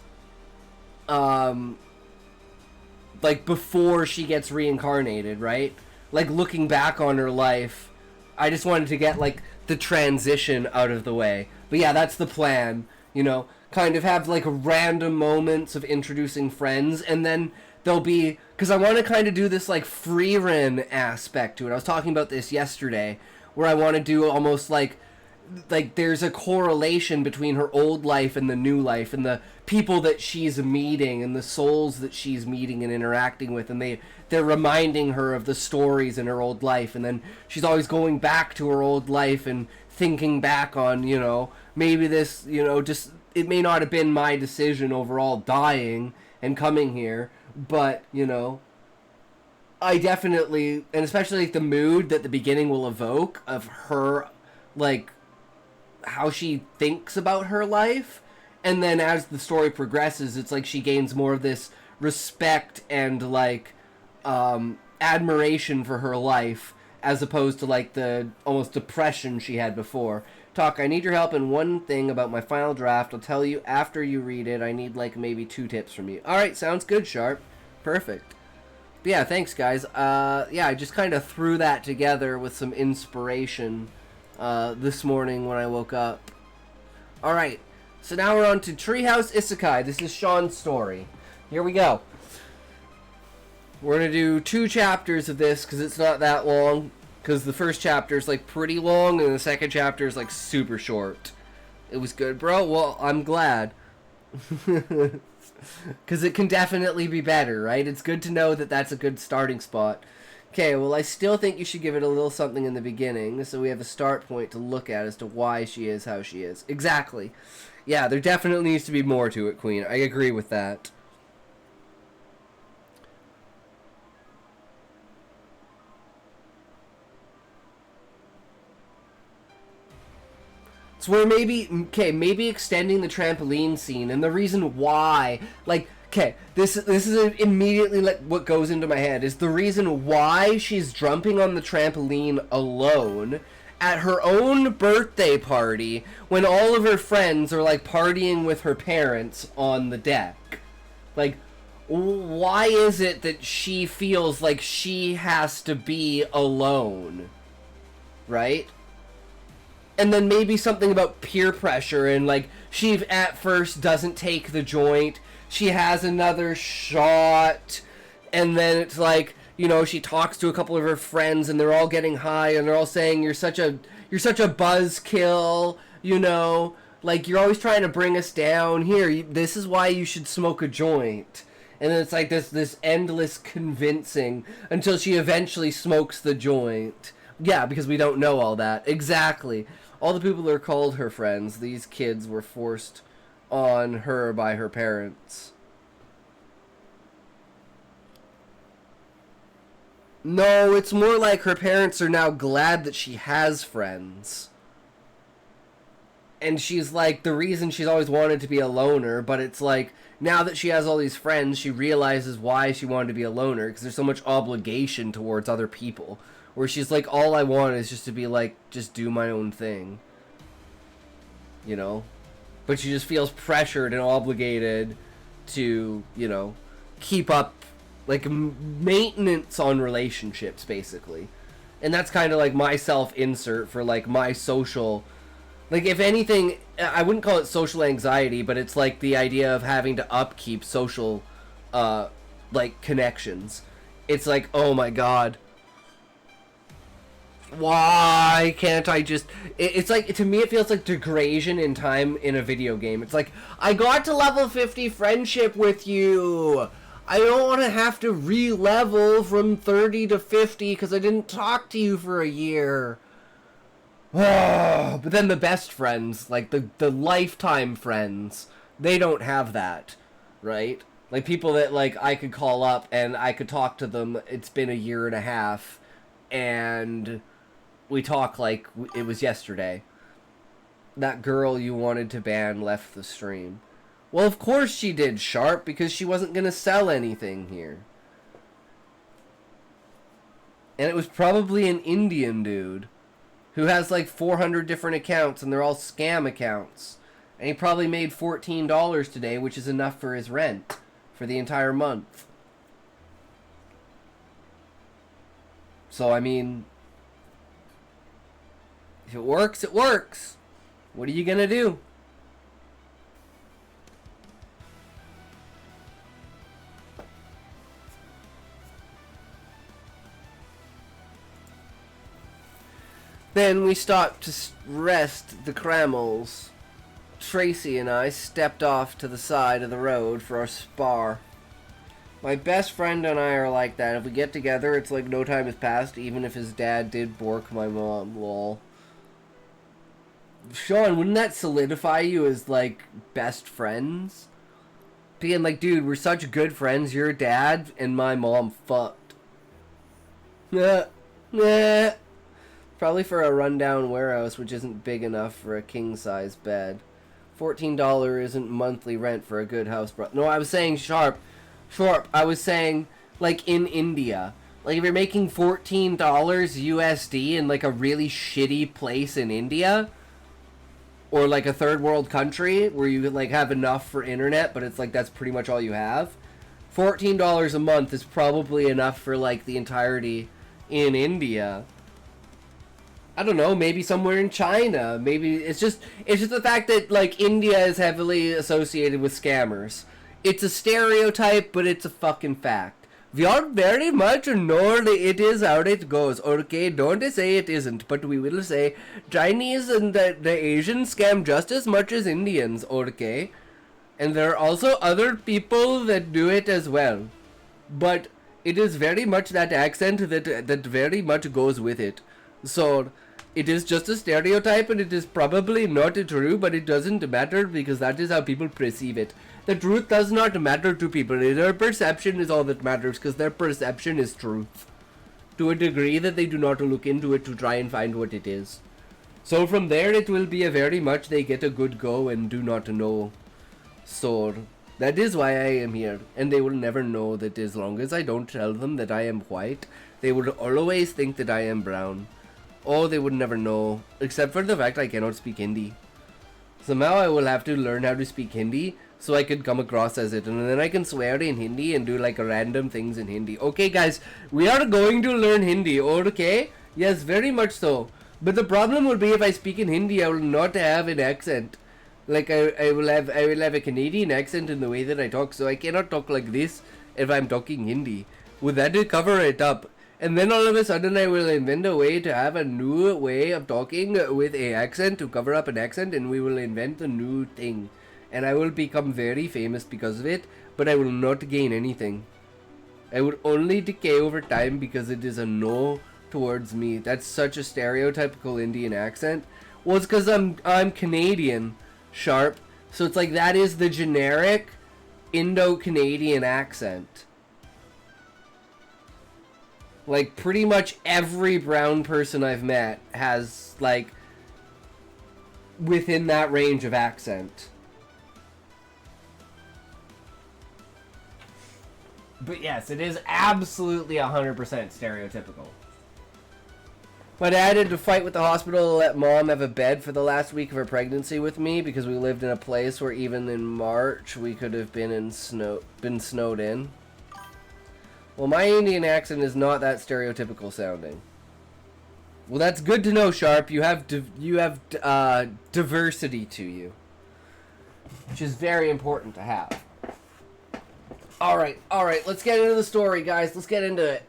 Like before she gets reincarnated, right? Like looking back on her life. I just wanted to get like the transition out of the way. But yeah, that's the plan, you know, kind of have like random moments of introducing friends, and then there'll be, because I want to kind of do this like free run aspect to it. I was talking about this yesterday, where I want to do almost like there's a correlation between her old life and the new life, and the people that she's meeting and the souls that she's meeting and interacting with, and they're reminding her of the stories in her old life, and then she's always going back to her old life and thinking back on, you know, maybe this, you know, just it may not have been my decision overall dying and coming here, but, you know, I definitely, and especially like the mood that the beginning will evoke of her, like how she thinks about her life, and then as the story progresses, it's like she gains more of this respect and like admiration for her life, as opposed to like the almost depression she had before. Talk, I need your help in one thing about my final draft. I'll tell you after you read it. I need like maybe 2 tips from you. Alright, sounds good, Sharp. Perfect. But yeah, thanks guys. Yeah, I just kind of threw that together with some inspiration this morning when I woke up. Alright, so now we're on to Treehouse Isekai. This is Sean's story. Here we go. We're going to do 2 chapters of this because it's not that long. Because the first chapter is like pretty long and the second chapter is like super short. It was good, bro? Well, I'm glad. Because it can definitely be better, right? It's good to know that that's a good starting spot. Okay, well, I still think you should give it a little something in the beginning, so we have a start point to look at as to why she is how she is. Exactly. Yeah, there definitely needs to be more to it, Queen. I agree with that. So we're maybe extending the trampoline scene, and the reason why, like, okay, this is immediately like what goes into my head is the reason why she's jumping on the trampoline alone at her own birthday party when all of her friends are like partying with her parents on the deck. Like, why is it that she feels like she has to be alone, right? And then maybe something about peer pressure, and like she at first doesn't take the joint, she has another shot, and then it's like, you know, she talks to a couple of her friends and they're all getting high and they're all saying you're such a buzzkill, you know, like you're always trying to bring us down. Here, this is why you should smoke a joint. And then it's like this endless convincing until she eventually smokes the joint. Yeah, because we don't know all that. Exactly. All the people that are called her friends, these kids were forced on her by her parents. No, it's more like her parents are now glad that she has friends. And she's like, the reason she's always wanted to be a loner, but it's like, now that she has all these friends, she realizes why she wanted to be a loner, because there's so much obligation towards other people. Where she's like, all I want is just to be like, just do my own thing. You know? But she just feels pressured and obligated to, you know, keep up, like, maintenance on relationships, basically. And that's kind of like my self-insert for, like, my social... Like, if anything, I wouldn't call it social anxiety, but it's like the idea of having to upkeep social, like, connections. It's like, oh my god. Why can't I just... It's like, to me, it feels like degradation in time in a video game. It's like, I got to level 50 friendship with you. I don't want to have to re-level from 30 to 50 because I didn't talk to you for a year. Oh, but then the best friends, like the lifetime friends, they don't have that, right? Like people that like I could call up and I could talk to them. It's been a year and a half, and we talk like it was yesterday. That girl you wanted to ban left the stream. Well, of course she did, Sharp, because she wasn't gonna sell anything here. And it was probably an Indian dude who has like 400 different accounts and they're all scam accounts. And he probably made $14 today, which is enough for his rent for the entire month. So, I mean, if it works, it works. What are you gonna do? Then we stopped to rest the Cramels. Tracy and I stepped off to the side of the road for our spar. My best friend and I are like that. If we get together, it's like no time has passed, even if his dad did bork my mom, lol. Sean, wouldn't that solidify you as, like, best friends? Being like, dude, we're such good friends, your dad and my mom fucked. Nah. Probably for a rundown warehouse, which isn't big enough for a king-size bed. $14 isn't monthly rent for a good house, bro. No, I was saying Sharp, I was saying, like, in India. Like, if you're making $14 USD in, like, a really shitty place in India, or, like, a third world country, where you, like, have enough for internet, but it's, like, that's pretty much all you have, $14 a month is probably enough for, like, the entirety in India. I don't know, maybe somewhere in China. Maybe it's just the fact that, like, India is heavily associated with scammers. It's a stereotype, but it's a fucking fact. We all very much know that it is how it goes. Okay, don't say it isn't, but we will say Chinese and the Asians scam just as much as Indians, okay? And there are also other people that do it as well. But it is very much that accent that very much goes with it. So it is just a stereotype, and it is probably not true, but it doesn't matter because that is how people perceive it. The truth does not matter to people. Their perception is all that matters, because their perception is truth. To a degree that they do not look into it to try and find what it is. So from there it will be a very much they get a good go and do not know. So that is why I am here, and they will never know that as long as I don't tell them that I am white, they will always think that I am brown. Oh, they would never know, except for the fact I cannot speak Hindi. Somehow I will have to learn how to speak Hindi so I could come across as it, and then I can swear in Hindi and do like random things in Hindi. Okay guys, we are going to learn Hindi, okay? Yes, very much so. But the problem will be if I speak in Hindi, I will not have an accent. Like I will have a Canadian accent in the way that I talk, so I cannot talk like this if I'm talking Hindi. Well, that did cover it up. And then all of a sudden I will invent a way to have a new way of talking with a accent to cover up an accent, and we will invent a new thing. And I will become very famous because of it, but I will not gain anything. I would only decay over time because it is a no towards me. That's such a stereotypical Indian accent. Well, it's because I'm Canadian, Sharp. So it's like that is the generic Indo-Canadian accent. Like, pretty much every brown person I've met has, like, within that range of accent. But yes, it is absolutely 100% stereotypical. My dad had to fight with the hospital to let mom have a bed for the last week of her pregnancy with me because we lived in a place where even in March we could have been snowed in. Well, my Indian accent is not that stereotypical sounding. Well, that's good to know, Sharp. You have diversity to you, which is very important to have. All right. Let's get into the story, guys. Let's get into it.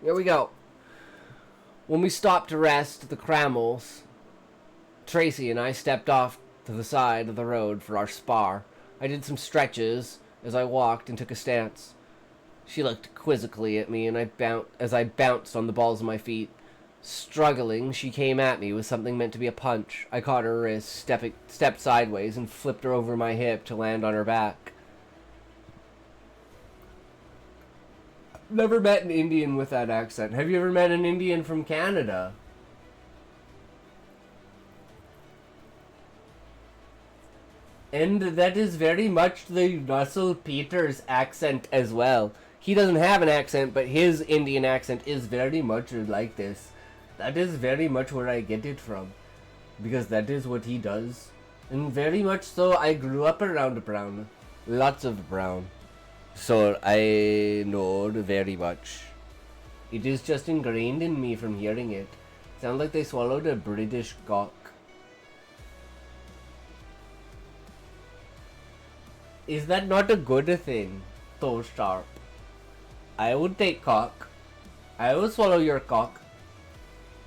Here we go. When we stopped to rest at the Crammels, Tracy and I stepped off to the side of the road for our spar. I did some stretches as I walked and took a stance. She looked quizzically at me, and as I bounced on the balls of my feet. Struggling, she came at me with something meant to be a punch. I caught her wrist, stepped sideways, and flipped her over my hip to land on her back. Never met an Indian with that accent. Have you ever met an Indian from Canada? And that is very much the Russell Peters accent as well. He doesn't have an accent, but his Indian accent is very much like this. That is very much where I get it from. Because that is what he does. And very much so, I grew up around brown. Lots of brown. So I know very much. It is just ingrained in me from hearing it. Sounds like they swallowed a British cock. Is that not a good thing, though, Sharp? I would take cock. I will swallow your cock.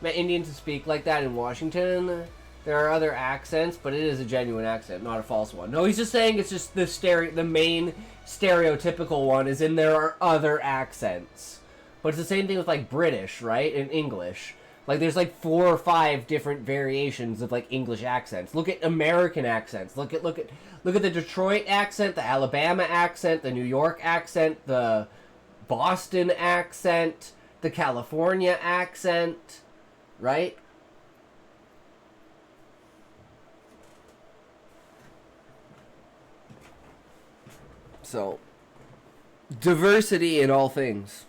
Met Indians who speak like that in Washington. There are other accents, but it is a genuine accent, not a false one. No, he's just saying it's just the main stereotypical one is in there are other accents. But it's the same thing with like British, right? And English. Like there's like 4 or 5 different variations of like English accents. Look at American accents. Look at the Detroit accent, the Alabama accent, the New York accent, the Boston accent, the California accent, right? So, diversity in all things.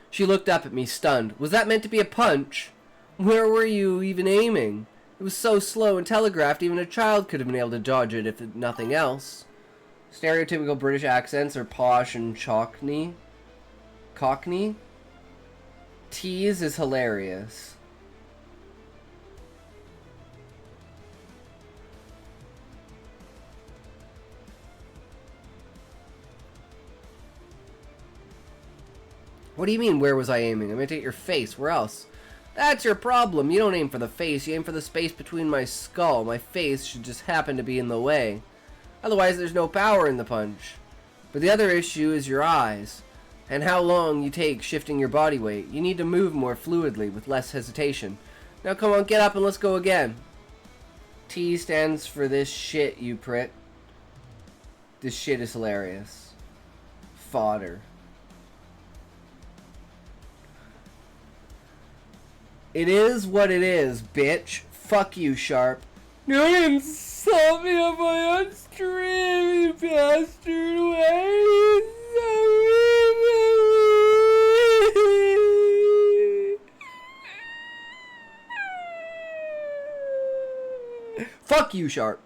She looked up at me, stunned. Was that meant to be a punch? Where were you even aiming? It was so slow and telegraphed, even a child could have been able to dodge it if nothing else. Stereotypical British accents are posh and Cockney. Tease is hilarious. What do you mean, where was I aiming? I'm gonna take your face. Where else? That's your problem. You don't aim for the face. You aim for the space between my skull. My face should just happen to be in the way. Otherwise, there's no power in the punch. But the other issue is your eyes. And how long you take shifting your body weight. You need to move more fluidly with less hesitation. Now come on, get up and let's go again. T stands for this shit, you prick. This shit is hilarious. Fodder. It is what it is, bitch. Fuck you, Sharp. You insult me on my own stream, you bastard. Fuck you, Sharp.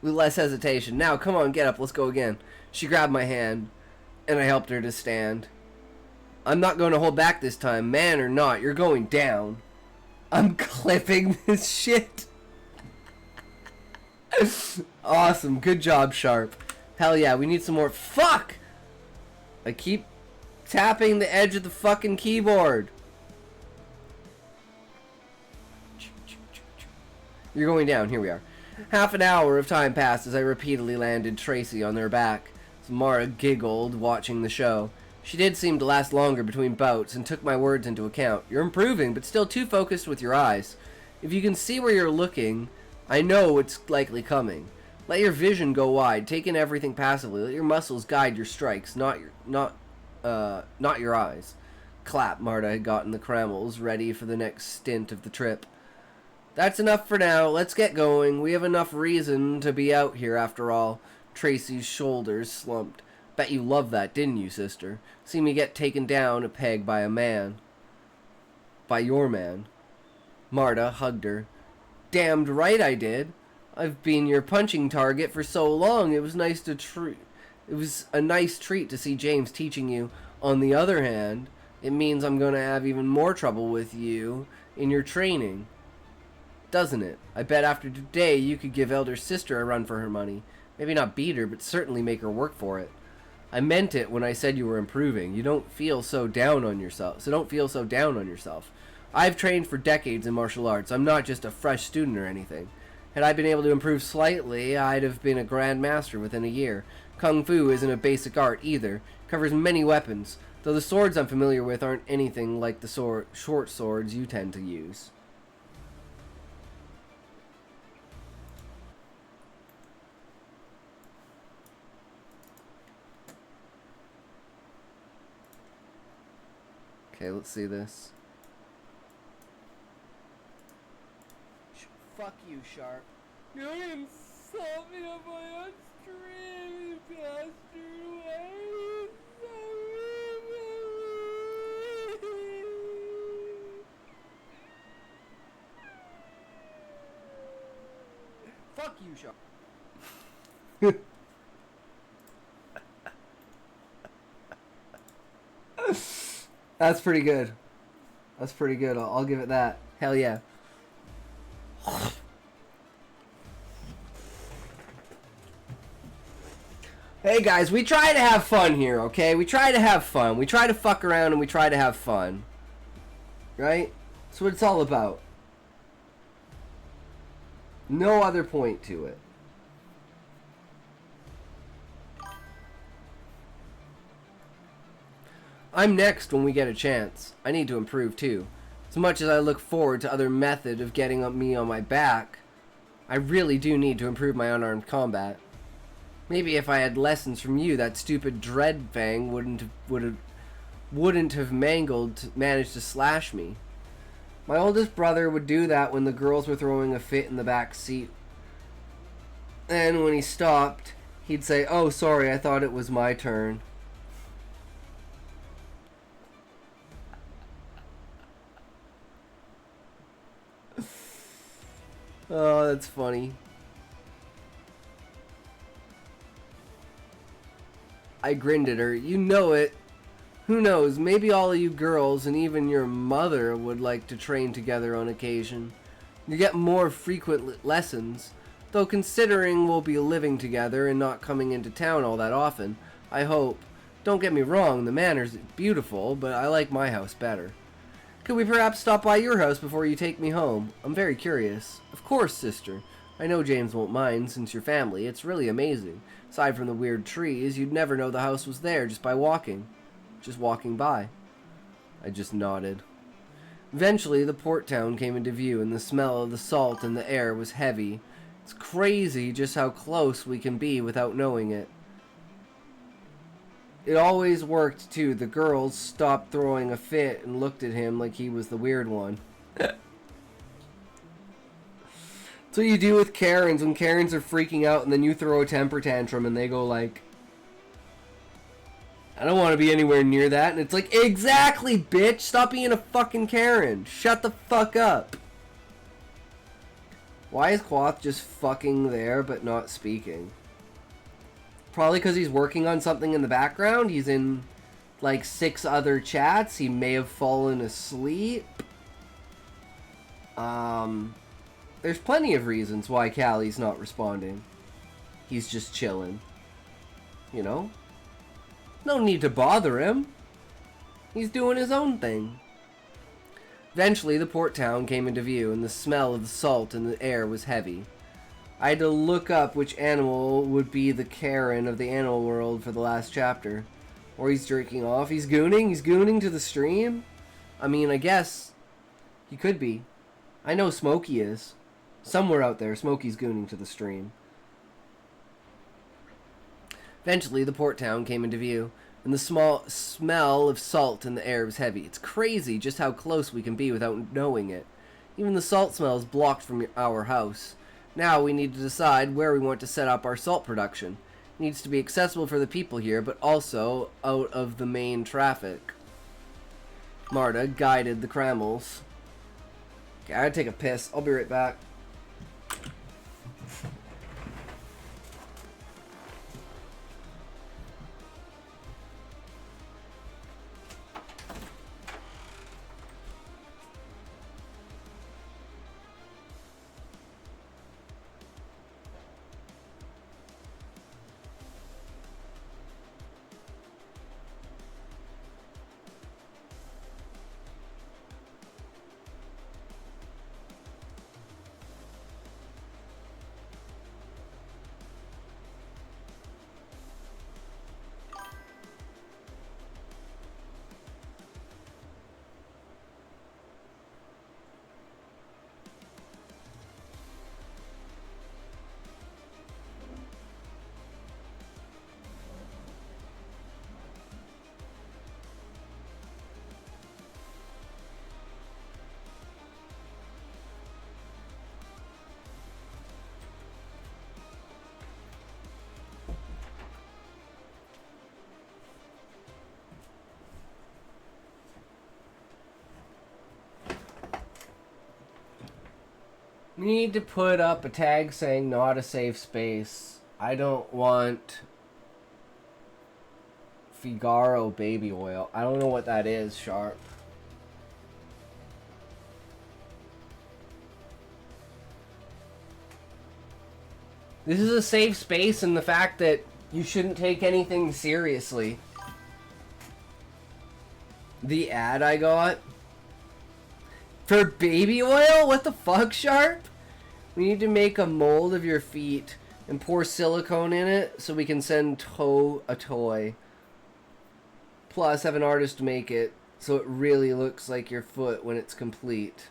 With less hesitation. Now, come on, get up. Let's go again. She grabbed my hand, and I helped her to stand. I'm not going to hold back this time. Man or not, you're going down. I'm clipping this shit. Awesome. Good job, Sharp. Hell yeah, we need some more. Fuck! I keep tapping the edge of the fucking keyboard. You're going down. Here we are. Half an hour of time passed as I repeatedly landed Tracy on their back. Mara giggled, watching the show. She did seem to last longer between bouts and took my words into account. You're improving, but still too focused with your eyes. If you can see where you're looking, I know it's likely coming. Let your vision go wide. Take in everything passively. Let your muscles guide your strikes, not your eyes. Clap. Marta had gotten the cramels ready for the next stint of the trip. That's enough for now. Let's get going. We have enough reason to be out here after all. Tracy's shoulders slumped. Bet you loved that, didn't you, sister? See me get taken down a peg by a man. By your man. Marta hugged her. Damned right I did. I've been your punching target for so long. It was a nice treat to see James teaching you. On the other hand, it means I'm going to have even more trouble with you in your training. Doesn't it? I bet after today you could give elder sister a run for her money. Maybe not beat her, but certainly make her work for it. I meant it when I said you were improving. You don't feel so down on yourself. So don't feel so down on yourself. I've trained for decades in martial arts. I'm not just a fresh student or anything. Had I been able to improve slightly, I'd have been a grand master within a year. Kung Fu isn't a basic art either. It covers many weapons, though the swords I'm familiar with aren't anything like the short swords you tend to use. Okay, let's see this. Fuck you, Sharp. You insult me on my own stream, you bastard. Fuck you, Sharp. That's pretty good. That's pretty good. I'll give it that. Hell yeah. Hey guys, we try to have fun here, okay? We try to have fun. We try to fuck around and we try to have fun. Right? That's what it's all about. No other point to it. I'm next when we get a chance. I need to improve too. As much as I look forward to other method of getting me on my back, I really do need to improve my unarmed combat. Maybe if I had lessons from you, that stupid Dreadfang wouldn't have managed to slash me. My oldest brother would do that when the girls were throwing a fit in the back seat. And when he stopped, he'd say, "Oh, sorry, I thought it was my turn." Oh, that's funny. I grinned at her. You know it. Who knows, maybe all of you girls and even your mother would like to train together on occasion. You get more frequent lessons, though considering we'll be living together and not coming into town all that often, I hope. Don't get me wrong, the manor's beautiful, but I like my house better. Could we perhaps stop by your house before you take me home? I'm very curious. Of course, sister. I know James won't mind, since your family. It's really amazing. Aside from the weird trees, you'd never know the house was there just by walking. Just walking by. I just nodded. Eventually, the port town came into view, and the smell of the salt in the air was heavy. It's crazy just how close we can be without knowing it. It always worked, too. The girls stopped throwing a fit and looked at him like he was the weird one. That's what you do with Karens when Karens are freaking out and then you throw a temper tantrum and they go like, I don't want to be anywhere near that. And it's like, exactly, bitch. Stop being a fucking Karen. Shut the fuck up. Why is Quoth just fucking there but not speaking? Probably because he's working on something in the background. He's in like 6 other chats. He may have fallen asleep. There's plenty of reasons why Callie's not responding. He's just chilling. You know? No need to bother him. He's doing his own thing. Eventually, the port town came into view, and the smell of the salt in the air was heavy. I had to look up which animal would be the Karen of the animal world for the last chapter. Or he's jerking off. He's gooning? He's gooning to the stream? I mean, I guess he could be. I know Smokey is. Somewhere out there, Smokey's gooning to the stream. Eventually, the port town came into view, and the smell of salt in the air was heavy. It's crazy just how close we can be without knowing it. Even the salt smell is blocked from our house. Now we need to decide where we want to set up our salt production. It needs to be accessible for the people here, but also out of the main traffic. Marta guided the Cramels. Okay, I gotta take a piss. I'll be right back. We need to put up a tag saying not a safe space. I don't want Figaro baby oil. I don't know what that is, Sharp. This is a safe space in the fact that you shouldn't take anything seriously. The ad I got? For baby oil? What the fuck, Sharp? We need to make a mold of your feet and pour silicone in it so we can send a toy. Plus, have an artist make it so it really looks like your foot when it's complete.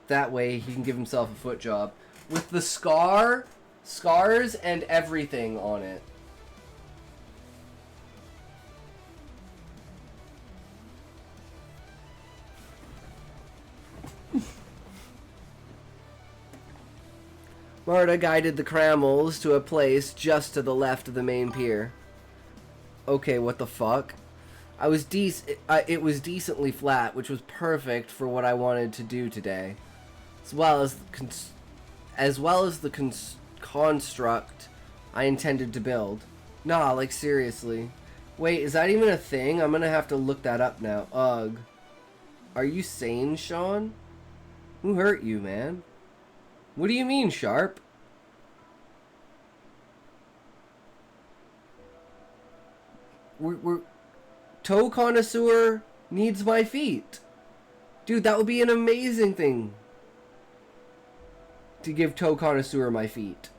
That way, he can give himself a foot job. With the scars and everything on it. Marta guided the Cramels to a place just to the left of the main pier. Okay, what the fuck? It was decently flat, which was perfect for what I wanted to do today, as well as the construct I intended to build. Nah, like seriously. Wait, is that even a thing? I'm gonna have to look that up now. Ugh. Are you sane, Sean? Who hurt you, man? What do you mean, Sharp? We're toe connoisseur needs my feet. Dude, that would be an amazing thing. To give toe connoisseur my feet.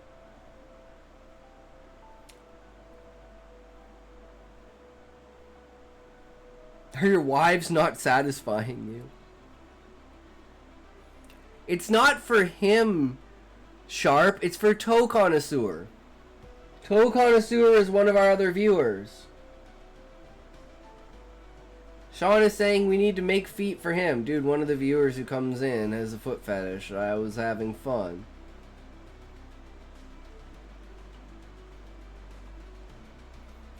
Are your wives not satisfying you? It's not for him, Sharp. It's for Toe Connoisseur. Toe Connoisseur is one of our other viewers. Sean is saying we need to make feet for him. Dude, one of the viewers who comes in has a foot fetish. I was having fun.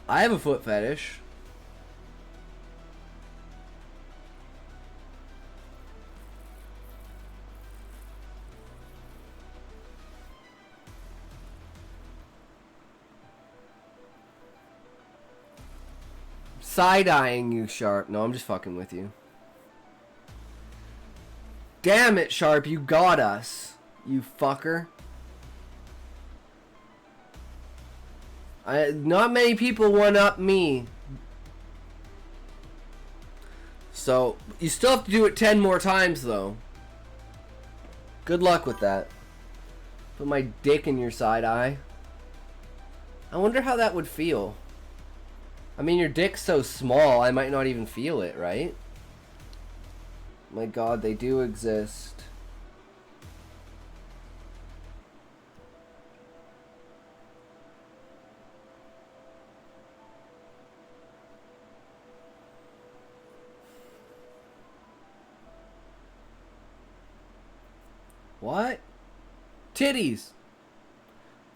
I have a foot fetish. Side-eyeing you, Sharp. No, I'm just fucking with you. Damn it, Sharp, you got us. You fucker. Not many people one-up me. So, you still have to do it 10 more times, though. Good luck with that. Put my dick in your side eye. I wonder how that would feel. I mean, your dick's so small, I might not even feel it, right? My god, they do exist. What? Titties!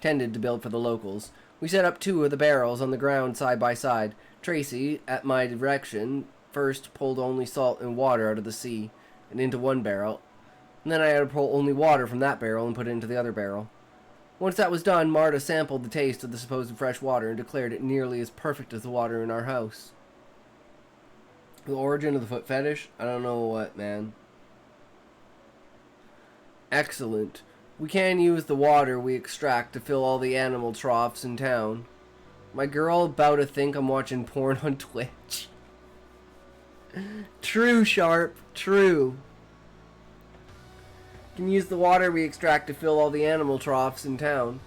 Tended to build for the locals. We set up 2 of the barrels on the ground side by side. Tracy, at my direction, first pulled only salt and water out of the sea and into one barrel, and then I had to pull only water from that barrel and put it into the other barrel. Once that was done, Marta sampled the taste of the supposed fresh water and declared it nearly as perfect as the water in our house. The origin of the foot fetish? I don't know what, man. Excellent. We can use the water we extract to fill all the animal troughs in town. My girl about to think I'm watching porn on Twitch. True, Sharp. True. Can use the water we extract to fill all the animal troughs in town.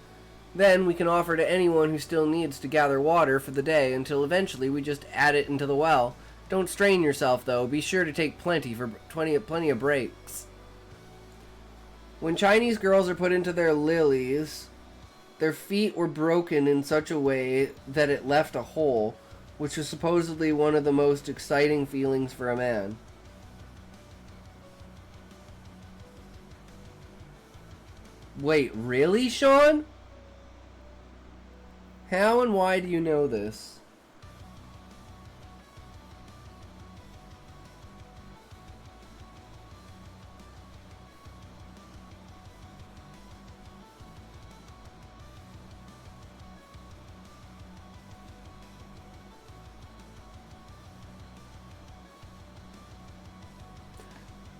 Then we can offer to anyone who still needs to gather water for the day until eventually we just add it into the well. Don't strain yourself, though. Be sure to take plenty of breaks. When Chinese girls are put into their lilies, their feet were broken in such a way that it left a hole, which was supposedly one of the most exciting feelings for a man. Wait, really, Sean? How and why do you know this?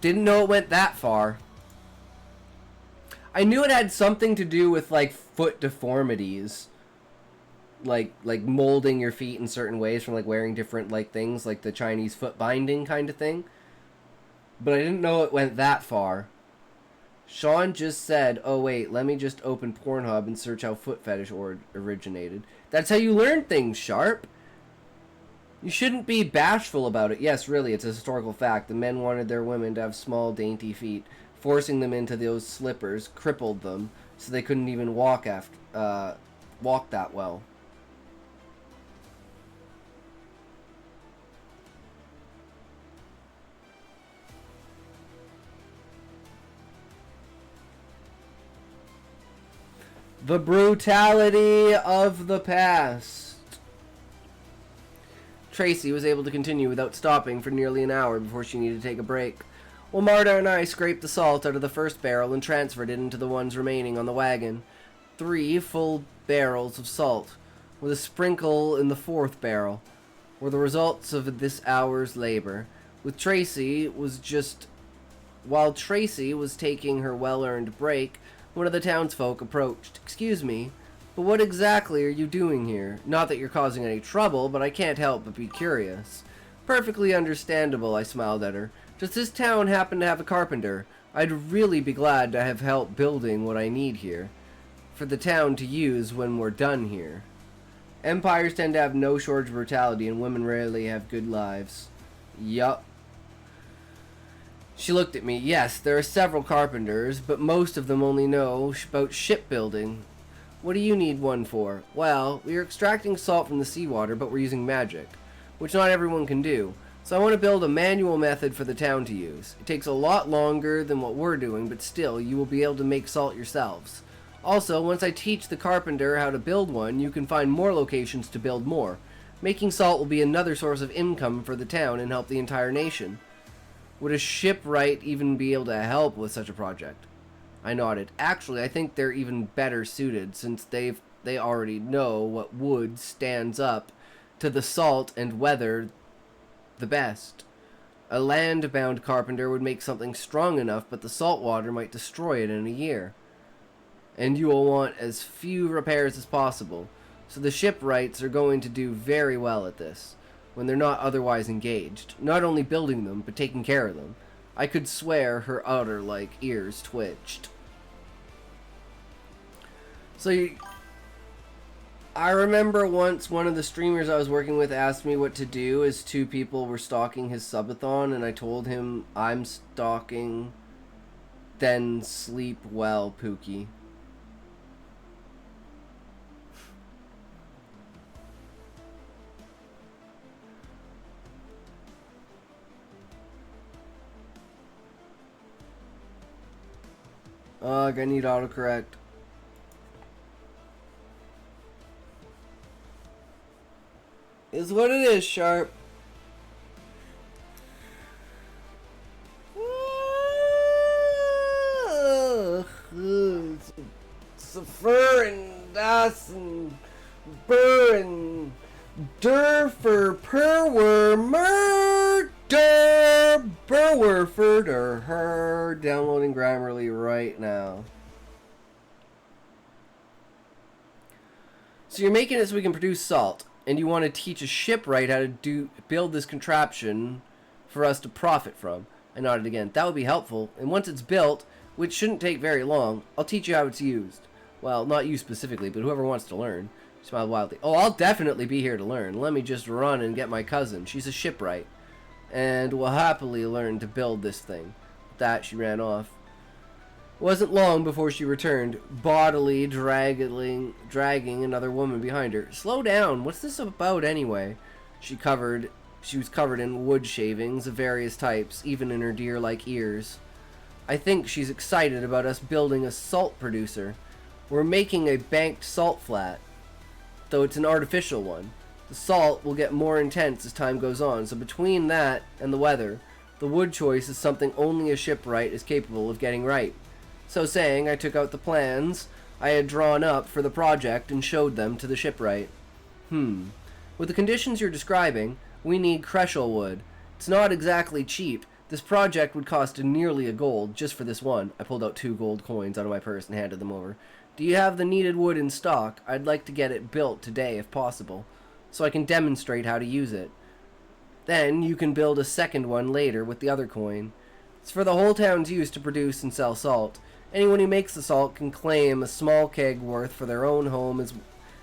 Didn't know it went that far. I knew it had something to do with, like, foot deformities. Like molding your feet in certain ways from, like, wearing different, like, things, like the Chinese foot binding kind of thing. But I didn't know it went that far. Sean just said, oh wait, let me just open Pornhub and search how foot fetish originated. That's how you learn things, Sharp. You shouldn't be bashful about it. Yes, really, it's a historical fact. The men wanted their women to have small, dainty feet. Forcing them into those slippers crippled them, so they couldn't even walk that well. The brutality of the past. Tracy was able to continue without stopping for nearly an hour before she needed to take a break. Well, Marta and I scraped the salt out of the first barrel and transferred it into the ones remaining on the wagon. 3 full barrels of salt, with a sprinkle in the 4th barrel, were the results of this hour's labor. While Tracy was taking her well-earned break, one of the townsfolk approached. Excuse me, but what exactly are you doing here? Not that you're causing any trouble, but I can't help but be curious. Perfectly understandable, I smiled at her. Does this town happen to have a carpenter? I'd really be glad to have help building what I need here, for the town to use when we're done here. Empires tend to have no shortage of brutality, and women rarely have good lives. Yup. She looked at me. Yes, there are several carpenters, but most of them only know about shipbuilding. What do you need one for? Well, we are extracting salt from the seawater, but we're using magic, which not everyone can do. So I want to build a manual method for the town to use. It takes a lot longer than what we're doing, but still, you will be able to make salt yourselves. Also, once I teach the carpenter how to build one, you can find more locations to build more. Making salt will be another source of income for the town and help the entire nation. Would a shipwright even be able to help with such a project? I nodded. Actually, I think they're even better suited, since they already know what wood stands up to the salt and weather the best. A land-bound carpenter would make something strong enough, but the salt water might destroy it in a year. And you will want as few repairs as possible. So the shipwrights are going to do very well at this, when they're not otherwise engaged. Not only building them, but taking care of them. I could swear her outer, ears twitched. So I remember once one of the streamers I was working with asked me what to do as 2 people were stalking his subathon, and I told him, I'm stalking, then sleep well, Pookie. Ugh, I need autocorrect. Is what it is, Sharp. Suffer and das and burr and durfer perwer murder burwerford her. Downloading Grammarly right now. So you're making it so we can produce salt, and you want to teach a shipwright how to build this contraption for us to profit from. I nodded again. That would be helpful, and once it's built, which shouldn't take very long, I'll teach you how it's used. Well, not you specifically, but whoever wants to learn. She smiled wildly. Oh, I'll definitely be here to learn. Let me just run and get my cousin. She's a shipwright, and will happily learn to build this thing. With that, she ran off. It wasn't long before she returned, bodily dragging another woman behind her. Slow down. What's this about anyway? She was covered in wood shavings of various types, even in her deer-like ears. I think she's excited about us building a salt producer. We're making a banked salt flat, though it's an artificial one. The salt will get more intense as time goes on, so between that and the weather, the wood choice is something only a shipwright is capable of getting right. So saying, I took out the plans I had drawn up for the project and showed them to the shipwright. With the conditions you're describing, we need Crescel wood. It's not exactly cheap. This project would cost nearly a gold just for this one. I pulled out 2 gold coins out of my purse and handed them over. Do you have the needed wood in stock? I'd like to get it built today if possible, so I can demonstrate how to use it. Then you can build a second one later with the other coin. It's for the whole town's use to produce and sell salt. Anyone who makes the salt can claim a small keg worth for their own home as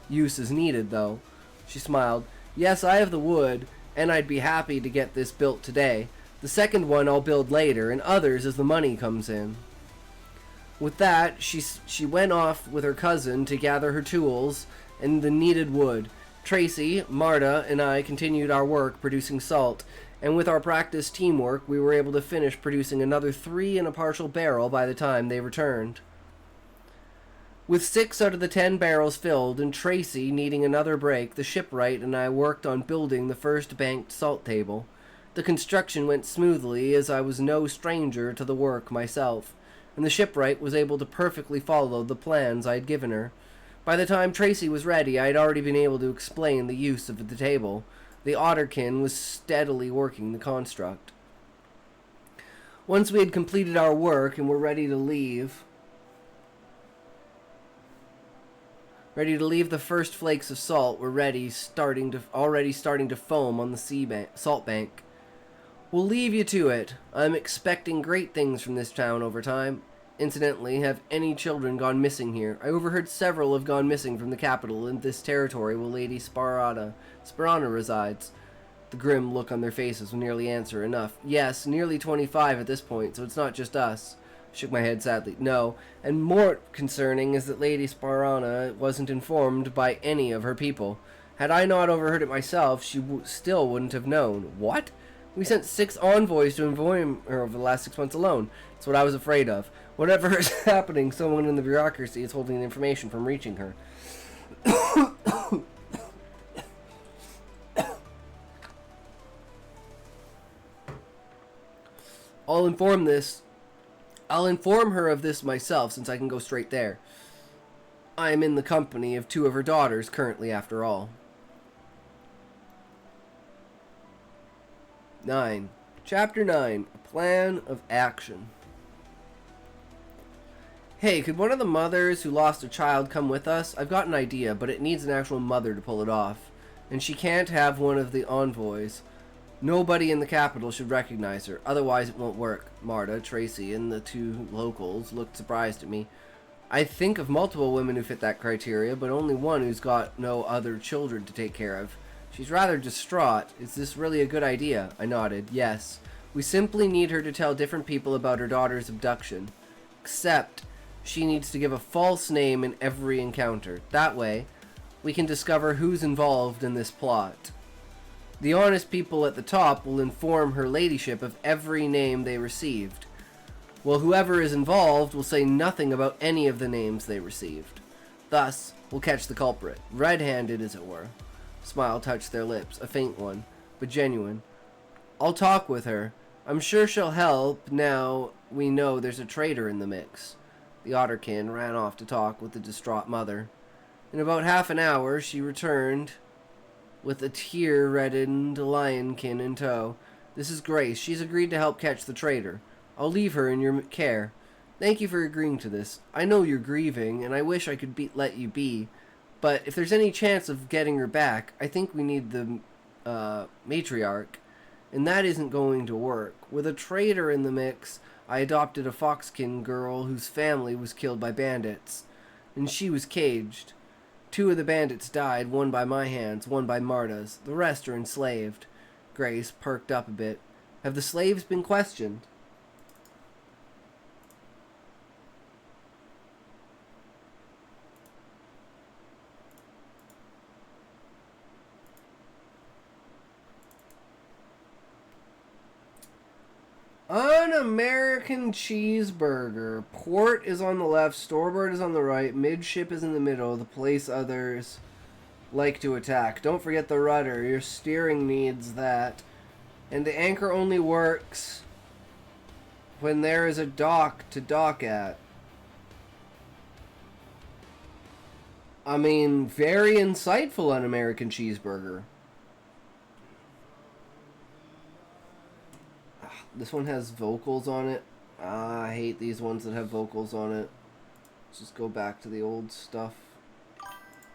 use as needed, though. She smiled. Yes, I have the wood, and I'd be happy to get this built today. The second one I'll build later, and others as the money comes in. With that, she went off with her cousin to gather her tools and the needed wood. Tracy, Marta, and I continued our work producing salt, and with our practiced teamwork, we were able to finish producing another 3 and a partial barrel by the time they returned. With 6 out of the 10 barrels filled, and Tracy needing another break, the shipwright and I worked on building the first banked salt table. The construction went smoothly, as I was no stranger to the work myself, and the shipwright was able to perfectly follow the plans I had given her. By the time Tracy was ready, I had already been able to explain the use of the table. The Otterkin was steadily working the construct. Once we had completed our work and were ready to leave, the first flakes of salt were already starting to foam on the salt bank. We'll leave you to it. I'm expecting great things from this town over time. Incidentally, have any children gone missing here? I overheard several have gone missing from the capital in this territory where Lady Sparana resides. The grim look on their faces will nearly answer enough. Yes, nearly 25 at this point, so it's not just us. I shook my head sadly. No, and more concerning is that Lady Sparana wasn't informed by any of her people. Had I not overheard it myself, she still wouldn't have known. What? We sent 6 envoys to inform her over the last 6 months alone. That's what I was afraid of. Whatever is happening, someone in the bureaucracy is holding the information from reaching her. I'll inform her of this myself, since I can go straight there. I am in the company of 2 of her daughters currently, after all. 9. Chapter 9, A Plan of Action. Hey, could one of the mothers who lost a child come with us? I've got an idea, but it needs an actual mother to pull it off. And she can't have one of the envoys. Nobody in the capital should recognize her, otherwise it won't work. Marta, Tracy, and the two locals looked surprised at me. I think of multiple women who fit that criteria, but only one who's got no other children to take care of. She's rather distraught. Is this really a good idea? I nodded. Yes. We simply need her to tell different people about her daughter's abduction. Except, she needs to give a false name in every encounter. That way, we can discover who's involved in this plot. The honest people at the top will inform her ladyship of every name they received, while whoever is involved will say nothing about any of the names they received. Thus, we'll catch the culprit, red-handed as it were. Smile touched their lips, a faint one, but genuine. I'll talk with her. I'm sure she'll help now we know there's a traitor in the mix. The Otterkin ran off to talk with the distraught mother. In about half an hour, she returned with a tear-reddened lionkin in tow. This is Grace. She's agreed to help catch the traitor. I'll leave her in your care. Thank you for agreeing to this. I know you're grieving, and I wish I could let you be. But if there's any chance of getting her back, I think we need the matriarch. And that isn't going to work. With a traitor in the mix, I adopted a foxkin girl whose family was killed by bandits. And she was caged. 2 of the bandits died, one by my hands, one by Marta's. The rest are enslaved. Grace perked up a bit. Have the slaves been questioned? An American cheeseburger. Port is on the left, starboard is on the right, midship is in the middle, the place others like to attack. Don't forget the rudder. Your steering needs that. And the anchor only works when there is a dock to dock at. I mean, very insightful on American cheeseburger. This one has vocals on it. I hate these ones that have vocals on it. Let's just go back to the old stuff.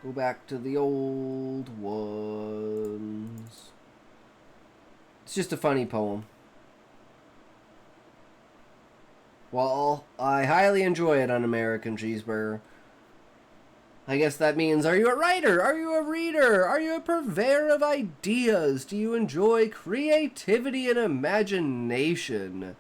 Go back to the old ones. It's just a funny poem. Well, I highly enjoy it on American Cheeseburger. I guess that means, are you a writer? Are you a reader? Are you a purveyor of ideas? Do you enjoy creativity and imagination?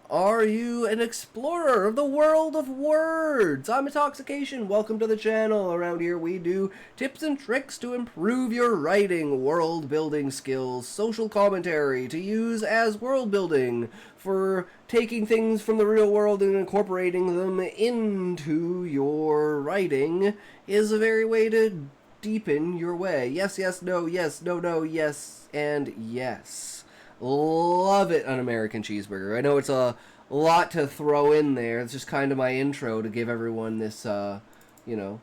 Are you an explorer of the world of words? I'm Intoxication. Welcome to the channel. Around here we do tips and tricks to improve your writing, world building skills, social commentary to use as world building for taking things from the real world and incorporating them into your writing is a very way to deepen your way. Yes, yes, no, no, yes, and yes. Love it on American Cheeseburger. I know it's a lot to throw in there. It's just kind of my intro to give everyone this, you know,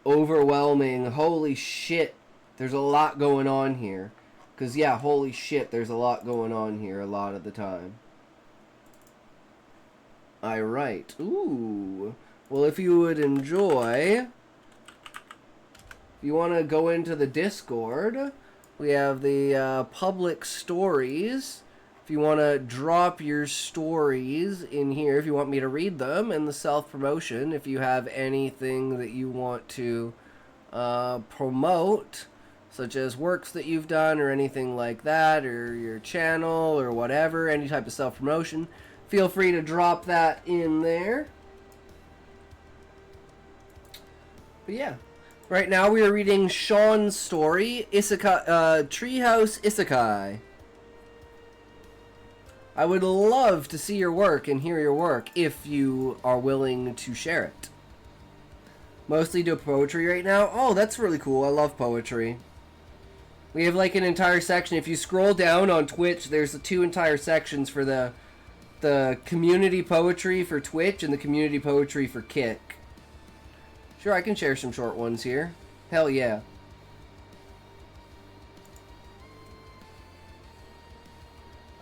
overwhelming, holy shit, there's a lot going on here. Because, yeah, holy shit, there's a lot going on here a lot of the time. I write. Ooh. Well, if you would enjoy, if you want to go into the Discord, we have the public stories. If you want to drop your stories in here, if you want me to read them, and the self-promotion, if you have anything that you want to promote, such as works that you've done or anything like that, or your channel or whatever, any type of self-promotion, feel free to drop that in there. But yeah. Right now we are reading Sean's story, Treehouse Isekai. I would love to see your work and hear your work if you are willing to share it. Mostly do poetry right now. Oh, that's really cool. I love poetry. We have like an entire section. If you scroll down on Twitch, there's 2 entire sections for the community poetry for Twitch and the community poetry for Kick. Sure, I can share some short ones here. Hell yeah.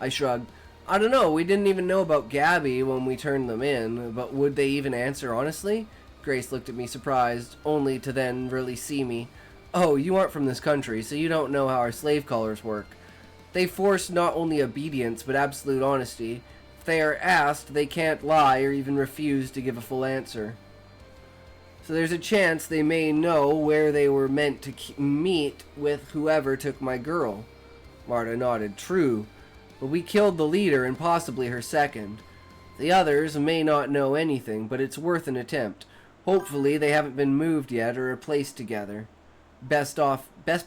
I shrugged. I don't know, we didn't even know about Gabby when we turned them in, but would they even answer honestly? Grace looked at me surprised, only to then really see me. Oh, you aren't from this country, so you don't know how our slave collars work. They force not only obedience, but absolute honesty. If they are asked, they can't lie or even refuse to give a full answer. So there's a chance they may know where they were meant to meet with whoever took my girl. Marta nodded. True. But we killed the leader and possibly her second. The others may not know anything, but it's worth an attempt. Hopefully they haven't been moved yet or replaced together. Best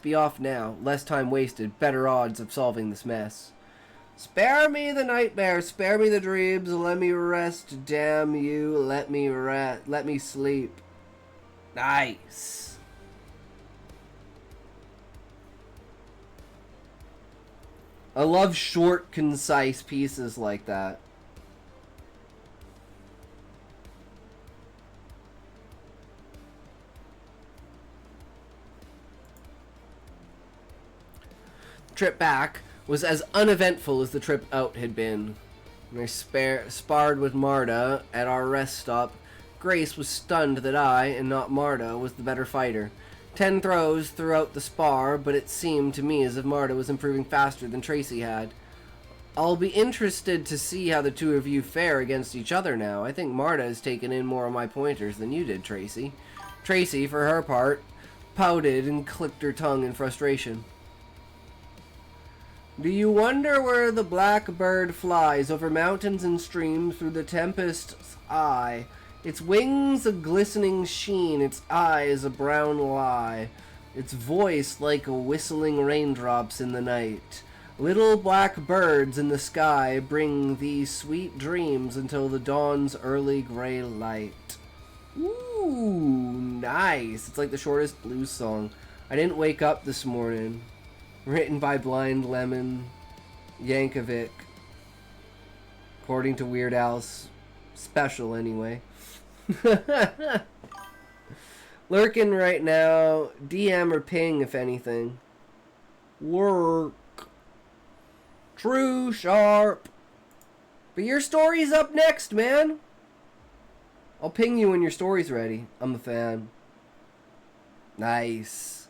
be off now. Less time wasted. Better odds of solving this mess. Spare me the nightmare. Spare me the dreams. Let me rest. Damn you. Let me sleep. Nice. I love short, concise pieces like that. The trip back was as uneventful as the trip out had been. When I sparred with Marta at our rest stop, Grace was stunned that I, and not Marta, was the better fighter. 10 throws throughout the spar, but it seemed to me as if Marta was improving faster than Tracy had. I'll be interested to see how the two of you fare against each other now. I think Marta has taken in more of my pointers than you did, Tracy. Tracy, for her part, pouted and clicked her tongue in frustration. Do you wonder where the blackbird flies over mountains and streams through the tempest's eye? Its wings a glistening sheen, its eyes a brown lie, its voice like a whistling raindrops in the night. Little black birds in the sky bring thee sweet dreams until the dawn's early gray light. Ooh, nice. It's like the shortest blues song. I didn't wake up this morning. Written by Blind Lemon Yankovic. According to Weird Al's special, anyway. Lurking right now. DM or ping if anything. Work. True, sharp. But your story's up next, man. I'll ping you when your story's ready. I'm a fan. Nice.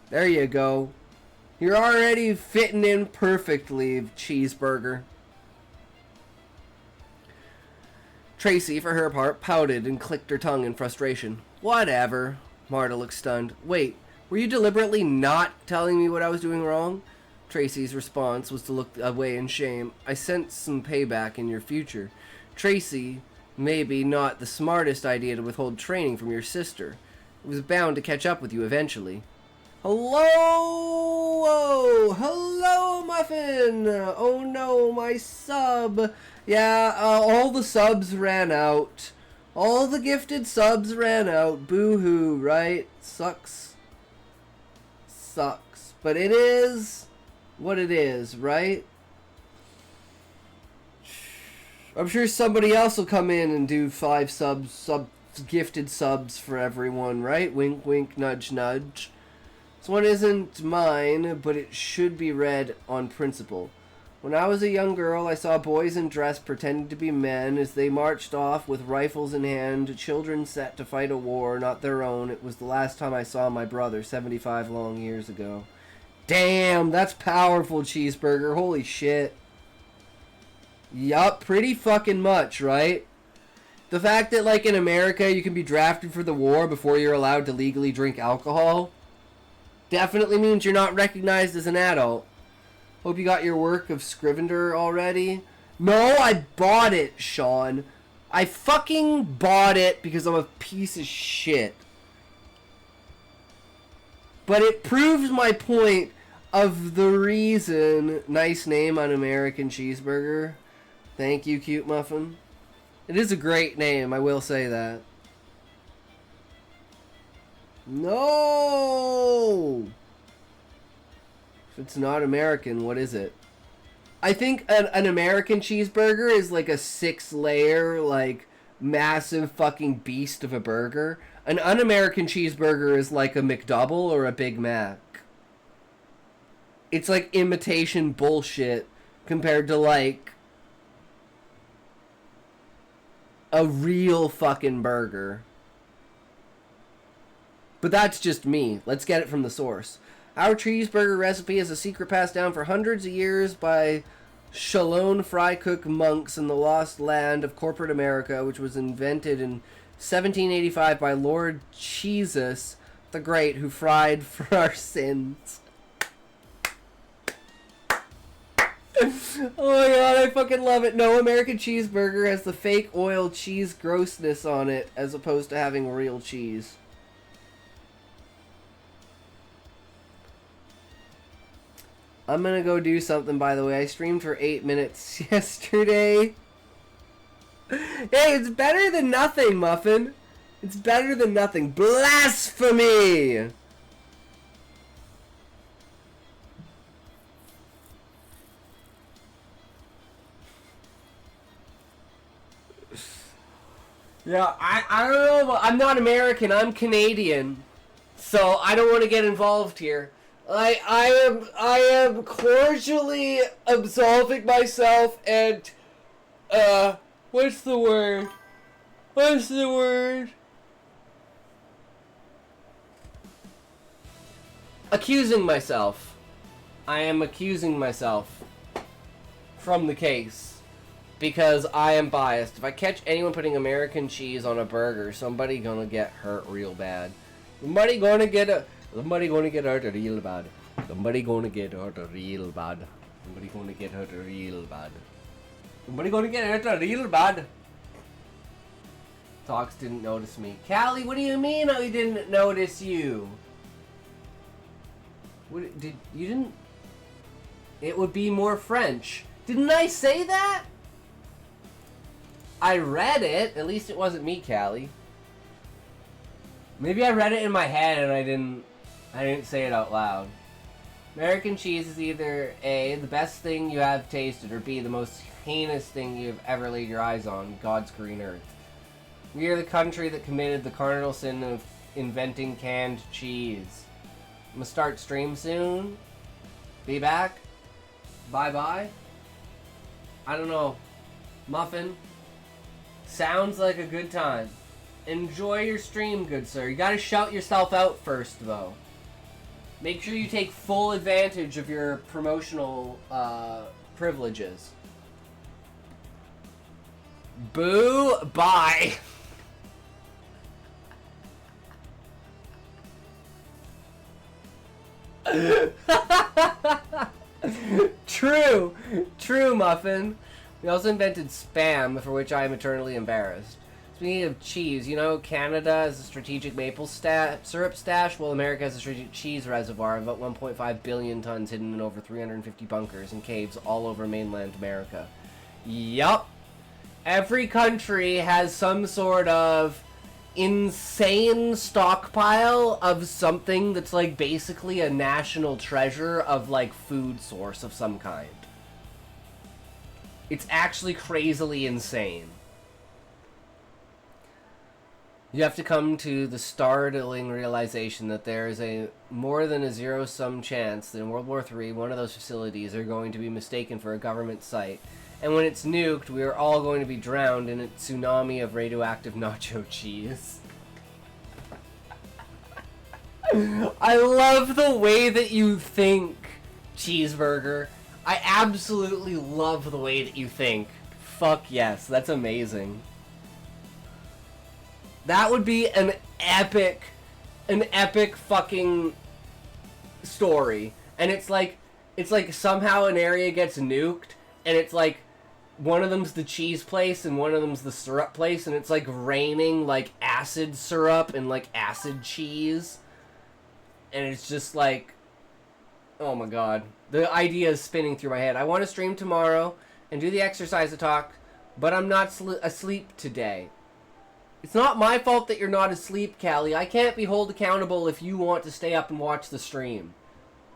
There you go. You're already fitting in perfectly, cheeseburger. Tracy, for her part, pouted and clicked her tongue in frustration. Whatever. Marta looked stunned. Wait, were you deliberately not telling me what I was doing wrong? Tracy's response was to look away in shame. I sense some payback in your future. Tracy, maybe not the smartest idea to withhold training from your sister. It was bound to catch up with you eventually. Hello! Oh, hello, Muffin! Oh no, my sub! Yeah, all the subs ran out. All the gifted subs ran out. Boo-hoo, right? Sucks. Sucks. But it is what it is, right? I'm sure somebody else will come in and do 5 gifted subs for everyone, right? Wink, wink, nudge, nudge. This one isn't mine, but it should be read on principle. When I was a young girl, I saw boys in dress pretending to be men as they marched off with rifles in hand, children set to fight a war, not their own. It was the last time I saw my brother, 75 long years ago. Damn, that's powerful, cheeseburger. Holy shit. Yup, pretty fucking much, right? The fact that, like, in America, you can be drafted for the war before you're allowed to legally drink alcohol definitely means you're not recognized as an adult. Hope you got your work of Scrivener already. No, I bought it, Sean. I fucking bought it because I'm a piece of shit. But it proves my point of the reason. Nice name on American Cheeseburger. Thank you, Cute Muffin. It is a great name, I will say that. No! If it's not American, what is it? I think an American cheeseburger is like a 6-layer, like, massive fucking beast of a burger. An un-American cheeseburger is like a McDouble or a Big Mac. It's like imitation bullshit compared to like a real fucking burger. But that's just me. Let's get it from the source. Our cheeseburger recipe is a secret passed down for hundreds of years by Shalom fry cook monks in the lost land of corporate America, which was invented in 1785 by Lord Jesus the Great, who fried for our sins. Oh my god, I fucking love it. No American cheeseburger has the fake oil cheese grossness on it, as opposed to having real cheese. I'm gonna go do something, by the way. I streamed for 8 minutes yesterday. Hey, it's better than nothing, Muffin. It's better than nothing. Blasphemy! Yeah, I don't know. I'm not American. I'm Canadian. So I don't want to get involved here. I am cordially absolving myself and what's the word? What's the word? Accusing myself. I am accusing myself from the case because I am biased. If I catch anyone putting American cheese on a burger, somebody gonna get hurt real bad. Somebody gonna get hurt real bad. Somebody gonna get hurt real bad. Somebody gonna get hurt real bad. Somebody gonna get hurt real bad. Tox didn't notice me. Callie, what do you mean I didn't notice you? What did you didn't? It would be more French. Didn't I say that? I read it. At least it wasn't me, Callie. Maybe I read it in my head and I didn't say it out loud. American cheese is either A, the best thing you have tasted, or B, the most heinous thing you've ever laid your eyes on, God's green earth. We are the country that committed the cardinal sin of inventing canned cheese. I'm gonna start stream soon. Be back. Bye-bye. I don't know. Muffin. Sounds like a good time. Enjoy your stream, good sir. You gotta shout yourself out first, though. Make sure you take full advantage of your promotional privileges. Boo, bye. True, Muffin. We also invented Spam, for which I am eternally embarrassed. Speaking of cheese, you know Canada has a strategic maple syrup stash, while America has a strategic cheese reservoir of about 1.5 billion tons hidden in over 350 bunkers and caves all over mainland America. Yup. Every country has some sort of insane stockpile of something that's like basically a national treasure of like food source of some kind. It's actually crazily insane. You have to come to the startling realization that there is a more than a zero-sum chance that in World War III, one of those facilities are going to be mistaken for a government site. And when it's nuked, we are all going to be drowned in a tsunami of radioactive nacho cheese. I love the way that you think, Cheeseburger. I absolutely love the way that you think. Fuck yes, that's amazing. That would be an epic fucking story. And it's like somehow an area gets nuked, and it's like one of them's the cheese place and one of them's the syrup place, and it's like raining like acid syrup and like acid cheese. And it's just like, oh my god. The idea is spinning through my head. I want to stream tomorrow and do the exercise to talk, but I'm not asleep today. It's not my fault that you're not asleep, Callie. I can't be held accountable if you want to stay up and watch the stream.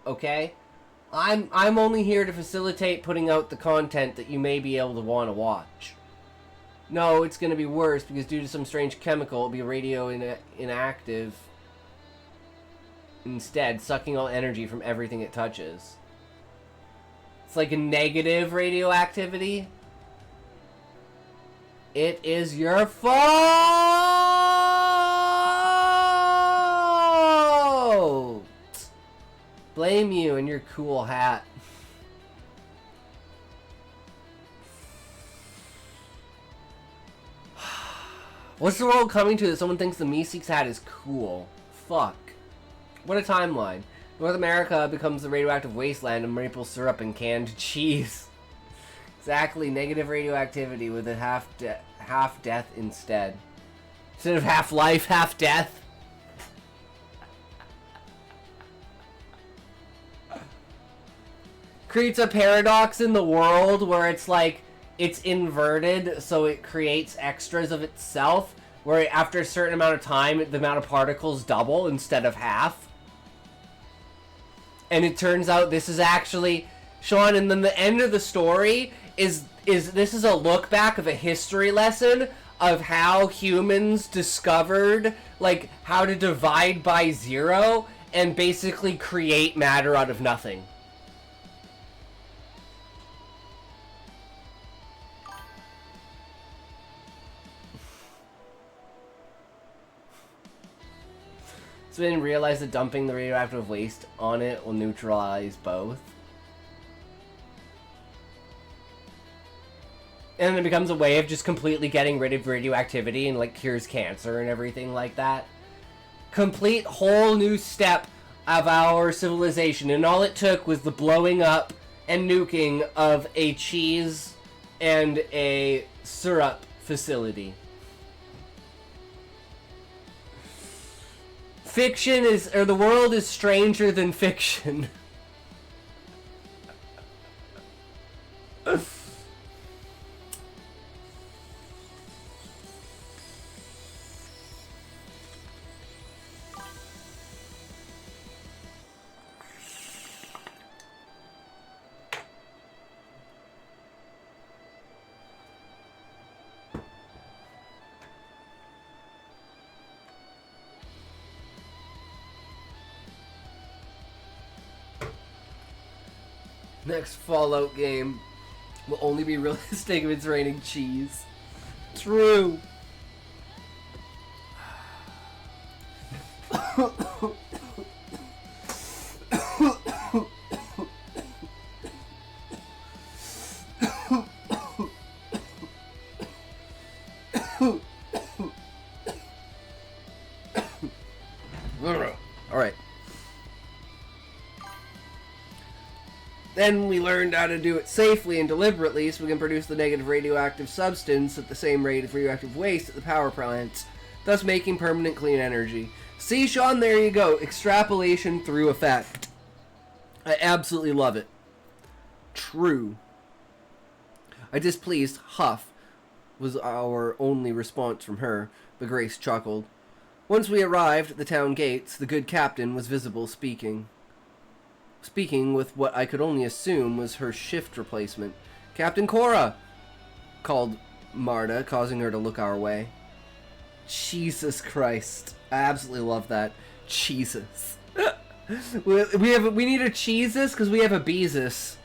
Okay? I'm only here to facilitate putting out the content that you may be able to want to watch. No, it's going to be worse because due to some strange chemical, it'll be radio inactive instead, sucking all energy from everything it touches. It's like a negative radioactivity. It is your fault! Blame you and your cool hat. What's the world coming to that someone thinks the Meeseeks hat is cool? Fuck. What a timeline. North America becomes the radioactive wasteland of maple syrup and canned cheese. Exactly, negative radioactivity with a half death instead. Instead of half life, half death. Creates a paradox in the world where it's like, it's inverted, so it creates extras of itself, where after a certain amount of time, the amount of particles double instead of half. And it turns out this is actually Sean, and then the end of the story is this is a look back of a history lesson of how humans discovered like how to divide by zero and basically create matter out of nothing. So we didn't realize that dumping the radioactive waste on it will neutralize both. And then it becomes a way of just completely getting rid of radioactivity and like cures cancer and everything like that. Complete whole new step of our civilization, and all it took was the blowing up and nuking of a cheese and a syrup facility. Fiction is, or the world is stranger than fiction. Next Fallout game will only be realistic if it's raining cheese. True. Alright. Then we learned how to do it safely and deliberately so we can produce the negative radioactive substance at the same rate of radioactive waste at the power plants, thus making permanent clean energy. See, Sean, there you go. Extrapolation through effect. I absolutely love it. True. I displeased, huff, was our only response from her, but Grace chuckled. Once we arrived at the town gates, the good captain was visible speaking with what I could only assume was her shift replacement. Captain Cora! Called Marta, causing her to look our way. Jesus Christ. I absolutely love that. Jesus. we need a Cheesus because we have a Beezus.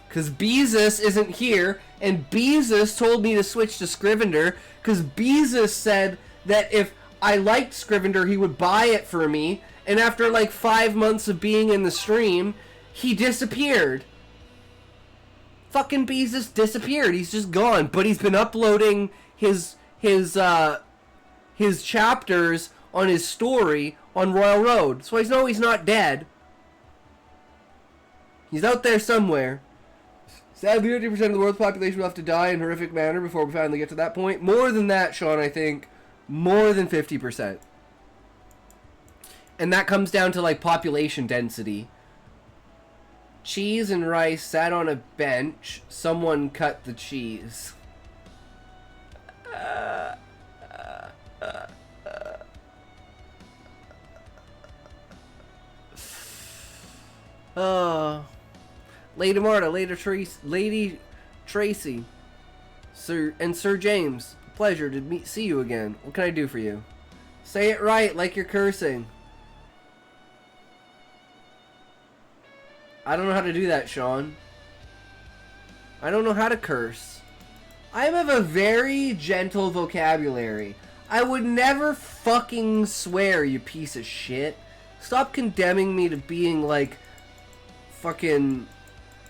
Because Beezus isn't here, and Beezus told me to switch to Scrivener because Beezus said that if I liked Scrivener, he would buy it for me. And after like 5 months of being in the stream, he disappeared. Fucking Beezus disappeared. He's just gone. But he's been uploading his chapters on his story on Royal Road. So I know he's not dead. He's out there somewhere. Sadly, 50% of the world's population will have to die in horrific manner before we finally get to that point. More than that, Sean, I think. More than 50%. And that comes down to, like, population density. Cheese and rice sat on a bench. Someone cut the cheese. Lady Marta, Lady Tracy, Sir James. Pleasure to see you again. What can I do for you? Say it right, like you're cursing. I don't know how to do that, Sean. I don't know how to curse. I have a very gentle vocabulary. I would never fucking swear, you piece of shit. Stop condemning me to being like fucking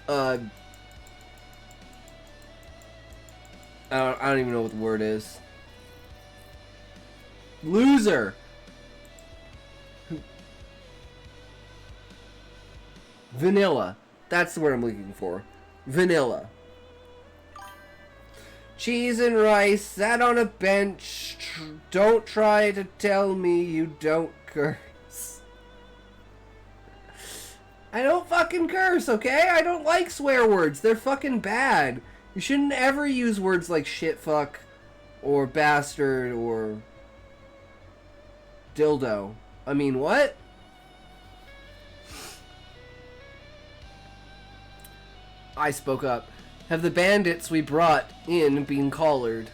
I don't even know what the word is. Loser. Vanilla. That's the word I'm looking for. Vanilla. Cheese and rice, sat on a bench. Don't try to tell me you don't curse. I don't fucking curse, okay? I don't like swear words. They're fucking bad. You shouldn't ever use words like shit, fuck, or bastard, or dildo. I mean, what? I spoke up. Have the bandits we brought in been collared?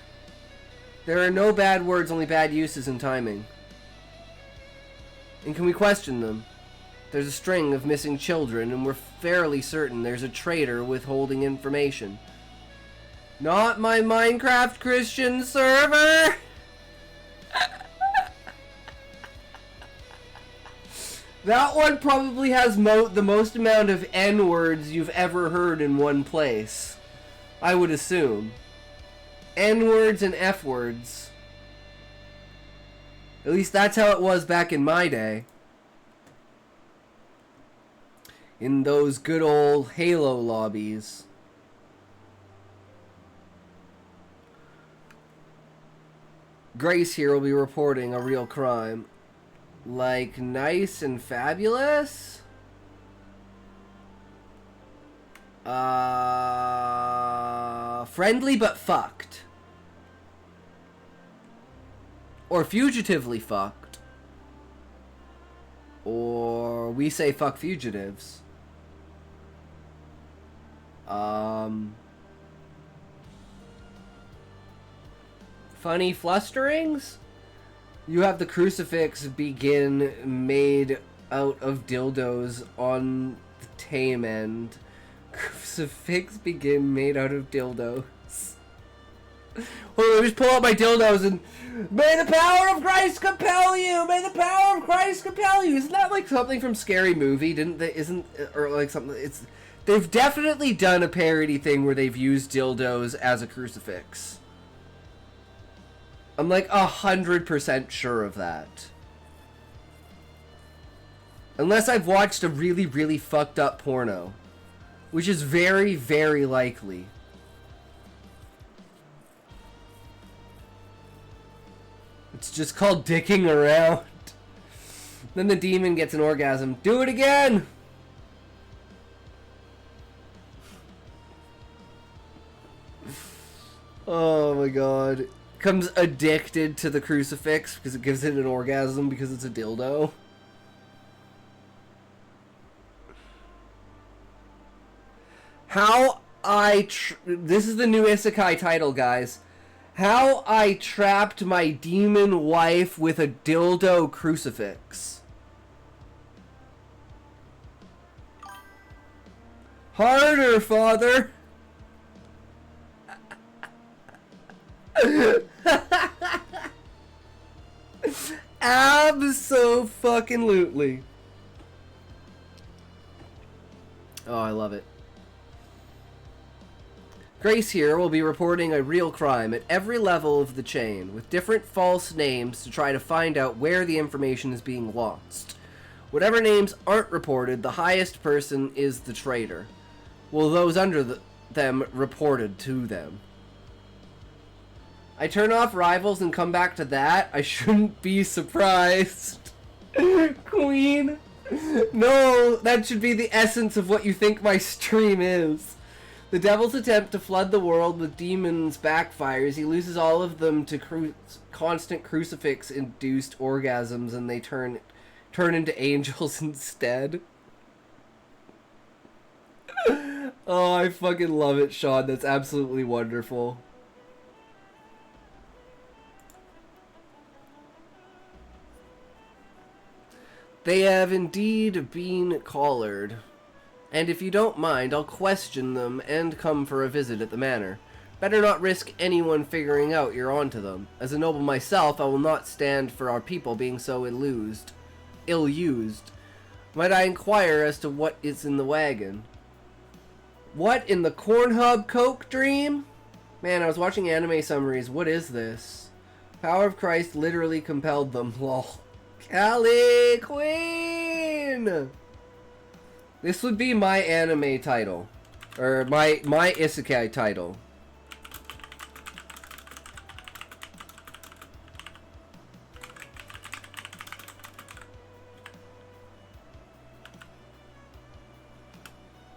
There are no bad words, only bad uses and timing. And can we question them? There's a string of missing children, and we're fairly certain there's a traitor withholding information. Not my Minecraft Christian server! That one probably has the most amount of N-words you've ever heard in one place. I would assume. N-words and F-words. At least that's how it was back in my day. In those good old Halo lobbies. Grace here will be reporting a real crime. Like nice and fabulous? Friendly but fucked. Or fugitively fucked. Or we say fuck fugitives. Funny flusterings? You have the crucifix begin made out of dildos on the tame end. Crucifix begin made out of dildos. Well, let me just pull out my dildos and may the power of Christ compel you. May the power of Christ compel you. Isn't that like something from Scary Movie? Didn't they? Isn't or like something? It's they've definitely done a parody thing where they've used dildos as a crucifix. I'm like 100% sure of that. Unless I've watched a really, really fucked up porno. Which is very, very likely. It's just called dicking around. Then the demon gets an orgasm. Do it again! Oh my god. Comes addicted to the crucifix because it gives it an orgasm because it's a dildo. This is the new isekai title, guys. How I trapped my demon wife with a dildo crucifix. Harder, father! Abso-fucking-lutely. Oh, I love it. Grace here will be reporting a real crime at every level of the chain, with different false names to try to find out where the information is being lost. Whatever names aren't reported, the highest person is the traitor. Will those under them reported to them. I turn off rivals and come back to that? I shouldn't be surprised. Queen. No, that should be the essence of what you think my stream is. The devil's attempt to flood the world with demons backfires. He loses all of them to constant crucifix-induced orgasms, and they turn into angels instead. Oh, I fucking love it, Sean. That's absolutely wonderful. They have indeed been collared. And if you don't mind, I'll question them and come for a visit at the manor. Better not risk anyone figuring out you're onto them. As a noble myself, I will not stand for our people being so ill-used. Might I inquire as to what is in the wagon? What in the Corn Hub Coke dream? Man, I was watching anime summaries. What is this? Power of Christ literally compelled them. Lol. Callie Queen! This would be my anime title. Or my isekai title.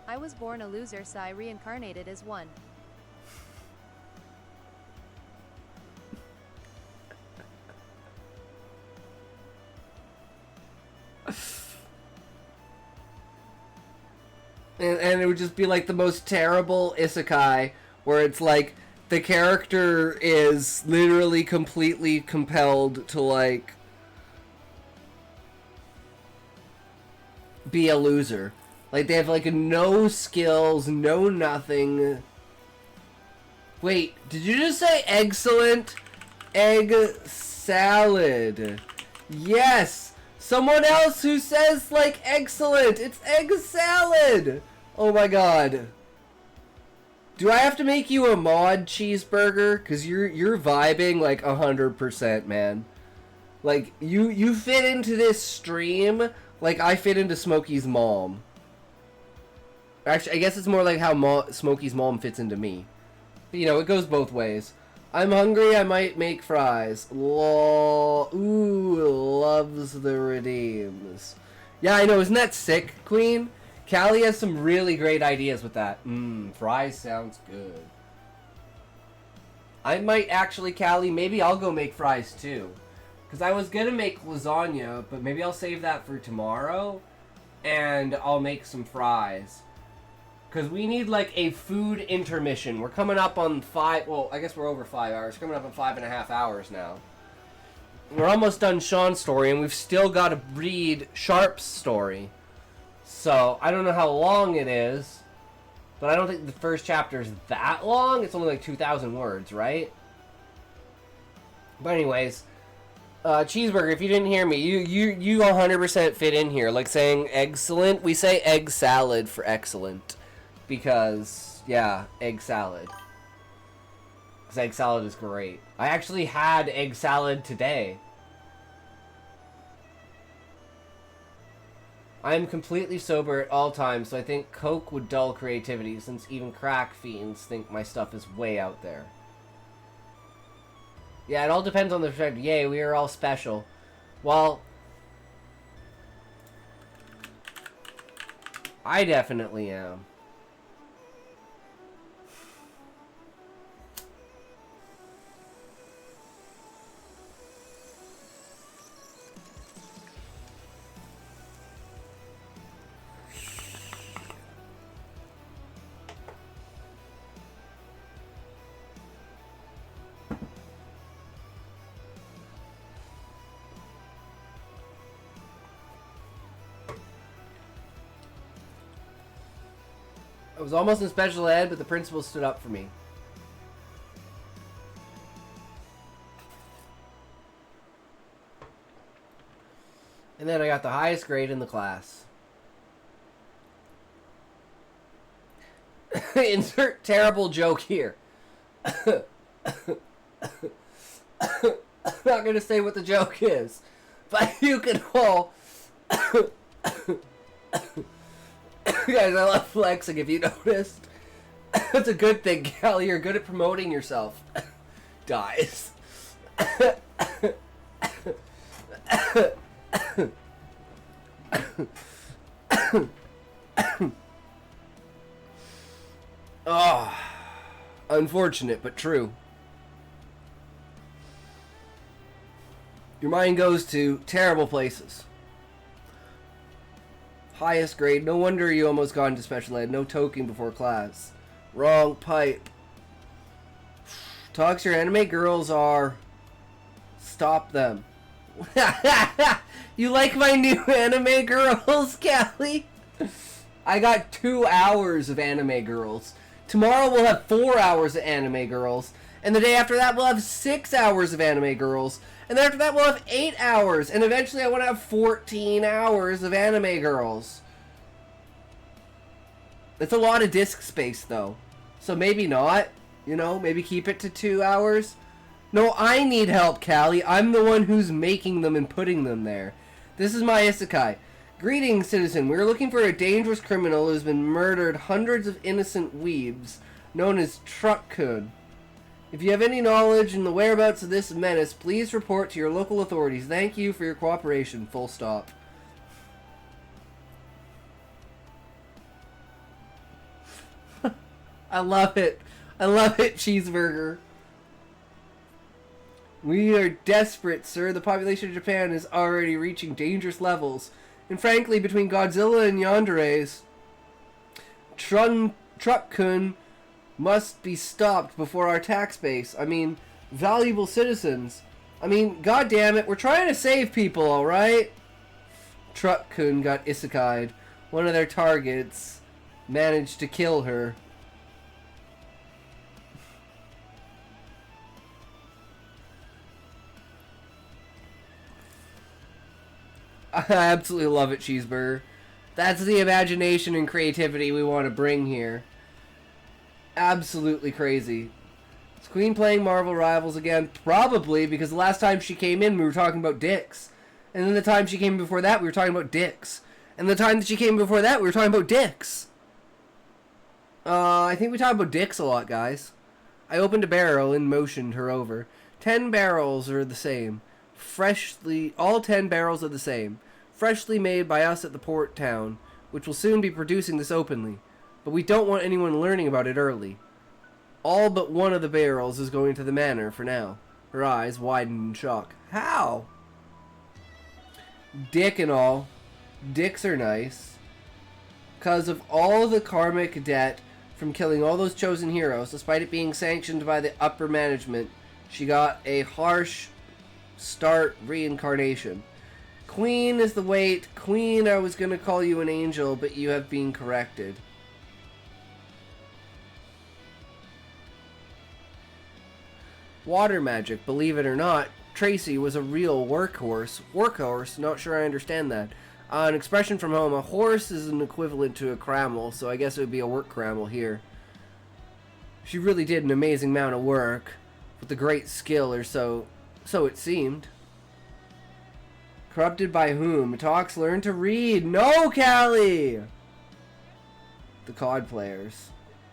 I was born a loser, so I reincarnated as one. And it would just be like the most terrible isekai where it's like the character is literally completely compelled to like be a loser. Like they have like no skills, no nothing. Wait, did you just say excellent? Egg salad. Yes! Someone else who says like excellent! It's egg salad! Oh my god. Do I have to make you a mod cheeseburger? Cause you're vibing like 100%, man. Like you fit into this stream like I fit into Smokey's mom. Actually, I guess it's more like how Smokey's mom fits into me. But, you know, it goes both ways. I'm hungry, I might make fries. Lol. Ooh, loves the redeems. Yeah, I know, isn't that sick, Queen? Callie has some really great ideas with that. Fries sounds good. I might actually, Callie, maybe I'll go make fries too. Because I was gonna make lasagna, but maybe I'll save that for tomorrow. And I'll make some fries. Because we need, like, a food intermission. We're coming up on well, I guess we're over 5 hours. Coming up on 5.5 hours now. We're almost done Sean's story, and we've still got to read Sharp's story. So, I don't know how long it is. But I don't think the first chapter is that long. It's only like 2,000 words, right? But anyways, cheeseburger, if you didn't hear me, you 100% fit in here. Like saying excellent, we say egg salad for excellent. Because, yeah, egg salad. Because egg salad is great. I actually had egg salad today. I am completely sober at all times, so I think Coke would dull creativity, since even crack fiends think my stuff is way out there. Yeah, it all depends on the perspective. Yay, we are all special. Well, I definitely am. I was almost in special ed, but the principal stood up for me. And then I got the highest grade in the class. Insert terrible joke here. I'm not going to say what the joke is, but you can all... Guys, I love flexing, if you noticed. That's a good thing, Callie. You're good at promoting yourself. Dies. Oh, unfortunate, but true. Your mind goes to terrible places. Highest grade. No wonder you almost got into special ed. No toking before class. Wrong pipe. Talks your anime girls are... Stop them. You like my new anime girls, Callie? I got 2 hours of Anime Girls. Tomorrow we'll have 4 hours of Anime Girls. And the day after that we'll have 6 hours of Anime Girls. And then after that we'll have 8 hours. And eventually I want to have 14 hours of Anime Girls. That's a lot of disk space though. So maybe not. You know, maybe keep it to 2 hours. No, I need help, Callie. I'm the one who's making them and putting them there. This is my isekai. Greetings, citizen. We are looking for a dangerous criminal who has been murdered hundreds of innocent weebs, known as Truck-kun. If you have any knowledge in the whereabouts of this menace, please report to your local authorities. Thank you for your cooperation. Full stop. I love it. I love it, Cheeseburger. We are desperate, sir. The population of Japan is already reaching dangerous levels. And frankly, between Godzilla and yanderes, Truck-kun must be stopped before our tax base. I mean, valuable citizens. I mean, goddammit, we're trying to save people, alright? Truck-kun got isekai'd. One of their targets managed to kill her. I absolutely love it, Cheeseburger. That's the imagination and creativity we want to bring here. Absolutely crazy. Is Queen playing Marvel Rivals again? Probably, because the last time she came in, we were talking about dicks. And then the time she came before that, we were talking about dicks. And the time that she came before that, we were talking about dicks. I think we talk about dicks a lot, guys. I opened a barrel and motioned her over. 10 barrels are the same. All 10 barrels are the same. Freshly made by us at the port town, which will soon be producing this openly. But we don't want anyone learning about it early. All but one of the barrels is going to the manor for now. Her eyes widened in shock. How? Dick and all. Dicks are nice. Because of all the karmic debt from killing all those chosen heroes, despite it being sanctioned by the upper management, she got a harsh start reincarnation. Queen is the weight. Queen, I was going to call you an angel, but you have been corrected. Water magic, believe it or not, Tracy was a real workhorse. Workhorse? Not sure I understand that. An expression from home. A horse is an equivalent to a cramel, so I guess it would be a work cramel here. She really did an amazing amount of work, with a great skill, or so it seemed. Corrupted by whom? Talks learn to read. No, Callie! The COD players.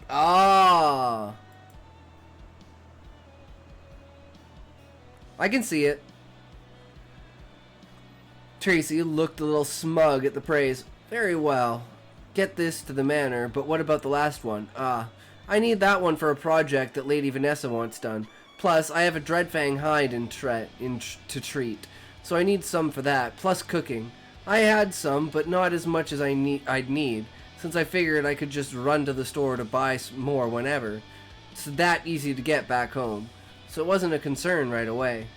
Ah! I can see it. Tracy looked a little smug at the praise. Very well. Get this to the manor, but what about the last one? I need that one for a project that Lady Vanessa wants done. Plus, I have a Dreadfang hide to treat, so I need some for that, plus cooking. I had some, but not as much as I'd need, since I figured I could just run to the store to buy more whenever. It's that easy to get back home, so it wasn't a concern right away.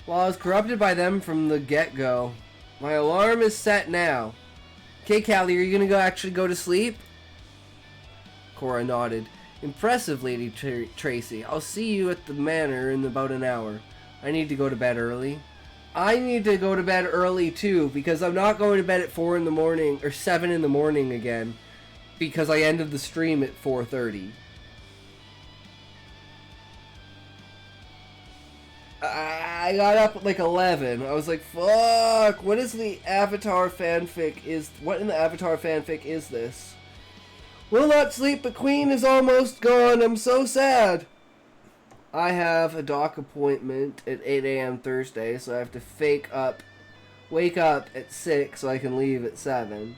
Well, I was corrupted by them from the get-go. My alarm is set now. Okay, Callie, are you gonna actually go to sleep? Cora nodded. Impressive, Lady Tracy. I'll see you at the manor in about an hour. I need to go to bed early. I need to go to bed early too, because I'm not going to bed at 4 in the morning, or 7 in the morning again, because I ended the stream at 4:30. I got up at like 11. I was like, fuck, what is the Avatar fanfic what in the Avatar fanfic is this? Will not sleep, but Queen is almost gone. I'm so sad. I have a doc appointment at 8 a.m. Thursday, so I have to wake up at 6 so I can leave at 7.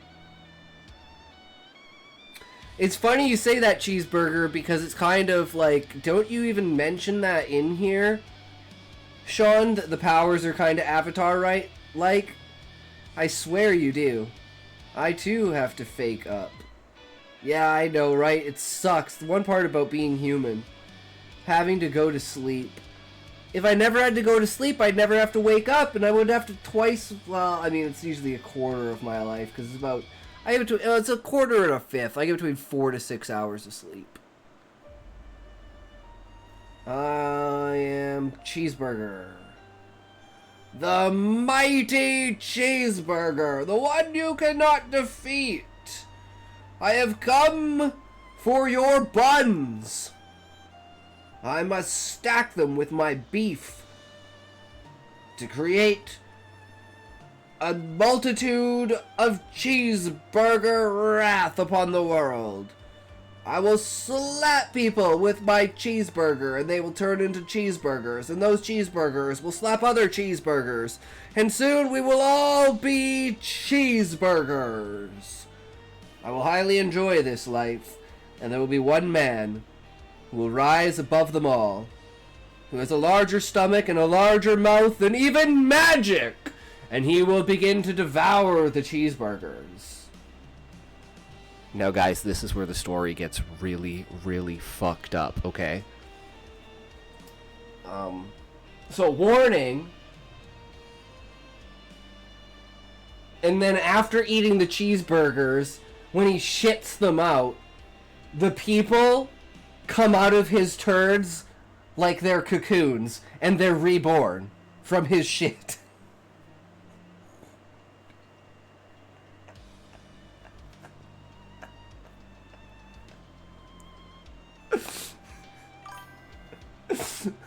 It's funny you say that, Cheeseburger, because it's kind of like, don't you even mention that in here? Sean, the powers are kind of Avatar, right? Like, I swear you do. I too have to fake up. Yeah, I know, right? It sucks. The one part about being human. Having to go to sleep. If I never had to go to sleep, I'd never have to wake up, and I would have to well, I mean, it's usually a quarter of my life, because it's about I give it it's a quarter and a fifth. I give between 4 to 6 hours of sleep. I am cheeseburger. The mighty cheeseburger, the one you cannot defeat. I have come for your buns. I must stack them with my beef to create a multitude of cheeseburger wrath upon the world. I will slap people with my cheeseburger and they will turn into cheeseburgers, and those cheeseburgers will slap other cheeseburgers, and soon we will all be cheeseburgers. I will highly enjoy this life, and there will be one man who will rise above them all, who has a larger stomach and a larger mouth than even magic, and he will begin to devour the cheeseburgers. Now, guys, this is where the story gets really, really fucked up, okay? So, warning. And then after eating the cheeseburgers, when he shits them out, the people come out of his turds like they're cocoons, and they're reborn from his shit.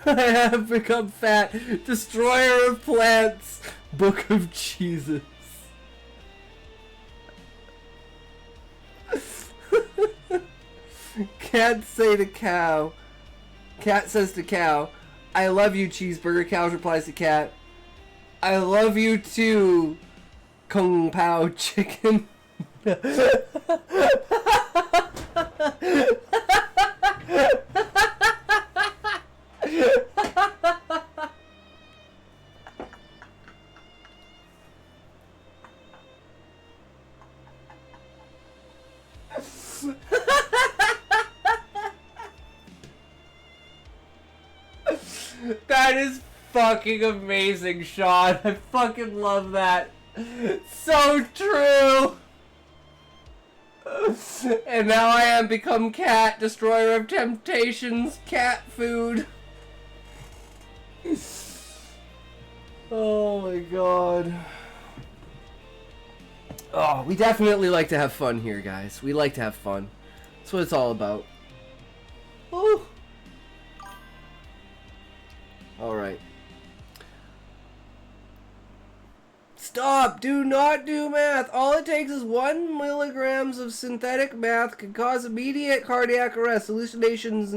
I have become fat, destroyer of plants, book of Jesus. Cat say to cow. Cat says to cow, I love you, cheeseburger. Cow replies to cat, I love you too, Kung Pao chicken. That is fucking amazing, Sean. I fucking love that. So true. And now I am become cat, destroyer of temptations, cat food. Oh my god. Oh, we definitely like to have fun here, guys. We like to have fun. That's what it's all about. Woo. Alright. Stop! Do not do math! All it takes is 1 milligrams of synthetic meth can cause immediate cardiac arrest, hallucinations,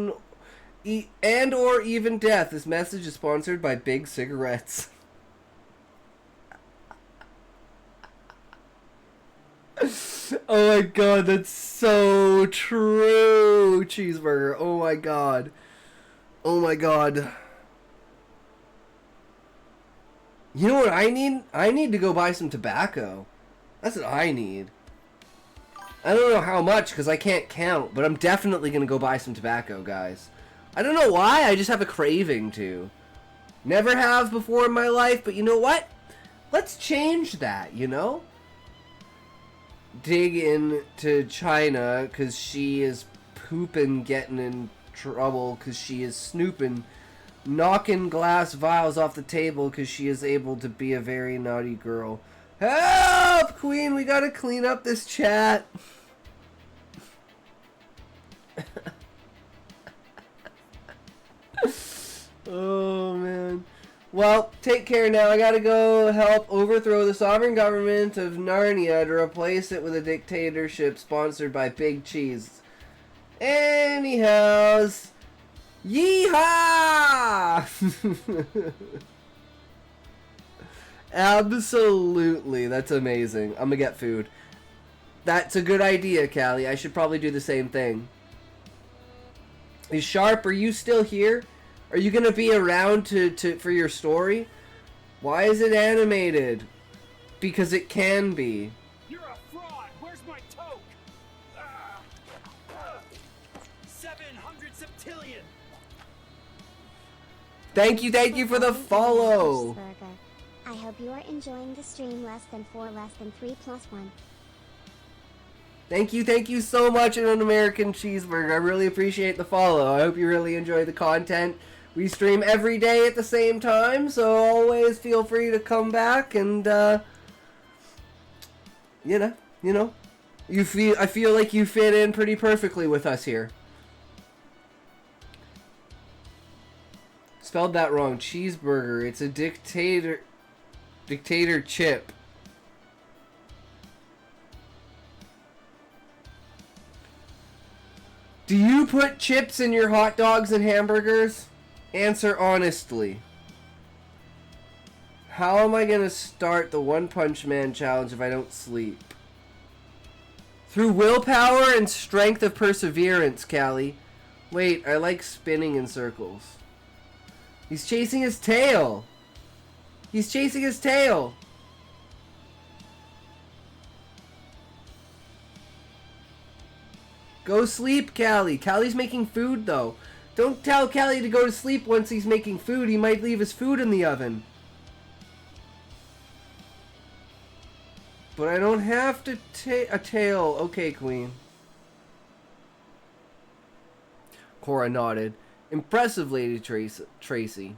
and or even death. This message is sponsored by Big Cigarettes. Oh my god, that's so true! Cheeseburger, oh my god. Oh my god. You know what I need? I need to go buy some tobacco. That's what I need. I don't know how much because I can't count, but I'm definitely going to go buy some tobacco, guys. I don't know why, I just have a craving to. Never have before in my life, but you know what? Let's change that, you know? Dig into China because she is pooping, getting in trouble because she is snooping. Knocking glass vials off the table because she is able to be a very naughty girl. Help, Queen! We gotta clean up this chat. Oh, man. Well, take care now. I gotta go help overthrow the sovereign government of Narnia to replace it with a dictatorship sponsored by Big Cheese. Anyhows... Yeehaw! Absolutely, that's amazing. I'm gonna get food. That's a good idea, Callie. I should probably do the same thing. Is Sharp, are you still here? Are you gonna be around for your story? Why is it animated? Because it can be. You're a fraud. Where's my toke? 700 septillion. Thank you for the follow. I hope you are enjoying the stream less than 3 plus 1. Thank you so much, An American Cheeseburger. I really appreciate the follow. I hope you really enjoy the content. We stream every day at the same time, so always feel free to come back and, I feel like you fit in pretty perfectly with us here. Spelled that wrong. Cheeseburger. It's a dictator chip. Do you put chips in your hot dogs and hamburgers? Answer honestly. How am I gonna start the One Punch Man challenge if I don't sleep? Through willpower and strength of perseverance, Callie. Wait, I like spinning in circles. He's chasing his tail. He's chasing his tail. Go sleep, Callie. Callie's making food, though. Don't tell Callie to go to sleep once he's making food. He might leave his food in the oven. But I don't have to take a tail. Okay, Queen. Cora nodded. Impressive, Lady Tracy.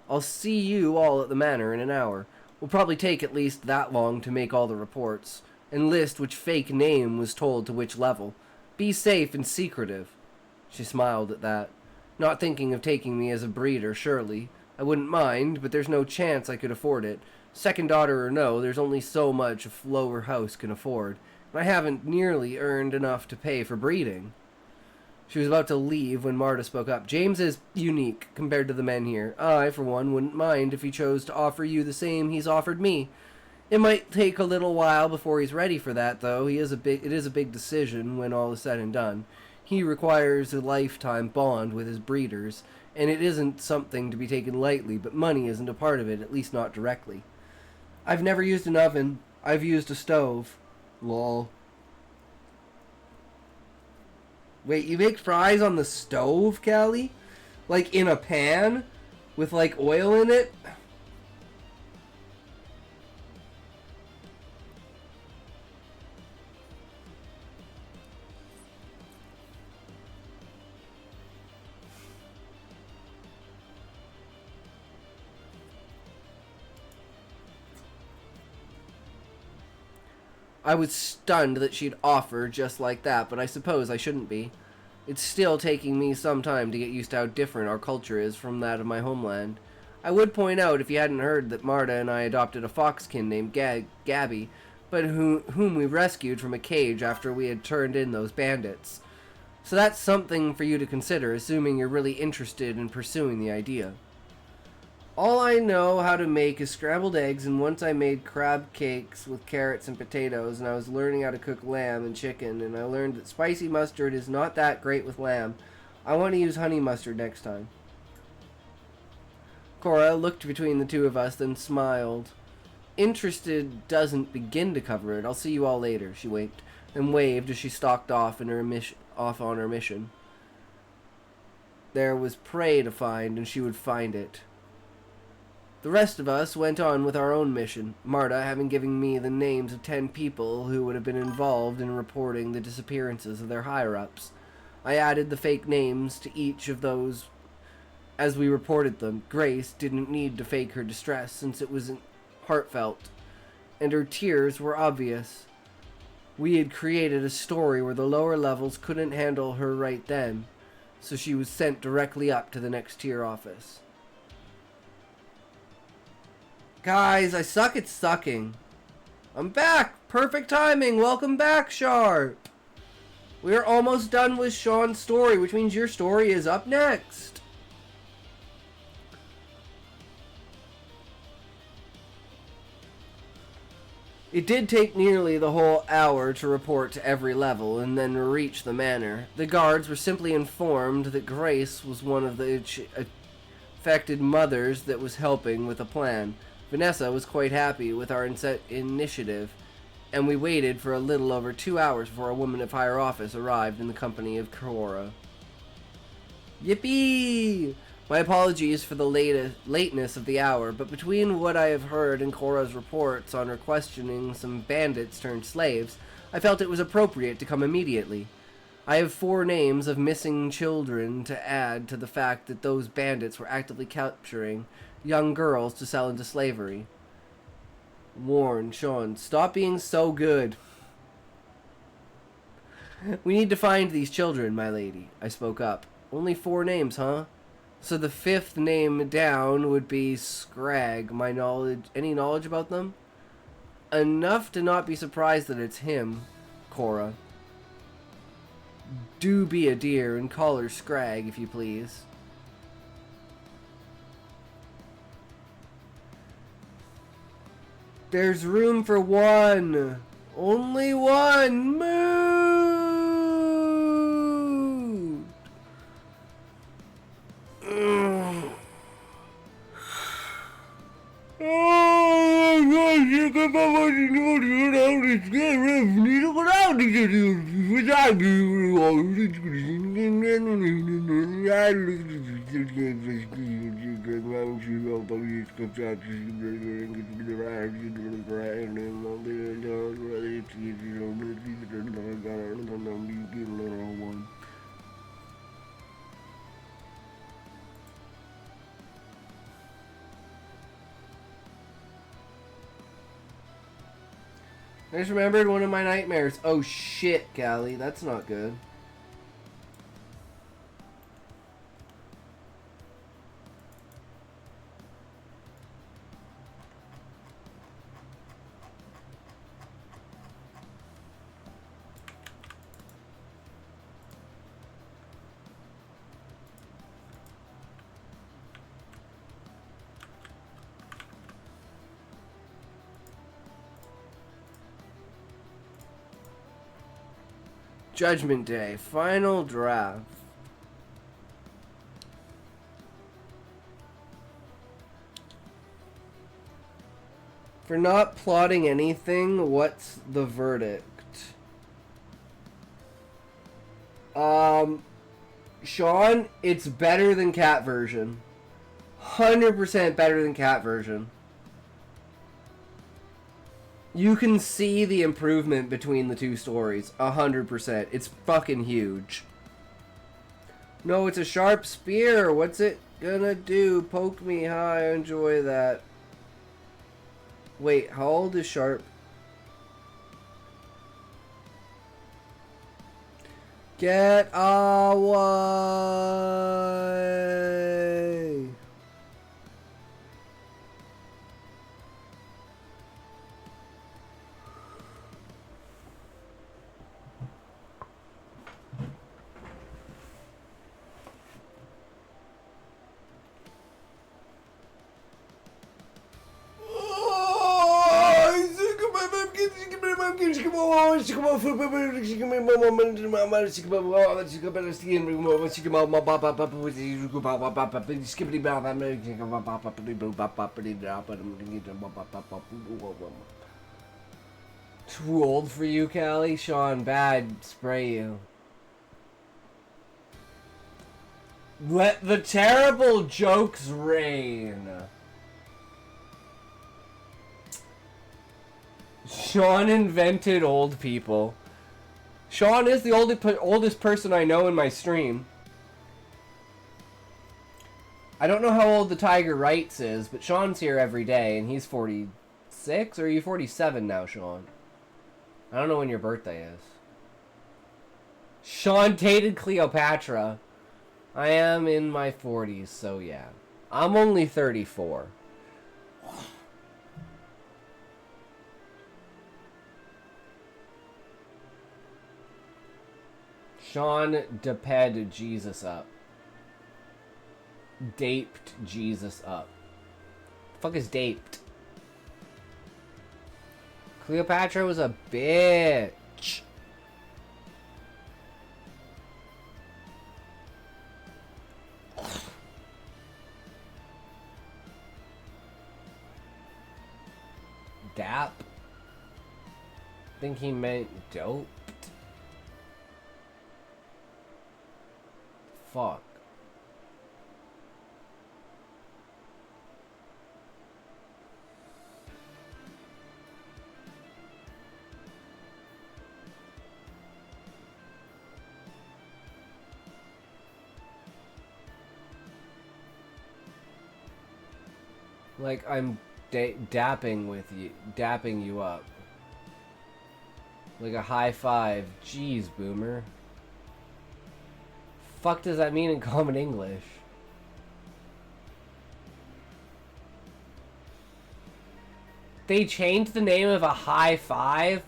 I'll see you all at the manor in an hour. We'll probably take at least that long to make all the reports, and list which fake name was told to which level. Be safe and secretive. She smiled at that. Not thinking of taking me as a breeder, surely. I wouldn't mind, but there's no chance I could afford it. Second daughter or no, there's only so much a lower house can afford. And I haven't nearly earned enough to pay for breeding. She was about to leave when Marta spoke up. James is unique compared to the men here. I, for one, wouldn't mind if he chose to offer you the same he's offered me. It might take a little while before he's ready for that, though. It is a big decision when all is said and done. He requires a lifetime bond with his breeders, and it isn't something to be taken lightly, but money isn't a part of it, at least not directly. I've never used an oven. I've used a stove. Lol. Wait, you make fries on the stove, Callie? Like in a pan? With like oil in it? I was stunned that she'd offer just like that, but I suppose I shouldn't be. It's still taking me some time to get used to how different our culture is from that of my homeland. I would point out, if you hadn't heard, that Marta and I adopted a foxkin named Gabby, but whom we rescued from a cage after we had turned in those bandits. So that's something for you to consider, assuming you're really interested in pursuing the idea. All I know how to make is scrambled eggs, and once I made crab cakes with carrots and potatoes, and I was learning how to cook lamb and chicken, and I learned that spicy mustard is not that great with lamb. I want to use honey mustard next time. Cora looked between the two of us, then smiled. Interested doesn't begin to cover it. I'll see you all later, she winked, and waved as she stalked off on her mission. There was prey to find, and she would find it. The rest of us went on with our own mission, Marta having given me the names of 10 people who would have been involved in reporting the disappearances of their higher-ups. I added the fake names to each of those as we reported them. Grace didn't need to fake her distress since it was heartfelt, and her tears were obvious. We had created a story where the lower levels couldn't handle her right then, so she was sent directly up to the next tier office. Guys, I suck at sucking. I'm back! Perfect timing! Welcome back, Sharp! We're almost done with Sean's story, which means your story is up next. It did take nearly the whole hour to report to every level and then reach the manor. The guards were simply informed that Grace was one of the affected mothers that was helping with a plan. Vanessa was quite happy with our initiative, and we waited for a little over 2 hours before a woman of higher office arrived in the company of Cora. Yippee! My apologies for the lateness of the hour, but between what I have heard and Cora's reports on her questioning some bandits turned slaves, I felt it was appropriate to come immediately. I have 4 names of missing children to add to the fact that those bandits were actively capturing young girls to sell into slavery. Warn, Sean, stop being so good. We need to find these children, my lady, I spoke up. Only 4 names, huh? So the 5th name down would be Scrag. Any knowledge about them? Enough to not be surprised that it's him, Cora. Do be a dear and call her Scrag, if you please. There's room for 1. Only 1. Mood. I just remembered one of my nightmares. Oh shit, Callie, that's not good. Judgment Day, final draft. For not plotting anything, what's the verdict? Sean, it's better than cat version. 100% better than cat version. You can see the improvement between the 2 stories. 100%. It's fucking huge. No, it's a sharp spear. What's it gonna do? Poke me. How I enjoy that. Wait, how old is Sharp? Get away! Too old for you, Callie? Sean, bad. Spray you. Let the terrible jokes rain. Sean invented old people. Sean is the oldest person I know in my stream. I don't know how old the Tiger Wrights is, but Sean's here every day, and he's 46? Or are you 47 now, Sean? I don't know when your birthday is. Sean dated Cleopatra. I am in my 40s, so yeah. I'm only 34. Sean deped Jesus up. Daped Jesus up. The fuck is daped? Cleopatra was a bitch. Dap? I think he meant dope. Fuck. Like I'm dapping you up. Like a high five. Jeez, boomer. Fuck does that mean in common English? They changed the name of a high five?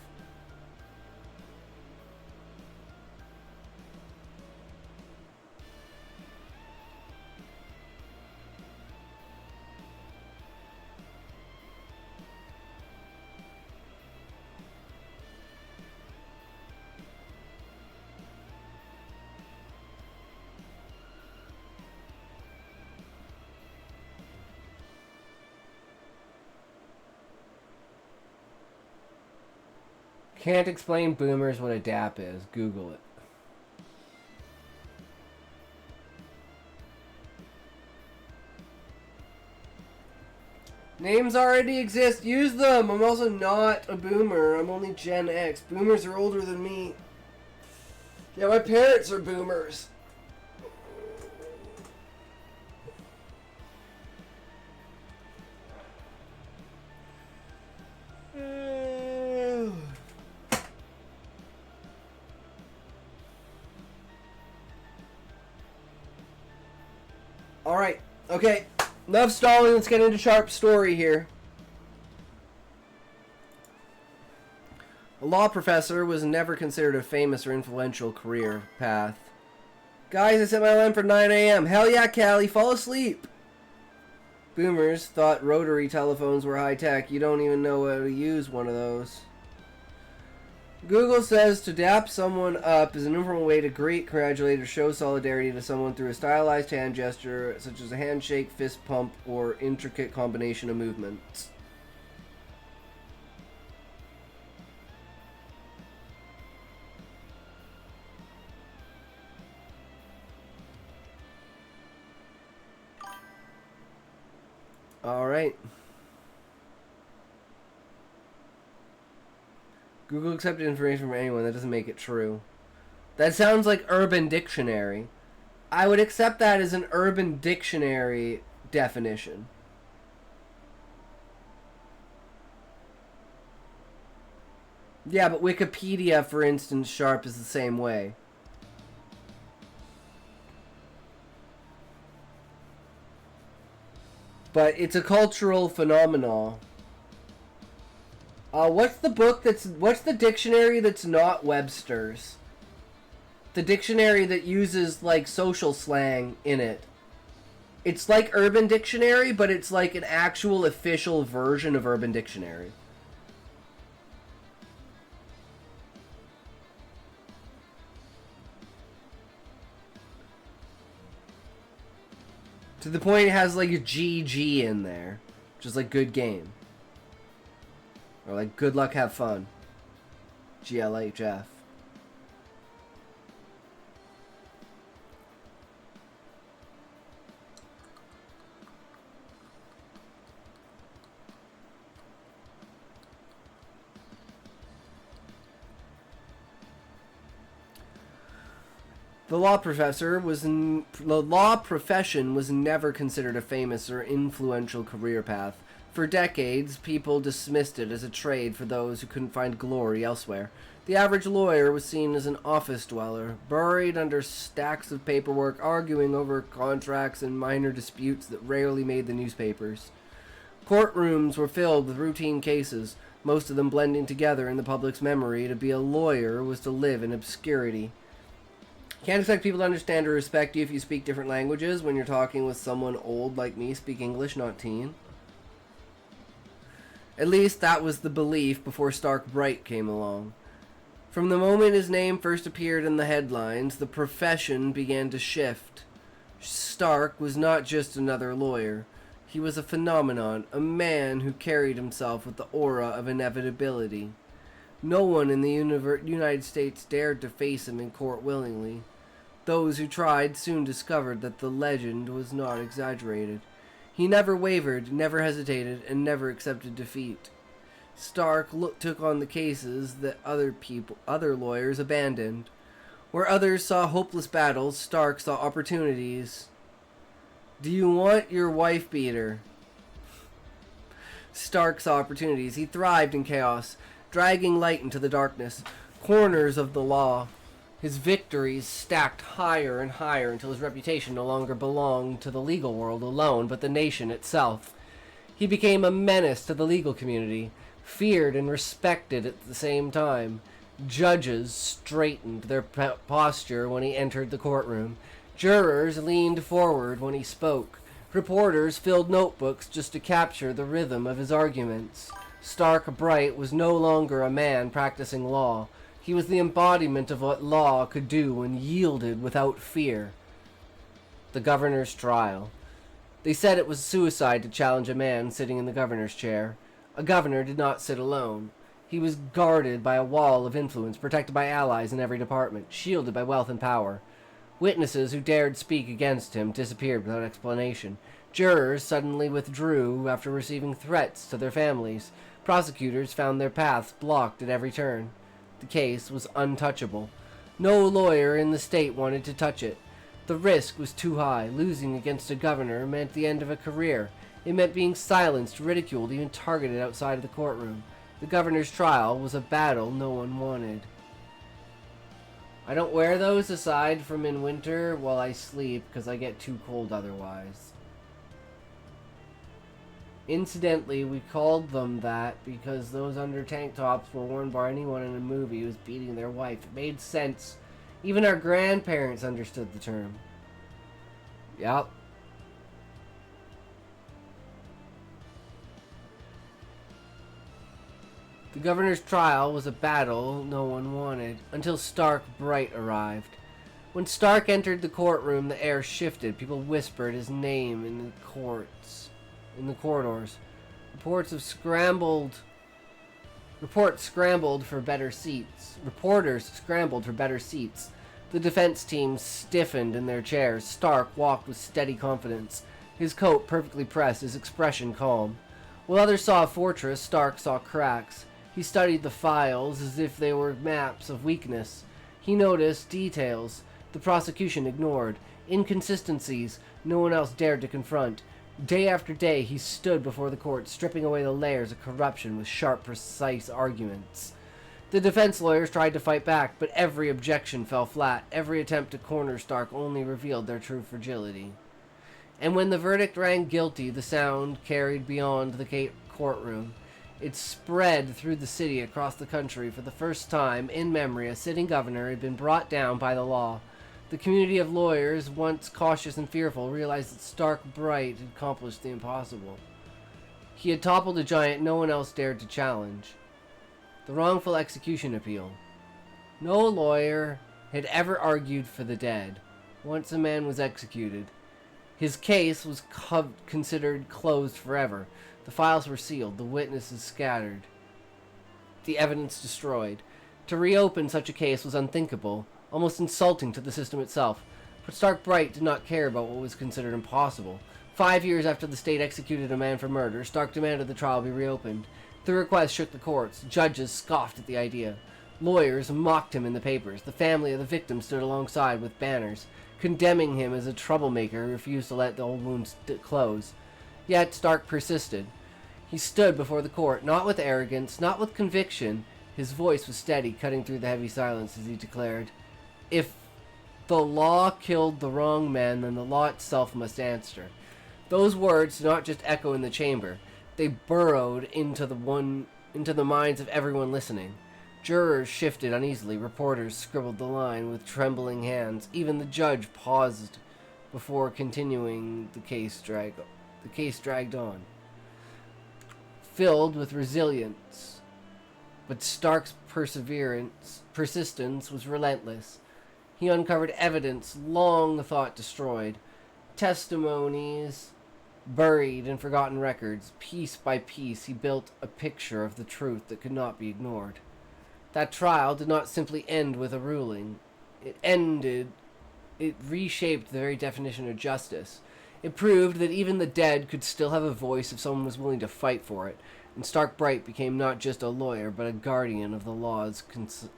Can't explain boomers what a dap is. Google it. Names already exist. Use them. I'm also not a boomer. I'm only Gen X. Boomers are older than me. Yeah, my parents are boomers. Alright, okay. Enough stalling, let's get into Sharp's story here. A law professor was never considered a famous or influential career path. Guys, I set my alarm for 9 a.m. Hell yeah, Callie, fall asleep. Boomers thought rotary telephones were high tech. You don't even know how to use one of those. Google says to dap someone up is an informal way to greet, congratulate, or show solidarity to someone through a stylized hand gesture, such as a handshake, fist pump, or intricate combination of movements. Alright. Google accepted information from anyone. That doesn't make it true. That sounds like Urban Dictionary. I would accept that as an Urban Dictionary definition. Yeah, but Wikipedia, for instance, Sharp is the same way. But it's a cultural phenomenon. What's the dictionary that's not Webster's? The dictionary that uses, like, social slang in it. It's like Urban Dictionary, but it's like an actual official version of Urban Dictionary. To the point it has, like, a GG in there. Which is, like, good game. Or like, good luck, have fun. GLHF. The law profession was never considered a famous or influential career path. For decades, people dismissed it as a trade for those who couldn't find glory elsewhere. The average lawyer was seen as an office dweller, buried under stacks of paperwork, arguing over contracts and minor disputes that rarely made the newspapers. Courtrooms were filled with routine cases, most of them blending together in the public's memory. To be a lawyer was to live in obscurity. Can't expect people to understand or respect you if you speak different languages when you're talking with someone old like me. Speak English, not teen. At least that was the belief before Stark Bright came along. From the moment his name first appeared in the headlines, the profession began to shift. Stark was not just another lawyer. He was a phenomenon, a man who carried himself with the aura of inevitability. No one in the United States dared to face him in court willingly. Those who tried soon discovered that the legend was not exaggerated. He never wavered, never hesitated, and never accepted defeat. Stark took on the cases that other lawyers abandoned. Where others saw hopeless battles, Stark saw opportunities. Do you want your wife beater? Stark saw opportunities. He thrived in chaos, dragging light into the darkness, corners of the law. His victories stacked higher and higher until his reputation no longer belonged to the legal world alone, but the nation itself. He became a menace to the legal community, feared and respected at the same time. Judges straightened their posture when he entered the courtroom. Jurors leaned forward when he spoke. Reporters filled notebooks just to capture the rhythm of his arguments. Stark Bright was no longer a man practicing law. He was the embodiment of what law could do when yielded without fear. The governor's trial. They said it was suicide to challenge a man sitting in the governor's chair. A governor did not sit alone. He was guarded by a wall of influence, protected by allies in every department, shielded by wealth and power. Witnesses who dared speak against him disappeared without explanation. Jurors suddenly withdrew after receiving threats to their families. Prosecutors found their paths blocked at every turn. The case was untouchable. No lawyer in the state wanted to touch it. The risk was too high. Losing against a governor meant the end of a career. It meant being silenced, ridiculed, even targeted outside of the courtroom. The governor's trial was a battle no one wanted. I don't wear those aside from in winter while I sleep because I get too cold otherwise. Incidentally, we called them that because those under tank tops were worn by anyone in a movie who was beating their wife. It made sense. Even our grandparents understood the term. Yep. The governor's trial was a battle no one wanted, until Stark Bright arrived. When Stark entered the courtroom, the air shifted. People whispered his name in the corridors. Reporters scrambled for better seats. The defense team stiffened in their chairs. Stark walked with steady confidence, his coat perfectly pressed, his expression calm. While others saw a fortress, Stark saw cracks. He studied the files as if they were maps of weakness. He noticed details the prosecution ignored, inconsistencies no one else dared to confront. Day after day, he stood before the court, stripping away the layers of corruption with sharp, precise arguments. The defense lawyers tried to fight back, but every objection fell flat. Every attempt to corner Stark only revealed their true fragility. And when the verdict rang guilty, the sound carried beyond the courtroom. It spread through the city across the country. For the first time in memory, a sitting governor had been brought down by the law. The community of lawyers, once cautious and fearful, realized that Stark Bright had accomplished the impossible. He had toppled a giant no one else dared to challenge. The wrongful execution appeal. No lawyer had ever argued for the dead. Once a man was executed, his case was considered closed forever. The files were sealed, the witnesses scattered, the evidence destroyed. To reopen such a case was unthinkable, almost insulting to the system itself. But Stark Bright did not care about what was considered impossible. 5 years after the state executed a man for murder, Stark demanded the trial be reopened. The request shook the courts. Judges scoffed at the idea. Lawyers mocked him in the papers. The family of the victim stood alongside with banners, condemning him as a troublemaker who refused to let the old wounds close. Yet Stark persisted. He stood before the court, not with arrogance, not with conviction. His voice was steady, cutting through the heavy silence as he declared, "If the law killed the wrong man, then the law itself must answer." Those words did not just echo in the chamber. They burrowed into the minds of everyone listening. Jurors shifted uneasily. Reporters scribbled the line with trembling hands. Even the judge paused before continuing. The case dragged on, filled with resilience. But Stark's persistence was relentless. He uncovered evidence long thought destroyed, testimonies buried in forgotten records. Piece by piece, he built a picture of the truth that could not be ignored. That trial did not simply end with a ruling. It reshaped the very definition of justice. It proved that even the dead could still have a voice if someone was willing to fight for it. And Stark Bright became not just a lawyer, but a guardian of the law's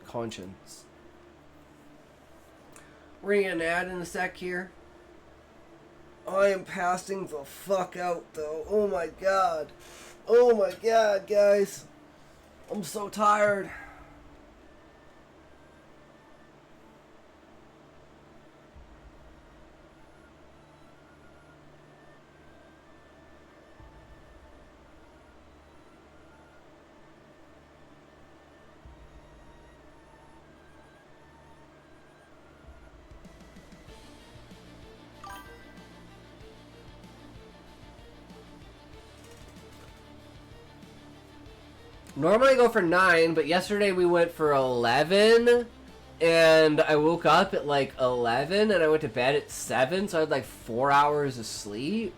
conscience. We're gonna get an ad in a sec here. I am passing the fuck out, though. Oh my god. Oh my god, guys. I'm so tired. Normally I go for 9, but yesterday we went for 11, and I woke up at like 11, and I went to bed at 7, so I had like 4 hours of sleep.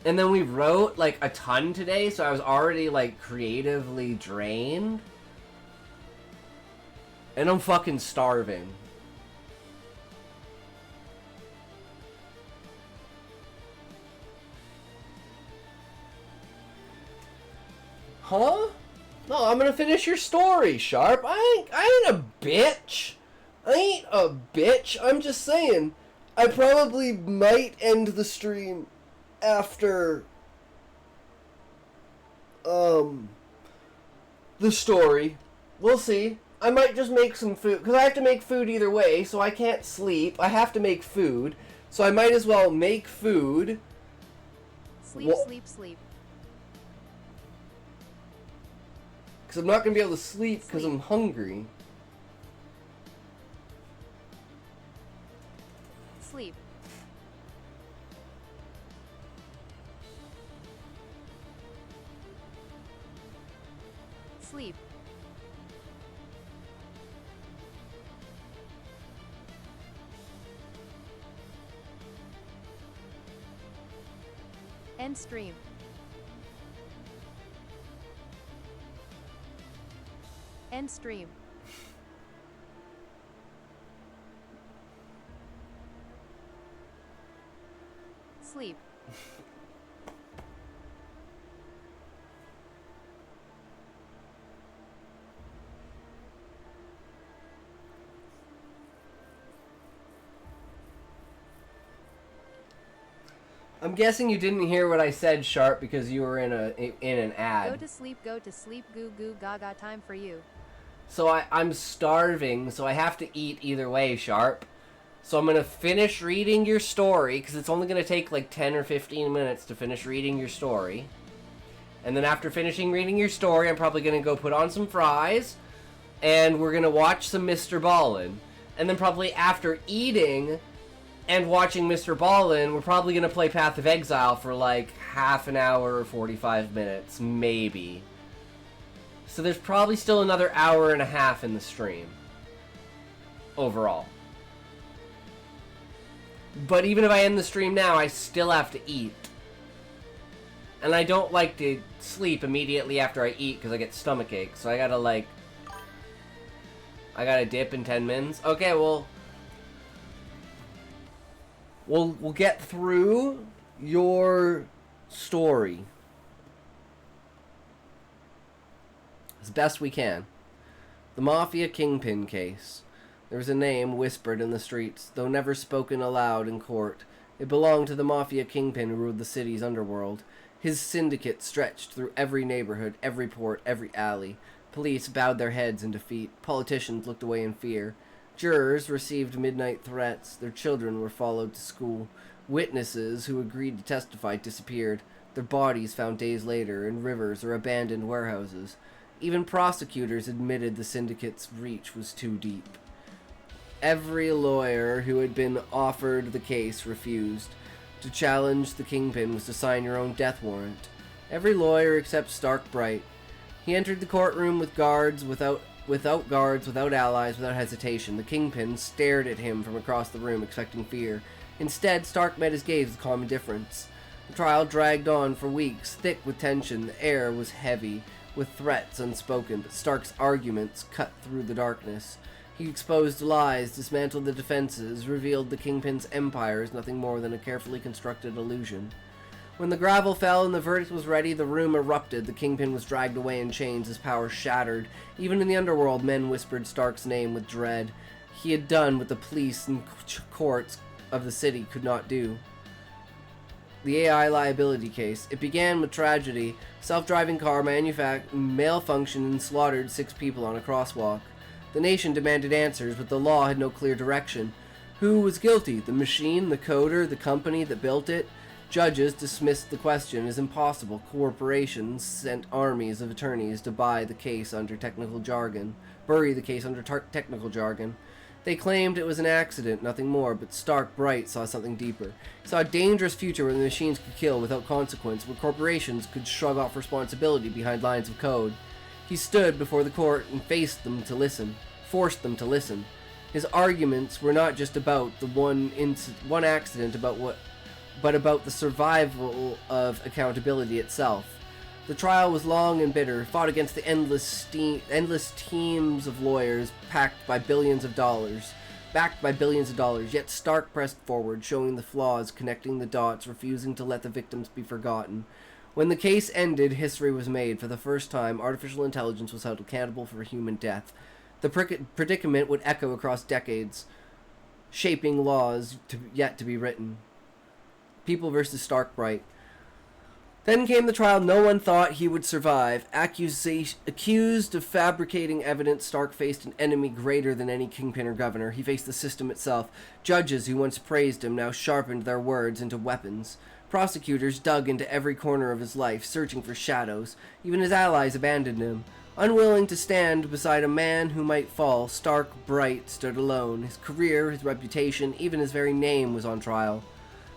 And then we wrote like a ton today, so I was already like creatively drained. And I'm fucking starving. Huh? No, I'm gonna finish your story, Sharp. I ain't a bitch. I ain't a bitch. I'm just saying, I probably might end the stream after, the story. We'll see. I might just make some food, because I have to make food either way, so I can't sleep. I have to make food, so I might as well make food. Sleep, sleep, sleep. Because I'm not going to be able to sleep because I'm hungry. Sleep. Sleep. End stream. End stream. Sleep. I'm guessing you didn't hear what I said, Sharp, because you were in an ad. Go to sleep, goo goo gaga, time for you. So I'm starving, so I have to eat either way, Sharp. So I'm going to finish reading your story, because it's only going to take like 10 or 15 minutes to finish reading your story. And then after finishing reading your story, I'm probably going to go put on some fries, and we're going to watch some Mr. Ballin. And then probably after eating and watching Mr. Ballin, we're probably going to play Path of Exile for like half an hour or 45 minutes, maybe. So there's probably still another hour and a half in the stream. Overall. But even if I end the stream now, I still have to eat. And I don't like to sleep immediately after I eat because I get stomachache. So I gotta like... I gotta dip in 10 minutes. Okay, well... We'll get through your story as best we can. The Mafia Kingpin case. There was a name whispered in the streets, though never spoken aloud in court. It belonged to the Mafia Kingpin who ruled the city's underworld. His syndicate stretched through every neighborhood, every port, every alley. Police bowed their heads in defeat. Politicians looked away in fear. Jurors received midnight threats. Their children were followed to school. Witnesses who agreed to testify disappeared. Their bodies found days later in rivers or abandoned warehouses. Even prosecutors admitted the syndicate's reach was too deep. Every lawyer who had been offered the case refused. To challenge the Kingpin was to sign your own death warrant. Every lawyer except Stark Bright. He entered the courtroom with guards, without allies, without hesitation. The Kingpin stared at him from across the room, expecting fear. Instead, Stark met his gaze with calm indifference. The trial dragged on for weeks, thick with tension. The air was heavy, with threats unspoken, but Stark's arguments cut through the darkness. He exposed lies, dismantled the defenses, revealed the Kingpin's empire as nothing more than a carefully constructed illusion. When the gravel fell and the verdict was ready, the room erupted. The Kingpin was dragged away in chains, his power shattered. Even in the underworld, men whispered Stark's name with dread. He had done what the police and courts of the city could not do. the AI liability case. It began with tragedy. Self-driving car malfunctioned and slaughtered 6 people on a crosswalk. The nation demanded answers, but the law had no clear direction. Who was guilty? The machine, the coder, the company that built it? Judges dismissed the question as impossible. Corporations sent armies of attorneys to bury the case under technical jargon. They claimed it was an accident, nothing more, but Stark Bright saw something deeper. He saw a dangerous future where the machines could kill without consequence, where corporations could shrug off responsibility behind lines of code. He stood before the court and forced them to listen. His arguments were not just about the one accident, but about the survival of accountability itself. The trial was long and bitter, fought against the endless teams of lawyers backed by billions of dollars. Yet Stark pressed forward, showing the flaws, connecting the dots, refusing to let the victims be forgotten. When the case ended, history was made. For the first time, artificial intelligence was held accountable for human death. The predicament would echo across decades, shaping laws yet to be written. People versus Stark Bright. Then came the trial no one thought he would survive. Accused of fabricating evidence, Stark faced an enemy greater than any kingpin or governor. He faced the system itself. Judges who once praised him now sharpened their words into weapons. Prosecutors dug into every corner of his life, searching for shadows. Even his allies abandoned him. Unwilling to stand beside a man who might fall, Stark Bright stood alone. His career, his reputation, even his very name was on trial.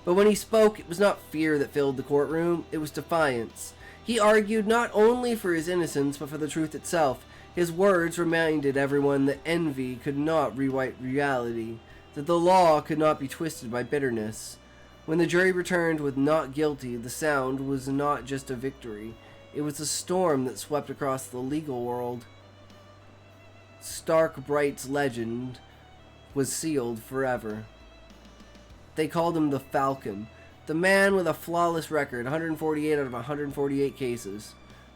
But when he spoke, it was not fear that filled the courtroom, it was defiance. He argued not only for his innocence, but for the truth itself. His words reminded everyone that envy could not rewrite reality, that the law could not be twisted by bitterness. When the jury returned with not guilty, the sound was not just a victory. It was a storm that swept across the legal world. Stark Bright's legend was sealed forever. They called him the Falcon, the man with a flawless record, 148 out of 148 cases.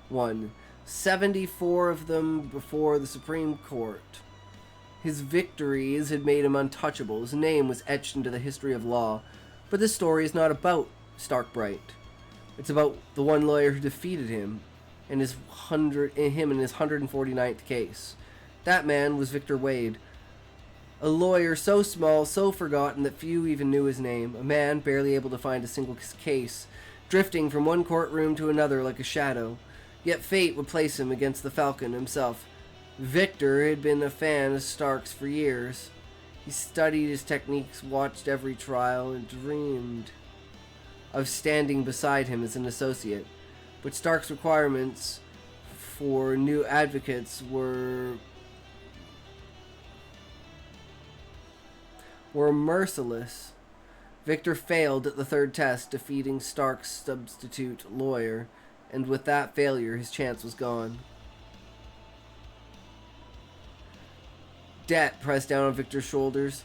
Won 74 of them before the Supreme Court. His victories had made him untouchable. His name was etched into the history of law. But this story is not about Stark Bright. It's about the one lawyer who defeated him in his 149th case. That man was Victor Wade. A lawyer so small, so forgotten that few even knew his name. A man barely able to find a single case, drifting from one courtroom to another like a shadow. Yet fate would place him against the Falcon himself. Victor had been a fan of Stark's for years. He studied his techniques, watched every trial, and dreamed of standing beside him as an associate. But Stark's requirements for new advocates were merciless. Victor failed at the third test, defeating Stark's substitute lawyer, and with that failure, his chance was gone. Debt pressed down on Victor's shoulders.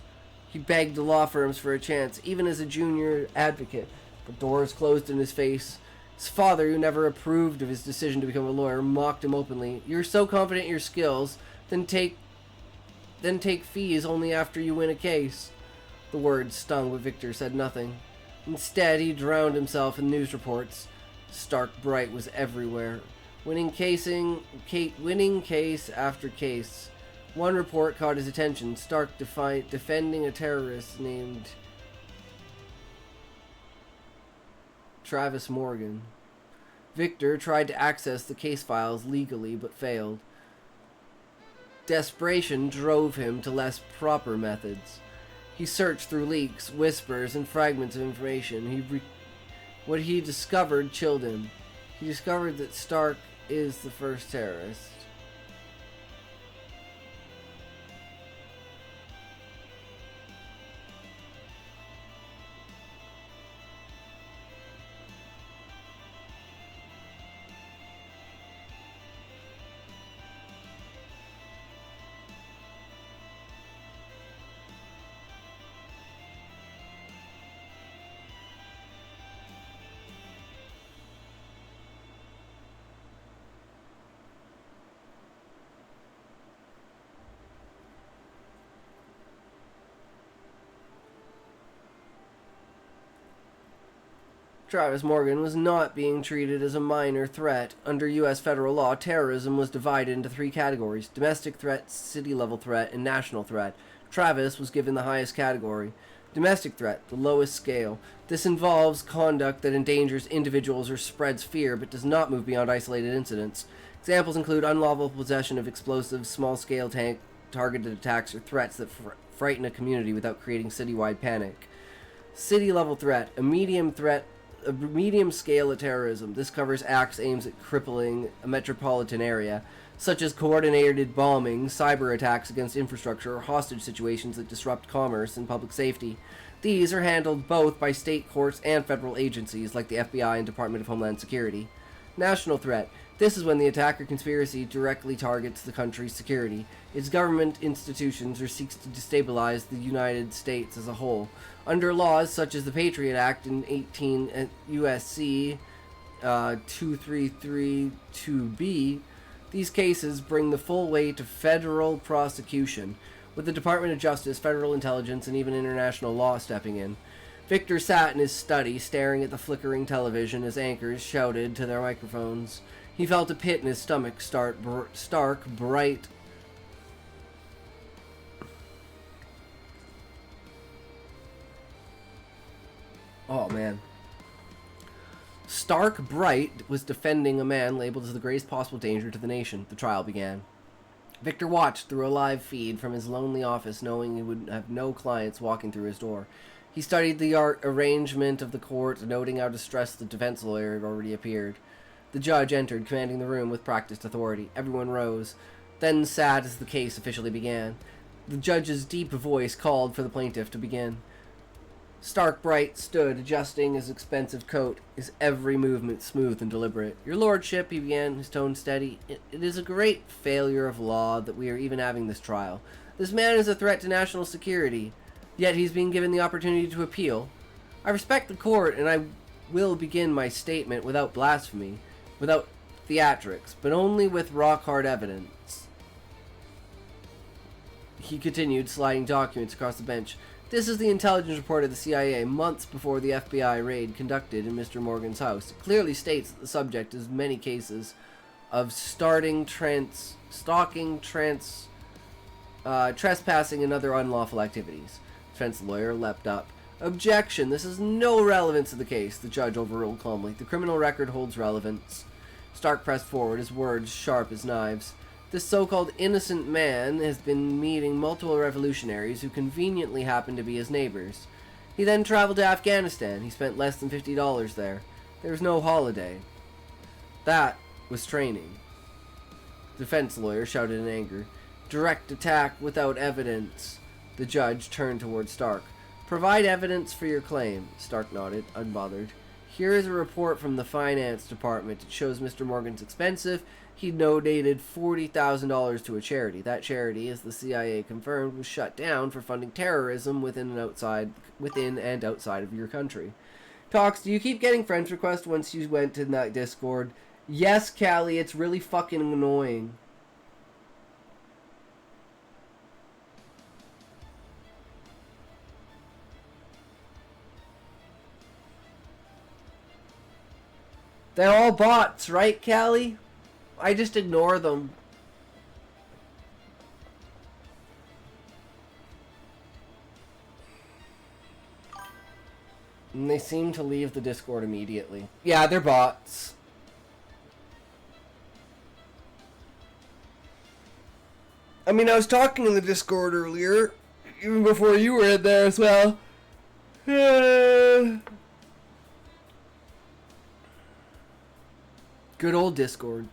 He begged the law firms for a chance, even as a junior advocate, but doors closed in his face. His father, who never approved of his decision to become a lawyer, mocked him openly. "You're so confident in your skills, then take fees only after you win a case." The words stung, but Victor said nothing. Instead, he drowned himself in news reports. Stark Bright was everywhere, winning case after case. One report caught his attention. Stark defending a terrorist named Travis Morgan. Victor tried to access the case files legally, but failed. Desperation drove him to less proper methods. He searched through leaks, whispers, and fragments of information. What he discovered chilled him. He discovered that Stark is the first terrorist. Travis Morgan was not being treated as a minor threat. Under U.S. federal law, terrorism was divided into 3 categories: domestic threat, city-level threat, and national threat. Travis was given the highest category. Domestic threat, the lowest scale. This involves conduct that endangers individuals or spreads fear, but does not move beyond isolated incidents. Examples include unlawful possession of explosives, small-scale targeted attacks, or threats that frighten a community without creating citywide panic. City-level threat, a medium scale of terrorism. This covers acts aimed at crippling a metropolitan area, such as coordinated bombings, cyber attacks against infrastructure, or hostage situations that disrupt commerce and public safety. These are handled both by state courts and federal agencies like the FBI and Department of Homeland Security. National threat. This is when the attack or conspiracy directly targets the country's security, its government institutions, or seeks to destabilize the United States as a whole. Under laws such as the Patriot Act in 18 USC 2332B, these cases bring the full weight of federal prosecution, with the Department of Justice, federal intelligence, and even international law stepping in. Victor sat in his study, staring at the flickering television as anchors shouted to their microphones. He felt a pit in his stomach stark, bright. Oh, man. Stark Bright was defending a man labeled as the greatest possible danger to the nation. The trial began. Victor watched through a live feed from his lonely office, knowing he would have no clients walking through his door. He studied the arrangement of the court, noting how distressed the defense lawyer had already appeared. The judge entered, commanding the room with practiced authority. Everyone rose, then sat as the case officially began. The judge's deep voice called for the plaintiff to begin. Stark Bright stood, adjusting his expensive coat, his every movement smooth and deliberate. "Your lordship," he began, his tone steady, it is a great failure of law that we are even having this trial. This man is a threat to national security, yet he's being given the opportunity to appeal. I respect the court, and I will begin my statement without blasphemy, without theatrics, but only with rock-hard evidence. He continued, sliding documents across the bench. This is the intelligence report of the CIA months before the FBI raid conducted in Mr. Morgan's house. It clearly states that the subject is many cases of trespassing and other unlawful activities. Defense lawyer leapt up. Objection! This has no relevance to the case, the judge overruled calmly. The criminal record holds relevance. Stark pressed forward, his words sharp as knives. This so-called innocent man has been meeting multiple revolutionaries who conveniently happen to be his neighbors. He then traveled to Afghanistan. He spent less than $50 there. There was no holiday. That was training. The defense lawyer shouted in anger. Direct attack without evidence. The judge turned toward Stark. Provide evidence for your claim. Stark nodded, unbothered. Here is a report from the finance department. It shows Mr. Morgan's expensive. He donated $40,000 to a charity. That charity, as the CIA confirmed, was shut down for funding terrorism within and outside of your country. Talks, do you keep getting friend requests once you went in that Discord? Yes, Callie, it's really fucking annoying. They're all bots, right, Callie? I just ignore them. And they seem to leave the Discord immediately. Yeah, they're bots. I mean, I was talking in the Discord earlier, even before you were in there as well. Good old Discord.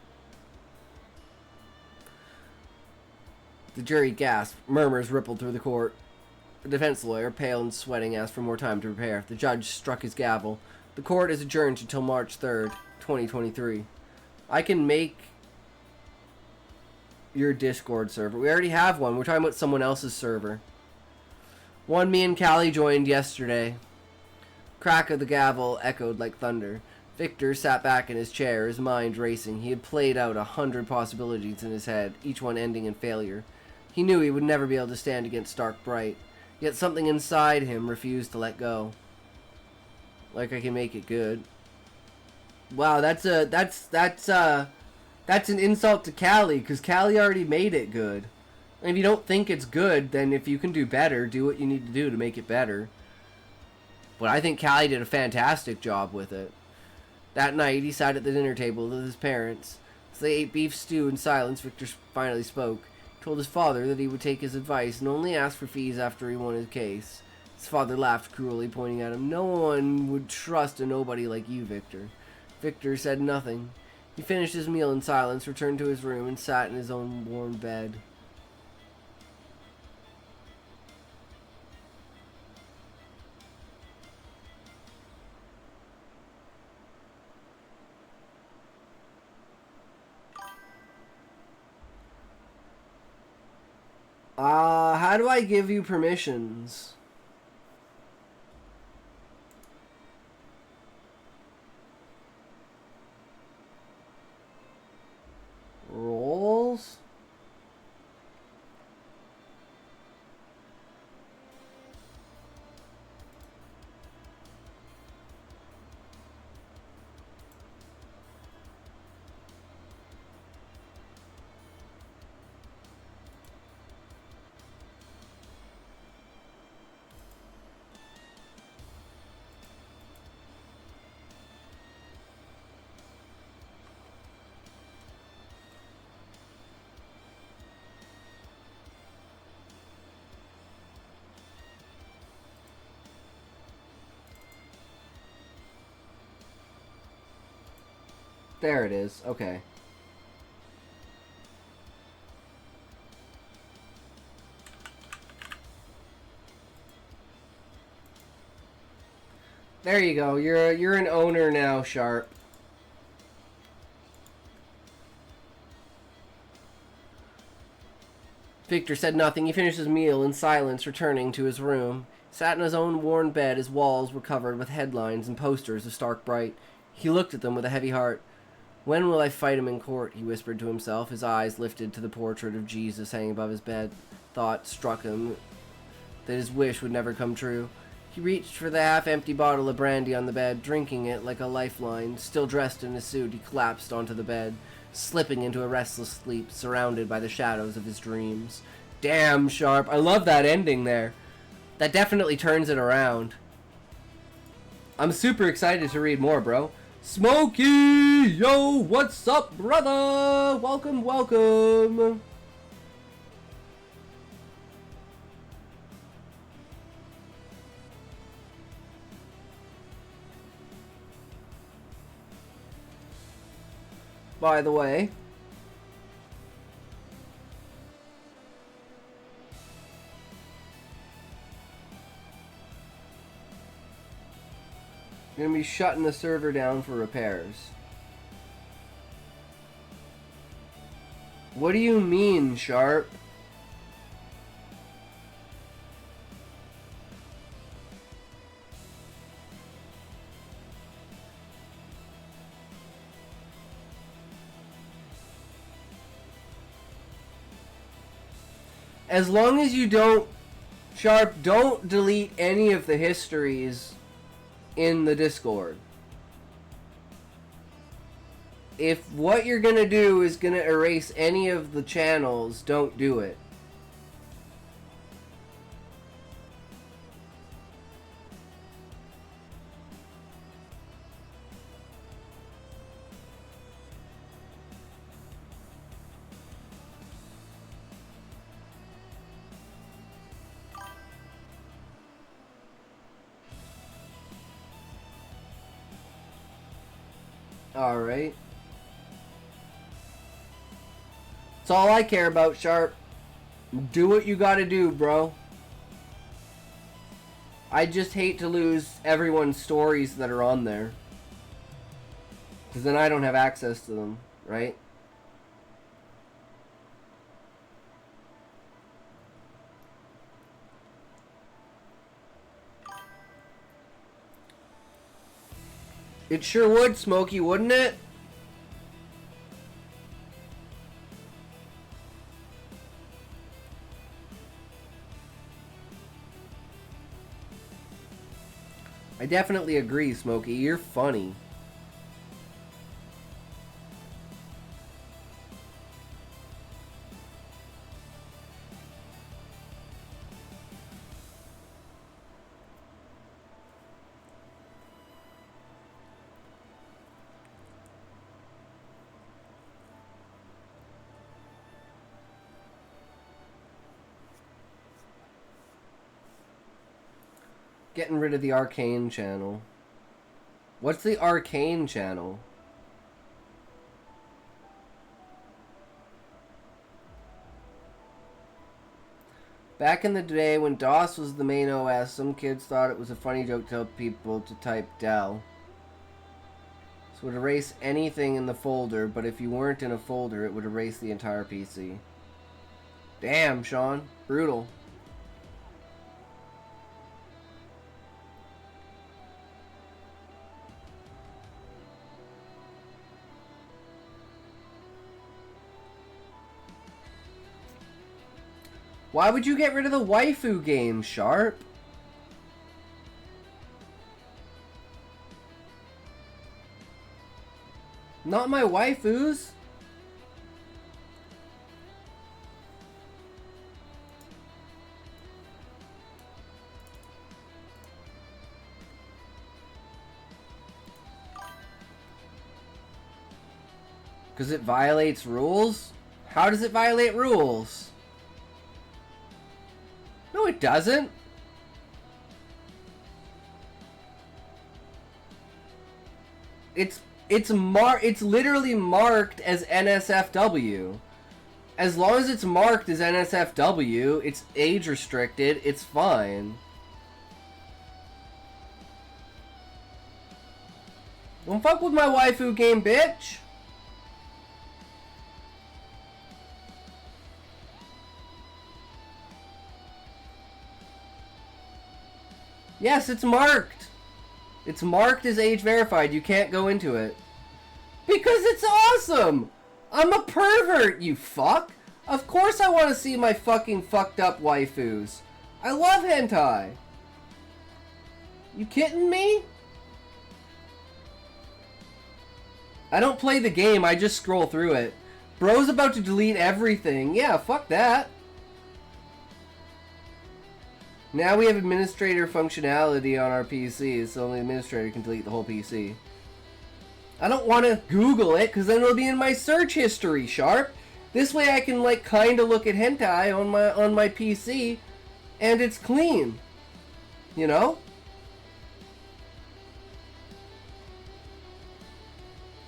The jury gasped. Murmurs rippled through the court. The defense lawyer, pale and sweating, asked for more time to prepare. The judge struck his gavel. The court is adjourned until March 3rd, 2023. I can make your Discord server. We already have one. We're talking about someone else's server. One me and Callie joined yesterday. Crack of the gavel echoed like thunder. Victor sat back in his chair, his mind racing. He had played out 100 possibilities in his head, each one ending in failure. He knew he would never be able to stand against Stark Bright, yet something inside him refused to let go. Like I can make it good. Wow, that's an insult to Callie, because Callie already made it good. And if you don't think it's good, then if you can do better, do what you need to do to make it better. But I think Callie did a fantastic job with it. That night, he sat at the dinner table with his parents. As they ate beef stew in silence, Victor finally spoke. He told his father that he would take his advice and only ask for fees after he won his case. His father laughed cruelly, pointing at him. No one would trust a nobody like you, Victor. Victor said nothing. He finished his meal in silence, returned to his room, and sat in his own warm bed. How do I give you permissions? Roles? There it is. Okay. There you go. You're an owner now, Sharp. Victor said nothing. He finished his meal in silence, returning to his room. He sat in his own worn bed. His walls were covered with headlines and posters of Stark Bright. He looked at them with a heavy heart. When will I fight him in court? He whispered to himself, his eyes lifted to the portrait of Jesus hanging above his bed. Thought struck him that his wish would never come true. He reached for the half-empty bottle of brandy on the bed, drinking it like a lifeline. Still dressed in his suit, he collapsed onto the bed, slipping into a restless sleep, surrounded by the shadows of his dreams. Damn, Sharp. I love that ending there. That definitely turns it around. I'm super excited to read more, bro. Smokey! Yo, what's up, brother? Welcome, welcome. By the way, I'm gonna be shutting the server down for repairs. What do you mean, Sharp? As long as you don't, Sharp, don't delete any of the histories in the Discord. If what you're gonna do is gonna erase any of the channels, don't do it. Alright. That's all I care about, Sharp. Do what you gotta do, bro. I just hate to lose everyone's stories that are on there. Because then I don't have access to them, right? It sure would, Smokey, wouldn't it? I definitely agree, Smokey. You're funny. Getting rid of the Arcane channel. What's the Arcane channel? Back in the day when DOS was the main OS, some kids thought it was a funny joke to tell people to type del. So it would erase anything in the folder, but if you weren't in a folder, it would erase the entire PC. Damn, Sean. Brutal. Why would you get rid of the waifu game, Sharp? Not my waifus. Because it violates rules? How does it violate rules? No, it doesn't. It's literally marked as NSFW. As long as it's marked as NSFW, it's age restricted, it's fine. Don't fuck with my waifu game, bitch. Yes, it's marked. It's marked as age verified. You can't go into it. Because it's awesome! I'm a pervert, you fuck! Of course I want to see my fucking fucked up waifus. I love hentai. You kidding me? I don't play the game, I just scroll through it. Bro's about to delete everything. Yeah, fuck that. Now we have administrator functionality on our PC, so only the administrator can delete the whole PC. I don't want to Google it, because then it'll be in my search history, Sharp. This way I can, like, kind of look at hentai on my PC, and it's clean. You know?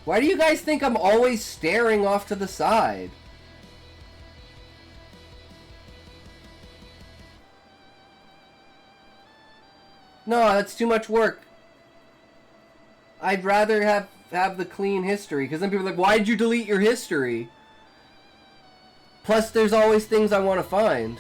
Why do you guys think I'm always staring off to the side? No, that's too much work. I'd rather have the clean history, because then people are like, why'd you delete your history? Plus, there's always things I want to find.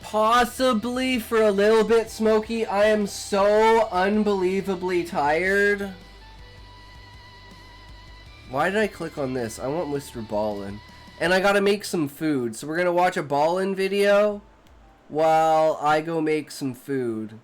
Possibly for a little bit, Smokey. I am so unbelievably tired. Why did I click on this? I want Mr. Ballin. And I gotta make some food. So we're gonna watch a Ballin video while I go make some food.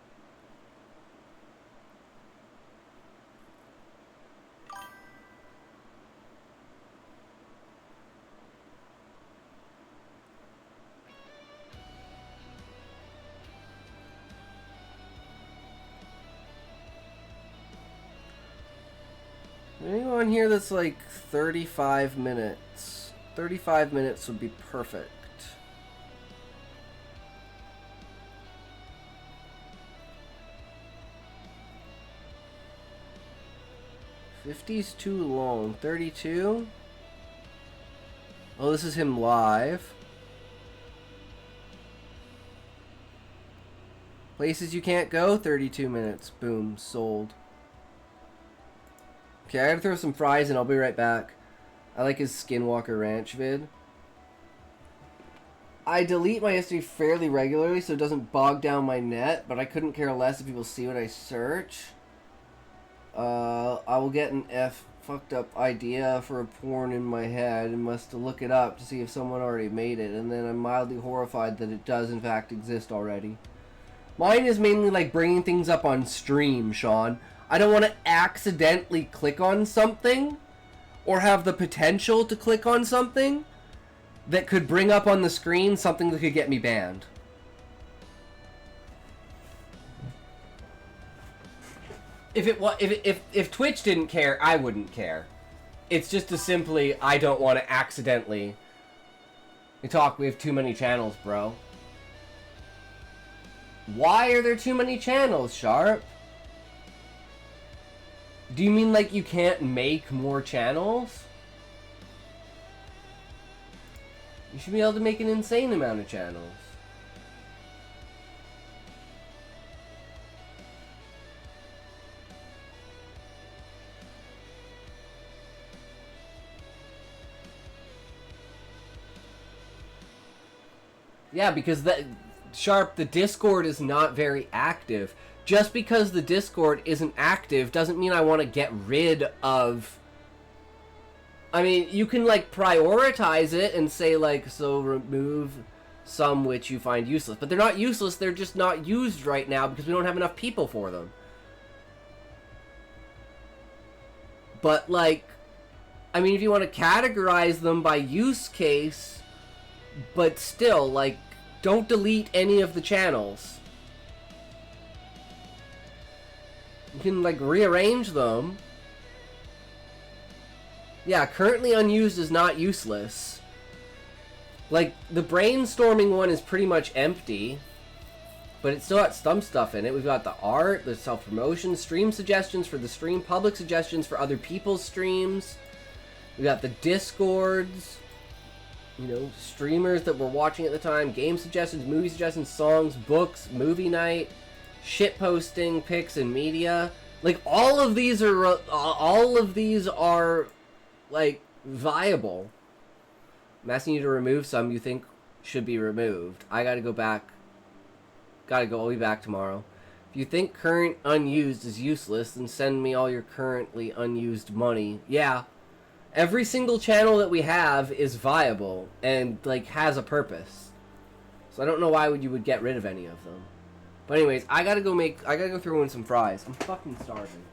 Anyone here that's like 35 minutes? 35 minutes would be perfect. 50's too long. 32? Oh, this is him live. Places you can't go, 32 minutes. Boom, sold. Okay, I gotta throw some fries in, I'll be right back. I like his Skinwalker Ranch vid. I delete my history fairly regularly so it doesn't bog down my net, but I couldn't care less if people see what I search. I will get an fucked up idea for a porn in my head and must look it up to see if someone already made it, and then I'm mildly horrified that it does in fact exist already. Mine is mainly like bringing things up on stream, Sean. I don't want to accidentally click on something or have the potential to click on something that could bring up on the screen something that could get me banned. If Twitch didn't care, I wouldn't care. It's just a simply I don't want to accidentally. We have too many channels, bro. Why are there too many channels, Sharp? Do you mean like you can't make more channels? You should be able to make an insane amount of channels. Yeah, because the Discord is not very active. Just because the Discord isn't active doesn't mean I want to get rid of... I mean, you can, like, prioritize it and say, like, so remove some which you find useless. But they're not useless, they're just not used right now because we don't have enough people for them. But, like, I mean, if you want to categorize them by use case, but still, like, don't delete any of the channels. You can, like, rearrange them. Yeah, currently unused is not useless. Like, the brainstorming one is pretty much empty, but it's still got some stuff in it. We've got the art, the self-promotion, stream suggestions for the stream, public suggestions for other people's streams. We got the Discords, you know, streamers that were watching at the time, game suggestions, movie suggestions, songs, books, movie night, shit posting, pics, and media. Like, all of these are like, viable. I'm asking you to remove some you think should be removed. I gotta go back. I'll be back tomorrow. If you think current unused is useless, then send me all your currently unused money. Yeah. Every single channel that we have is viable and, like, has a purpose. So I don't know why you would get rid of any of them. But anyways, I gotta go throw in some fries. I'm fucking starving.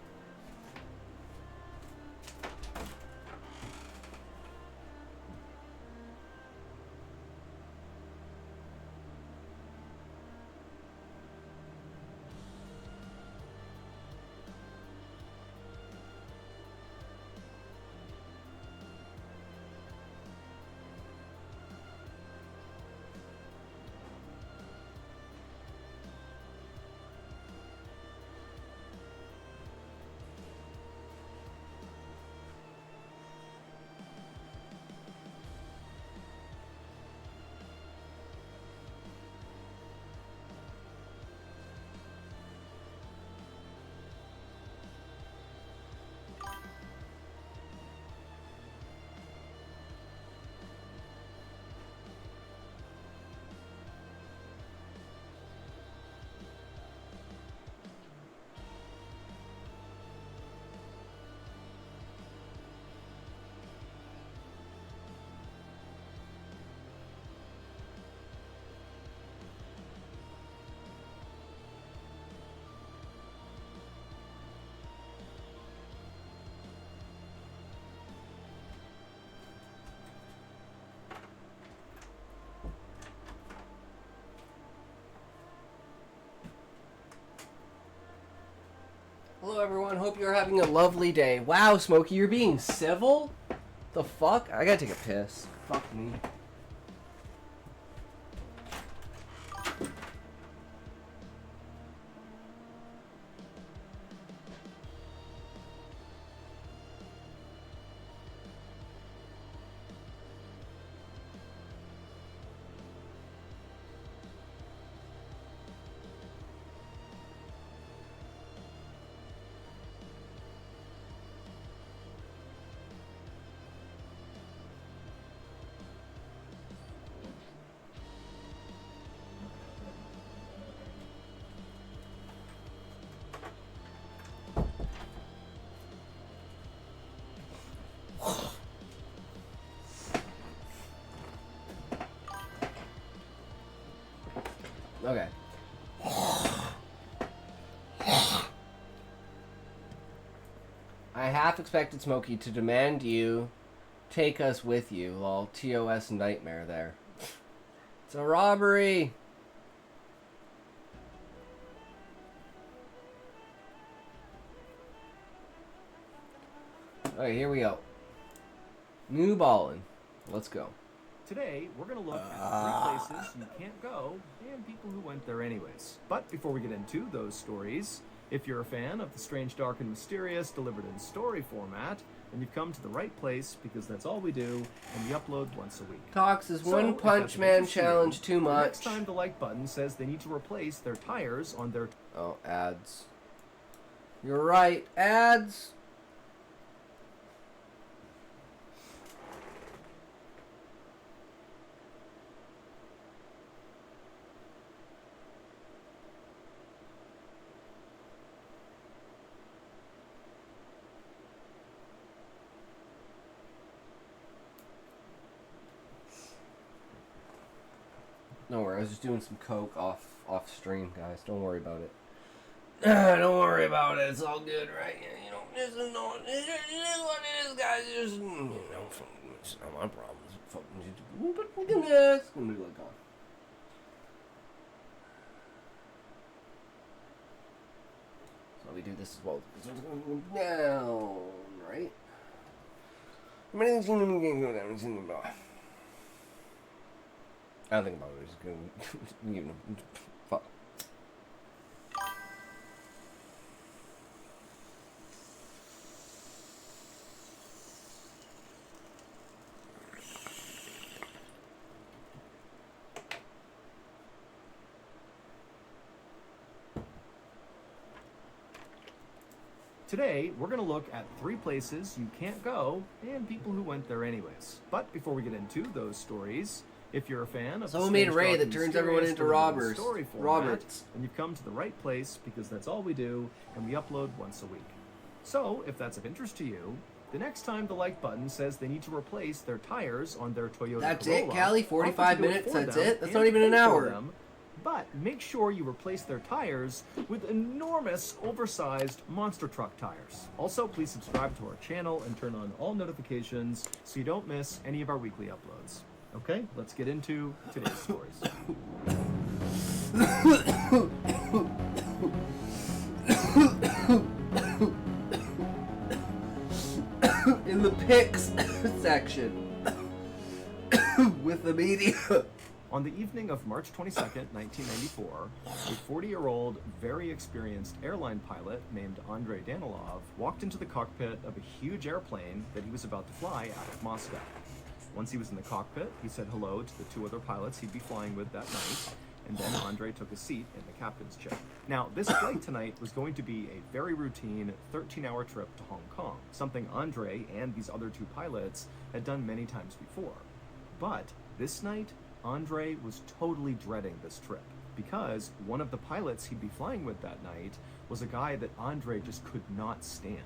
Hello everyone, hope you're having a lovely day. Wow, Smokey, you're being civil? The fuck? I gotta take a piss. Fuck me. Okay. I half expected Smokey to demand you take us with you. Lol, TOS nightmare there. It's a robbery! Okay, here we go. New ballin'. Let's go. Today, we're going to look at 3 places you can't go and people who went there anyways. But before we get into those stories, if you're a fan of the strange, dark, and mysterious delivered in story format, then you've come to the right place because that's all we do, and we upload once a week. Talks is So, One if Punch that's of Man interest to you, challenge too the much. next time the like button says they need to replace their tires on their... Oh, ads. You're right, ads. Don't worry, I was just doing some coke off stream, guys. Don't worry about it. Don't worry about it. It's all good, right? You know, this is what it is, guys. Just, you know, it's not my problem. But we're gonna do like on. So we do this as well. It's gonna go down, right? Everything's gonna go down. It's gonna go down. I don't think about it. It's gonna, you know, fuck. Today, we're going to look at 3 places you can't go and people who went there anyways. But before we get into those stories, if you're a fan of Someone made a raid that turns everyone into robbers. Roberts, and you've come to the right place because that's all we do, and we upload once a week. So, if that's of interest to you, the next time the like button says they need to replace their tires on their Toyota That's Corolla, it, Callie? 45 offer to do minutes, for that's them it? That's and not even an pay for hour. them, but make sure you replace their tires with enormous, oversized monster truck tires. Also, please subscribe to our channel and turn on all notifications so you don't miss any of our weekly uploads. Okay, let's get into today's stories. In the pics section with the media. On the evening of March 22nd, 1994, a 40-year-old, very experienced airline pilot named Andrei Danilov walked into the cockpit of a huge airplane that he was about to fly out of Moscow. Once he was in the cockpit, he said hello to the 2 other pilots he'd be flying with that night, and then Andrei took a seat in the captain's chair. Now, this flight tonight was going to be a very routine 13-hour trip to Hong Kong, something Andrei and these other 2 pilots had done many times before. But this night, Andrei was totally dreading this trip because one of the pilots he'd be flying with that night was a guy that Andrei just could not stand.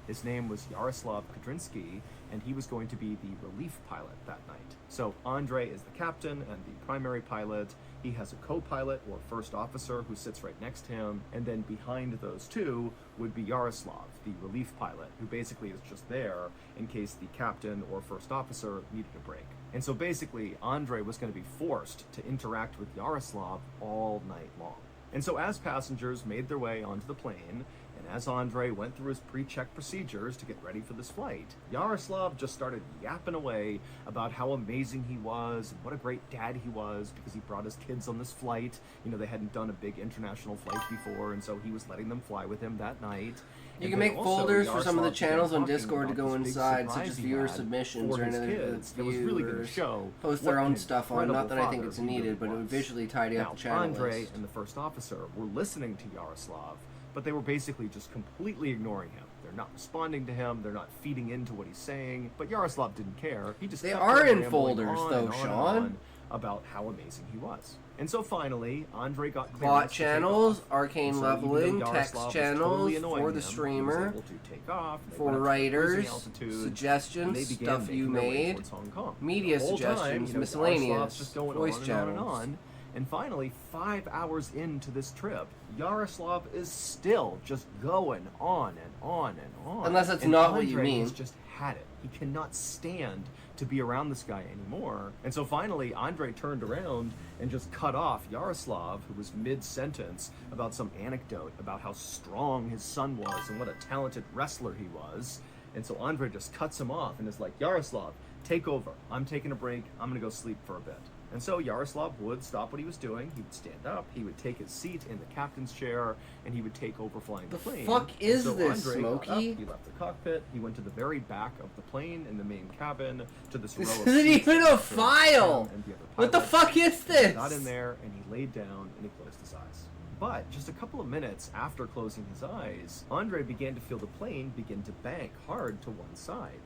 His name was Yaroslav Kudrinsky, and he was going to be the relief pilot that night. So Andrei is the captain and the primary pilot. He has a co-pilot or first officer who sits right next to him, and then behind those 2 would be Yaroslav, the relief pilot, who basically is just there in case the captain or first officer needed a break. And so basically, Andrei was going to be forced to interact with Yaroslav all night long. And so as passengers made their way onto the plane, and as Andrei went through his pre-check procedures to get ready for this flight, Yaroslav just started yapping away about how amazing he was and what a great dad he was because he brought his kids on this flight. You know, they hadn't done a big international flight before, and so he was letting them fly with him that night. You can make folders for some of the channels on Discord to go inside, such as viewer submissions or anything that viewers post their own stuff on. Not that I think it's needed, but it would visually tidy up the channel Andrei list. and the first officer were listening to Yaroslav, but they were basically just completely ignoring him. They're not responding to him. They're not feeding into what he's saying. But Yaroslav didn't care. He just They kept are in rambling folders, on though, and on and Sean. on about how amazing he was. And so finally, Andrei got Bot clearance to take channels, off. arcane And so leveling, even though text Yaroslav was channels totally annoying for the him, he was streamer, able to take off. They for went up to writers, cruising altitude, and they suggestions, began stuff making you their way made, towards Hong Kong. media The whole time, suggestions, you know, miscellaneous, Yaroslav's just going voice on and channels. on and on. And finally, 5 hours into this trip, Yaroslav is still just going on and on and on. Unless that's and not Andre what you mean. has just had it. He cannot stand to be around this guy anymore. And so finally, Andre turned around and just cut off Yaroslav, who was mid-sentence about some anecdote about how strong his son was and what a talented wrestler he was. And so Andre just cuts him off and is like, Yaroslav, take over. I'm taking a break. I'm going to go sleep for a bit. And so Yaroslav would stop what he was doing. He would stand up. He would take his seat in the captain's chair, and he would take over flying the plane. The fuck is so this, Andre got up, Smokey? he left the cockpit. He went to the very back of the plane in the main cabin to this row This of isn't seats even that a served file! him and the other What the pilots. fuck is this? He got in there, and he laid down, and he closed his eyes. But just a couple of minutes after closing his eyes, Andre began to feel the plane begin to bank hard to one side.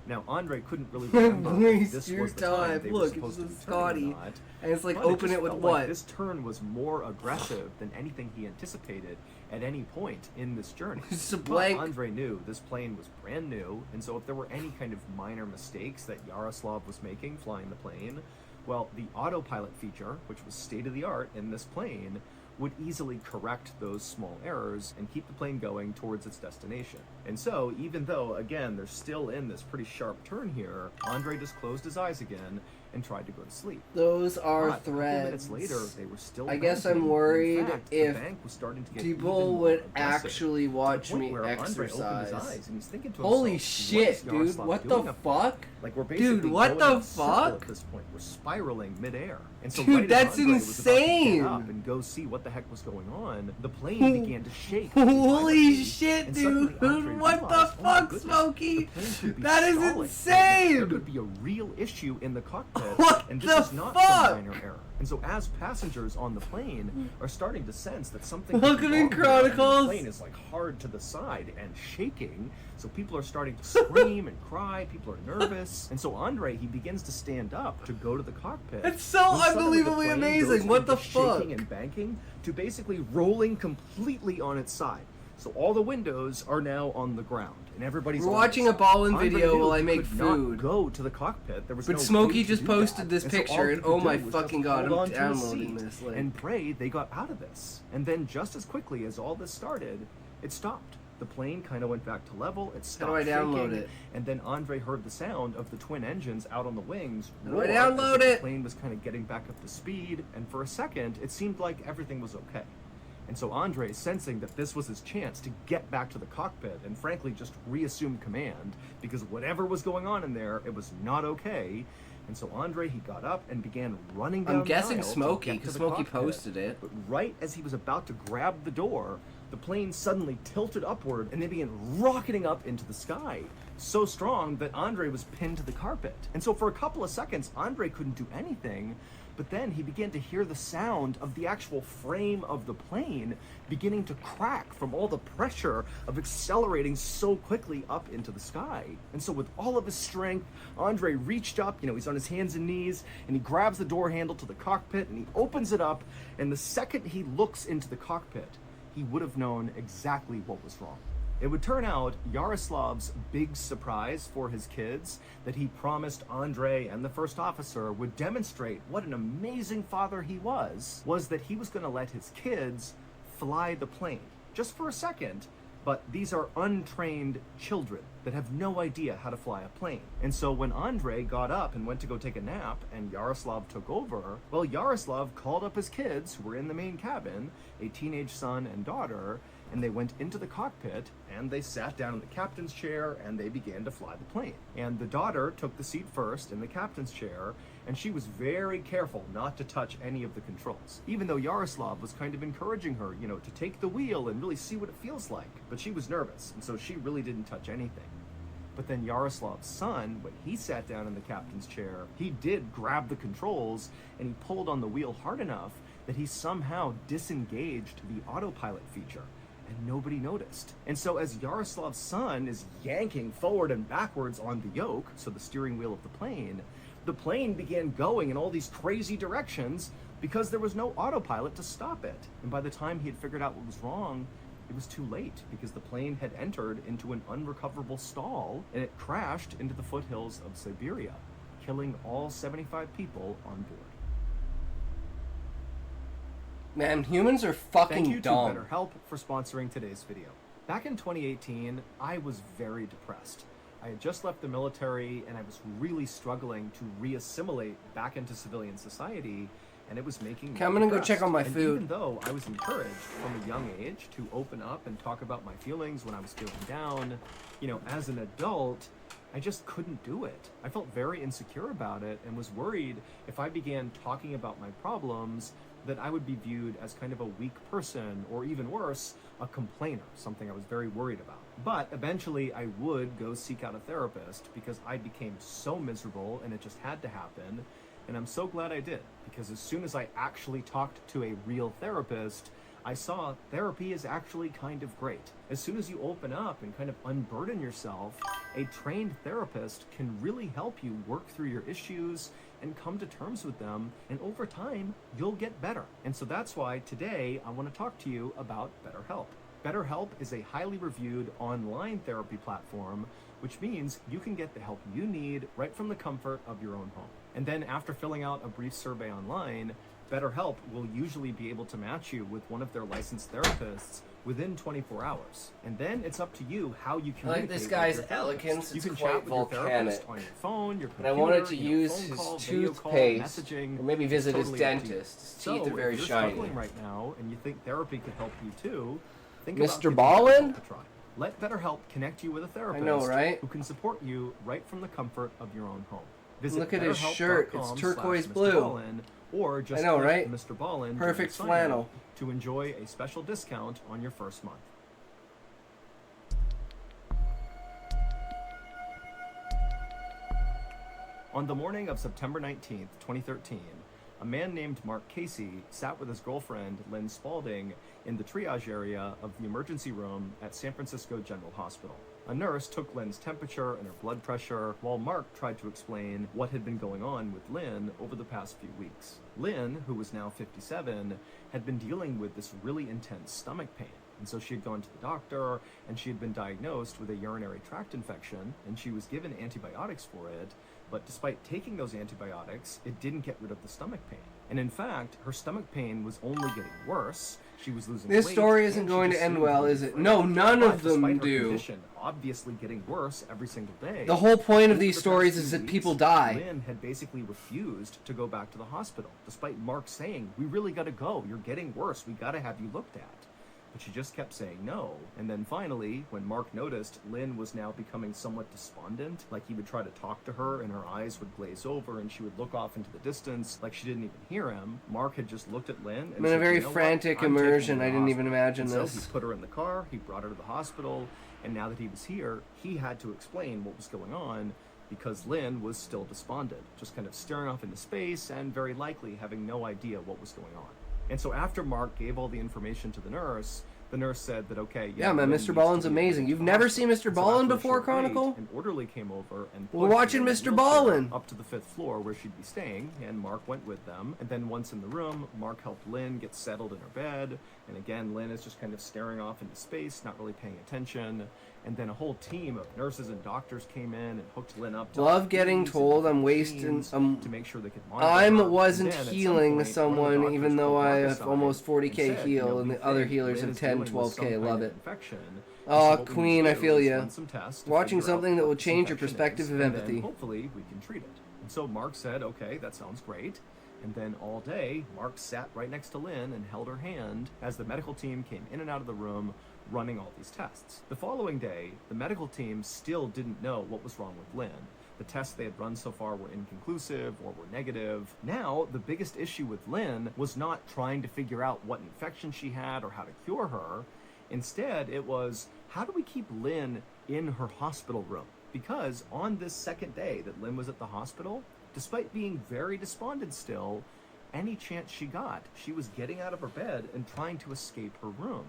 Now, Andre couldn't really remember if Waste this your was the time time. they Look, were supposed it's to be a turning Scotty. or not. And it's like, But open just it with felt what? like this turn was more aggressive than anything he anticipated at any point in this journey. It's a But blank. Andre knew this plane was brand new, and so if there were any kind of minor mistakes that Yaroslav was making flying the plane, well, the autopilot feature, which was state-of-the-art in this plane, would easily correct those small errors and keep the plane going towards its destination. And so, even though, again, they're still in this pretty sharp turn here, Andre just closed his eyes again and tried to go to sleep. Those are But a couple minutes threads. later, they were still I guess banking. I'm worried In fact, if the bank was starting to get people even more would aggressive, actually to the watch point me where Andre opened his exercise. eyes and he's thinking to Holy himself, shit, "What is dude. Yaroslav What doing the up there?" fuck? Like, we're basically Dude, what going the in a circle fuck? at this point. We're spiraling midair. And so Dude, right as that's Andre was about to insane. get up and go see what the heck was going on, the plane began to shake. Holy violently, shit, and suddenly dude. Andre What the realized, "Oh my fuck, goodness, Smokey? the plane could be That is stalling. insane. There could be a real issue in the cockpit, What and the this is not fuck? some minor error. And so as passengers on the plane are starting to sense that something Welcome in, wrong here, and Chronicles. the plane is like hard to the side and shaking, so people are starting to scream and cry, people are nervous, and so Andre, he begins to stand up to go to the cockpit. It's so When suddenly the unbelievably plane amazing. goes from What the just shaking fuck? and banking to basically rolling completely on its side. So all the windows are now on the ground, and everybody's We're on watching the a ball-in Andre video knew while I he make could not food. go to the cockpit. There was But no Smokey way to just do posted that. this And so all picture, he and could oh do my was fucking just god, hold I'm on to his downloading seat this link. and pray they got out of this. And then just as quickly as all this started, it stopped. The plane kind of went back to level. It stopped How do I download shaking, it? and then Andre heard the sound of the twin engines out on the wings. How do I roar download as if it? The plane was kind of getting back up to speed, and for a second, it seemed like everything was okay. And so Andre, sensing that this was his chance to get back to the cockpit and frankly just reassume command, because whatever was going on in there, it was not okay. And so Andre, he got up and began running down I'm guessing the aisle to Smokey, get to because the Smokey cockpit. posted it. But right as he was about to grab the door, the plane suddenly tilted upward and they began rocketing up into the sky. So strong that Andre was pinned to the carpet. And so for a couple of seconds, Andre couldn't do anything. But then he began to hear the sound of the actual frame of the plane beginning to crack from all the pressure of accelerating so quickly up into the sky. And so with all of his strength, Andre reached up, he's on his hands and knees, and he grabs the door handle to the cockpit and he opens it up. And the second he looks into the cockpit, he would have known exactly what was wrong. It would turn out Yaroslav's big surprise for his kids, that he promised Andre and the first officer would demonstrate what an amazing father he was that he was going to let his kids fly the plane, just for a second. But these are untrained children that have no idea how to fly a plane. And so when Andre got up and went to go take a nap and Yaroslav took over, well, Yaroslav called up his kids who were in the main cabin, a teenage son and daughter, and they went into the cockpit and they sat down in the captain's chair and they began to fly the plane. And the daughter took the seat first in the captain's chair, and she was very careful not to touch any of the controls, even though Yaroslav was kind of encouraging her, to take the wheel and really see what it feels like. But she was nervous, and so she really didn't touch anything. But then Yaroslav's son, when he sat down in the captain's chair, he did grab the controls and he pulled on the wheel hard enough that he somehow disengaged the autopilot feature. And nobody noticed. And so as Yaroslav's son is yanking forward and backwards on the yoke, so the steering wheel of the plane began going in all these crazy directions because there was no autopilot to stop it. And by the time he had figured out what was wrong, it was too late, because the plane had entered into an unrecoverable stall and it crashed into the foothills of Siberia, killing all 75 people on board. Man, humans are fucking Thank you dumb. to BetterHelp for sponsoring today's video. Back in 2018, I was very depressed. I had just left the military and I was really struggling to re-assimilate back into civilian society, and it was making me Okay, I'm gonna go depressed. check on my And food. even though I was encouraged from a young age to open up and talk about my feelings when I was feeling down, you know, as an adult, I just couldn't do it. I felt very insecure about it and was worried if I began talking about my problems that I would be viewed as kind of a weak person, or even worse, a complainer, something I was very worried about. But eventually I would go seek out a therapist because I became so miserable and it just had to happen. And I'm so glad I did, because as soon as I actually talked to a real therapist, I saw therapy is actually kind of great. As soon as you open up and kind of unburden yourself, a trained therapist can really help you work through your issues and come to terms with them, and over time, you'll get better. And so that's why today I want to talk to you about BetterHelp. BetterHelp is a highly reviewed online therapy platform, which means you can get the help you need right from the comfort of your own home. And then after filling out a brief survey online, BetterHelp will usually be able to match you with one of their licensed therapists within 24 hours. And then it's up to you how you I communicate like this with guy's your therapist. elegance. You It's can quite chat with your therapist volcanic. on your phone, your But computer, I wanted to you know, use phone his call, video call, toothpaste, messaging. or maybe visit It's his totally up to you. dentist. His teeth So, are very if you're shiny. struggling right now and you think therapy could help you too, think Mr. about giving Ballin? BetterHelp a try. Let BetterHelp connect you with a therapist right? who can support you right from the comfort of your own home. Visit Look at his shirt. It's turquoise blue. BetterHelp.com/MrBallin, or just I know, click right? Mr. Ballin during Perfect sign-up flannel. to enjoy a special discount on your first month. On the morning of September 19th, 2013, a man named Mark Casey sat with his girlfriend, Lynn Spalding, in the triage area of the emergency room at San Francisco General Hospital. A nurse took Lynn's temperature and her blood pressure, while Mark tried to explain what had been going on with Lynn over the past few weeks. Lynn, who was now 57, had been dealing with this really intense stomach pain. And so she had gone to the doctor, and she had been diagnosed with a urinary tract infection, and she was given antibiotics for it. But despite taking those antibiotics, it didn't get rid of the stomach pain. And in fact, her stomach pain was only getting worse. She was losing weight. This story isn't and she going just to end seemed well, really is it? frail. No, none But of them despite her do. condition obviously getting worse every single day. The whole point of over these the stories past is few that people weeks, die. Lynn had basically refused to go back to the hospital, despite Mark saying, "We really got to go. You're getting worse. We got to have you looked at." But she just kept saying no. And then finally, when Mark noticed Lynn was now becoming somewhat despondent, like he would try to talk to her and her eyes would glaze over and she would look off into the distance like she didn't even hear him, Mark had just looked at Lynn and I'm in a said, very "You know what? frantic I'm taking you immersion. to the I didn't even hospital." imagine And this. So he put her in the car, he brought her to the hospital, and now that he was here, he had to explain what was going on because Lynn was still despondent, just kind of staring off into space and very likely having no idea what was going on. And so after Mark gave all the information to the nurse said that, okay, Yeah, man, Lynn Mr. needs Ballin's to be amazing. admitted You've to the never hospital. seen Mr. And so Ballin after a before, short wait, Chronicle? an orderly came over and We're pushed watching Lynn in a Mr. wheelchair Ballin. up to the 5th floor where she'd be staying, and Mark went with them. And then once in the room, Mark helped Lynn get settled in her bed. And again, Lynn is just kind of staring off into space, not really paying attention. And then a whole team of nurses and doctors came in and hooked Lynn up to Love getting TVs told and I'm wasting. machines to make sure they could monitor I her. wasn't And then at some healing point, one of the someone, doctors even though pulled I Mark have aside almost and 40k said, heal, "We and the other think healers Lynn have is 10, dealing with 12k. some Love kind of it. infection. And Oh, so what we need Queen, to I do feel is ya. run some tests to Watching figure out something that what will this change your infection perspective is, of and then empathy. hopefully we can treat it. And so Mark said, okay, that sounds great. And then all day, Mark sat right next to Lynn and held her hand as the medical team came in and out of the room running all these tests. The following day, the medical team still didn't know what was wrong with Lynn. The tests they had run so far were inconclusive or were negative. Now, the biggest issue with Lynn was not trying to figure out what infection she had or how to cure her. Instead, it was, how do we keep Lynn in her hospital room? Because on this second day that Lynn was at the hospital, despite being very despondent still, any chance she got, she was getting out of her bed and trying to escape her room.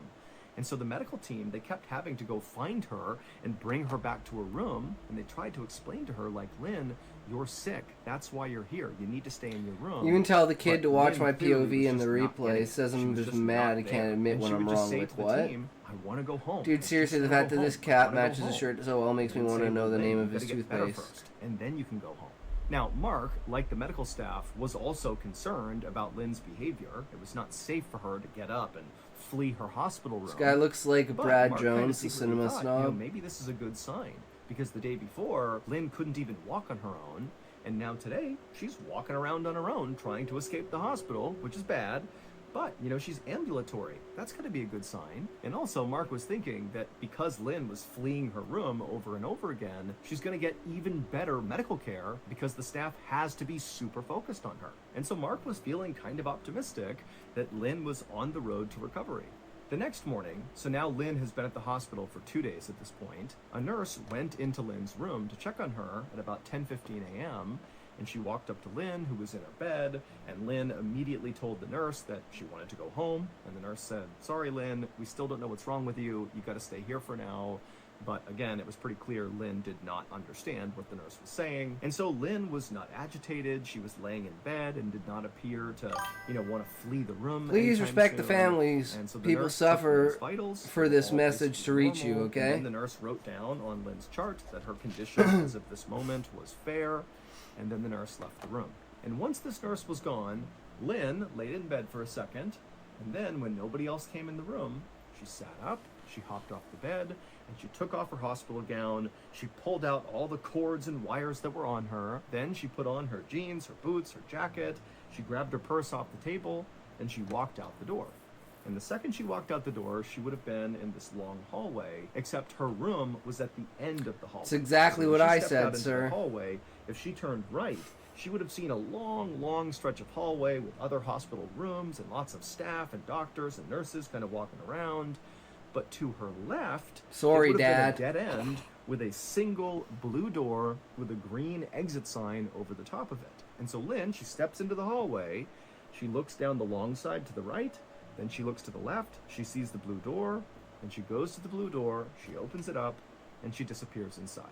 And so the medical team, they kept having to go find her and bring her back to her room. And they tried to explain to her, like, Lynn, you're sick. That's why you're here. You need to stay in your room. You can tell the kid But to watch Lynn my clearly POV was in the just not replay. getting It says She I'm was just just mad. not He there. can't admit And when she I'm would just wrong. say Like, to the what? team, I want to go home. Dude, And she seriously, the said, fact that "Go this home. I cat wanna go matches his home." shirt so well makes me And want to say, know the "Lynn, name you of his gotta get better toothpaste. first, and then you can go home. Now, Mark, like the medical staff, was also concerned about Lynn's behavior. It was not safe for her to get up and flee her hospital room. This guy looks like But Brad Mark kinda Jones, the secretly cinema thought, snob. maybe this is a good sign, because the day before, Lynn couldn't even walk on her own, and now today, she's walking around on her own, trying to escape the hospital, which is bad. But, she's ambulatory. That's going to be a good sign. And also, Mark was thinking that because Lynn was fleeing her room over and over again, she's going to get even better medical care because the staff has to be super focused on her. And so Mark was feeling kind of optimistic that Lynn was on the road to recovery. The next morning, so now Lynn has been at the hospital for 2 days at this point, a nurse went into Lynn's room to check on her at about 10:15 a.m., and she walked up to Lynn, who was in her bed, and Lynn immediately told the nurse that she wanted to go home, and the nurse said, "Sorry, Lynn, we still don't know what's wrong with you. You got to stay here for now." But again, it was pretty clear Lynn did not understand what the nurse was saying. And so Lynn was not agitated. She was laying in bed and did not appear to, want to flee the room. Please anytime respect the soon. families. And so the People nurse took suffer Lynn's vitals. for They were this all message basically to reach you, normal. okay? And then the nurse wrote down on Lynn's chart that her condition as of this moment was fair. And then the nurse left the room. And once this nurse was gone, Lynn laid in bed for a second. And then when nobody else came in the room, she sat up, she hopped off the bed, and she took off her hospital gown. She pulled out all the cords and wires that were on her. Then she put on her jeans, her boots, her jacket. She grabbed her purse off the table, and she walked out the door. And the second she walked out the door, she would have been in this long hallway, except her room was at the end of the hallway. It's exactly So what when she I stepped said, out into sir. the hallway, if she turned right, she would have seen a long, long stretch of hallway with other hospital rooms and lots of staff and doctors and nurses kind of walking around. But to her left, Sorry, it would have Dad. been a dead end with a single blue door with a green exit sign over the top of it. And so Lynn, she steps into the hallway, she looks down the long side to the right, then she looks to the left, she sees the blue door, and she goes to the blue door, she opens it up, and she disappears inside.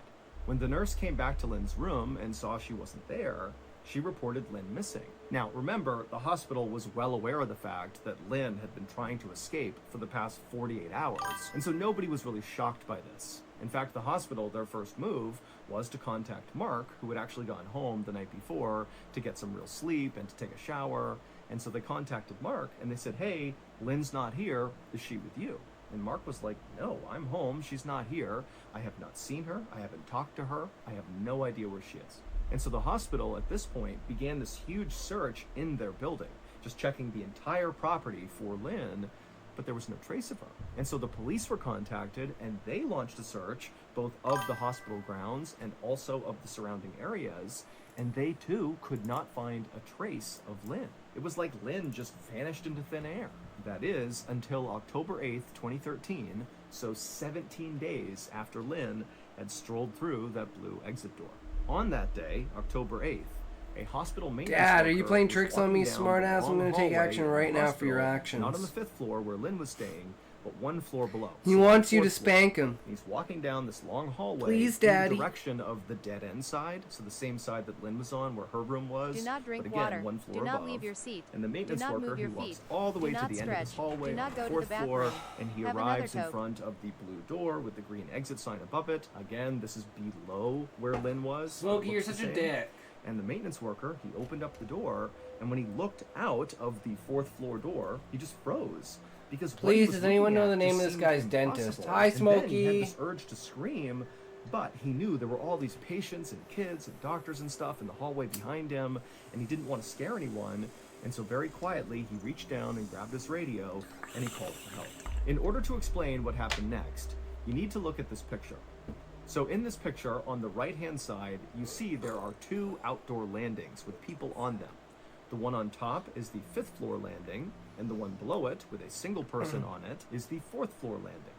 When the nurse came back to Lynn's room and saw she wasn't there, she reported Lynn missing. Now, remember, the hospital was well aware of the fact that Lynn had been trying to escape for the past 48 hours, and so nobody was really shocked by this. In fact, the hospital, their first move was to contact Mark, who had actually gone home the night before to get some real sleep and to take a shower. And so they contacted Mark and they said, "Hey, Lynn's not here. Is she with you?" And Mark was like, "No, I'm home. She's not here. I have not seen her. I haven't talked to her. I have no idea where she is." And so the hospital at this point began this huge search in their building, just checking the entire property for Lynn, but there was no trace of her. And so the police were contacted and they launched a search both of the hospital grounds and also of the surrounding areas, and they too could not find a trace of Lynn. It was like Lynn just vanished into thin air. That is, until October 8th, 2013, so 17 days after Lynn had strolled through that blue exit door. On that day, October 8th, a hospital maintenance Dad, are you worker playing was tricks on walking me, down smartass? the I'm gonna long take hallway action of the right now for your hospital, actions. Not on the 5th floor where Lynn was staying, but one floor below. He So on wants the you to 4th floor. spank him. He's walking down this long hallway Please, in Daddy. the direction of the dead end side, so the same side that Lynn was on, where her room was. Do not drink but again, water. one floor Do not above. leave your seat. And the maintenance Do not worker move your who walks feet. all the Do way to not the end of this stretch. hallway Do not on go the to 4th the floor, bathroom. and he Have another arrives in Coke. front of the blue door with the green exit sign above it. Again, this is below where Lynn was. Smokey, It you're looks such the a same. dick. And the maintenance worker, he opened up the door, and when he looked out of the 4th floor door, he just froze. Because what he Please, was does anyone looking know at the name just of this seemed guy's dentist? impossible. Hi, And then he Smokey. had this urge to scream, but he knew there were all these patients and kids and doctors and stuff in the hallway behind him, and he didn't want to scare anyone. And so very quietly, he reached down and grabbed his radio, and he called for help. In order to explain what happened next, you need to look at this picture. So in this picture, on the right-hand side, you see there are two outdoor landings with people on them. The one on top is the 5th floor landing, and the one below it, with a single person on it, is the 4th floor landing.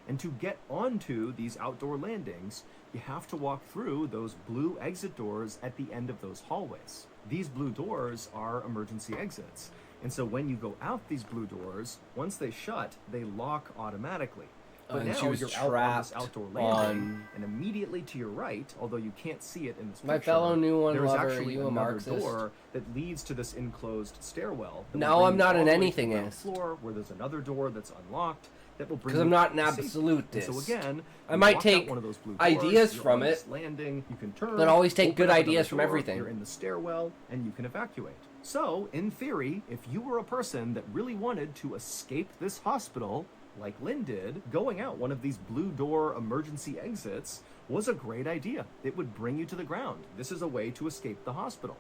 And to get onto these outdoor landings, you have to walk through those blue exit doors at the end of those hallways. These blue doors are emergency exits. And so when you go out these blue doors, once they shut, they lock automatically. But And now she was you're out on this trapped outdoor landing, on- and immediately to your right, although you can't see it in this picture, My fellow new one there's lover, are actually you a another Marxist? door that leads to this enclosed stairwell. that No, will bring I'm you not all an the way to the ground anythingist. floor, where there's another door that's unlocked, that will bring because you I'm not an to safety. absolutist. And so again, I you might walk take out one of those blue ideas doors, you're from on it, this landing, you can turn, but always take open good up ideas another from door, everything. You're in the stairwell, and you can evacuate. So, in theory, if you were a person that really wanted to escape this hospital, like Lynn did, going out one of these blue door emergency exits was a great idea. It would bring you to the ground. This is a way to escape the hospital.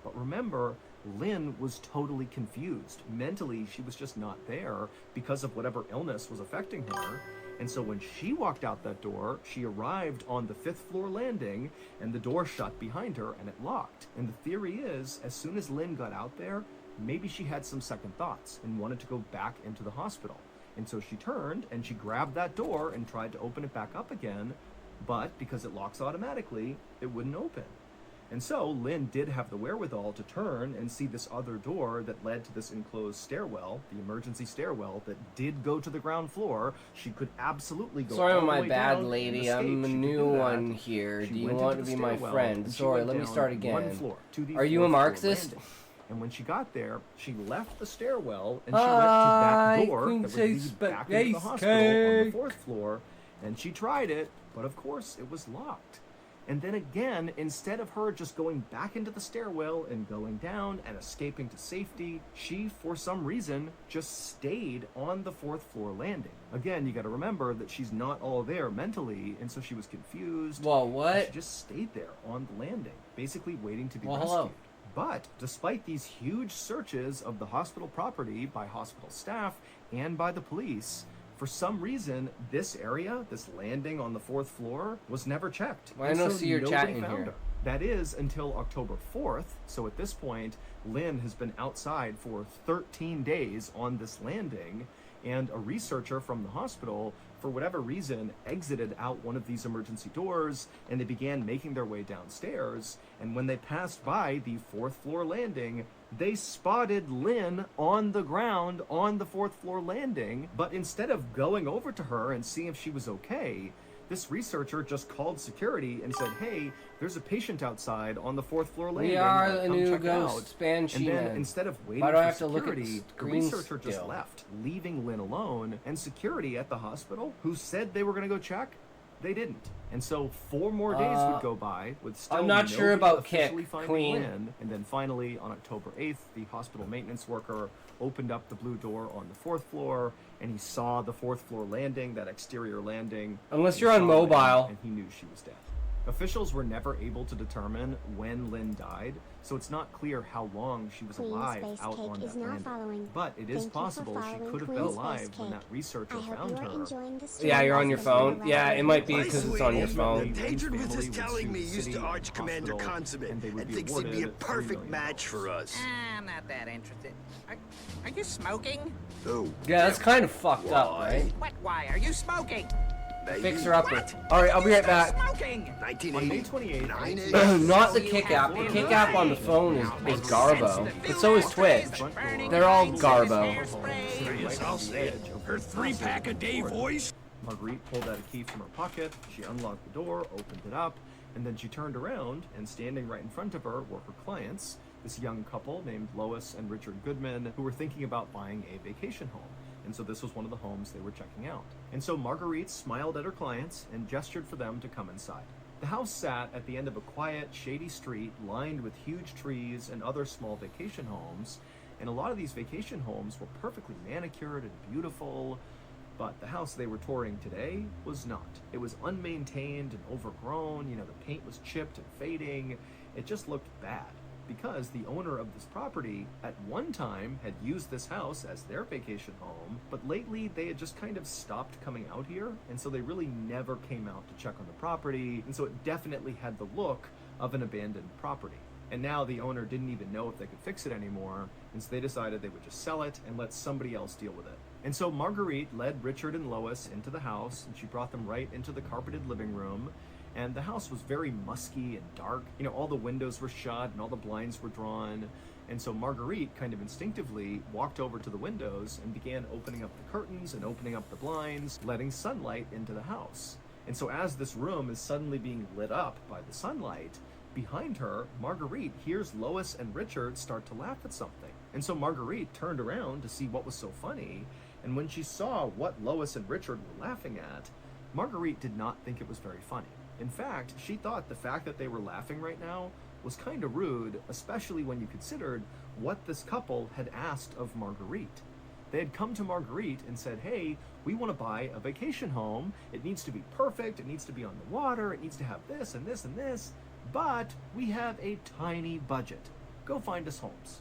But remember, Lynn was totally confused. Mentally, she was just not there because of whatever illness was affecting her. And so when she walked out that door, she arrived on the 5th floor landing, and the door shut behind her and it locked. And the theory is, as soon as Lynn got out there, maybe she had some second thoughts and wanted to go back into the hospital. And so she turned and she grabbed that door and tried to open it back up again, but because it locks automatically, it wouldn't open. And so Lynn did have the wherewithal to turn and see this other door that led to this enclosed stairwell, the emergency stairwell that did go to the ground floor. She could absolutely go. Sorry, all the my way bad down and lady. escape. I'm a She could new do that. one here. She Do you went want to into be the my stairwell, friend? and she Sorry, went let me down start one again. floor to the Are you a 4th floor Marxist? landing. And when she got there, she left the stairwell and she went to that door that would lead back into the hospital on the 4th floor. And she tried it, but of course it was locked. And then again, instead of her just going back into the stairwell and going down and escaping to safety, she, for some reason, just stayed on the 4th floor landing. Again, you gotta remember that she's not all there mentally, and so she was confused. Well, what? And she just stayed there on the landing, basically waiting to be rescued. Hello. But despite these huge searches of the hospital property by hospital staff and by the police, for some reason, this area, this landing on the 4th floor, was never checked. Well, I And don't so see your chat nobody in found here. her. That is until October 4th. So at this point, Lynn has been outside for 13 days on this landing, and a researcher from the hospital, for whatever reason, exited out one of these emergency doors, and they began making their way downstairs. And when they passed by the 4th floor landing, they spotted Lynn on the ground on the 4th floor landing. But instead of going over to her and seeing if she was okay, this researcher just called security and said, "Hey, there's a patient outside on the 4th floor landing. We are Like, the come new check it out." ghost Banshee And then men. instead of waiting Why do I for have to look at security, the screen researcher just still? left, leaving Lynn alone. And security at the hospital, who said they were going to go check, they didn't. And so 4 more days would go by with still I'm not sure nobody about Kick, officially finding Queen. Lynn. And then finally, on October 8th, the hospital maintenance worker opened up the blue door on the 4th floor, and he saw the 4th floor landing, that exterior landing. Unless He you're on saw Lynn, mobile. and he knew she was dead. Officials were never able to determine when Lynn died, so it's not clear how long she was Queen alive Space out Cake on is that not landing. following. But it is Thank you for possible she following could have been Queen Space alive when Cake. that researcher I hope found you are her. enjoying the Yeah, you're on your phone. story. Yeah, it might be because it's on your phone. Hatred with this telling me used to Arch Commander Consummate and thinks he'd be a perfect match for us. I'm not that interested. Are you smoking? Who? Yeah, that's kind of fucked up, right? What? Why are you smoking? Fix her up. Alright, I'll be right back. Smoking! On May 28th, Not the Kick app. The Kick app on the phone is Garbo. But so is Twitch. They're all Garbo. Her 3-pack-a-day voice? Marguerite pulled out a key from her pocket, she unlocked the door, opened it up, and then she turned around, and standing right in front of her were her clients, this young couple named Lois and Richard Goodman, who were thinking about buying a vacation home. And so this was one of the homes they were checking out. And so Marguerite smiled at her clients and gestured for them to come inside. The house sat at the end of a quiet, shady street lined with huge trees and other small vacation homes. And a lot of these vacation homes were perfectly manicured and beautiful, but the house they were touring today was not. It was unmaintained and overgrown, the paint was chipped and fading. It just looked bad. Because the owner of this property at one time had used this house as their vacation home, but lately they had just kind of stopped coming out here, and so they really never came out to check on the property, and so it definitely had the look of an abandoned property. And now the owner didn't even know if they could fix it anymore, and so they decided they would just sell it and let somebody else deal with it. And so Marguerite led Richard and Lois into the house, and she brought them right into the carpeted living room. And the house was very musky and dark. All the windows were shut and all the blinds were drawn. And so Marguerite kind of instinctively walked over to the windows and began opening up the curtains and opening up the blinds, letting sunlight into the house. And so as this room is suddenly being lit up by the sunlight, behind her, Marguerite hears Lois and Richard start to laugh at something. And so Marguerite turned around to see what was so funny, And when she saw what Lois and Richard were laughing at, Marguerite did not think it was very funny. In fact, she thought the fact that they were laughing right now was kind of rude, especially when you considered what this couple had asked of Marguerite. They had come to Marguerite and said, hey, we want to buy a vacation home. It needs to be perfect. It needs to be on the water. It needs to have this and this and this. But we have a tiny budget. Go find us homes.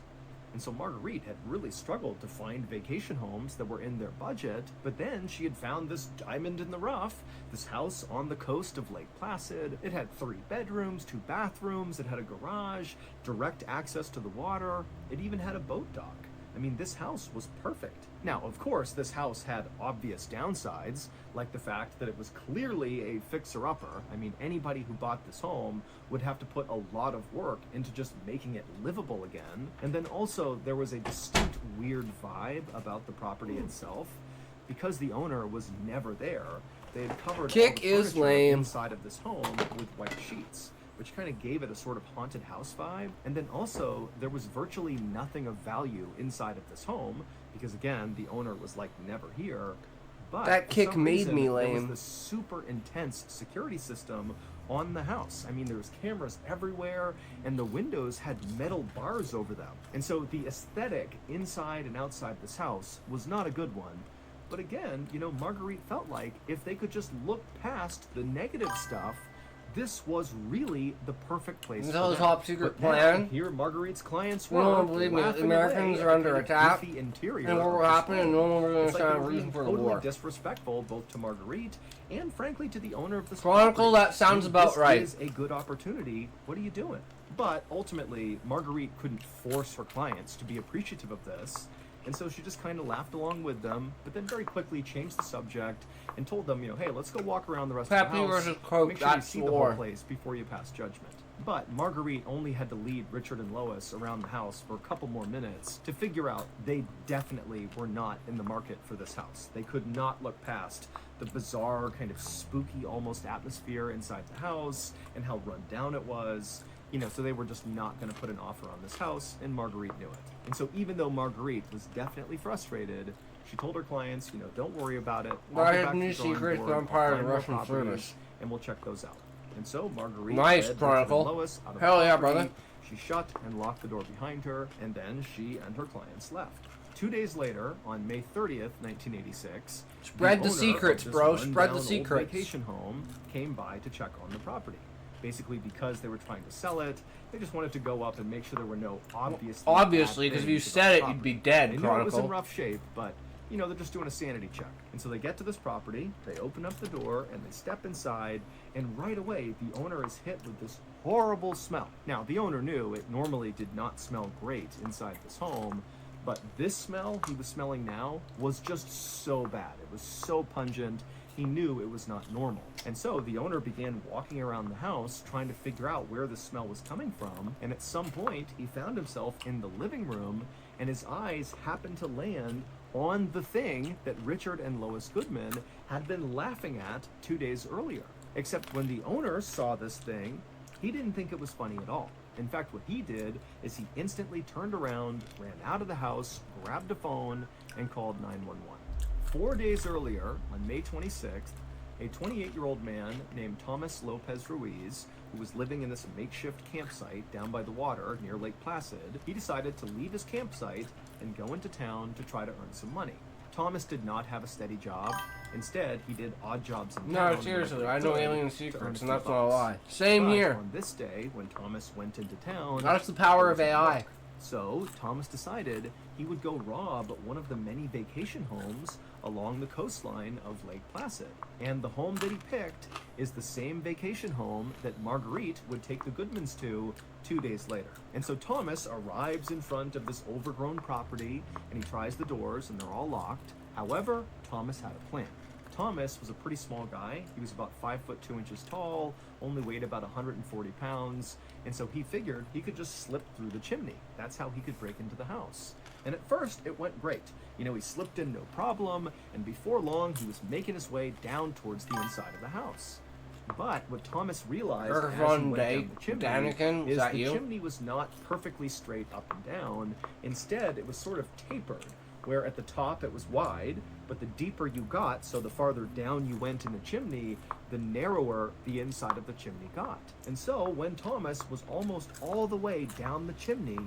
And so Marguerite had really struggled to find vacation homes that were in their budget, but then she had found this diamond in the rough, this house on the coast of Lake Placid. It had 3 bedrooms, 2 bathrooms, it had a garage, direct access to the water, it even had a boat dock. I mean, this house was perfect. Now, of course, this house had obvious downsides, like the fact that it was clearly a fixer-upper. I mean, anybody who bought this home would have to put a lot of work into just making it livable again. And then also, there was a distinct weird vibe about the property itself. Because the owner was never there, they had covered all the furniture inside of this home with white sheets, which kind of gave it a sort of haunted house vibe. And then also, there was virtually nothing of value inside of this home, because again, the owner was like never here. But that kick made me lame. There was this super intense security system on the house. I mean, there was cameras everywhere, and the windows had metal bars over them. And so the aesthetic inside and outside this house was not a good one. But again, you know, Marguerite felt like if they could just look past the negative stuff, this was really the perfect place for them. Top secret But plan. now, here Marguerite's clients No were one believe me. The laughing Americans away are at under the kind of attack. goofy interior And what of will this happen, and no one will It's like understand they a were reason being for the totally war. disrespectful both to Marguerite and frankly to the owner of this Chronicle, property. that sounds I mean, about right. This is a good opportunity. What are you doing? But ultimately, Marguerite couldn't force her clients to be appreciative of this. And so she just kind of laughed along with them, but then very quickly changed the subject and told them, you know, hey, let's go walk around the rest of the Pepe house. versus Coke, Make sure you that's see the war. whole place before you pass judgment. But Marguerite only had to lead Richard and Lois around the house for a couple more minutes to figure out they definitely were not in the market for this house. They could not look past the bizarre, kind of spooky almost atmosphere inside the house and how run down it was. You know, so they were just not going to put an offer on this house, and Marguerite knew it. And so even though Marguerite was definitely frustrated, she told her clients, you know, don't worry about it. I have new secrets, but I'm part of the Russian service. And we'll check those out. And so Marguerite Nice, led Chronicle. Richard and Lois out of Hell the yeah, property. brother. She shut and locked the door behind her, and then she and her clients left. 2 days later, on May 30th, 1986, Spread the owner of secrets, this bro. Spread the rundown old secrets. vacation home came by to check on the property. Basically, because they were trying to sell it, they just wanted to go up and make sure there were no Obviously, because if you said it, you'd be dead, They knew Chronicle. it was in rough shape, but you know, they're just doing a sanity check. And so they get to this property, they open up the door, and they step inside, and right away, the owner is hit with this horrible smell. Now, the owner knew it normally did not smell great inside this home, but this smell he was smelling now was just so bad. It was so pungent, he knew it was not normal. And so the owner began walking around the house trying to figure out where the smell was coming from, and at some point, he found himself in the living room, and his eyes happened to land on the thing that Richard and Lois Goodman had been laughing at 2 days earlier. Except when the owner saw this thing, he didn't think it was funny at all. In fact, what he did is he instantly turned around, ran out of the house, grabbed a phone, and called 911. 4 days earlier, on May 26th, a 28-year-old man named Thomas Lopez Ruiz, who was living in this makeshift campsite down by the water near Lake Placid, he decided to leave his campsite and go into town to try to earn some money. Thomas did not have a steady job. Instead, he did odd jobs in town. No, seriously, I know alien secrets, and that's not a bucks. lie. Same But here. on this day, when Thomas went into town, That's the power of there was no AI. work. So Thomas decided he would go rob one of the many vacation homes along the coastline of Lake Placid. And the home that he picked is the same vacation home that Marguerite would take the Goodmans to 2 days later. And so Thomas arrives in front of this overgrown property, and he tries the doors, and they're all locked. However, Thomas had a plan. Thomas was a pretty small guy. He was about 5 foot 2 inches tall, only weighed about 140 pounds, and so he figured he could just slip through the chimney. That's how he could break into the house. And at first, it went great. You know, he slipped in no problem, and before long, he was making his way down towards the inside of the house. But what Thomas realized as he went down the chimney Daniken, is that the you? chimney was not perfectly straight up and down. Instead, it was sort of tapered, where at the top it was wide, but the deeper you got, so the farther down you went in the chimney, the narrower the inside of the chimney got. And so when Thomas was almost all the way down the chimney,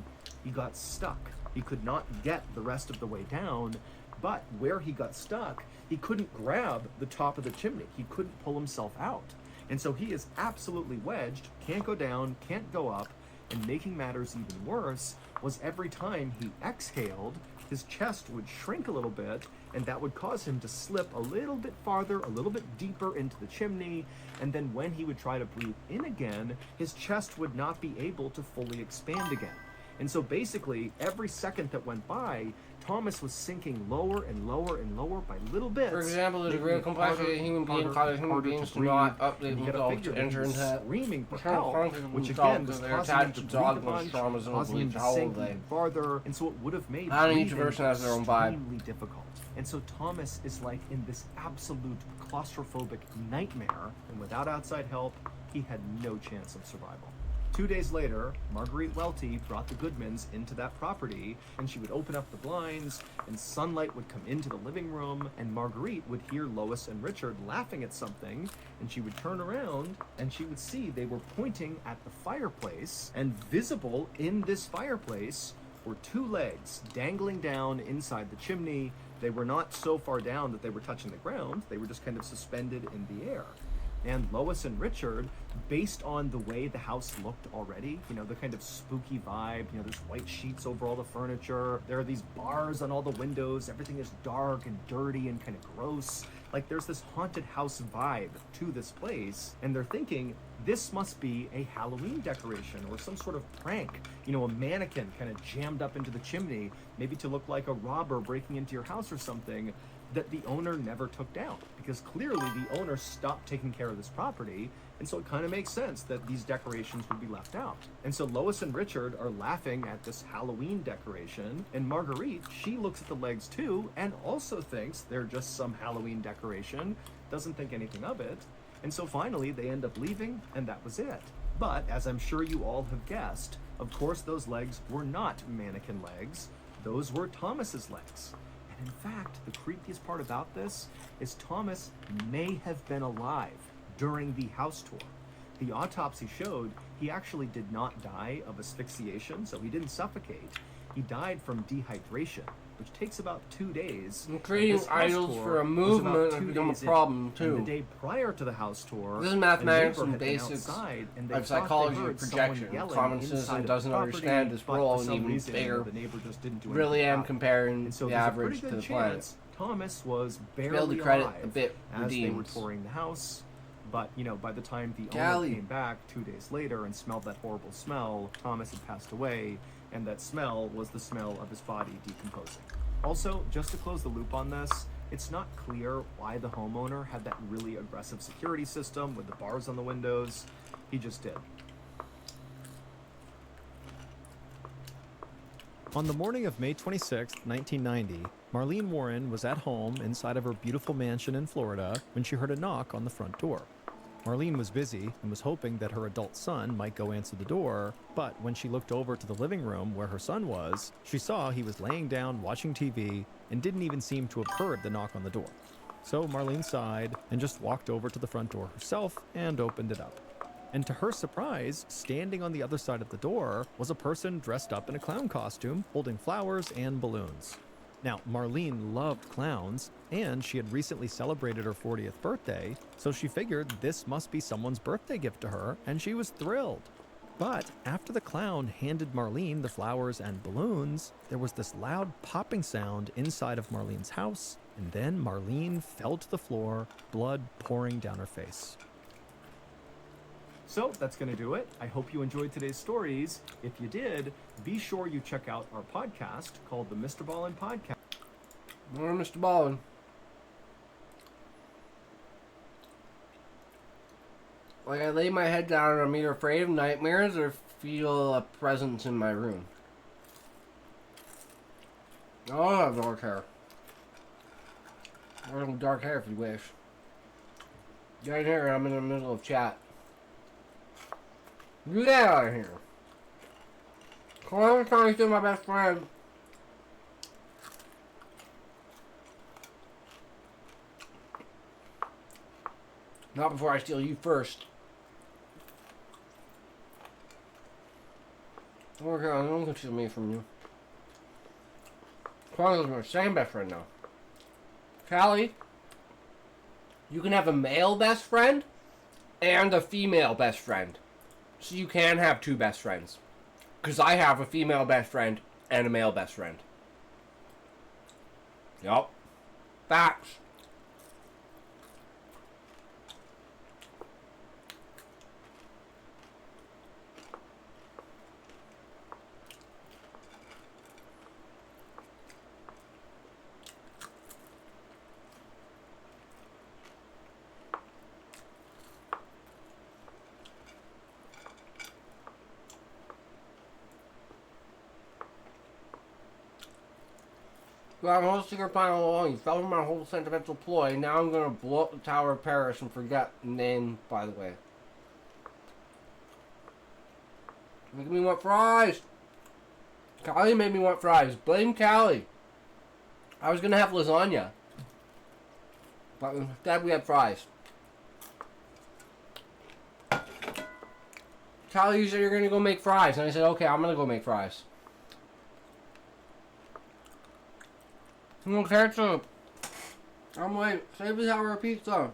he got stuck. He could not get the rest of the way down, but where he got stuck, he couldn't grab the top of the chimney. He couldn't pull himself out. And so he is absolutely wedged, can't go down, can't go up, and making matters even worse was every time he exhaled, his chest would shrink a little bit, and that would cause him to slip a little bit farther, a little bit deeper into the chimney, and then when he would try to breathe in again, his chest would not be able to fully expand again. And so basically, every second that went by, Thomas was sinking lower and lower and lower by little bits. For example, the degree of complexity of human beings causes human beings to not update themselves to enter into screaming for help, which again was causing him to breathe a bunch, causing him to sink even farther, and so it would have made each person has their own vibe. Extremely difficult. And so Thomas is like in this absolute claustrophobic nightmare, and without outside help, he had no chance of survival. 2 days later, Marguerite Welty brought the Goodmans into that property, and she would open up the blinds, and sunlight would come into the living room, and Marguerite would hear Lois and Richard laughing at something, and she would turn around, and she would see they were pointing at the fireplace, and visible in this fireplace were 2 legs dangling down inside the chimney. They were not so far down that they were touching the ground, they were just kind of suspended in the air. And Lois and Richard, based on the way the house looked already, you know, the kind of spooky vibe, you know, there's white sheets over all the furniture, there are these bars on all the windows, everything is dark and dirty and kind of gross. Like there's this haunted house vibe to this place, and they're thinking, this must be a Halloween decoration or some sort of prank, you know, a mannequin kind of jammed up into the chimney, maybe to look like a robber breaking into your house or something, that the owner never took down, because clearly the owner stopped taking care of this property, and so it kind of makes sense that these decorations would be left out. And so Lois and Richard are laughing at this Halloween decoration, and Marguerite, she looks at the legs too, and also thinks they're just some Halloween decoration, doesn't think anything of it, and so finally they end up leaving, and that was it. But, as I'm sure you all have guessed, of course those legs were not mannequin legs, those were Thomas's legs. In fact, the creepiest part about this is Thomas may have been alive during the house tour. The autopsy showed he actually did not die of asphyxiation, so he didn't suffocate. He died from dehydration, which takes about 2 days. And creating idols for a movement has become a problem too. The day prior to the house tour, this is mathematics and basics of psychology of projection. Common citizen doesn't understand this role, and even bigger. Really am comparing the average to the planet. Thomas was barely alive as they were touring the house. But, you know, by the time the owner came back 2 days later and smelled that horrible smell, Thomas had passed away, and that smell was the smell of his body decomposing. Also, just to close the loop on this, it's not clear why the homeowner had that really aggressive security system with the bars on the windows. He just did. On the morning of May 26, 1990, Marlene Warren was at home inside of her beautiful mansion in Florida when she heard a knock on the front door. Marlene was busy and was hoping that her adult son might go answer the door, but when she looked over to the living room where her son was, she saw he was laying down watching TV and didn't even seem to have heard the knock on the door. So Marlene sighed and just walked over to the front door herself and opened it up. And to her surprise, standing on the other side of the door was a person dressed up in a clown costume, holding flowers and balloons. Now, Marlene loved clowns, and she had recently celebrated her 40th birthday, so she figured this must be someone's birthday gift to her, and she was thrilled. But after the clown handed Marlene the flowers and balloons, there was this loud popping sound inside of Marlene's house, and then Marlene fell to the floor, blood pouring down her face. So that's going to do it. I hope you enjoyed today's stories. If you did, be sure you check out our podcast called the Mr. Ballin Podcast. More Mr. Ballin. Like I lay my head down and I'm either afraid of nightmares or feel a presence in my room. I don't have dark hair. I have dark hair if you wish. Get in here, I'm in the middle of chat. Get out of here. I'm trying to see my best friend. Not before I steal you first. Okay, I don't want to steal me from you. Carlos is my second best friend now. Callie, you can have a male best friend and a female best friend. So you can have two best friends. Because I have a female best friend and a male best friend. Yup. Facts. Well, I'm whole secret plan all along. You fell for my whole sentimental ploy. Now I'm gonna blow up the Tower of Paris and forget the name, by the way. Making me want fries. Callie made me want fries. Blame Callie. I was gonna have lasagna. But instead we had fries. Callie, you said you're gonna go make fries. And I said, okay, I'm gonna go make fries. No ketchup. I'm like, save the sour pizza.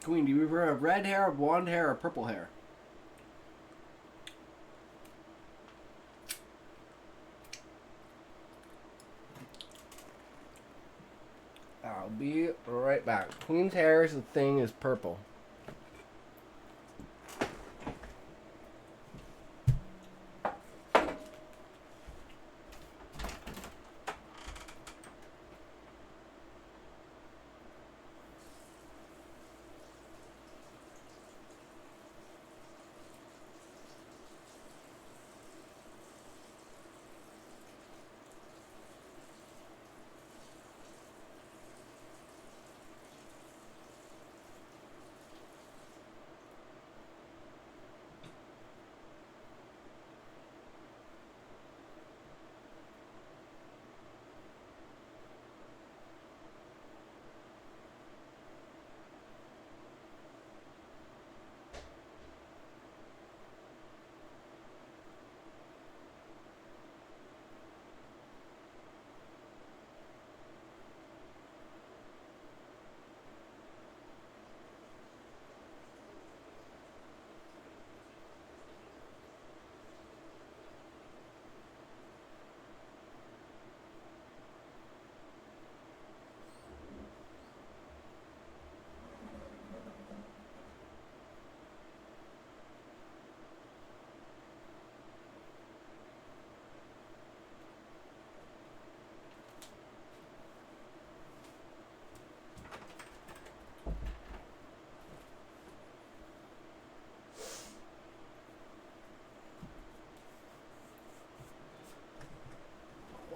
Queen, do you prefer red hair, blonde hair, or purple hair? I'll be right back. Queen's hair is the thing is purple.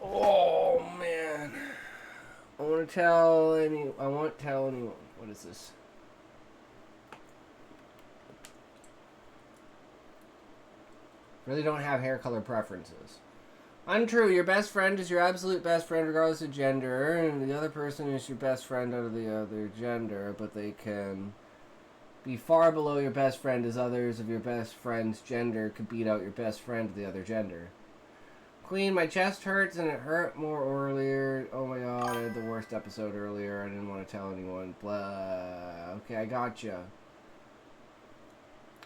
Oh man. I won't tell anyone. What is this? Really don't have hair color preferences. Untrue. Your best friend is your absolute best friend regardless of gender, and the other person is your best friend out of the other gender, but they can be far below your best friend as others of your best friend's gender could beat out your best friend of the other gender. Queen, my chest hurts and it hurt more earlier. Oh my god, I had the worst episode earlier. I didn't want to tell anyone. Blah. Okay, I gotcha.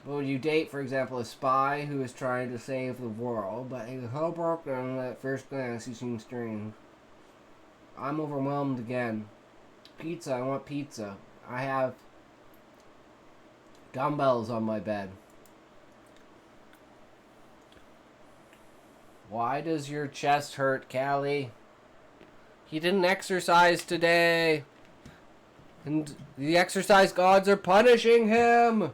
But would you date, for example, a spy who is trying to save the world, but he's so broken that at first glance he seems strange? I'm overwhelmed again. Pizza, I want pizza. I have dumbbells on my bed. Why does your chest hurt, Callie? He didn't exercise today. And the exercise gods are punishing him.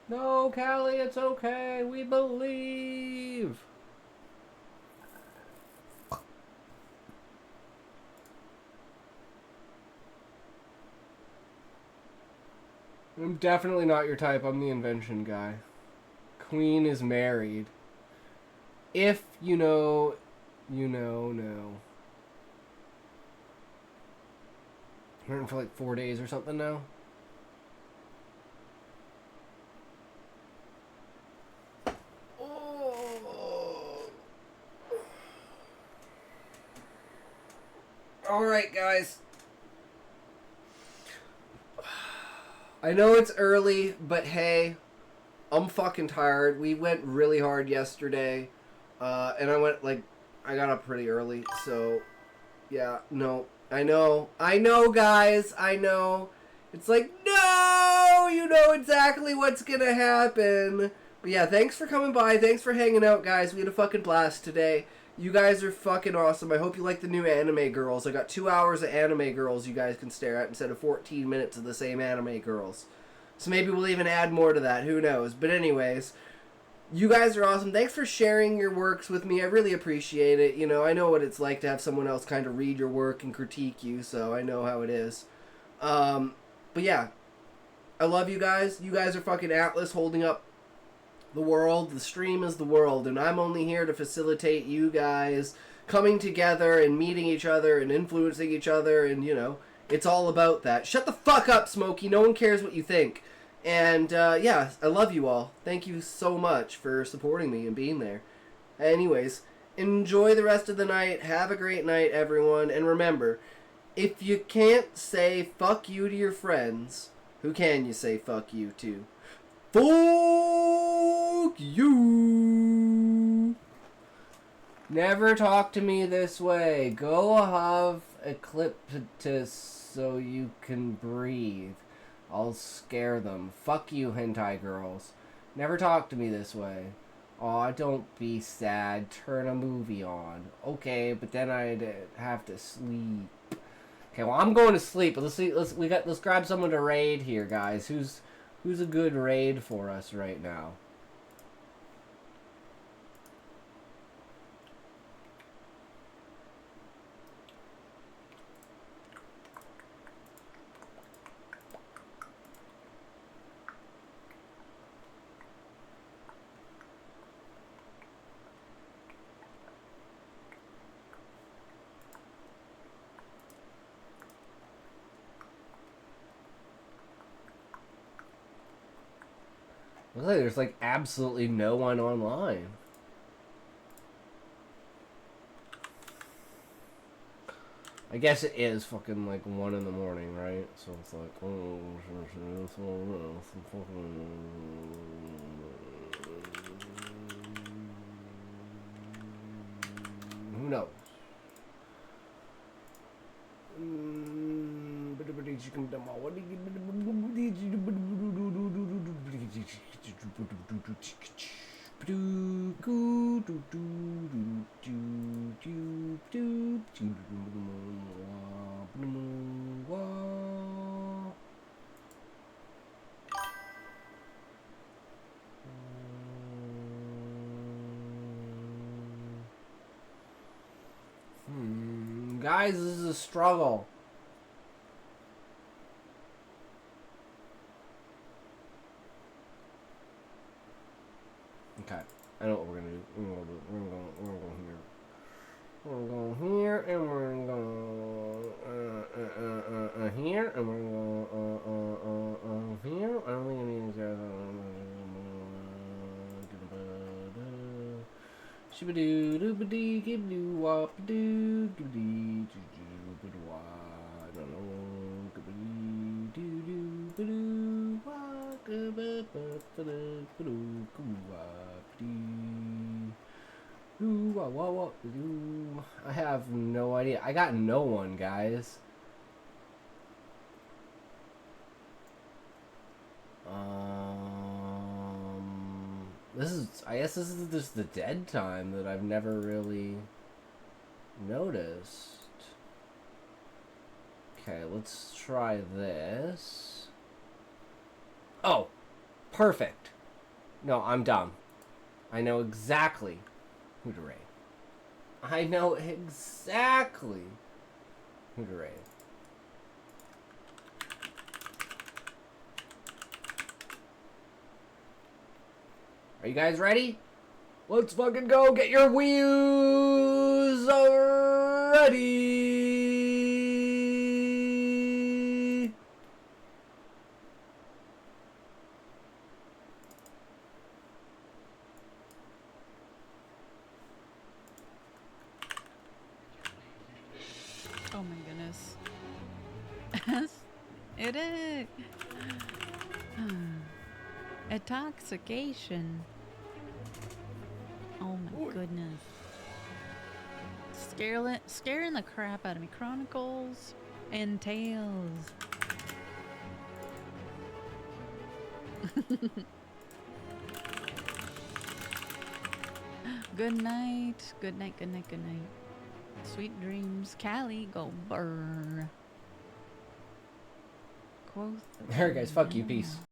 No, Callie, it's okay. We believe. I'm definitely not your type. I'm the invention guy. Queen is married. If you know, you know, no. We're in for like 4 days or something now. Alright, guys. I know it's early, but hey, I'm fucking tired. We went really hard yesterday. And I got up pretty early, so yeah, no. I know, guys, I know. It's like, no, you know exactly what's gonna happen. But yeah, thanks for coming by. Thanks for hanging out, guys. We had a fucking blast today. You guys are fucking awesome. I hope you like the new anime girls. I got 2 hours of anime girls you guys can stare at instead of 14 minutes of the same anime girls. So maybe we'll even add more to that. Who knows? But anyways, you guys are awesome. Thanks for sharing your works with me. I really appreciate it. You know, I know what it's like to have someone else kind of read your work and critique you, so I know how it is. But yeah, I love you guys. You guys are fucking Atlas holding up the world. The stream is the world, and I'm only here to facilitate you guys coming together and meeting each other and influencing each other, and, you know, it's all about that. Shut the fuck up, Smokey. No one cares what you think. And, yeah, I love you all. Thank you so much for supporting me and being there. Anyways, enjoy the rest of the night. Have a great night, everyone. And remember, if you can't say fuck you to your friends, who can you say fuck you to? Fuck you! Never talk to me this way. Go have Ecliptus so you can breathe. I'll scare them. Fuck you, hentai girls. Never talk to me this way. Aw, don't be sad. Turn a movie on. Okay, but then I'd have to sleep. Okay, well, I'm going to sleep. But let's see. Let's grab someone to raid here, guys. Who's a good raid for us right now? Looks like there's like absolutely no one online. I guess it is fucking like 1 in the morning, right? So it's like, oh, who knows? Guys, this is a struggle. Okay, I know what we're gonna do. We're gonna go here. We're gonna go here, and we're gonna go here, and we're gonna go here. I don't think I need to Shibadoo doobadee gibadoo wapadoo doobadee doobadoo wa. I don't know. Gibadoo doo badoo wa I have no idea. I got no one, guys. I guess this is just the dead time that I've never really noticed. Okay, let's try this. Oh, perfect. No, I'm dumb. I know exactly who to raid. I know exactly who to raid. Are you guys ready? Let's fucking go. Get your wheels ready. Oh my goodness. It is. Intoxication. Oh my goodness. Scaring the crap out of me. Chronicles and Tales. Good night. Good night, good night, good night. Sweet dreams. Callie, go burr. Quoth. Alright guys, fuck you, peace.